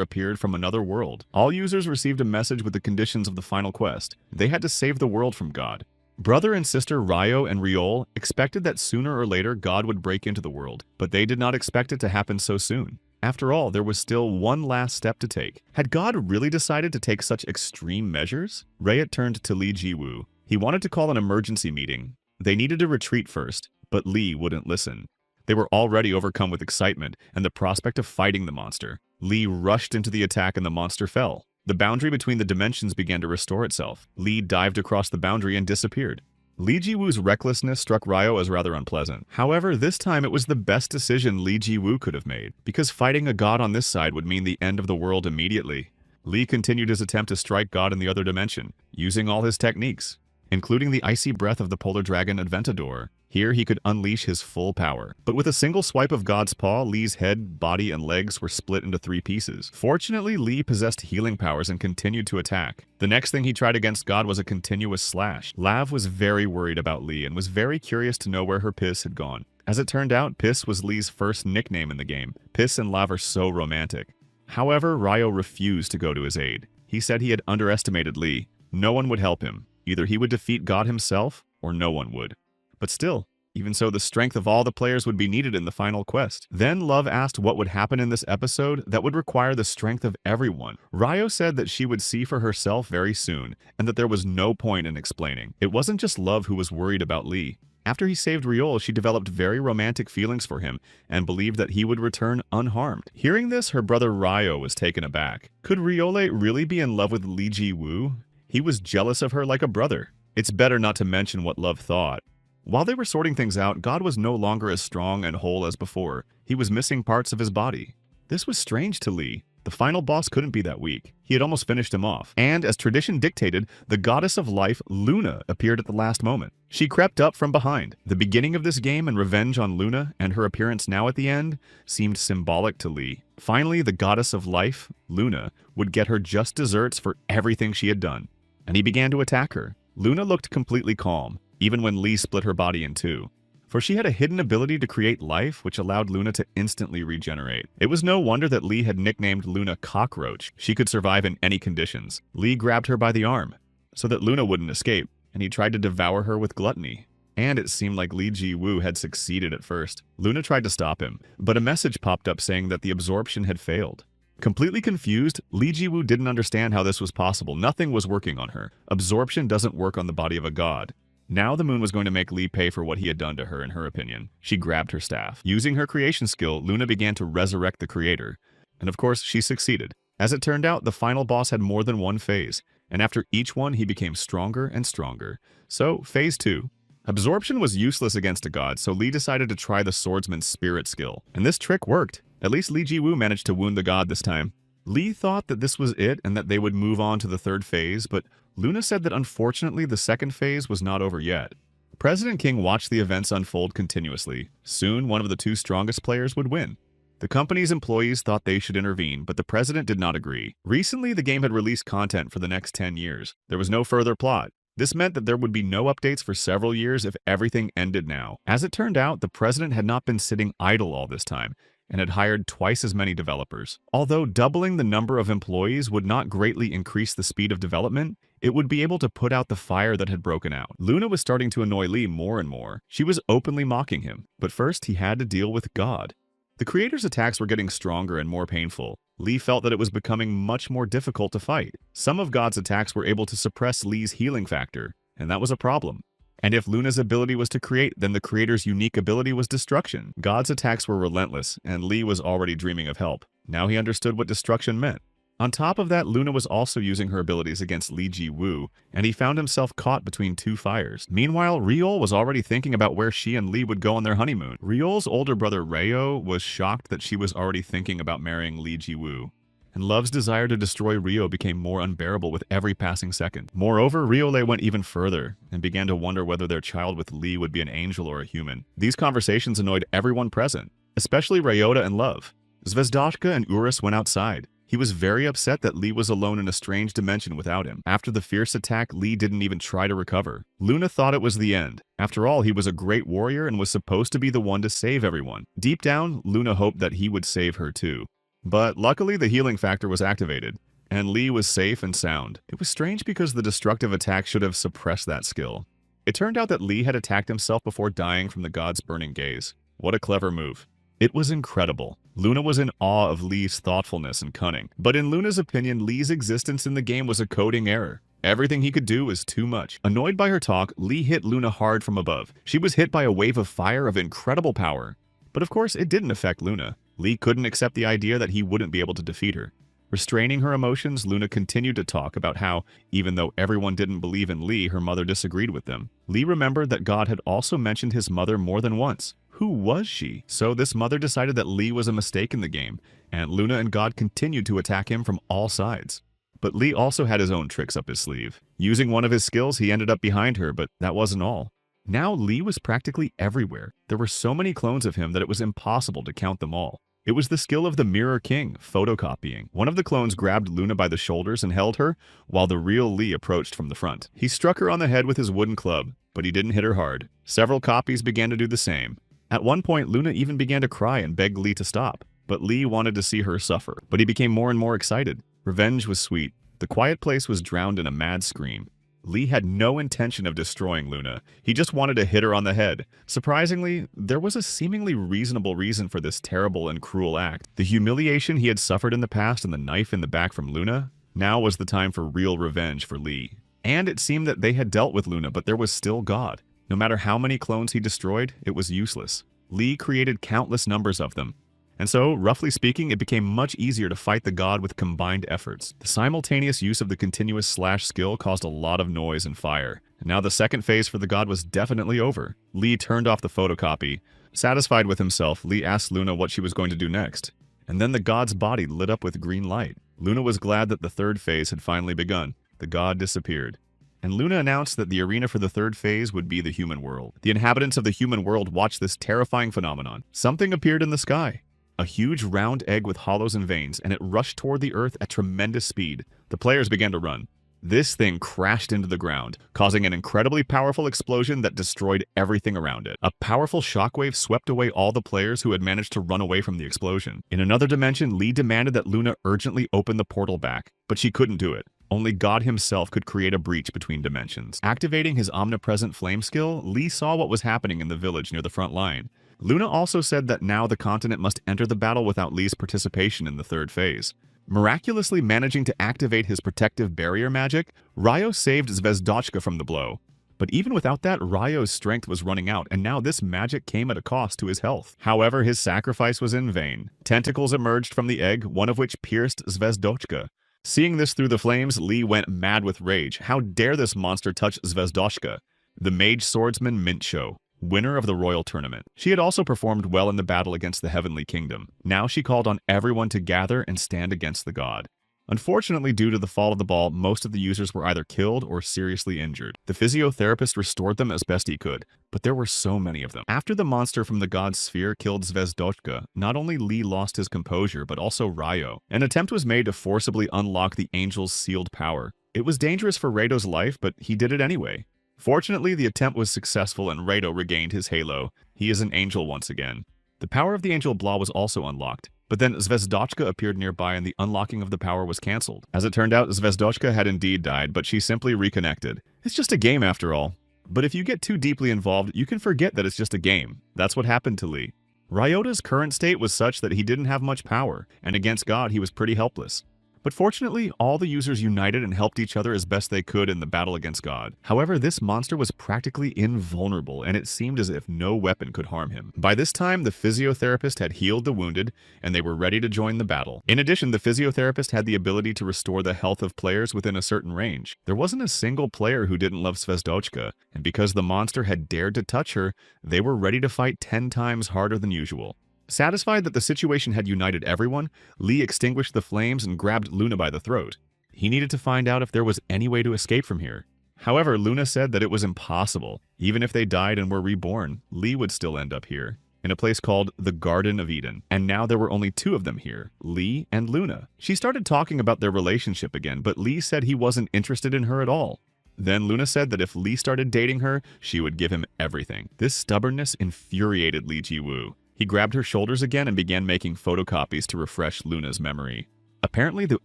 appeared from another world. All users received a message with the conditions of the final quest. They had to save the world from God. Brother and sister Ryo and Riol expected that sooner or later God would break into the world, but they did not expect it to happen so soon. After all, there was still one last step to take. Had God really decided to take such extreme measures? Rayet turned to Lee Ji-woo. He wanted to call an emergency meeting. They needed to retreat first, but Lee wouldn't listen. They were already overcome with excitement and the prospect of fighting the monster. Lee rushed into the attack and the monster fell. The boundary between the dimensions began to restore itself. Lee dived across the boundary and disappeared. Lee Ji-woo's recklessness struck Ryo as rather unpleasant. However, this time it was the best decision Lee Ji-woo could have made, because fighting a god on this side would mean the end of the world immediately. Lee continued his attempt to strike God in the other dimension, using all his techniques, including the icy breath of the polar dragon Adventador. Here he could unleash his full power. But with a single swipe of God's paw, Lee's head, body, and legs were split into 3 pieces. Fortunately, Lee possessed healing powers and continued to attack. The next thing he tried against God was a continuous slash. Lav was very worried about Lee and was very curious to know where her Piss had gone. As it turned out, Piss was Lee's first nickname in the game. Piss and Lav are so romantic. However, Ryo refused to go to his aid. He said he had underestimated Lee. No one would help him. Either he would defeat God himself, or no one would. But still, even so, the strength of all the players would be needed in the final quest. Then Love asked what would happen in this episode that would require the strength of everyone. Ryo said that she would see for herself very soon, and that there was no point in explaining. It wasn't just Love who was worried about Lee. After he saved Ryol, she developed very romantic feelings for him, and believed that he would return unharmed. Hearing this, her brother Ryo was taken aback. Could Ryole really be in love with Lee Ji-woo? He was jealous of her like a brother. It's better not to mention what Love thought. While they were sorting things out, God was no longer as strong and whole as before. He was missing parts of his body. This was strange to Lee. The final boss couldn't be that weak. He had almost finished him off. And as tradition dictated, the goddess of life, Luna, appeared at the last moment. She crept up from behind. The beginning of this game and revenge on Luna, and her appearance now at the end, seemed symbolic to Lee. Finally, the goddess of life, Luna, would get her just desserts for everything she had done. And he began to attack her. Luna looked completely calm, even when Lee split her body in 2. For she had a hidden ability to create life, which allowed Luna to instantly regenerate. It was no wonder that Lee had nicknamed Luna Cockroach. She could survive in any conditions. Lee grabbed her by the arm, so that Luna wouldn't escape, and he tried to devour her with gluttony. And it seemed like Lee Ji-woo had succeeded at first. Luna tried to stop him, but a message popped up saying that the absorption had failed. Completely confused, Lee Ji-woo didn't understand how this was possible. Nothing was working on her. Absorption doesn't work on the body of a god. Now the moon was going to make Lee pay for what he had done to her, in her opinion. She grabbed her staff. Using her creation skill, Luna began to resurrect the creator. And of course, she succeeded. As it turned out, the final boss had more than one phase, and after each one, he became stronger and stronger. So, phase 2. Absorption was useless against a god, so Lee decided to try the swordsman's spirit skill. And this trick worked. At least Lee Ji-woo managed to wound the god this time. Lee thought that this was it and that they would move on to the 3rd phase, but Luna said that unfortunately the 2nd phase was not over yet. President King watched the events unfold continuously. Soon, one of the 2 strongest players would win. The company's employees thought they should intervene, but the president did not agree. Recently, the game had released content for the next 10 years. There was no further plot. This meant that there would be no updates for several years if everything ended now. As it turned out, the president had not been sitting idle all this time, and had hired twice as many developers. Although doubling the number of employees would not greatly increase the speed of development, it would be able to put out the fire that had broken out. Luna was starting to annoy Lee more and more. She was openly mocking him, but first he had to deal with God. The creator's attacks were getting stronger and more painful. Lee felt that it was becoming much more difficult to fight. Some of God's attacks were able to suppress Lee's healing factor, and that was a problem. And if Luna's ability was to create, then the creator's unique ability was destruction. God's attacks were relentless, and Lee was already dreaming of help. Now he understood what destruction meant. On top of that, Luna was also using her abilities against Lee Ji-woo, and he found himself caught between 2 fires. Meanwhile, Ryol was already thinking about where she and Lee would go on their honeymoon. Ryol's older brother Ryo was shocked that she was already thinking about marrying Lee Ji-woo. And Love's desire to destroy Ryo became more unbearable with every passing second. Moreover, Ryole went even further and began to wonder whether their child with Lee would be an angel or a human. These conversations annoyed everyone present, especially Ryota and Love. Zvezdoshka and Urus went outside. He was very upset that Lee was alone in a strange dimension without him. After the fierce attack, Lee didn't even try to recover. Luna thought it was the end. After all, he was a great warrior and was supposed to be the one to save everyone. Deep down, Luna hoped that he would save her too. But luckily, the healing factor was activated, and Lee was safe and sound. It was strange because the destructive attack should have suppressed that skill. It turned out that Lee had attacked himself before dying from the god's burning gaze. What a clever move. It was incredible. Luna was in awe of Lee's thoughtfulness and cunning. But in Luna's opinion, Lee's existence in the game was a coding error. Everything he could do was too much. Annoyed by her talk, Lee hit Luna hard from above. She was hit by a wave of fire of incredible power. But of course, it didn't affect Luna. Lee couldn't accept the idea that he wouldn't be able to defeat her. Restraining her emotions, Luna continued to talk about how, even though everyone didn't believe in Lee, her mother disagreed with them. Lee remembered that God had also mentioned his mother more than once. Who was she? So this mother decided that Lee was a mistake in the game, and Luna and God continued to attack him from all sides. But Lee also had his own tricks up his sleeve. Using one of his skills, he ended up behind her, but that wasn't all. Now Lee was practically everywhere. There were so many clones of him that it was impossible to count them all. It was the skill of the Mirror King, photocopying. One of the clones grabbed Luna by the shoulders and held her, while the real Lee approached from the front. He struck her on the head with his wooden club, but he didn't hit her hard. Several copies began to do the same. At one point, Luna even began to cry and beg Lee to stop. But Lee wanted to see her suffer, but he became more and more excited. Revenge was sweet. The quiet place was drowned in a mad scream. Lee had no intention of destroying Luna. He just wanted to hit her on the head. Surprisingly, there was a seemingly reasonable reason for this terrible and cruel act. The humiliation he had suffered in the past and the knife in the back from Luna, now was the time for real revenge for Lee. And it seemed that they had dealt with Luna, but there was still God. No matter how many clones he destroyed, it was useless. Lee created countless numbers of them. And so, roughly speaking, it became much easier to fight the god with combined efforts. The simultaneous use of the continuous slash skill caused a lot of noise and fire. And now the second phase for the god was definitely over. Lee turned off the photocopy. Satisfied with himself, Lee asked Luna what she was going to do next. And then the god's body lit up with green light. Luna was glad that the third phase had finally begun. The god disappeared. And Luna announced that the arena for the third phase would be the human world. The inhabitants of the human world watched this terrifying phenomenon. Something appeared in the sky. A huge round egg with hollows and veins, and it rushed toward the earth at tremendous speed. The players began to run. This thing crashed into the ground, causing an incredibly powerful explosion that destroyed everything around it. A powerful shockwave swept away all the players who had managed to run away from the explosion. In another dimension, Lee demanded that Luna urgently open the portal back, but she couldn't do it. Only God himself could create a breach between dimensions. Activating his omnipresent flame skill, Lee saw what was happening in the village near the front line. Luna also said that now the continent must enter the battle without Lee's participation in the third phase. Miraculously managing to activate his protective barrier magic, Ryo saved Zvezdochka from the blow. But even without that, Ryo's strength was running out, and now this magic came at a cost to his health. However, his sacrifice was in vain. Tentacles emerged from the egg, one of which pierced Zvezdochka. Seeing this through the flames, Lee went mad with rage. How dare this monster touch Zvezdochka? The mage swordsman Mincho, winner of the royal tournament. She had also performed well in the battle against the Heavenly Kingdom. Now she called on everyone to gather and stand against the god. Unfortunately, due to the fall of the ball, most of the users were either killed or seriously injured. The physiotherapist restored them as best he could, but there were so many of them. After the monster from the god's sphere killed Zvezdochka, not only Lee lost his composure, but also Ryo. An attempt was made to forcibly unlock the angel's sealed power. It was dangerous for Rado's life, but he did it anyway. Fortunately, the attempt was successful and Rado regained his halo. He is an angel once again. The power of the Angel Blah was also unlocked, but then Zvezdochka appeared nearby and the unlocking of the power was cancelled. As it turned out, Zvezdochka had indeed died, but she simply reconnected. It's just a game after all. But if you get too deeply involved, you can forget that it's just a game. That's what happened to Lee. Ryota's current state was such that he didn't have much power, and against God he was pretty helpless. But fortunately, all the users united and helped each other as best they could in the battle against God. However, this monster was practically invulnerable, and it seemed as if no weapon could harm him. By this time, the physiotherapist had healed the wounded, and they were ready to join the battle. In addition, the physiotherapist had the ability to restore the health of players within a certain range. There wasn't a single player who didn't love Zvezdochka, and because the monster had dared to touch her, they were ready to fight 10 times harder than usual. Satisfied that the situation had united everyone, Lee extinguished the flames and grabbed Luna by the throat. He needed to find out if there was any way to escape from here. However, Luna said that it was impossible. Even if they died and were reborn, Lee would still end up here, in a place called the Garden of Eden. And now there were only 2 of them here, Lee and Luna. She started talking about their relationship again, but Lee said he wasn't interested in her at all. Then Luna said that if Lee started dating her, she would give him everything. This stubbornness infuriated Lee Ji-woo. He grabbed her shoulders again and began making photocopies to refresh Luna's memory. Apparently, the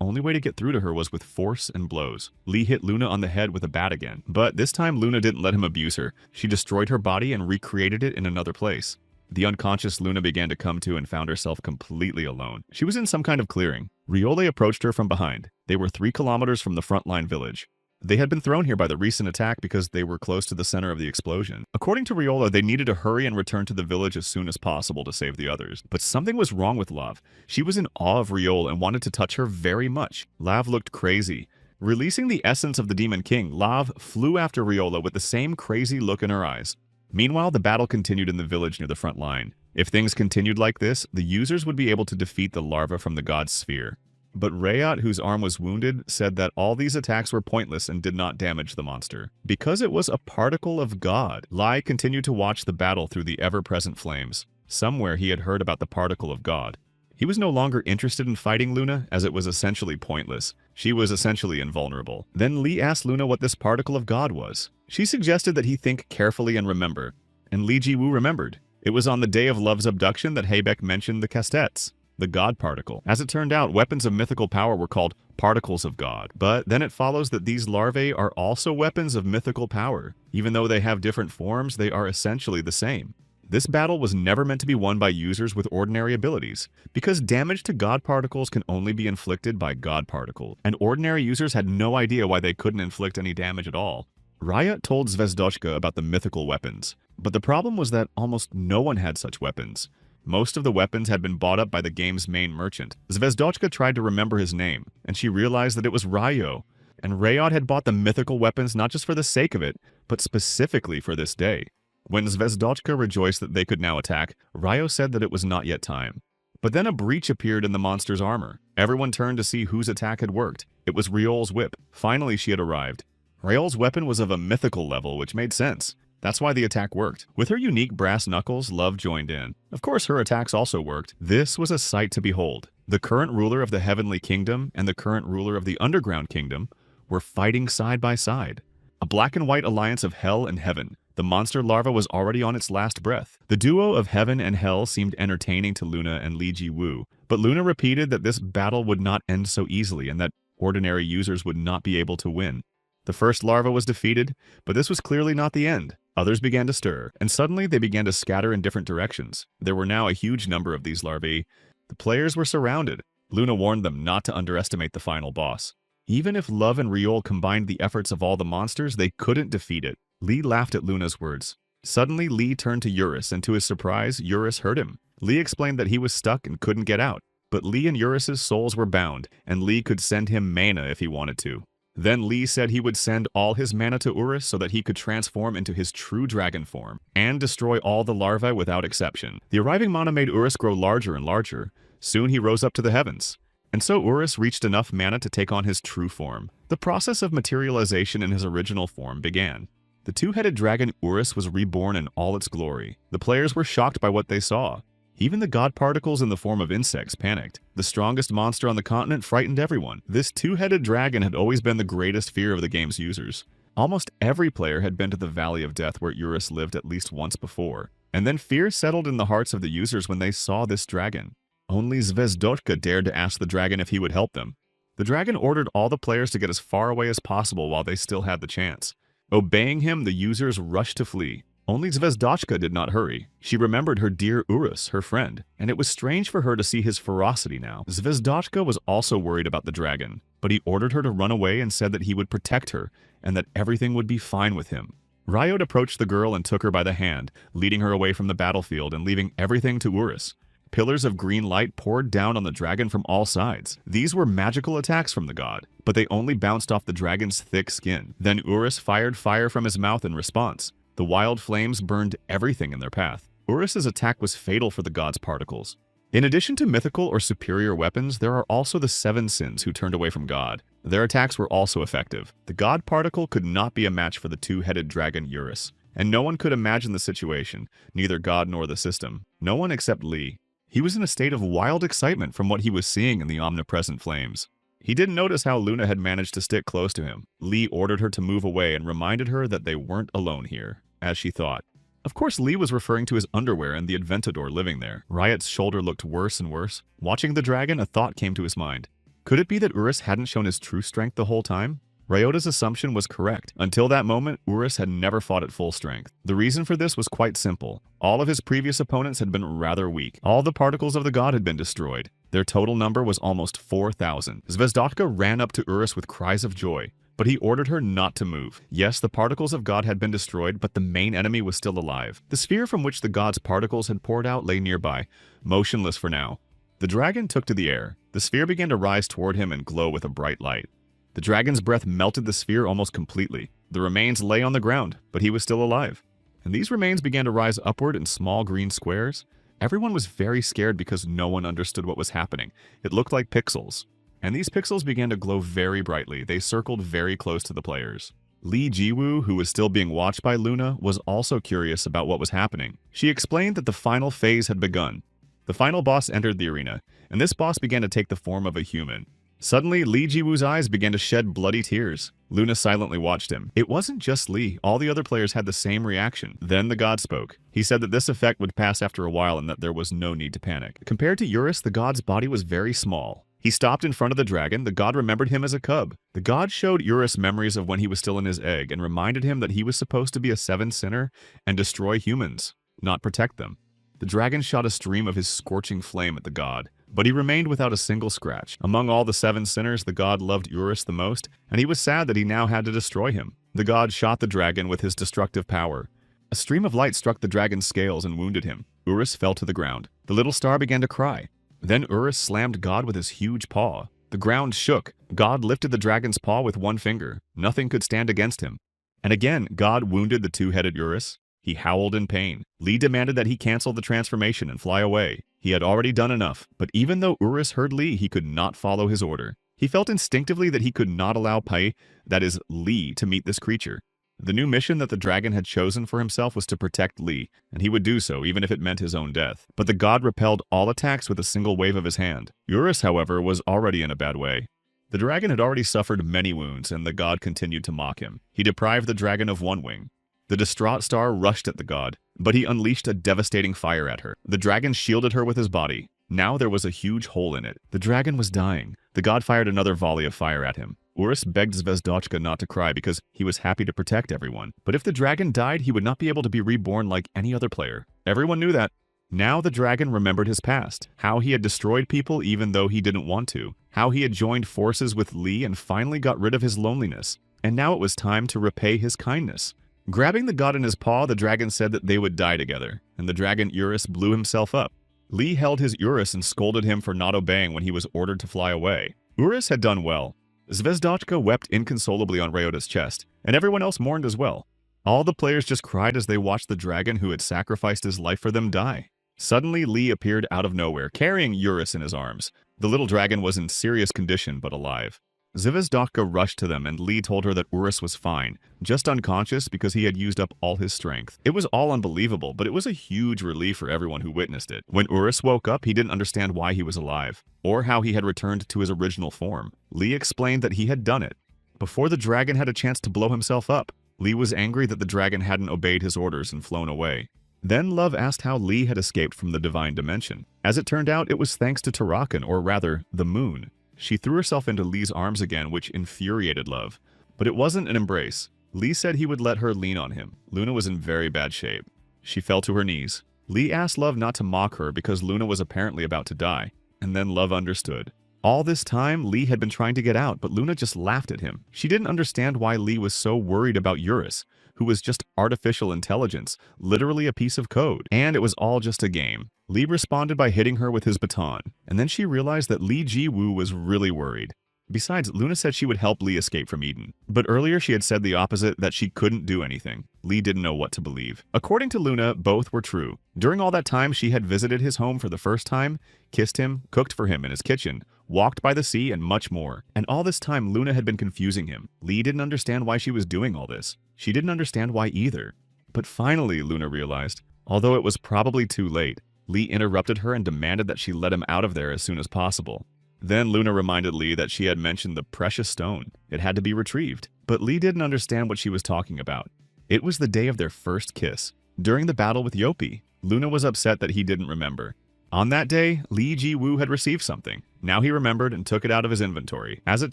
only way to get through to her was with force and blows. Lee hit Luna on the head with a bat again, but this time Luna didn't let him abuse her. She destroyed her body and recreated it in another place. The unconscious Luna began to come to and found herself completely alone. She was in some kind of clearing. Riole approached her from behind. They were 3 kilometers from the frontline village. They had been thrown here by the recent attack because they were close to the center of the explosion. According to Riola, they needed to hurry and return to the village as soon as possible to save the others. But something was wrong with Lav. She was in awe of Riola and wanted to touch her very much. Lav looked crazy. Releasing the essence of the Demon King, Lav flew after Riola with the same crazy look in her eyes. Meanwhile, the battle continued in the village near the front line. If things continued like this, the users would be able to defeat the larva from the god's sphere. But Rayot, whose arm was wounded, said that all these attacks were pointless and did not damage the monster. Because it was a particle of God, Lai continued to watch the battle through the ever-present flames. Somewhere he had heard about the particle of God. He was no longer interested in fighting Luna, as it was essentially pointless. She was essentially invulnerable. Then Lee asked Luna what this particle of God was. She suggested that he think carefully and remember. And Li Jiwu remembered. It was on the day of Love's abduction that Haebeck mentioned the Castets, the God particle. As it turned out, weapons of mythical power were called particles of God. But then it follows that these larvae are also weapons of mythical power. Even though they have different forms, they are essentially the same. This battle was never meant to be won by users with ordinary abilities, because damage to God particles can only be inflicted by God particle, and ordinary users had no idea why they couldn't inflict any damage at all. Riot told Zvezdochka about the mythical weapons, but the problem was that almost no one had such weapons. Most of the weapons had been bought up by the game's main merchant. Zvezdochka tried to remember his name, and she realized that it was Ryo. And Rayot had bought the mythical weapons not just for the sake of it, but specifically for this day. When Zvezdochka rejoiced that they could now attack, Ryo said that it was not yet time. But then a breach appeared in the monster's armor. Everyone turned to see whose attack had worked. It was Ryol's whip. Finally, she had arrived. Ryol's weapon was of a mythical level, which made sense. That's why the attack worked. With her unique brass knuckles, Love joined in. Of course, her attacks also worked. This was a sight to behold. The current ruler of the Heavenly Kingdom and the current ruler of the Underground Kingdom were fighting side by side. A black and white alliance of hell and heaven. The monster larva was already on its last breath. The duo of heaven and hell seemed entertaining to Luna and Li Jiwu, but Luna repeated that this battle would not end so easily and that ordinary users would not be able to win. The first larva was defeated, but this was clearly not the end. Others began to stir, and suddenly they began to scatter in different directions. There were now a huge number of these larvae. The players were surrounded. Luna warned them not to underestimate the final boss. Even if Love and Riol combined the efforts of all the monsters, they couldn't defeat it. Lee laughed at Luna's words. Suddenly, Lee turned to Eurus, and to his surprise, Eurus heard him. Lee explained that he was stuck and couldn't get out, but Lee and Eurus's souls were bound, and Lee could send him mana if he wanted to. Then Lee said he would send all his mana to Urus so that he could transform into his true dragon form and destroy all the larvae without exception. The arriving mana made Urus grow larger and larger. Soon he rose up to the heavens. And so Urus reached enough mana to take on his true form. The process of materialization in his original form began. The two-headed dragon Urus was reborn in all its glory. The players were shocked by what they saw. Even the god particles in the form of insects panicked. The strongest monster on the continent frightened everyone. This two-headed dragon had always been the greatest fear of the game's users. Almost every player had been to the Valley of Death where Urus lived at least once before. And then fear settled in the hearts of the users when they saw this dragon. Only Zvezdochka dared to ask the dragon if he would help them. The dragon ordered all the players to get as far away as possible while they still had the chance. Obeying him, the users rushed to flee. Only Zvezdochka did not hurry. She remembered her dear Urus, her friend, and it was strange for her to see his ferocity now. Zvezdochka was also worried about the dragon, but he ordered her to run away and said that he would protect her and that everything would be fine with him. Riot approached the girl and took her by the hand, leading her away from the battlefield and leaving everything to Urus. Pillars of green light poured down on the dragon from all sides. These were magical attacks from the god, but they only bounced off the dragon's thick skin. Then Urus fired fire from his mouth in response. The wild flames burned everything in their path. Urus's attack was fatal for the god's particles. In addition to mythical or superior weapons, there are also the Seven Sins who turned away from God. Their attacks were also effective. The god particle could not be a match for the two-headed dragon Urus, and no one could imagine the situation, neither God nor the system. No one except Lee. He was in a state of wild excitement from what he was seeing in the omnipresent flames. He didn't notice how Luna had managed to stick close to him. Lee ordered her to move away and reminded her that they weren't alone here, as she thought. Of course, Lee was referring to his underwear and the Aventador living there. Riot's shoulder looked worse and worse. Watching the dragon, a thought came to his mind. Could it be that Urus hadn't shown his true strength the whole time? Ryota's assumption was correct. Until that moment, Urus had never fought at full strength. The reason for this was quite simple. All of his previous opponents had been rather weak. All the particles of the god had been destroyed. Their total number was almost 4,000. Zvezdochka ran up to Urus with cries of joy. but he ordered her not to move. Yes, the particles of God had been destroyed, but the main enemy was still alive. The sphere from which the god's particles had poured out lay nearby, motionless for now. The dragon took to the air. The sphere began to rise toward him and glow with a bright light. The dragon's breath melted the sphere almost completely. The remains lay on the ground, but he was still alive. And these remains began to rise upward in small green squares. Everyone was very scared because no one understood what was happening. It looked like pixels. And these pixels began to glow very brightly. They circled very close to the players. Lee Jiwoo, who was still being watched by Luna, was also curious about what was happening. She explained that the final phase had begun. The final boss entered the arena, and this boss began to take the form of a human. Suddenly, Lee Jiwoo's eyes began to shed bloody tears. Luna silently watched him. It wasn't just Lee. All the other players had the same reaction. Then the god spoke. He said that this effect would pass after a while and that there was no need to panic. Compared to Eurus, the god's body was very small. He stopped in front of the dragon. The god remembered him as a cub. The god showed Eurus memories of when he was still in his egg and reminded him that he was supposed to be a seventh sinner and destroy humans, not protect them. The dragon shot a stream of his scorching flame at the god, but he remained without a single scratch. Among all the seven sinners, the god loved Eurus the most, and he was sad that he now had to destroy him. The god shot the dragon with his destructive power. A stream of light struck the dragon's scales and wounded him. Eurus fell to the ground. The little star began to cry. Then Eurus slammed God with his huge paw. The ground shook. God lifted the dragon's paw with one finger. Nothing could stand against him. And again, God wounded the two-headed Eurus. He howled in pain. Lee demanded that he cancel the transformation and fly away. He had already done enough, but even though Eurus heard Lee, he could not follow his order. He felt instinctively that he could not allow Pai, that is, Lee, to meet this creature. The new mission that the dragon had chosen for himself was to protect Lee, and he would do so even if it meant his own death. But the god repelled all attacks with a single wave of his hand. Eurus, however, was already in a bad way. The dragon had already suffered many wounds, and the god continued to mock him. He deprived the dragon of one wing. The distraught star rushed at the god, but he unleashed a devastating fire at her. The dragon shielded her with his body. Now there was a huge hole in it. The dragon was dying. The god fired another volley of fire at him. Eurus begged Zvezdochka not to cry because he was happy to protect everyone. But if the dragon died, he would not be able to be reborn like any other player. Everyone knew that. Now the dragon remembered his past, how he had destroyed people even though he didn't want to, how he had joined forces with Lee and finally got rid of his loneliness. And now it was time to repay his kindness. Grabbing the god in his paw, the dragon said that they would die together, and the dragon Eurus blew himself up. Lee held his Eurus and scolded him for not obeying when he was ordered to fly away. Eurus had done well. Zvezdochka wept inconsolably on Ryota's chest, and everyone else mourned as well. All the players just cried as they watched the dragon who had sacrificed his life for them die. Suddenly, Lee appeared out of nowhere, carrying Eurus in his arms. The little dragon was in serious condition but alive. Zvezdochka rushed to them, and Lee told her that Eurus was fine, just unconscious because he had used up all his strength. It was all unbelievable, but it was a huge relief for everyone who witnessed it. When Eurus woke up, he didn't understand why he was alive, or how he had returned to his original form. Lee explained that he had done it. Before the dragon had a chance to blow himself up, Lee was angry that the dragon hadn't obeyed his orders and flown away. Then Love asked how Lee had escaped from the divine dimension. As it turned out, it was thanks to Tarakan, or rather, the moon. She threw herself into Lee's arms again, which infuriated Love. But it wasn't an embrace. Lee said he would let her lean on him. Luna was in very bad shape. She fell to her knees. Lee asked Love not to mock her because Luna was apparently about to die. And then Love understood. All this time, Lee had been trying to get out, but Luna just laughed at him. She didn't understand why Lee was so worried about Eurus, who was just artificial intelligence, literally a piece of code. And it was all just a game. Lee responded by hitting her with his baton, and then she realized that Lee Ji-woo was really worried. Besides, Luna said she would help Lee escape from Eden. But earlier she had said the opposite, that she couldn't do anything. Lee didn't know what to believe. According to Luna, both were true. During all that time, she had visited his home for the first time, kissed him, cooked for him in his kitchen, walked by the sea, and much more. And all this time, Luna had been confusing him. Lee didn't understand why she was doing all this. She didn't understand why either. But finally, Luna realized, although it was probably too late, Lee interrupted her and demanded that she let him out of there as soon as possible. Then Luna reminded Lee that she had mentioned the precious stone. It had to be retrieved. But Lee didn't understand what she was talking about. It was the day of their first kiss. During the battle with Yopi, Luna was upset that he didn't remember. On that day, Lee Ji-woo had received something. Now he remembered and took it out of his inventory. As it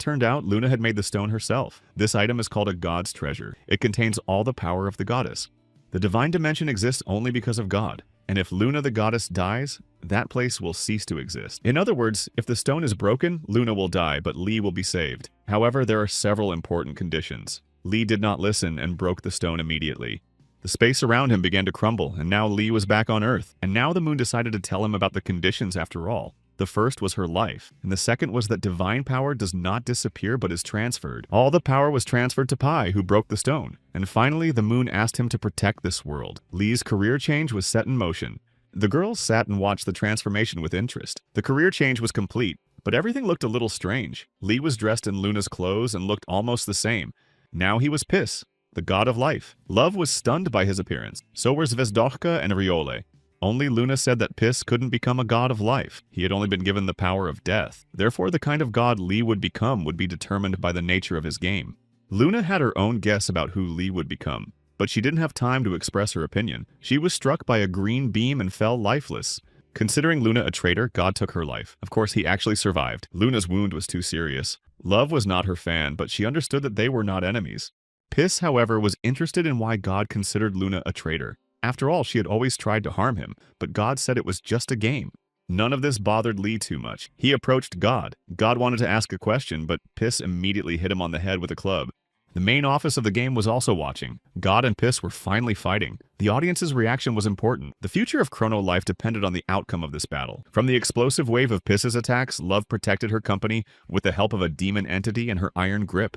turned out, Luna had made the stone herself. This item is called a god's treasure. It contains all the power of the goddess. The divine dimension exists only because of God. And if Luna the goddess dies, that place will cease to exist. In other words, if the stone is broken, Luna will die, but Lee will be saved. However, there are several important conditions. Li did not listen and broke the stone immediately. The space around him began to crumble, and now Li was back on Earth. And now the moon decided to tell him about the conditions after all. The first was her life, and the second was that divine power does not disappear but is transferred. All the power was transferred to Pi, who broke the stone. And finally, the moon asked him to protect this world. Li's career change was set in motion. The girls sat and watched the transformation with interest. The career change was complete, but everything looked a little strange. Li was dressed in Luna's clothes and looked almost the same. Now he was Piss, the god of life. Love was stunned by his appearance. So were Zvezdochka and Riole. Only Luna said that Piss couldn't become a god of life. He had only been given the power of death. Therefore, the kind of god Li would become would be determined by the nature of his game. Luna had her own guess about who Li would become, but she didn't have time to express her opinion. She was struck by a green beam and fell lifeless. Considering Luna a traitor, God took her life. Of course, he actually survived. Luna's wound was too serious. Love was not her fan, but she understood that they were not enemies. Piss, however, was interested in why God considered Luna a traitor. After all, she had always tried to harm him, but God said it was just a game. None of this bothered Li too much. He approached God. God wanted to ask a question, but Piss immediately hit him on the head with a club. The main office of the game was also watching. God and Piss were finally fighting. The audience's reaction was important. The future of Chrono Life depended on the outcome of this battle. From the explosive wave of Piss's attacks, Love protected her company with the help of a demon entity and her iron grip.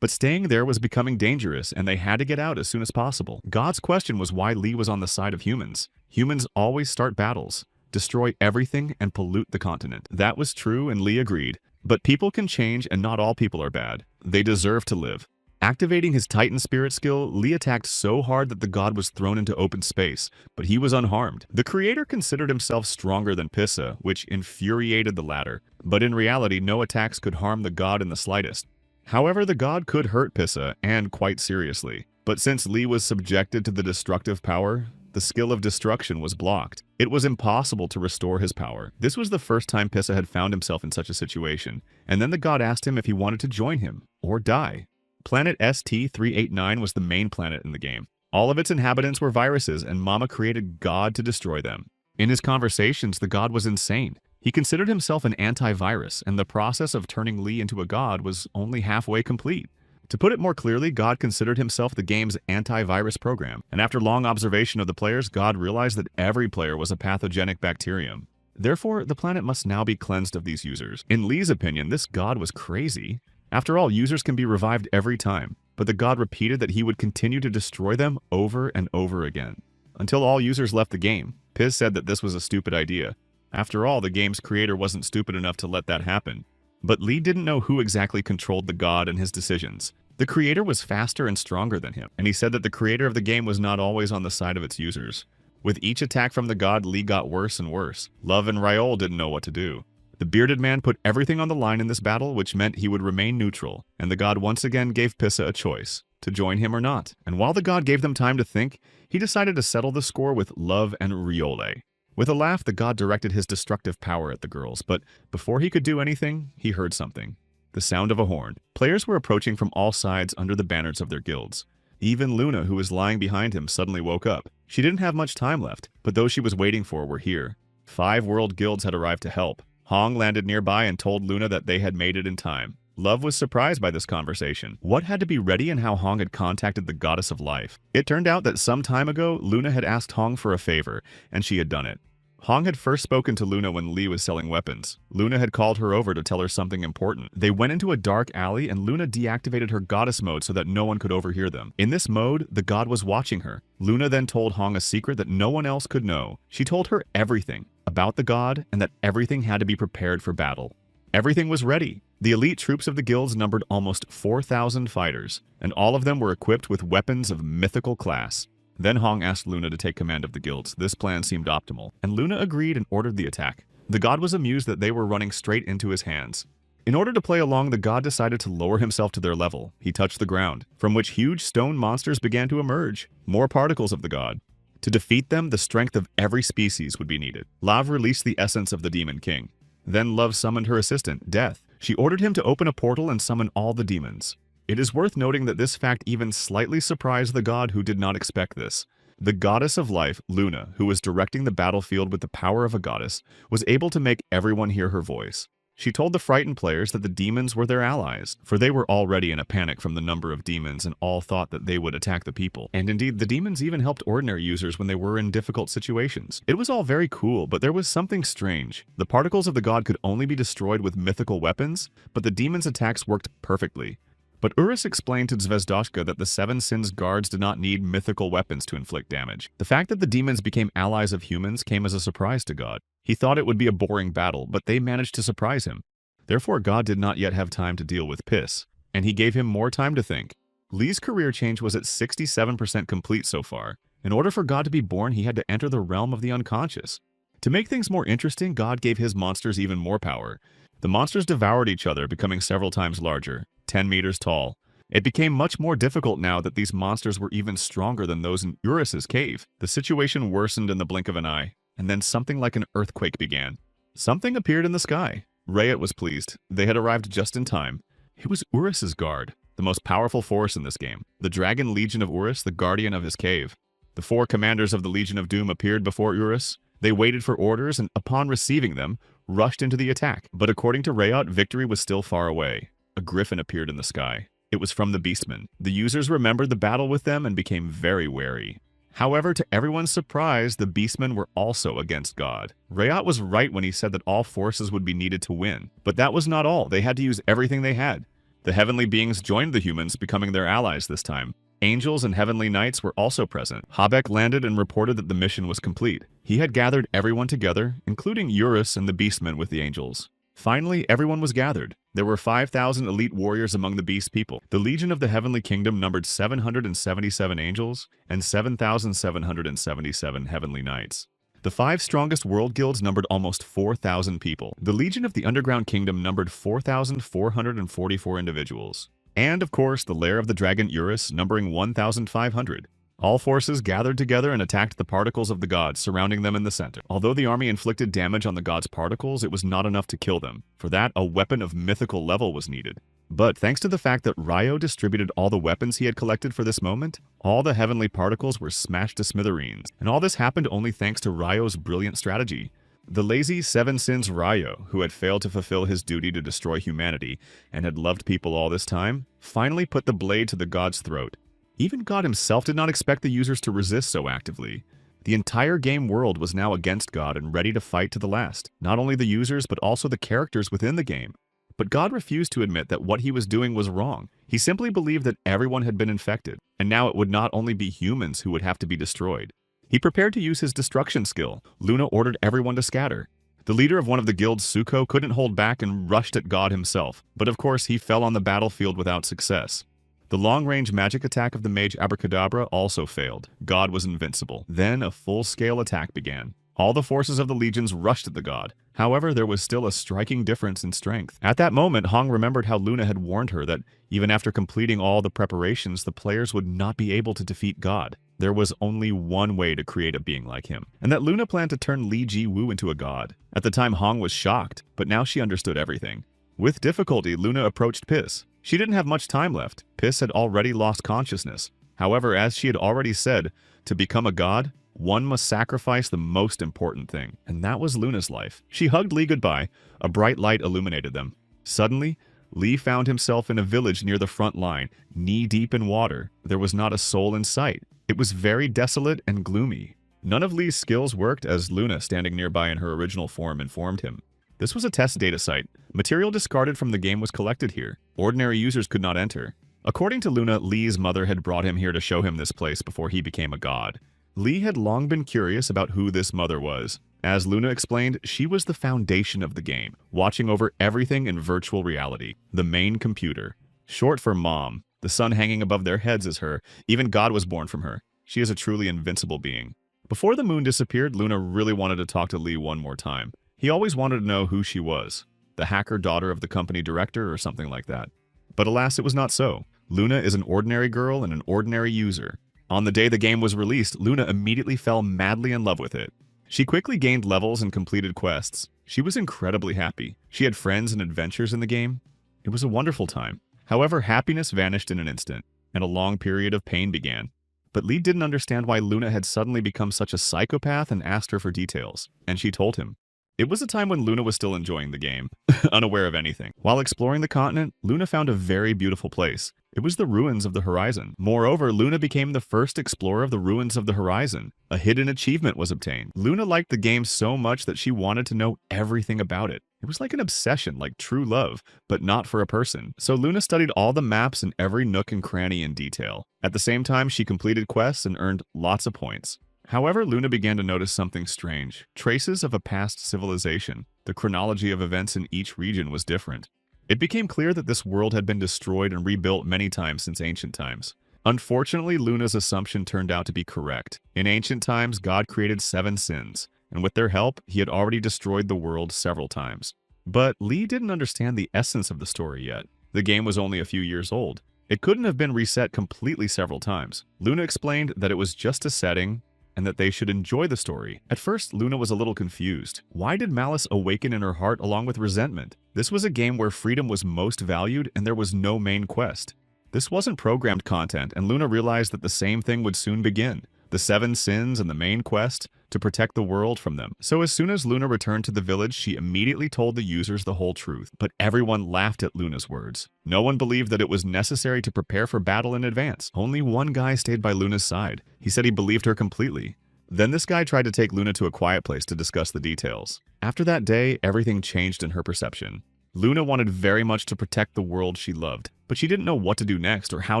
But staying there was becoming dangerous, and they had to get out as soon as possible. God's question was why Li was on the side of humans. Humans always start battles, destroy everything, and pollute the continent. That was true, and Li agreed. But people can change, and not all people are bad. They deserve to live. Activating his Titan Spirit skill, Li attacked so hard that the god was thrown into open space, but he was unharmed. The creator considered himself stronger than Pissa, which infuriated the latter. But in reality, no attacks could harm the god in the slightest. However, the god could hurt Pissa, and quite seriously. But since Li was subjected to the destructive power, the skill of destruction was blocked. It was impossible to restore his power. This was the first time Pissa had found himself in such a situation, and then the god asked him if he wanted to join him, or die. Planet ST-389 was the main planet in the game. All of its inhabitants were viruses, and Mama created God to destroy them. In his conversations, the god was insane. He considered himself an antivirus, and the process of turning Li into a god was only halfway complete. To put it more clearly, God considered himself the game's antivirus program, and after long observation of the players, God realized that every player was a pathogenic bacterium. Therefore, the planet must now be cleansed of these users. In Li's opinion, this god was crazy. After all, users can be revived every time, but the god repeated that he would continue to destroy them over and over again, until all users left the game. Piz said that this was a stupid idea. After all, the game's creator wasn't stupid enough to let that happen. But Li didn't know who exactly controlled the god and his decisions. The creator was faster and stronger than him, and he said that the creator of the game was not always on the side of its users. With each attack from the god, Li got worse and worse. Love and Riole didn't know what to do. The bearded man put everything on the line in this battle, which meant he would remain neutral, and the god once again gave Pissa a choice, to join him or not. And while the god gave them time to think, he decided to settle the score with Love and Riole. With a laugh, the god directed his destructive power at the girls, but before he could do anything, he heard something. The sound of a horn. Players were approaching from all sides under the banners of their guilds. Even Luna, who was lying behind him, suddenly woke up. She didn't have much time left, but those she was waiting for were here. 5 world guilds had arrived to help. Hong landed nearby and told Luna that they had made it in time. Love was surprised by this conversation. What had to be ready and how Hong had contacted the goddess of life. It turned out that some time ago, Luna had asked Hong for a favor, and she had done it. Hong had first spoken to Luna when Li was selling weapons. Luna had called her over to tell her something important. They went into a dark alley and Luna deactivated her goddess mode so that no one could overhear them. In this mode, the god was watching her. Luna then told Hong a secret that no one else could know. She told her everything about the god and that everything had to be prepared for battle. Everything was ready. The elite troops of the guilds numbered almost 4,000 fighters, and all of them were equipped with weapons of mythical class. Then Hong asked Luna to take command of the guilds. This plan seemed optimal, and Luna agreed and ordered the attack. The god was amused that they were running straight into his hands. In order to play along, the god decided to lower himself to their level. He touched the ground, from which huge stone monsters began to emerge, more particles of the god. To defeat them, the strength of every species would be needed. Lav released the essence of the Demon King. Then Love summoned her assistant, Death. She ordered him to open a portal and summon all the demons. It is worth noting that this fact even slightly surprised the god who did not expect this. The goddess of life, Luna, who was directing the battlefield with the power of a goddess, was able to make everyone hear her voice. She told the frightened players that the demons were their allies, for they were already in a panic from the number of demons and all thought that they would attack the people. And indeed, the demons even helped ordinary users when they were in difficult situations. It was all very cool, but there was something strange. The particles of the god could only be destroyed with mythical weapons, but the demons' attacks worked perfectly. But Urus explained to Zvezdoshka that the Seven Sins guards did not need mythical weapons to inflict damage. The fact that the demons became allies of humans came as a surprise to God. He thought it would be a boring battle, but they managed to surprise him. Therefore, God did not yet have time to deal with Piss, and he gave him more time to think. Lee's career change was at 67% complete so far. In order for God to be born, he had to enter the realm of the unconscious. To make things more interesting, God gave his monsters even more power. The monsters devoured each other, becoming several times larger, 10 meters tall. It became much more difficult now that these monsters were even stronger than those in Urus's cave. The situation worsened in the blink of an eye, and then something like an earthquake began. Something appeared in the sky. Rayat was pleased. They had arrived just in time. It was Urus's guard, the most powerful force in this game. The Dragon Legion of Urus, the guardian of his cave. The 4 commanders of the Legion of Doom appeared before Urus. They waited for orders and, upon receiving them, rushed into the attack. But according to Rayat, victory was still far away. A griffin appeared in the sky. It was from the Beastmen. The users remembered the battle with them and became very wary. However, to everyone's surprise, the Beastmen were also against God. Rayat was right when he said that all forces would be needed to win. But that was not all. They had to use everything they had. The heavenly beings joined the humans, becoming their allies this time. Angels and heavenly knights were also present. Habeck landed and reported that the mission was complete. He had gathered everyone together, including Urus and the Beastmen with the angels. Finally, everyone was gathered. There were 5,000 elite warriors among the Beast people. The Legion of the Heavenly Kingdom numbered 777 angels and 7,777 heavenly knights. The 5 strongest world guilds numbered almost 4,000 people. The Legion of the Underground Kingdom numbered 4,444 individuals. And, of course, the lair of the dragon Urus, numbering 1,500. All forces gathered together and attacked the particles of the gods, surrounding them in the center. Although the army inflicted damage on the gods' particles, it was not enough to kill them. For that, a weapon of mythical level was needed. But thanks to the fact that Ryo distributed all the weapons he had collected for this moment, all the heavenly particles were smashed to smithereens. And all this happened only thanks to Ryo's brilliant strategy. The lazy Seven Sins Ryo, who had failed to fulfill his duty to destroy humanity and had loved people all this time, finally put the blade to the god's throat. Even God himself did not expect the users to resist so actively. The entire game world was now against God and ready to fight to the last. Not only the users, but also the characters within the game. But God refused to admit that what he was doing was wrong. He simply believed that everyone had been infected, and now it would not only be humans who would have to be destroyed. He prepared to use his destruction skill. Luna ordered everyone to scatter. The leader of one of the guilds, Suko, couldn't hold back and rushed at God himself, but of course he fell on the battlefield without success. The long-range magic attack of the mage Abracadabra also failed. God was invincible. Then a full-scale attack began. All the forces of the legions rushed at the god. However, there was still a striking difference in strength. At that moment, Hong remembered how Luna had warned her that even after completing all the preparations, the players would not be able to defeat God. There was only one way to create a being like him, and that Luna planned to turn Li Ji-Wu into a god. At the time, Hong was shocked, but now she understood everything. With difficulty, Luna approached Piss. She didn't have much time left. Piss had already lost consciousness. However, as she had already said, to become a god, one must sacrifice the most important thing, and that was Luna's life. She hugged Li goodbye. A bright light illuminated them. Suddenly, Li found himself in a village near the front line, knee-deep in water. There was not a soul in sight. It was very desolate and gloomy. None of Li's skills worked, as Luna, standing nearby in her original form, informed him. This was a test data site. Material discarded from the game was collected here. Ordinary users could not enter. According to Luna, Li's mother had brought him here to show him this place before he became a god. Li had long been curious about who this mother was. As Luna explained, she was the foundation of the game, watching over everything in virtual reality. The main computer. Short for Mom. The sun hanging above their heads is her. Even God was born from her. She is a truly invincible being. Before the moon disappeared, Luna really wanted to talk to Li one more time. He always wanted to know who she was. The hacker daughter of the company director or something like that. But alas, it was not so. Luna is an ordinary girl and an ordinary user. On the day the game was released, Luna immediately fell madly in love with it. She quickly gained levels and completed quests. She was incredibly happy. She had friends and adventures in the game. It was a wonderful time. However, happiness vanished in an instant, and a long period of pain began. But Li didn't understand why Luna had suddenly become such a psychopath and asked her for details, and she told him. It was a time when Luna was still enjoying the game, unaware of anything. While exploring the continent, Luna found a very beautiful place. It was the ruins of the horizon. Moreover, Luna became the first explorer of the ruins of the horizon. A hidden achievement was obtained. Luna liked the game so much that she wanted to know everything about it. It was like an obsession, like true love, but not for a person. So Luna studied all the maps and every nook and cranny in detail. At the same time, she completed quests and earned lots of points. However, Luna began to notice something strange. Traces of a past civilization. The chronology of events in each region was different. It became clear that this world had been destroyed and rebuilt many times since ancient times. Unfortunately, Luna's assumption turned out to be correct. In ancient times, God created 7 sins, and with their help, he had already destroyed the world several times. But Lee didn't understand the essence of the story yet. The game was only a few years old. It couldn't have been reset completely several times. Luna explained that it was just a setting, and that they should enjoy the story. At first, Luna was a little confused. Why did malice awaken in her heart along with resentment? This was a game where freedom was most valued and there was no main quest. This wasn't programmed content, and Luna realized that the same thing would soon begin. The 7 sins and the main quest to protect the world from them. So as soon as Luna returned to the village, she immediately told the users the whole truth. But everyone laughed at Luna's words. No one believed that it was necessary to prepare for battle in advance. Only one guy stayed by Luna's side. He said he believed her completely. Then this guy tried to take Luna to a quiet place to discuss the details. After that day, everything changed in her perception. Luna wanted very much to protect the world she loved, but she didn't know what to do next or how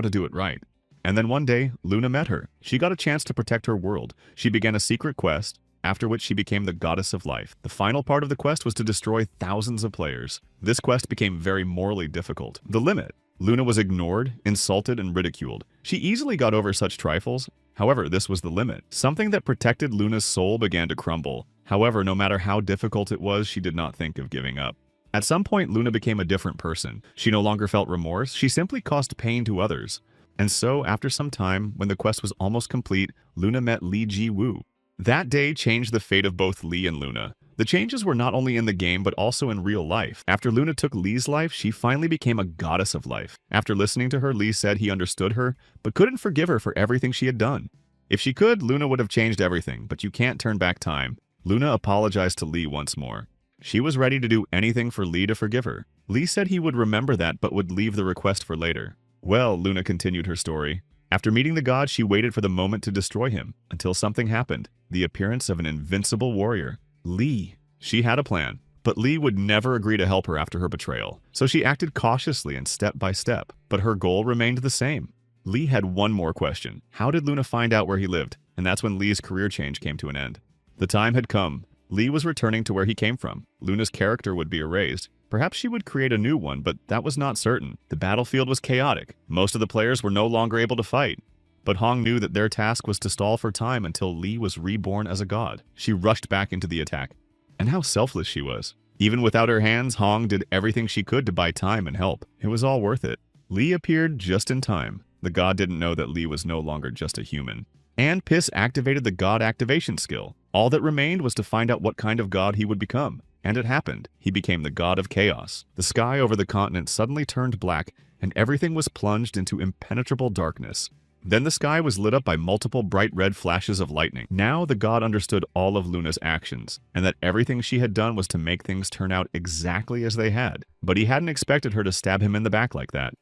to do it right. And then one day, Luna met her. She got a chance to protect her world. She began a secret quest, after which she became the goddess of life. The final part of the quest was to destroy thousands of players. This quest became very morally difficult. The limit. Luna was ignored, insulted, and ridiculed. She easily got over such trifles. However, this was the limit. Something that protected Luna's soul began to crumble. However, no matter how difficult it was, she did not think of giving up. At some point, Luna became a different person. She no longer felt remorse. She simply caused pain to others. And so, after some time, when the quest was almost complete, Luna met Lee Ji-woo. That day changed the fate of both Lee and Luna. The changes were not only in the game, but also in real life. After Luna took Lee's life, she finally became a goddess of life. After listening to her, Lee said he understood her, but couldn't forgive her for everything she had done. If she could, Luna would have changed everything, but you can't turn back time. Luna apologized to Lee once more. She was ready to do anything for Lee to forgive her. Lee said he would remember that, but would leave the request for later. Well, Luna continued her story. After meeting the god, she waited for the moment to destroy him, until something happened. The appearance of an invincible warrior. Lee. She had a plan, but Lee would never agree to help her after her betrayal. So she acted cautiously and step by step, but her goal remained the same. Lee had one more question. How did Luna find out where he lived? And that's when Lee's career change came to an end. The time had come. Lee was returning to where he came from. Luna's character would be erased. Perhaps she would create a new one, but that was not certain. The battlefield was chaotic. Most of the players were no longer able to fight. But Hong knew that their task was to stall for time until Lee was reborn as a god. She rushed back into the attack. And how selfless she was. Even without her hands, Hong did everything she could to buy time and help. It was all worth it. Lee appeared just in time. The god didn't know that Lee was no longer just a human. And Piss activated the god activation skill. All that remained was to find out what kind of god he would become. And it happened. He became the god of chaos. The sky over the continent suddenly turned black, and everything was plunged into impenetrable darkness. Then the sky was lit up by multiple bright red flashes of lightning. Now the god understood all of Luna's actions, and that everything she had done was to make things turn out exactly as they had. But he hadn't expected her to stab him in the back like that.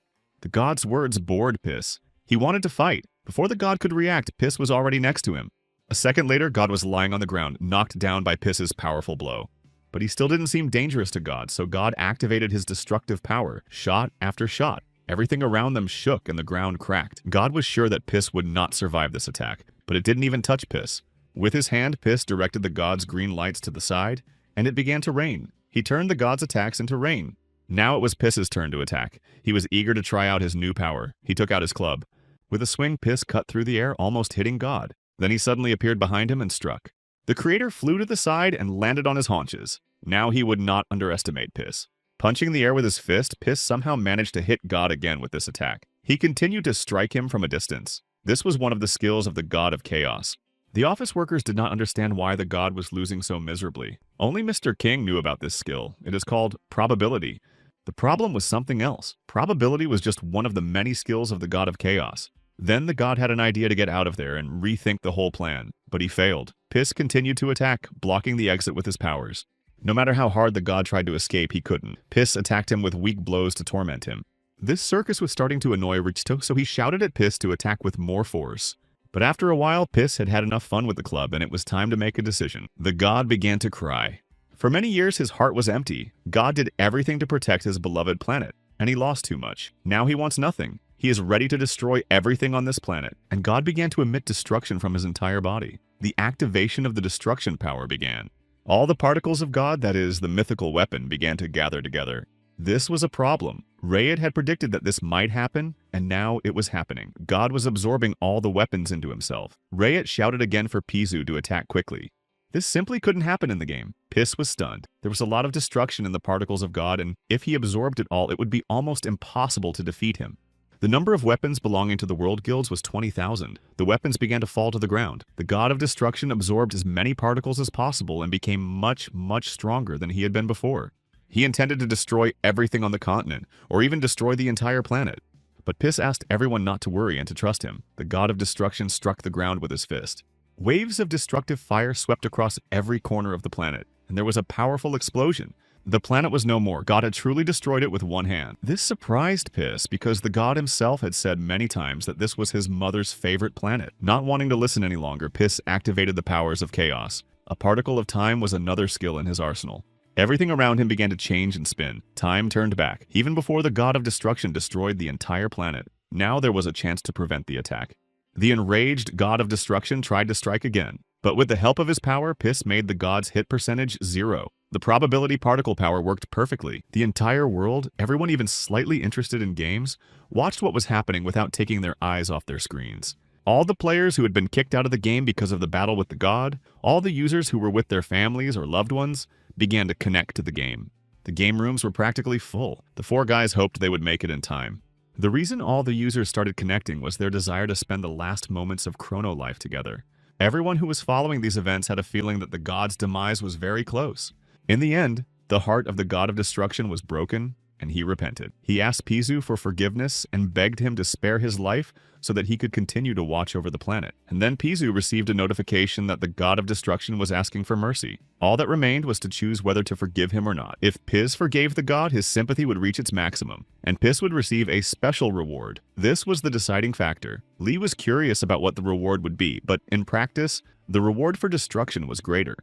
The god's words bored Piss. He wanted to fight. Before the god could react, Piss was already next to him. A second later, God was lying on the ground, knocked down by Piss's powerful blow. But he still didn't seem dangerous to God, so God activated his destructive power, shot after shot. Everything around them shook and the ground cracked. God was sure that Piss would not survive this attack, but it didn't even touch Piss. With his hand, Piss directed the god's green lights to the side, and it began to rain. He turned the god's attacks into rain. Now it was Piss's turn to attack. He was eager to try out his new power. He took out his club. With a swing, Piss cut through the air, almost hitting God. Then he suddenly appeared behind him and struck. The creator flew to the side and landed on his haunches. Now he would not underestimate Piss. Punching the air with his fist, Piss somehow managed to hit God again with this attack. He continued to strike him from a distance. This was one of the skills of the god of chaos. The office workers did not understand why the god was losing so miserably. Only Mr. King knew about this skill. It is called probability. The problem was something else. Probability was just one of the many skills of the god of chaos. Then the god had an idea to get out of there and rethink the whole plan, but he failed. Piss continued to attack, blocking the exit with his powers. No matter how hard the god tried to escape, he couldn't. Piss attacked him with weak blows to torment him. This circus was starting to annoy Richito, so he shouted at Piss to attack with more force. But after a while, Piss had had enough fun with the club, and it was time to make a decision. The god began to cry. For many years, his heart was empty. God did everything to protect his beloved planet, and he lost too much. Now he wants nothing. He is ready to destroy everything on this planet, and God began to emit destruction from his entire body. The activation of the destruction power began. All the particles of God, that is, the mythical weapon, began to gather together. This was a problem. Rayed had predicted that this might happen, and now it was happening. God was absorbing all the weapons into himself. Rayed shouted again for Pizu to attack quickly. This simply couldn't happen in the game. Piss was stunned. There was a lot of destruction in the particles of God, and if he absorbed it all, it would be almost impossible to defeat him. The number of weapons belonging to the world guilds was 20,000. The weapons began to fall to the ground. The god of destruction absorbed as many particles as possible and became much stronger than he had been before. He intended to destroy everything on the continent, or even destroy the entire planet. But Piss asked everyone not to worry and to trust him. The god of destruction struck the ground with his fist. Waves of destructive fire swept across every corner of the planet, and there was a powerful explosion. The planet was no more. God had truly destroyed it with one hand. This surprised Piss because the god himself had said many times that this was his mother's favorite planet. Not wanting to listen any longer, Piss activated the powers of chaos. A particle of time was another skill in his arsenal. Everything around him began to change and spin. Time turned back, even before the god of destruction destroyed the entire planet. Now there was a chance to prevent the attack. The enraged god of destruction tried to strike again, but with the help of his power, Piss made the god's hit percentage 0. The probability particle power worked perfectly. The entire world, everyone even slightly interested in games, watched what was happening without taking their eyes off their screens. All the players who had been kicked out of the game because of the battle with the god, all the users who were with their families or loved ones, began to connect to the game. The game rooms were practically full. The 4 guys hoped they would make it in time. The reason all the users started connecting was their desire to spend the last moments of Chrono Life together. Everyone who was following these events had a feeling that the god's demise was very close. In the end, the heart of the god of destruction was broken, and he repented. He asked Pizu for forgiveness and begged him to spare his life so that he could continue to watch over the planet. And then Pizu received a notification that the god of destruction was asking for mercy. All that remained was to choose whether to forgive him or not. If Piz forgave the god, his sympathy would reach its maximum, and Piz would receive a special reward. This was the deciding factor. Lee was curious about what the reward would be, but in practice, the reward for destruction was greater.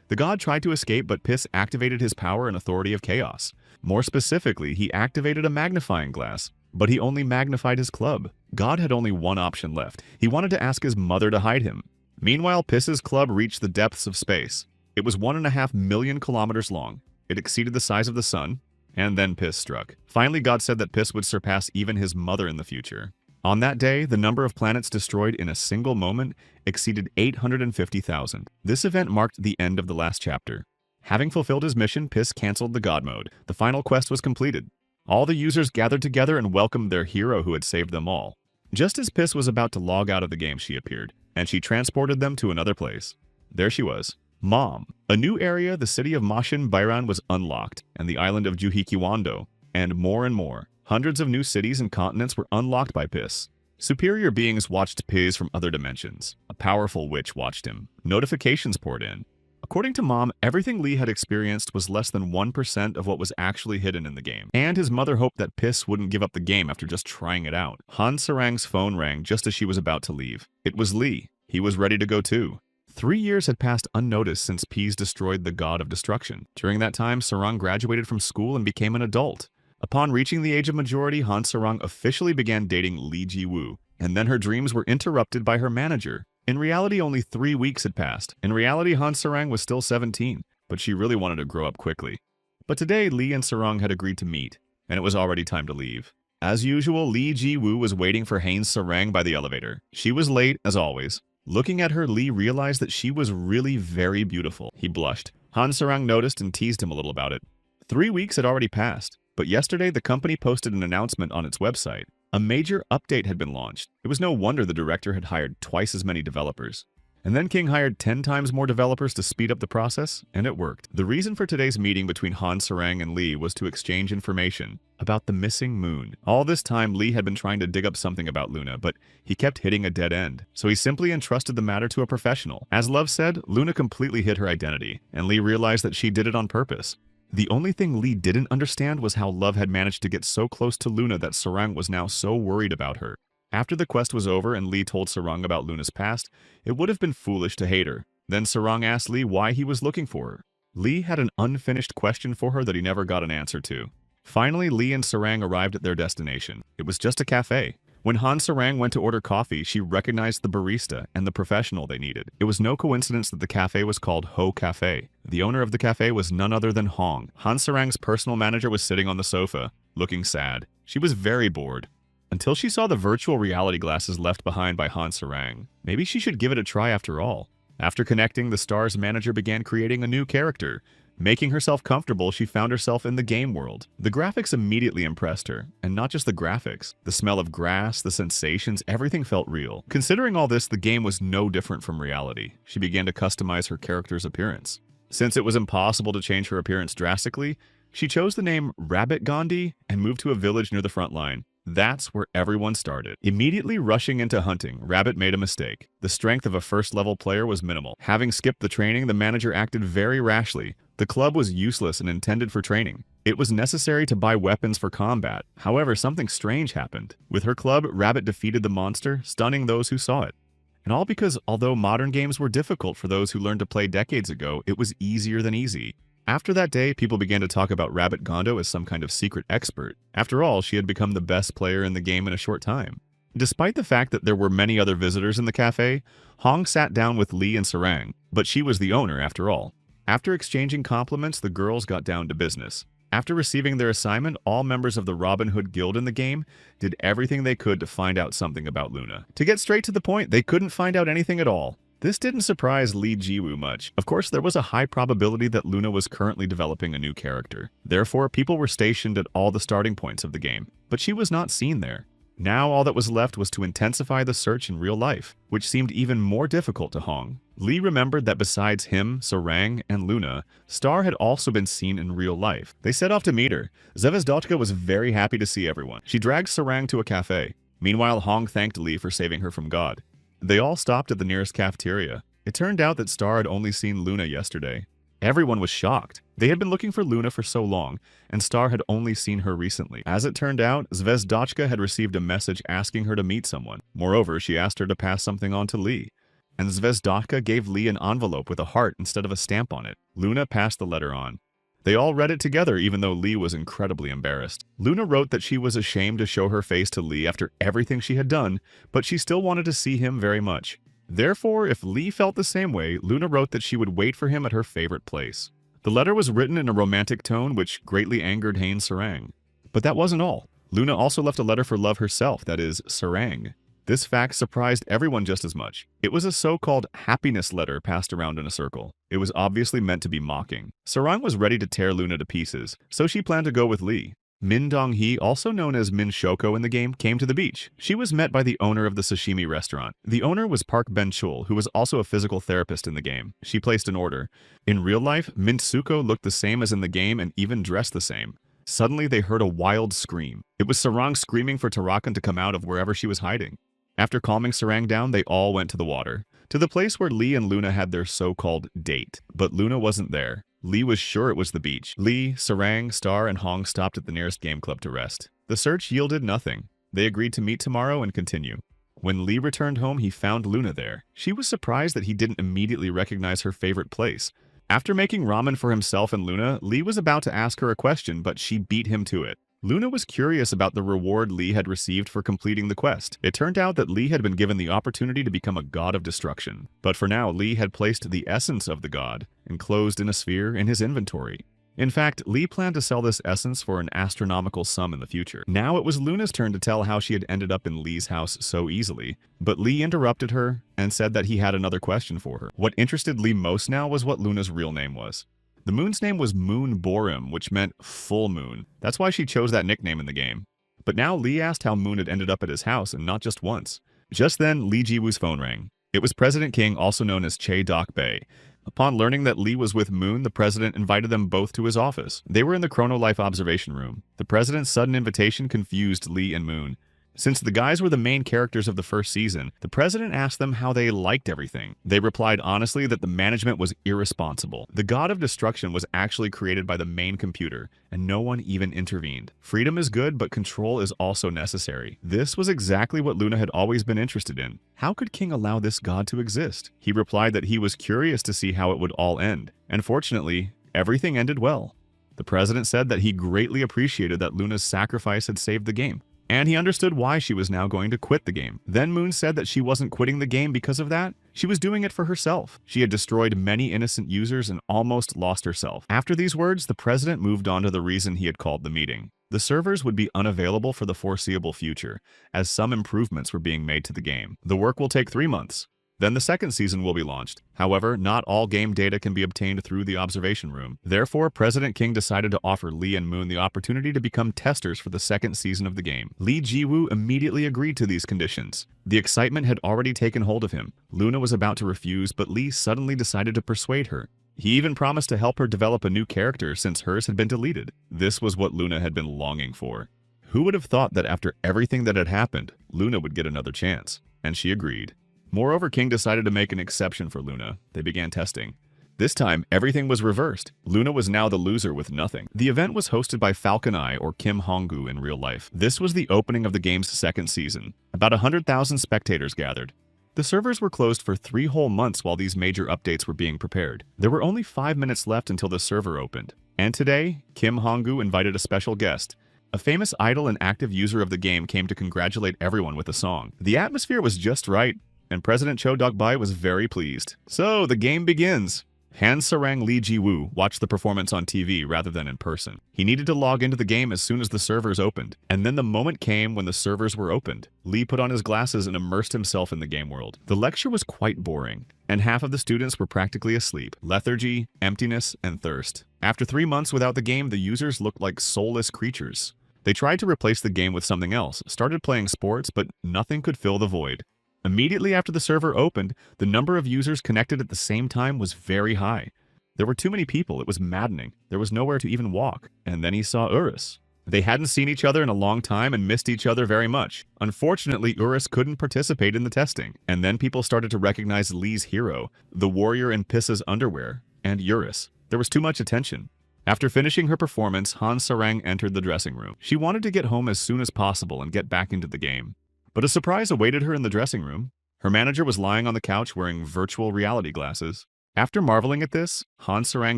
The god tried to escape, but Piss activated his power and authority of chaos. More specifically, he activated a magnifying glass, but he only magnified his club. God had only one option left. He wanted to ask his mother to hide him. Meanwhile, Piss's club reached the depths of space. It was 1.5 million kilometers long. It exceeded the size of the sun, and then Piss struck. Finally, God said that Piss would surpass even his mother in the future. On that day, the number of planets destroyed in a single moment exceeded 850,000. This event marked the end of the last chapter. Having fulfilled his mission, Piss canceled the God mode. The final quest was completed. All the users gathered together and welcomed their hero who had saved them all. Just as Piss was about to log out of the game, she appeared, and she transported them to another place. There she was. Mom. A new area, the city of Mashin Bairan, was unlocked, and the island of Juhikiwando, and more. Hundreds of new cities and continents were unlocked by Piss. Superior beings watched Piz from other dimensions. A powerful witch watched him. Notifications poured in. According to Mom, everything Lee had experienced was less than 1% of what was actually hidden in the game, and his mother hoped that Piss wouldn't give up the game after just trying it out. Han Sarang's phone rang just as she was about to leave. It was Lee. He was ready to go too. 3 years had passed unnoticed since Piz destroyed the God of Destruction. During that time, Sarang graduated from school and became an adult. Upon reaching the age of majority, Han Sarang officially began dating Lee Ji-woo, and then her dreams were interrupted by her manager. In reality, only 3 weeks had passed. In reality, Han Sarang was still 17, but she really wanted to grow up quickly. But today, Lee and Sarang had agreed to meet, and it was already time to leave. As usual, Lee Ji-woo was waiting for Han Sarang by the elevator. She was late, as always. Looking at her, Lee realized that she was really very beautiful. He blushed. Han Sarang noticed and teased him a little about it. 3 weeks had already passed, but yesterday the company posted an announcement on its website. A major update had been launched. It was no wonder the director had hired twice as many developers. And then King hired 10 times more developers to speed up the process, and it worked. The reason for today's meeting between Han Sarang and Lee was to exchange information about the missing moon. All this time, Lee had been trying to dig up something about Luna, but he kept hitting a dead end. So he simply entrusted the matter to a professional. As Love said, Luna completely hid her identity, and Lee realized that she did it on purpose. The only thing Lee didn't understand was how Love had managed to get so close to Luna that Sarang was now so worried about her. After the quest was over and Lee told Sarang about Luna's past, it would have been foolish to hate her. Then Sarang asked Lee why he was looking for her. Lee had an unfinished question for her that he never got an answer to. Finally, Lee and Sarang arrived at their destination. It was just a cafe. When Han Sarang went to order coffee, she recognized the barista and the professional they needed. It was no coincidence that the cafe was called Ho Cafe. The owner of the cafe was none other than Hong. Han Sarang's personal manager was sitting on the sofa, looking sad. She was very bored. Until she saw the virtual reality glasses left behind by Han Sarang. Maybe she should give it a try after all. After connecting, the star's manager began creating a new character. Making herself comfortable, she found herself in the game world. The graphics immediately impressed her, and not just the graphics. The smell of grass, the sensations, everything felt real. Considering all this, the game was no different from reality. She began to customize her character's appearance. Since it was impossible to change her appearance drastically, she chose the name Rabbit Gandhi and moved to a village near the front line. That's where everyone started. Immediately rushing into hunting, Rabbit made a mistake. The strength of a first-level player was minimal. Having skipped the training, the manager acted very rashly. The club was useless and intended for training. It was necessary to buy weapons for combat. However, something strange happened. With her club, Rabbit defeated the monster, stunning those who saw it. And all because, although modern games were difficult for those who learned to play decades ago, it was easier than easy. After that day, people began to talk about Rabbit Gondo as some kind of secret expert. After all, she had become the best player in the game in a short time. Despite the fact that there were many other visitors in the cafe, Hong sat down with Lee and Sarang, but she was the owner after all. After exchanging compliments, the girls got down to business. After receiving their assignment, all members of the Robin Hood Guild in the game did everything they could to find out something about Luna. To get straight to the point, they couldn't find out anything at all. This didn't surprise Lee Jiwoo much. Of course, there was a high probability that Luna was currently developing a new character. Therefore, people were stationed at all the starting points of the game, but she was not seen there. Now all that was left was to intensify the search in real life, which seemed even more difficult to Hong. Lee remembered that besides him, Sarang, and Luna, Star had also been seen in real life. They set off to meet her. Zvezdochka was very happy to see everyone. She dragged Sarang to a cafe. Meanwhile, Hong thanked Lee for saving her from God. They all stopped at the nearest cafeteria. It turned out that Star had only seen Luna yesterday. Everyone was shocked. They had been looking for Luna for so long, and Star had only seen her recently. As it turned out, Zvezdochka had received a message asking her to meet someone. Moreover, she asked her to pass something on to Lee. And Zvezdochka gave Lee an envelope with a heart instead of a stamp on it. Luna passed the letter on. They all read it together, even though Lee was incredibly embarrassed. Luna wrote that she was ashamed to show her face to Lee after everything she had done, but she still wanted to see him very much. Therefore, if Lee felt the same way, Luna wrote that she would wait for him at her favorite place. The letter was written in a romantic tone, which greatly angered Han Sarang. But that wasn't all. Luna also left a letter for Love herself, that is, Sarang. This fact surprised everyone just as much. It was a so-called happiness letter passed around in a circle. It was obviously meant to be mocking. Sarang was ready to tear Luna to pieces, so she planned to go with Lee. Min Dong-hee, also known as Min Shoko in the game, came to the beach. She was met by the owner of the sashimi restaurant. The owner was Park Ben-chul, who was also a physical therapist in the game. She placed an order. In real life, Min Tsuko looked the same as in the game and even dressed the same. Suddenly, they heard a wild scream. It was Sarang screaming for Tarakan to come out of wherever she was hiding. After calming Sarang down, they all went to the water, to the place where Lee and Luna had their so-called date. But Luna wasn't there. Lee was sure it was the beach. Lee, Sarang, Star, and Hong stopped at the nearest game club to rest. The search yielded nothing. They agreed to meet tomorrow and continue. When Lee returned home, he found Luna there. She was surprised that he didn't immediately recognize her favorite place. After making ramen for himself and Luna, Lee was about to ask her a question, but she beat him to it. Luna was curious about the reward Lee had received for completing the quest. It turned out that Lee had been given the opportunity to become a god of destruction. But for now, Lee had placed the essence of the god, enclosed in a sphere, in his inventory. In fact, Lee planned to sell this essence for an astronomical sum in the future. Now it was Luna's turn to tell how she had ended up in Lee's house so easily. But Lee interrupted her and said that he had another question for her. What interested Lee most now was what Luna's real name was. The moon's name was Moon Borim, which meant full moon. That's why she chose that nickname in the game. But now Lee asked how Moon had ended up at his house, and not just once. Just then, Lee Jiwoo's phone rang. It was President King, also known as Che Dokbae. Upon learning that Lee was with Moon, the president invited them both to his office. They were in the Chrono Life observation room. The president's sudden invitation confused Lee and Moon. Since the guys were the main characters of the first season, the president asked them how they liked everything. They replied honestly that the management was irresponsible. The god of destruction was actually created by the main computer, and no one even intervened. Freedom is good, but control is also necessary. This was exactly what Luna had always been interested in. How could King allow this god to exist? He replied that he was curious to see how it would all end. And fortunately, everything ended well. The president said that he greatly appreciated that Luna's sacrifice had saved the game, and he understood why she was now going to quit the game. Then Moon said that she wasn't quitting the game because of that. She was doing it for herself. She had destroyed many innocent users and almost lost herself. After these words, the president moved on to the reason he had called the meeting. The servers would be unavailable for the foreseeable future, as some improvements were being made to the game. The work will take 3 months. Then the second season will be launched. However, not all game data can be obtained through the observation room. Therefore, President King decided to offer Lee and Moon the opportunity to become testers for the second season of the game. Lee Ji-woo immediately agreed to these conditions. The excitement had already taken hold of him. Luna was about to refuse, but Lee suddenly decided to persuade her. He even promised to help her develop a new character since hers had been deleted. This was what Luna had been longing for. Who would have thought that after everything that had happened, Luna would get another chance? And she agreed. Moreover, King decided to make an exception for Luna. They began testing. This time, everything was reversed. Luna was now the loser with nothing. The event was hosted by Falcon Eye, or Kim Hong-gu in real life. This was the opening of the game's second season. About 100,000 spectators gathered. The servers were closed for 3 whole months while these major updates were being prepared. There were only 5 minutes left until the server opened. And today, Kim Hong-gu invited a special guest. A famous idol and active user of the game came to congratulate everyone with a song. The atmosphere was just right, and President Cho Dok-bae was very pleased. So, the game begins. Han Sarang Lee Ji-woo watched the performance on TV rather than in person. He needed to log into the game as soon as the servers opened. And then the moment came when the servers were opened. Lee put on his glasses and immersed himself in the game world. The lecture was quite boring, and half of the students were practically asleep. Lethargy, emptiness, and thirst. After 3 months without the game, the users looked like soulless creatures. They tried to replace the game with something else, started playing sports, but nothing could fill the void. Immediately after the server opened, the number of users connected at the same time was very high. There were too many people, it was maddening. There was nowhere to even walk. And then he saw Urus. They hadn't seen each other in a long time and missed each other very much. Unfortunately, Urus couldn't participate in the testing. And then people started to recognize Lee's hero, the warrior in Pissa's underwear, and Urus. There was too much attention. After finishing her performance, Han Sarang entered the dressing room. She wanted to get home as soon as possible and get back into the game. But a surprise awaited her in the dressing room. Her manager was lying on the couch wearing virtual reality glasses. After marveling at this, Han Sarang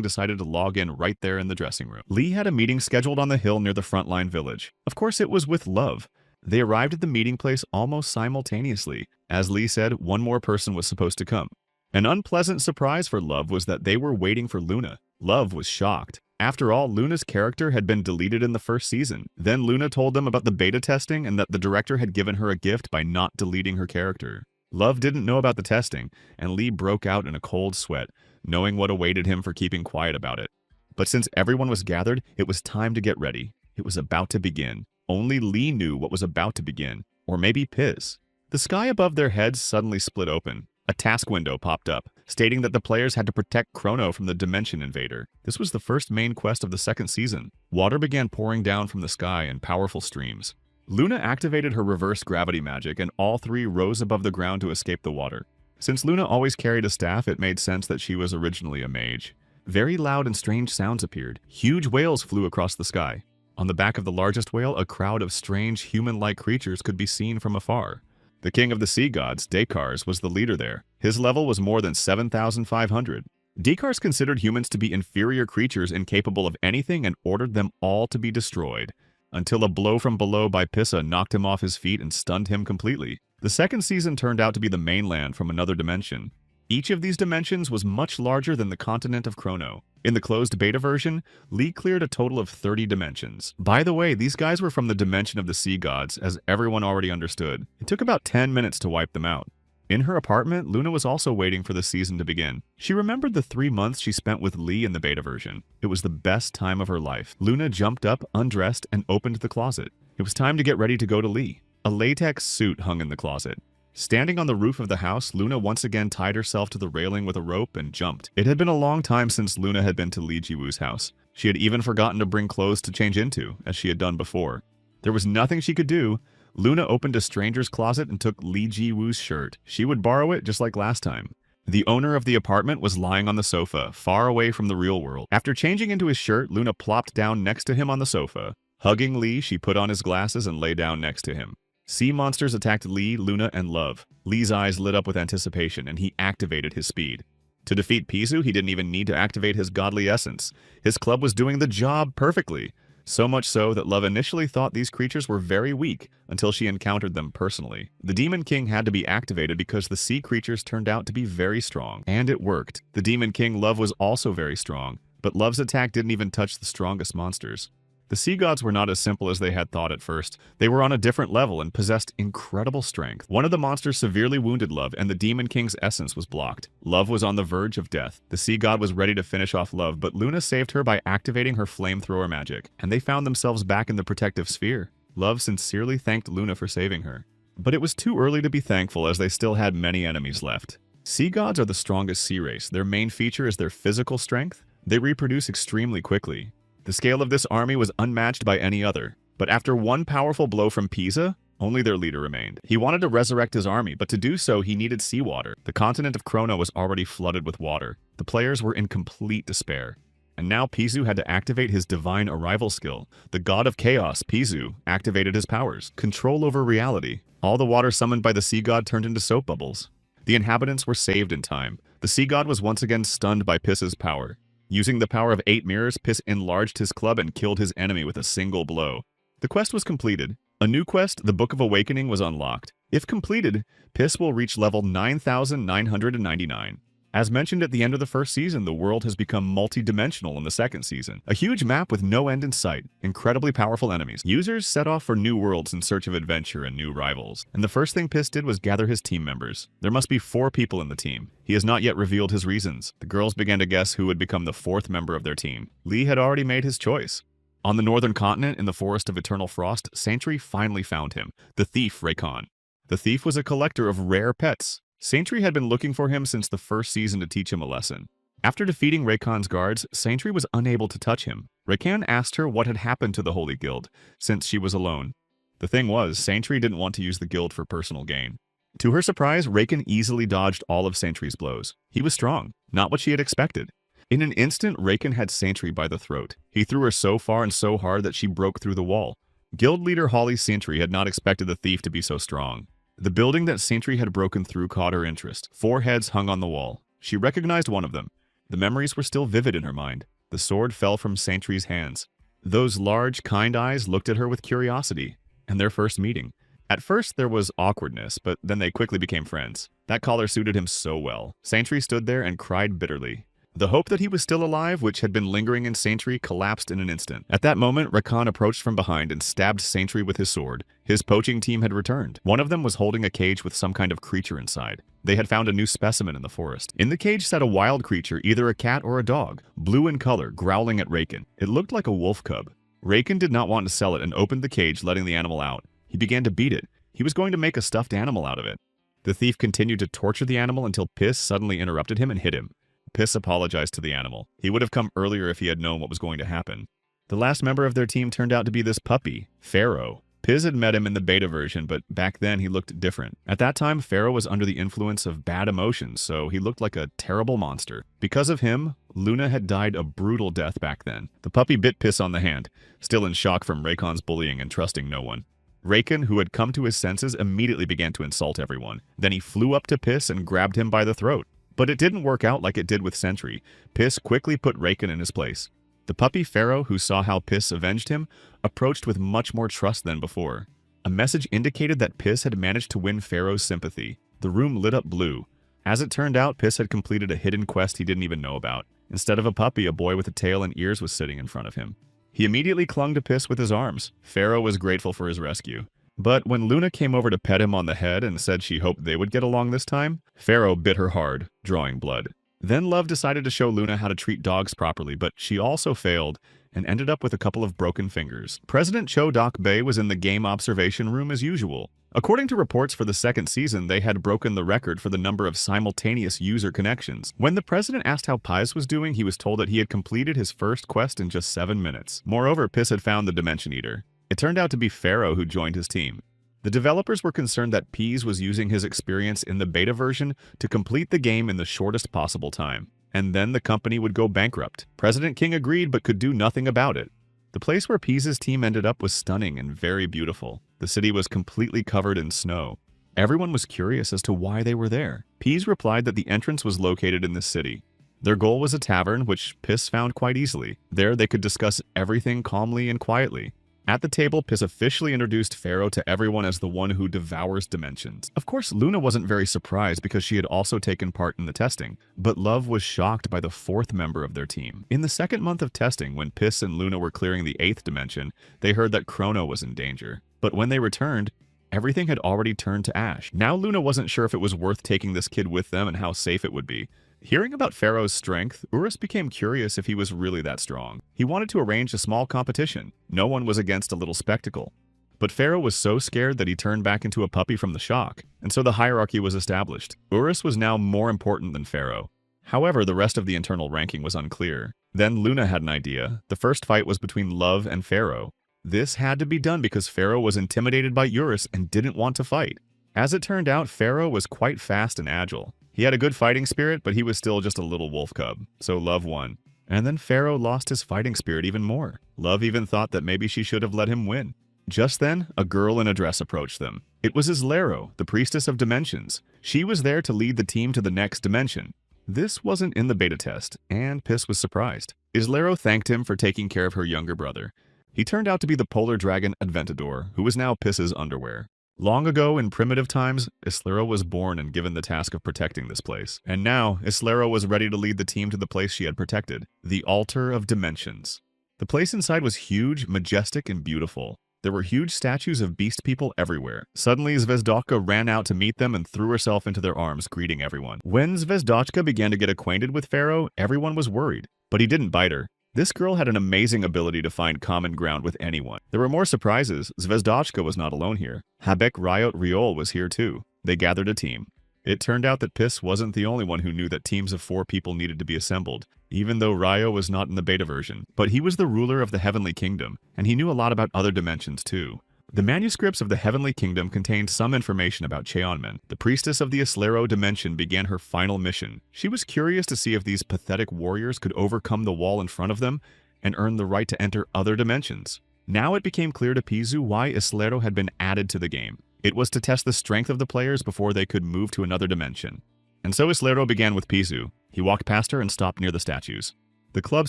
decided to log in right there in the dressing room. Lee had a meeting scheduled on the hill near the frontline village. Of course, it was with Love. They arrived at the meeting place almost simultaneously. As Lee said, one more person was supposed to come. An unpleasant surprise for Love was that they were waiting for Luna. Love was shocked. After all, Luna's character had been deleted in the first season. Then Luna told them about the beta testing and that the director had given her a gift by not deleting her character. Love didn't know about the testing, and Lee broke out in a cold sweat, knowing what awaited him for keeping quiet about it. But since everyone was gathered, it was time to get ready. It was about to begin. Only Lee knew what was about to begin. Or maybe Piz. The sky above their heads suddenly split open. A task window popped up, stating that the players had to protect Chrono from the Dimension Invader. This was the first main quest of the second season. Water began pouring down from the sky in powerful streams. Luna activated her reverse gravity magic, and all 3 rose above the ground to escape the water. Since Luna always carried a staff, it made sense that she was originally a mage. Very loud and strange sounds appeared. Huge whales flew across the sky. On the back of the largest whale, a crowd of strange human-like creatures could be seen from afar. The king of the sea gods, Dekars, was the leader there. His level was more than 7,500. Dekars considered humans to be inferior creatures incapable of anything and ordered them all to be destroyed, until a blow from below by Pissa knocked him off his feet and stunned him completely. The second season turned out to be the mainland from another dimension. Each of these dimensions was much larger than the continent of Chrono. In the closed beta version, Lee cleared a total of 30 dimensions. By the way, these guys were from the dimension of the sea gods, as everyone already understood. It took about 10 minutes to wipe them out. In her apartment, Luna was also waiting for the season to begin. She remembered the 3 months she spent with Lee in the beta version. It was the best time of her life. Luna jumped up, undressed, and opened the closet. It was time to get ready to go to Lee. A latex suit hung in the closet. Standing on the roof of the house, Luna once again tied herself to the railing with a rope and jumped. It had been a long time since Luna had been to Lee Ji-woo's house. She had even forgotten to bring clothes to change into, as she had done before. There was nothing she could do. Luna opened a stranger's closet and took Lee Ji-woo's shirt. She would borrow it just like last time. The owner of the apartment was lying on the sofa, far away from the real world. After changing into his shirt, Luna plopped down next to him on the sofa. Hugging Lee, she put on his glasses and lay down next to him. Sea monsters attacked Lee, Luna, and Love. Lee's eyes lit up with anticipation, and he activated his speed. To defeat Pizu, he didn't even need to activate his godly essence. His club was doing the job perfectly. So much so that Love initially thought these creatures were very weak until she encountered them personally. The Demon King had to be activated because the sea creatures turned out to be very strong. And it worked. The Demon King Love was also very strong, but Love's attack didn't even touch the strongest monsters. The sea gods were not as simple as they had thought at first. They were on a different level and possessed incredible strength. One of the monsters severely wounded Love, and the Demon King's essence was blocked. Love was on the verge of death. The sea god was ready to finish off Love, but Luna saved her by activating her flamethrower magic, and they found themselves back in the protective sphere. Love sincerely thanked Luna for saving her. But it was too early to be thankful, as they still had many enemies left. Sea gods are the strongest sea race. Their main feature is their physical strength. They reproduce extremely quickly. The scale of this army was unmatched by any other, but after one powerful blow from Pisa, only their leader remained. He wanted to resurrect his army, but to do so he needed seawater. The continent of Chrono was already flooded with water. The players were in complete despair. And now Pizu had to activate his divine arrival skill. The god of chaos, Pizu, activated his powers. Control over reality. All the water summoned by the sea god turned into soap bubbles. The inhabitants were saved in time. The sea god was once again stunned by Pis's power. Using the power of 8 mirrors, Piss enlarged his club and killed his enemy with a single blow. The quest was completed. A new quest, the Book of Awakening, was unlocked. If completed, Piss will reach level 9,999. As mentioned at the end of the first season, the world has become multi-dimensional in the second season. A huge map with no end in sight, incredibly powerful enemies. Users set off for new worlds in search of adventure and new rivals. And the first thing Piss did was gather his team members. There must be 4 people in the team. He has not yet revealed his reasons. The girls began to guess who would become the 4th member of their team. Lee had already made his choice. On the northern continent, in the Forest of Eternal Frost, Sentry finally found him, the thief Raikon. The thief was a collector of rare pets. Sentry had been looking for him since the first season to teach him a lesson. After defeating Raycon's guards, Sentry was unable to touch him. Raycon asked her what had happened to the Holy Guild, since she was alone. The thing was, Sentry didn't want to use the guild for personal gain. To her surprise, Raycon easily dodged all of Sentry's blows. He was strong, not what she had expected. In an instant, Raycon had Sentry by the throat. He threw her so far and so hard that she broke through the wall. Guild leader Holly Sentry had not expected the thief to be so strong. The building that Sentry had broken through caught her interest. 4 heads hung on the wall. She recognized one of them. The memories were still vivid in her mind. The sword fell from Sentry's hands. Those large, kind eyes looked at her with curiosity. And their first meeting. At first there was awkwardness, but then they quickly became friends. That collar suited him so well. Sentry stood there and cried bitterly. The hope that he was still alive, which had been lingering in Sentry, collapsed in an instant. At that moment, Rakan approached from behind and stabbed Sentry with his sword. His poaching team had returned. One of them was holding a cage with some kind of creature inside. They had found a new specimen in the forest. In the cage sat a wild creature, either a cat or a dog, blue in color, growling at Raycon. It looked like a wolf cub. Raycon did not want to sell it and opened the cage, letting the animal out. He began to beat it. He was going to make a stuffed animal out of it. The thief continued to torture the animal until Piss suddenly interrupted him and hit him. Piss apologized to the animal. He would have come earlier if he had known what was going to happen. The last member of their team turned out to be this puppy, Pharaoh. Piz had met him in the beta version, but back then he looked different. At that time, Pharaoh was under the influence of bad emotions, so he looked like a terrible monster. Because of him, Luna had died a brutal death back then. The puppy bit Piss on the hand, still in shock from Raycon's bullying and trusting no one. Raycon, who had come to his senses, immediately began to insult everyone. Then he flew up to Piss and grabbed him by the throat. But it didn't work out like it did with Sentry. Piss quickly put Raycon in his place. The puppy Pharaoh, who saw how Piss avenged him, approached with much more trust than before. A message indicated that Piss had managed to win Pharaoh's sympathy. The room lit up blue. As it turned out, Piss had completed a hidden quest he didn't even know about. Instead of a puppy, a boy with a tail and ears was sitting in front of him. He immediately clung to Piss with his arms. Pharaoh was grateful for his rescue. But when Luna came over to pet him on the head and said she hoped they would get along this time, Pharaoh bit her hard, drawing blood. Then Love decided to show Luna how to treat dogs properly, but she also failed, and ended up with a couple of broken fingers. President Cho Dok-bae was in the game observation room as usual. According to reports for the second season, they had broken the record for the number of simultaneous user connections. When the president asked how Pies was doing, he was told that he had completed his first quest in just 7 minutes. Moreover, Piss had found the Dimension Eater. It turned out to be Pharaoh who joined his team. The developers were concerned that Peas was using his experience in the beta version to complete the game in the shortest possible time, and then the company would go bankrupt. President King agreed but could do nothing about it. The place where Peas' team ended up was stunning and very beautiful. The city was completely covered in snow. Everyone was curious as to why they were there. Peas replied that the entrance was located in this city. Their goal was a tavern, which Piss found quite easily. There they could discuss everything calmly and quietly. At the table, Piss officially introduced Pharaoh to everyone as the one who devours dimensions. Of course, Luna wasn't very surprised because she had also taken part in the testing, but Love was shocked by the 4th member of their team. In the 2nd month of testing, when Piss and Luna were clearing the 8th dimension, they heard that Chrono was in danger. But when they returned, everything had already turned to ash. Now Luna wasn't sure if it was worth taking this kid with them and how safe it would be. Hearing about Pharaoh's strength, Urus became curious if he was really that strong. He wanted to arrange a small competition. No one was against a little spectacle. But Pharaoh was so scared that he turned back into a puppy from the shock, and so the hierarchy was established. Urus was now more important than Pharaoh. However, the rest of the internal ranking was unclear. Then Luna had an idea. The first fight was between Love and Pharaoh. This had to be done because Pharaoh was intimidated by Urus and didn't want to fight. As it turned out, Pharaoh was quite fast and agile. He had a good fighting spirit, but he was still just a little wolf cub, so Love won. And then Pharaoh lost his fighting spirit even more. Love even thought that maybe she should have let him win. Just then, a girl in a dress approached them. It was Islero, the priestess of dimensions. She was there to lead the team to the next dimension. This wasn't in the beta test, and Piss was surprised. Islero thanked him for taking care of her younger brother. He turned out to be the polar dragon Adventador, who was now Piss's underwear. Long ago, in primitive times, Islero was born and given the task of protecting this place. And now, Islero was ready to lead the team to the place she had protected, the Altar of Dimensions. The place inside was huge, majestic, and beautiful. There were huge statues of beast people everywhere. Suddenly, Zvezdochka ran out to meet them and threw herself into their arms, greeting everyone. When Zvezdochka began to get acquainted with Pharaoh, everyone was worried. But he didn't bite her. This girl had an amazing ability to find common ground with anyone. There were more surprises. Zvezdochka was not alone here. Habek Riot Riol was here too. They gathered a team. It turned out that Piss wasn't the only one who knew that teams of 4 people needed to be assembled, even though Ryo was not in the beta version. But he was the ruler of the Heavenly Kingdom, and he knew a lot about other dimensions too. The manuscripts of the Heavenly Kingdom contained some information about Cheonmen. The priestess of the Islero dimension began her final mission. She was curious to see if these pathetic warriors could overcome the wall in front of them and earn the right to enter other dimensions. Now it became clear to Pizu why Islero had been added to the game. It was to test the strength of the players before they could move to another dimension. And so Islero began with Pizu. He walked past her and stopped near the statues. The club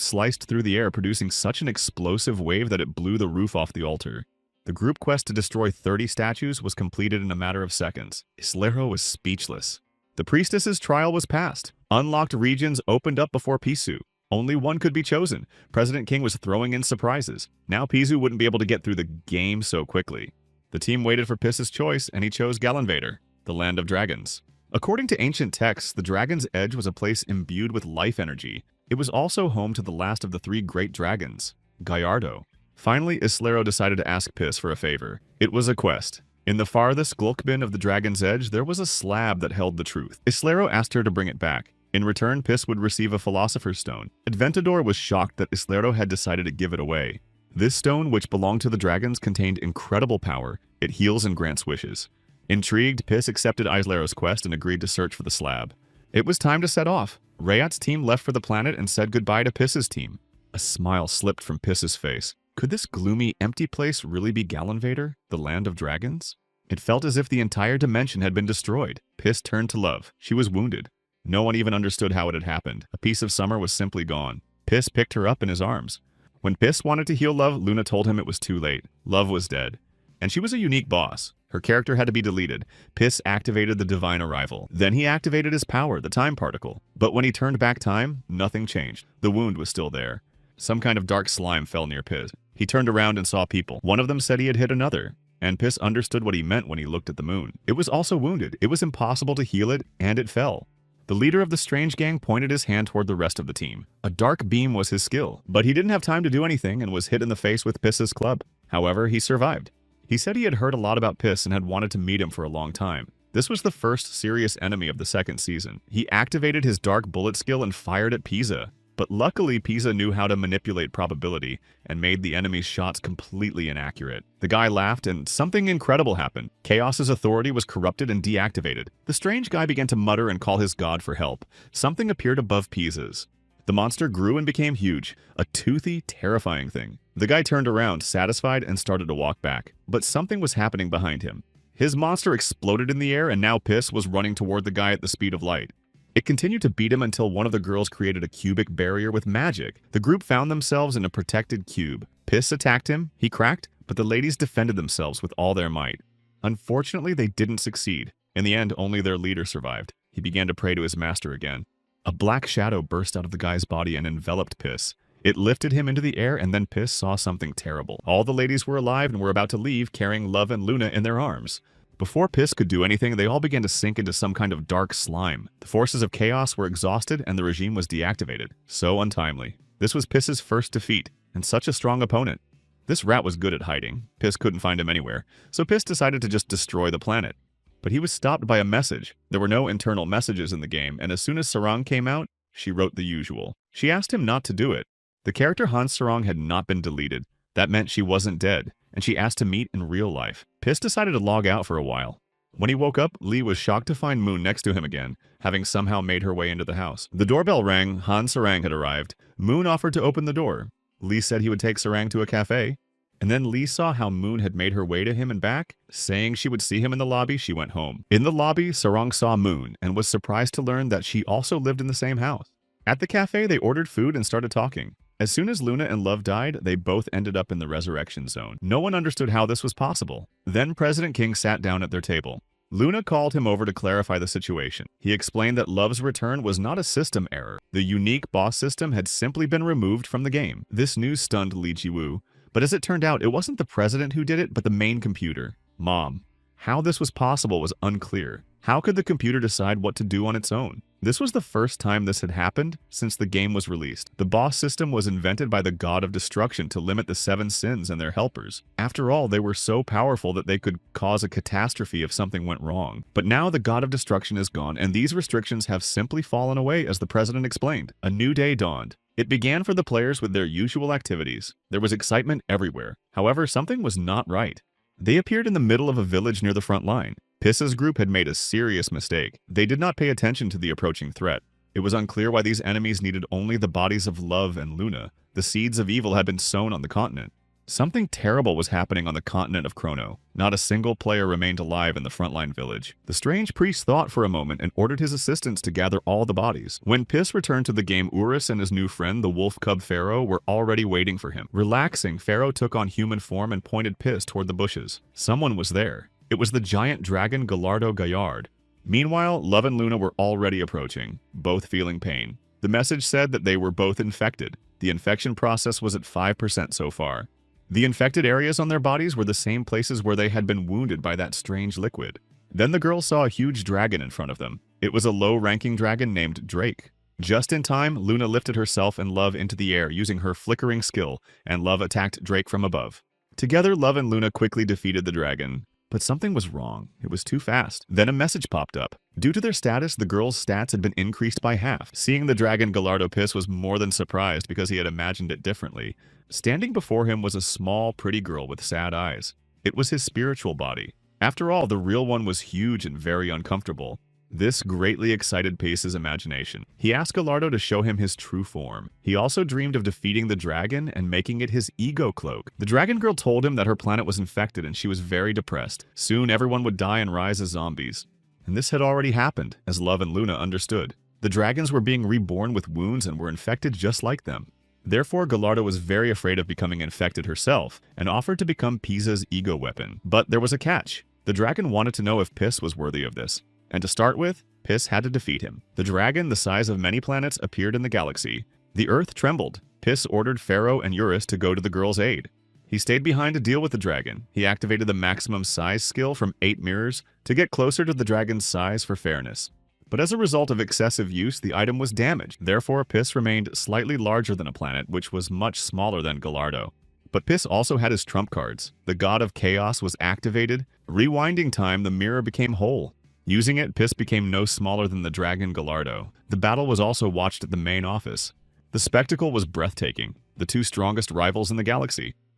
sliced through the air, producing such an explosive wave that it blew the roof off the altar. The group quest to destroy 30 statues was completed in a matter of seconds. Islero was speechless. The priestess's trial was passed. Unlocked regions opened up before Pisu. Only one could be chosen. President King was throwing in surprises. Now Pisu wouldn't be able to get through the game so quickly. The team waited for Piss's choice, and he chose Galanvader, the land of dragons. According to ancient texts, the Dragon's Edge was a place imbued with life energy. It was also home to the last of the 3 great dragons, Gallardo. Finally, Islero decided to ask Piss for a favor. It was a quest. In the farthest Glukbin of the Dragon's Edge, there was a slab that held the truth. Islero asked her to bring it back. In return, Piss would receive a Philosopher's Stone. Adventador was shocked that Islero had decided to give it away. This stone, which belonged to the dragons, contained incredible power. It heals and grants wishes. Intrigued, Piss accepted Islero's quest and agreed to search for the slab. It was time to set off. Rayat's team left for the planet and said goodbye to Piss's team. A smile slipped from Piss's face. Could this gloomy, empty place really be Galanvader, the land of dragons? It felt as if the entire dimension had been destroyed. Piss turned to Love. She was wounded. No one even understood how it had happened. A piece of summer was simply gone. Piss picked her up in his arms. When Piss wanted to heal Love, Luna told him it was too late. Love was dead. And she was a unique boss. Her character had to be deleted. Piss activated the Divine Arrival. Then he activated his power, the Time Particle. But when he turned back time, nothing changed. The wound was still there. Some kind of dark slime fell near Piss. He turned around and saw people. One of them said he had hit another. And Piss understood what he meant when he looked at the moon. It was also wounded. It was impossible to heal it, and it fell. The leader of the strange gang pointed his hand toward the rest of the team. A dark beam was his skill, but he didn't have time to do anything and was hit in the face with Piss's club. However, he survived. He said he had heard a lot about Piss and had wanted to meet him for a long time. This was the first serious enemy of the second season. He activated his dark bullet skill and fired at Pisa. But luckily, Pisa knew how to manipulate probability and made the enemy's shots completely inaccurate. The guy laughed and something incredible happened. Chaos's authority was corrupted and deactivated. The strange guy began to mutter and call his god for help. Something appeared above Pisa's. The monster grew and became huge, a toothy, terrifying thing. The guy turned around, satisfied, and started to walk back. But something was happening behind him. His monster exploded in the air, and now Piss was running toward the guy at the speed of light. It continued to beat him until one of the girls created a cubic barrier with magic. The group found themselves in a protected cube. Piss attacked him, he cracked, but the ladies defended themselves with all their might. Unfortunately, they didn't succeed. In the end, only their leader survived. He began to pray to his master again. A black shadow burst out of the guy's body and enveloped Piss. It lifted him into the air, and then Piss saw something terrible. All the ladies were alive and were about to leave, carrying Love and Luna in their arms. Before Piss could do anything, they all began to sink into some kind of dark slime. The forces of chaos were exhausted, and the regime was deactivated. So untimely. This was Piss's first defeat, and such a strong opponent. This rat was good at hiding. Piss couldn't find him anywhere, so Piss decided to just destroy the planet. But he was stopped by a message. There were no internal messages in the game, and as soon as Sarang came out, she wrote the usual. She asked him not to do it. The character Hans Sarang had not been deleted. That meant she wasn't dead, and she asked to meet in real life. Piss decided to log out for a while. When he woke up, Lee was shocked to find Moon next to him again, having somehow made her way into the house. The doorbell rang, Hans Sarang had arrived. Moon offered to open the door. Lee said he would take Sarang to a cafe. And then Lee saw how Moon had made her way to him and back. Saying she would see him in the lobby, she went home. In the lobby, Sarang saw Moon and was surprised to learn that she also lived in the same house. At the cafe, they ordered food and started talking. As soon as Luna and Love died, they both ended up in the resurrection zone. No one understood how this was possible. Then President King sat down at their table. Luna called him over to clarify the situation. He explained that Love's return was not a system error. The unique boss system had simply been removed from the game. This news stunned Lee Ji-woo, but as it turned out, it wasn't the president who did it, but the main computer, Mom. How this was possible was unclear. How could the computer decide what to do on its own? This was the first time this had happened since the game was released. The boss system was invented by the god of destruction to limit the 7 sins and their helpers. After all, they were so powerful that they could cause a catastrophe if something went wrong. But now the god of destruction is gone, and these restrictions have simply fallen away, as the president explained. A new day dawned. It began for the players with their usual activities. There was excitement everywhere. However, something was not right. They appeared in the middle of a village near the front line. Piss's group had made a serious mistake. They did not pay attention to the approaching threat. It was unclear why these enemies needed only the bodies of Love and Luna. The seeds of evil had been sown on the continent. Something terrible was happening on the continent of Chrono. Not a single player remained alive in the frontline village. The strange priest thought for a moment and ordered his assistants to gather all the bodies. When Piss returned to the game, Urus and his new friend, the wolf cub Pharaoh, were already waiting for him. Relaxing, Pharaoh took on human form and pointed Piss toward the bushes. Someone was there. It was the giant dragon Gallardo Gaillard. Meanwhile, Love and Luna were already approaching, both feeling pain. The message said that they were both infected. The infection process was at 5% so far. The infected areas on their bodies were the same places where they had been wounded by that strange liquid. Then the girls saw a huge dragon in front of them. It was a low-ranking dragon named Drake. Just in time, Luna lifted herself and Love into the air using her flickering skill, and Love attacked Drake from above. Together, Love and Luna quickly defeated the dragon. But something was wrong. It was too fast. Then a message popped up. Due to their status, the girls' stats had been increased by half. Seeing the dragon, Gallardo Piss was more than surprised because he had imagined it differently. Standing before him was a small, pretty girl with sad eyes. It was his spiritual body. After all, the real one was huge and very uncomfortable. This greatly excited Piss's imagination. He asked Gallardo to show him his true form. He also dreamed of defeating the dragon and making it his ego cloak. The dragon girl told him that her planet was infected and she was very depressed. Soon everyone would die and rise as zombies. And this had already happened, as Love and Luna understood. The dragons were being reborn with wounds and were infected just like them. Therefore, Gallardo was very afraid of becoming infected herself and offered to become Pisa's ego weapon. But there was a catch. The dragon wanted to know if Piss was worthy of this. And to start with, Piss had to defeat him. The dragon, the size of many planets, appeared in the galaxy. The Earth trembled. Piss ordered Pharaoh and Urus to go to the girl's aid. He stayed behind to deal with the dragon. He activated the maximum size skill from 8 mirrors to get closer to the dragon's size for fairness. But as a result of excessive use, the item was damaged. Therefore, Piss remained slightly larger than a planet, which was much smaller than Gallardo. But Piss also had his trump cards. The God of Chaos was activated. Rewinding time, the mirror became whole. Using it, Piss became no smaller than the dragon Gallardo. The battle was also watched at the main office. The spectacle was breathtaking. The two strongest rivals in the galaxy.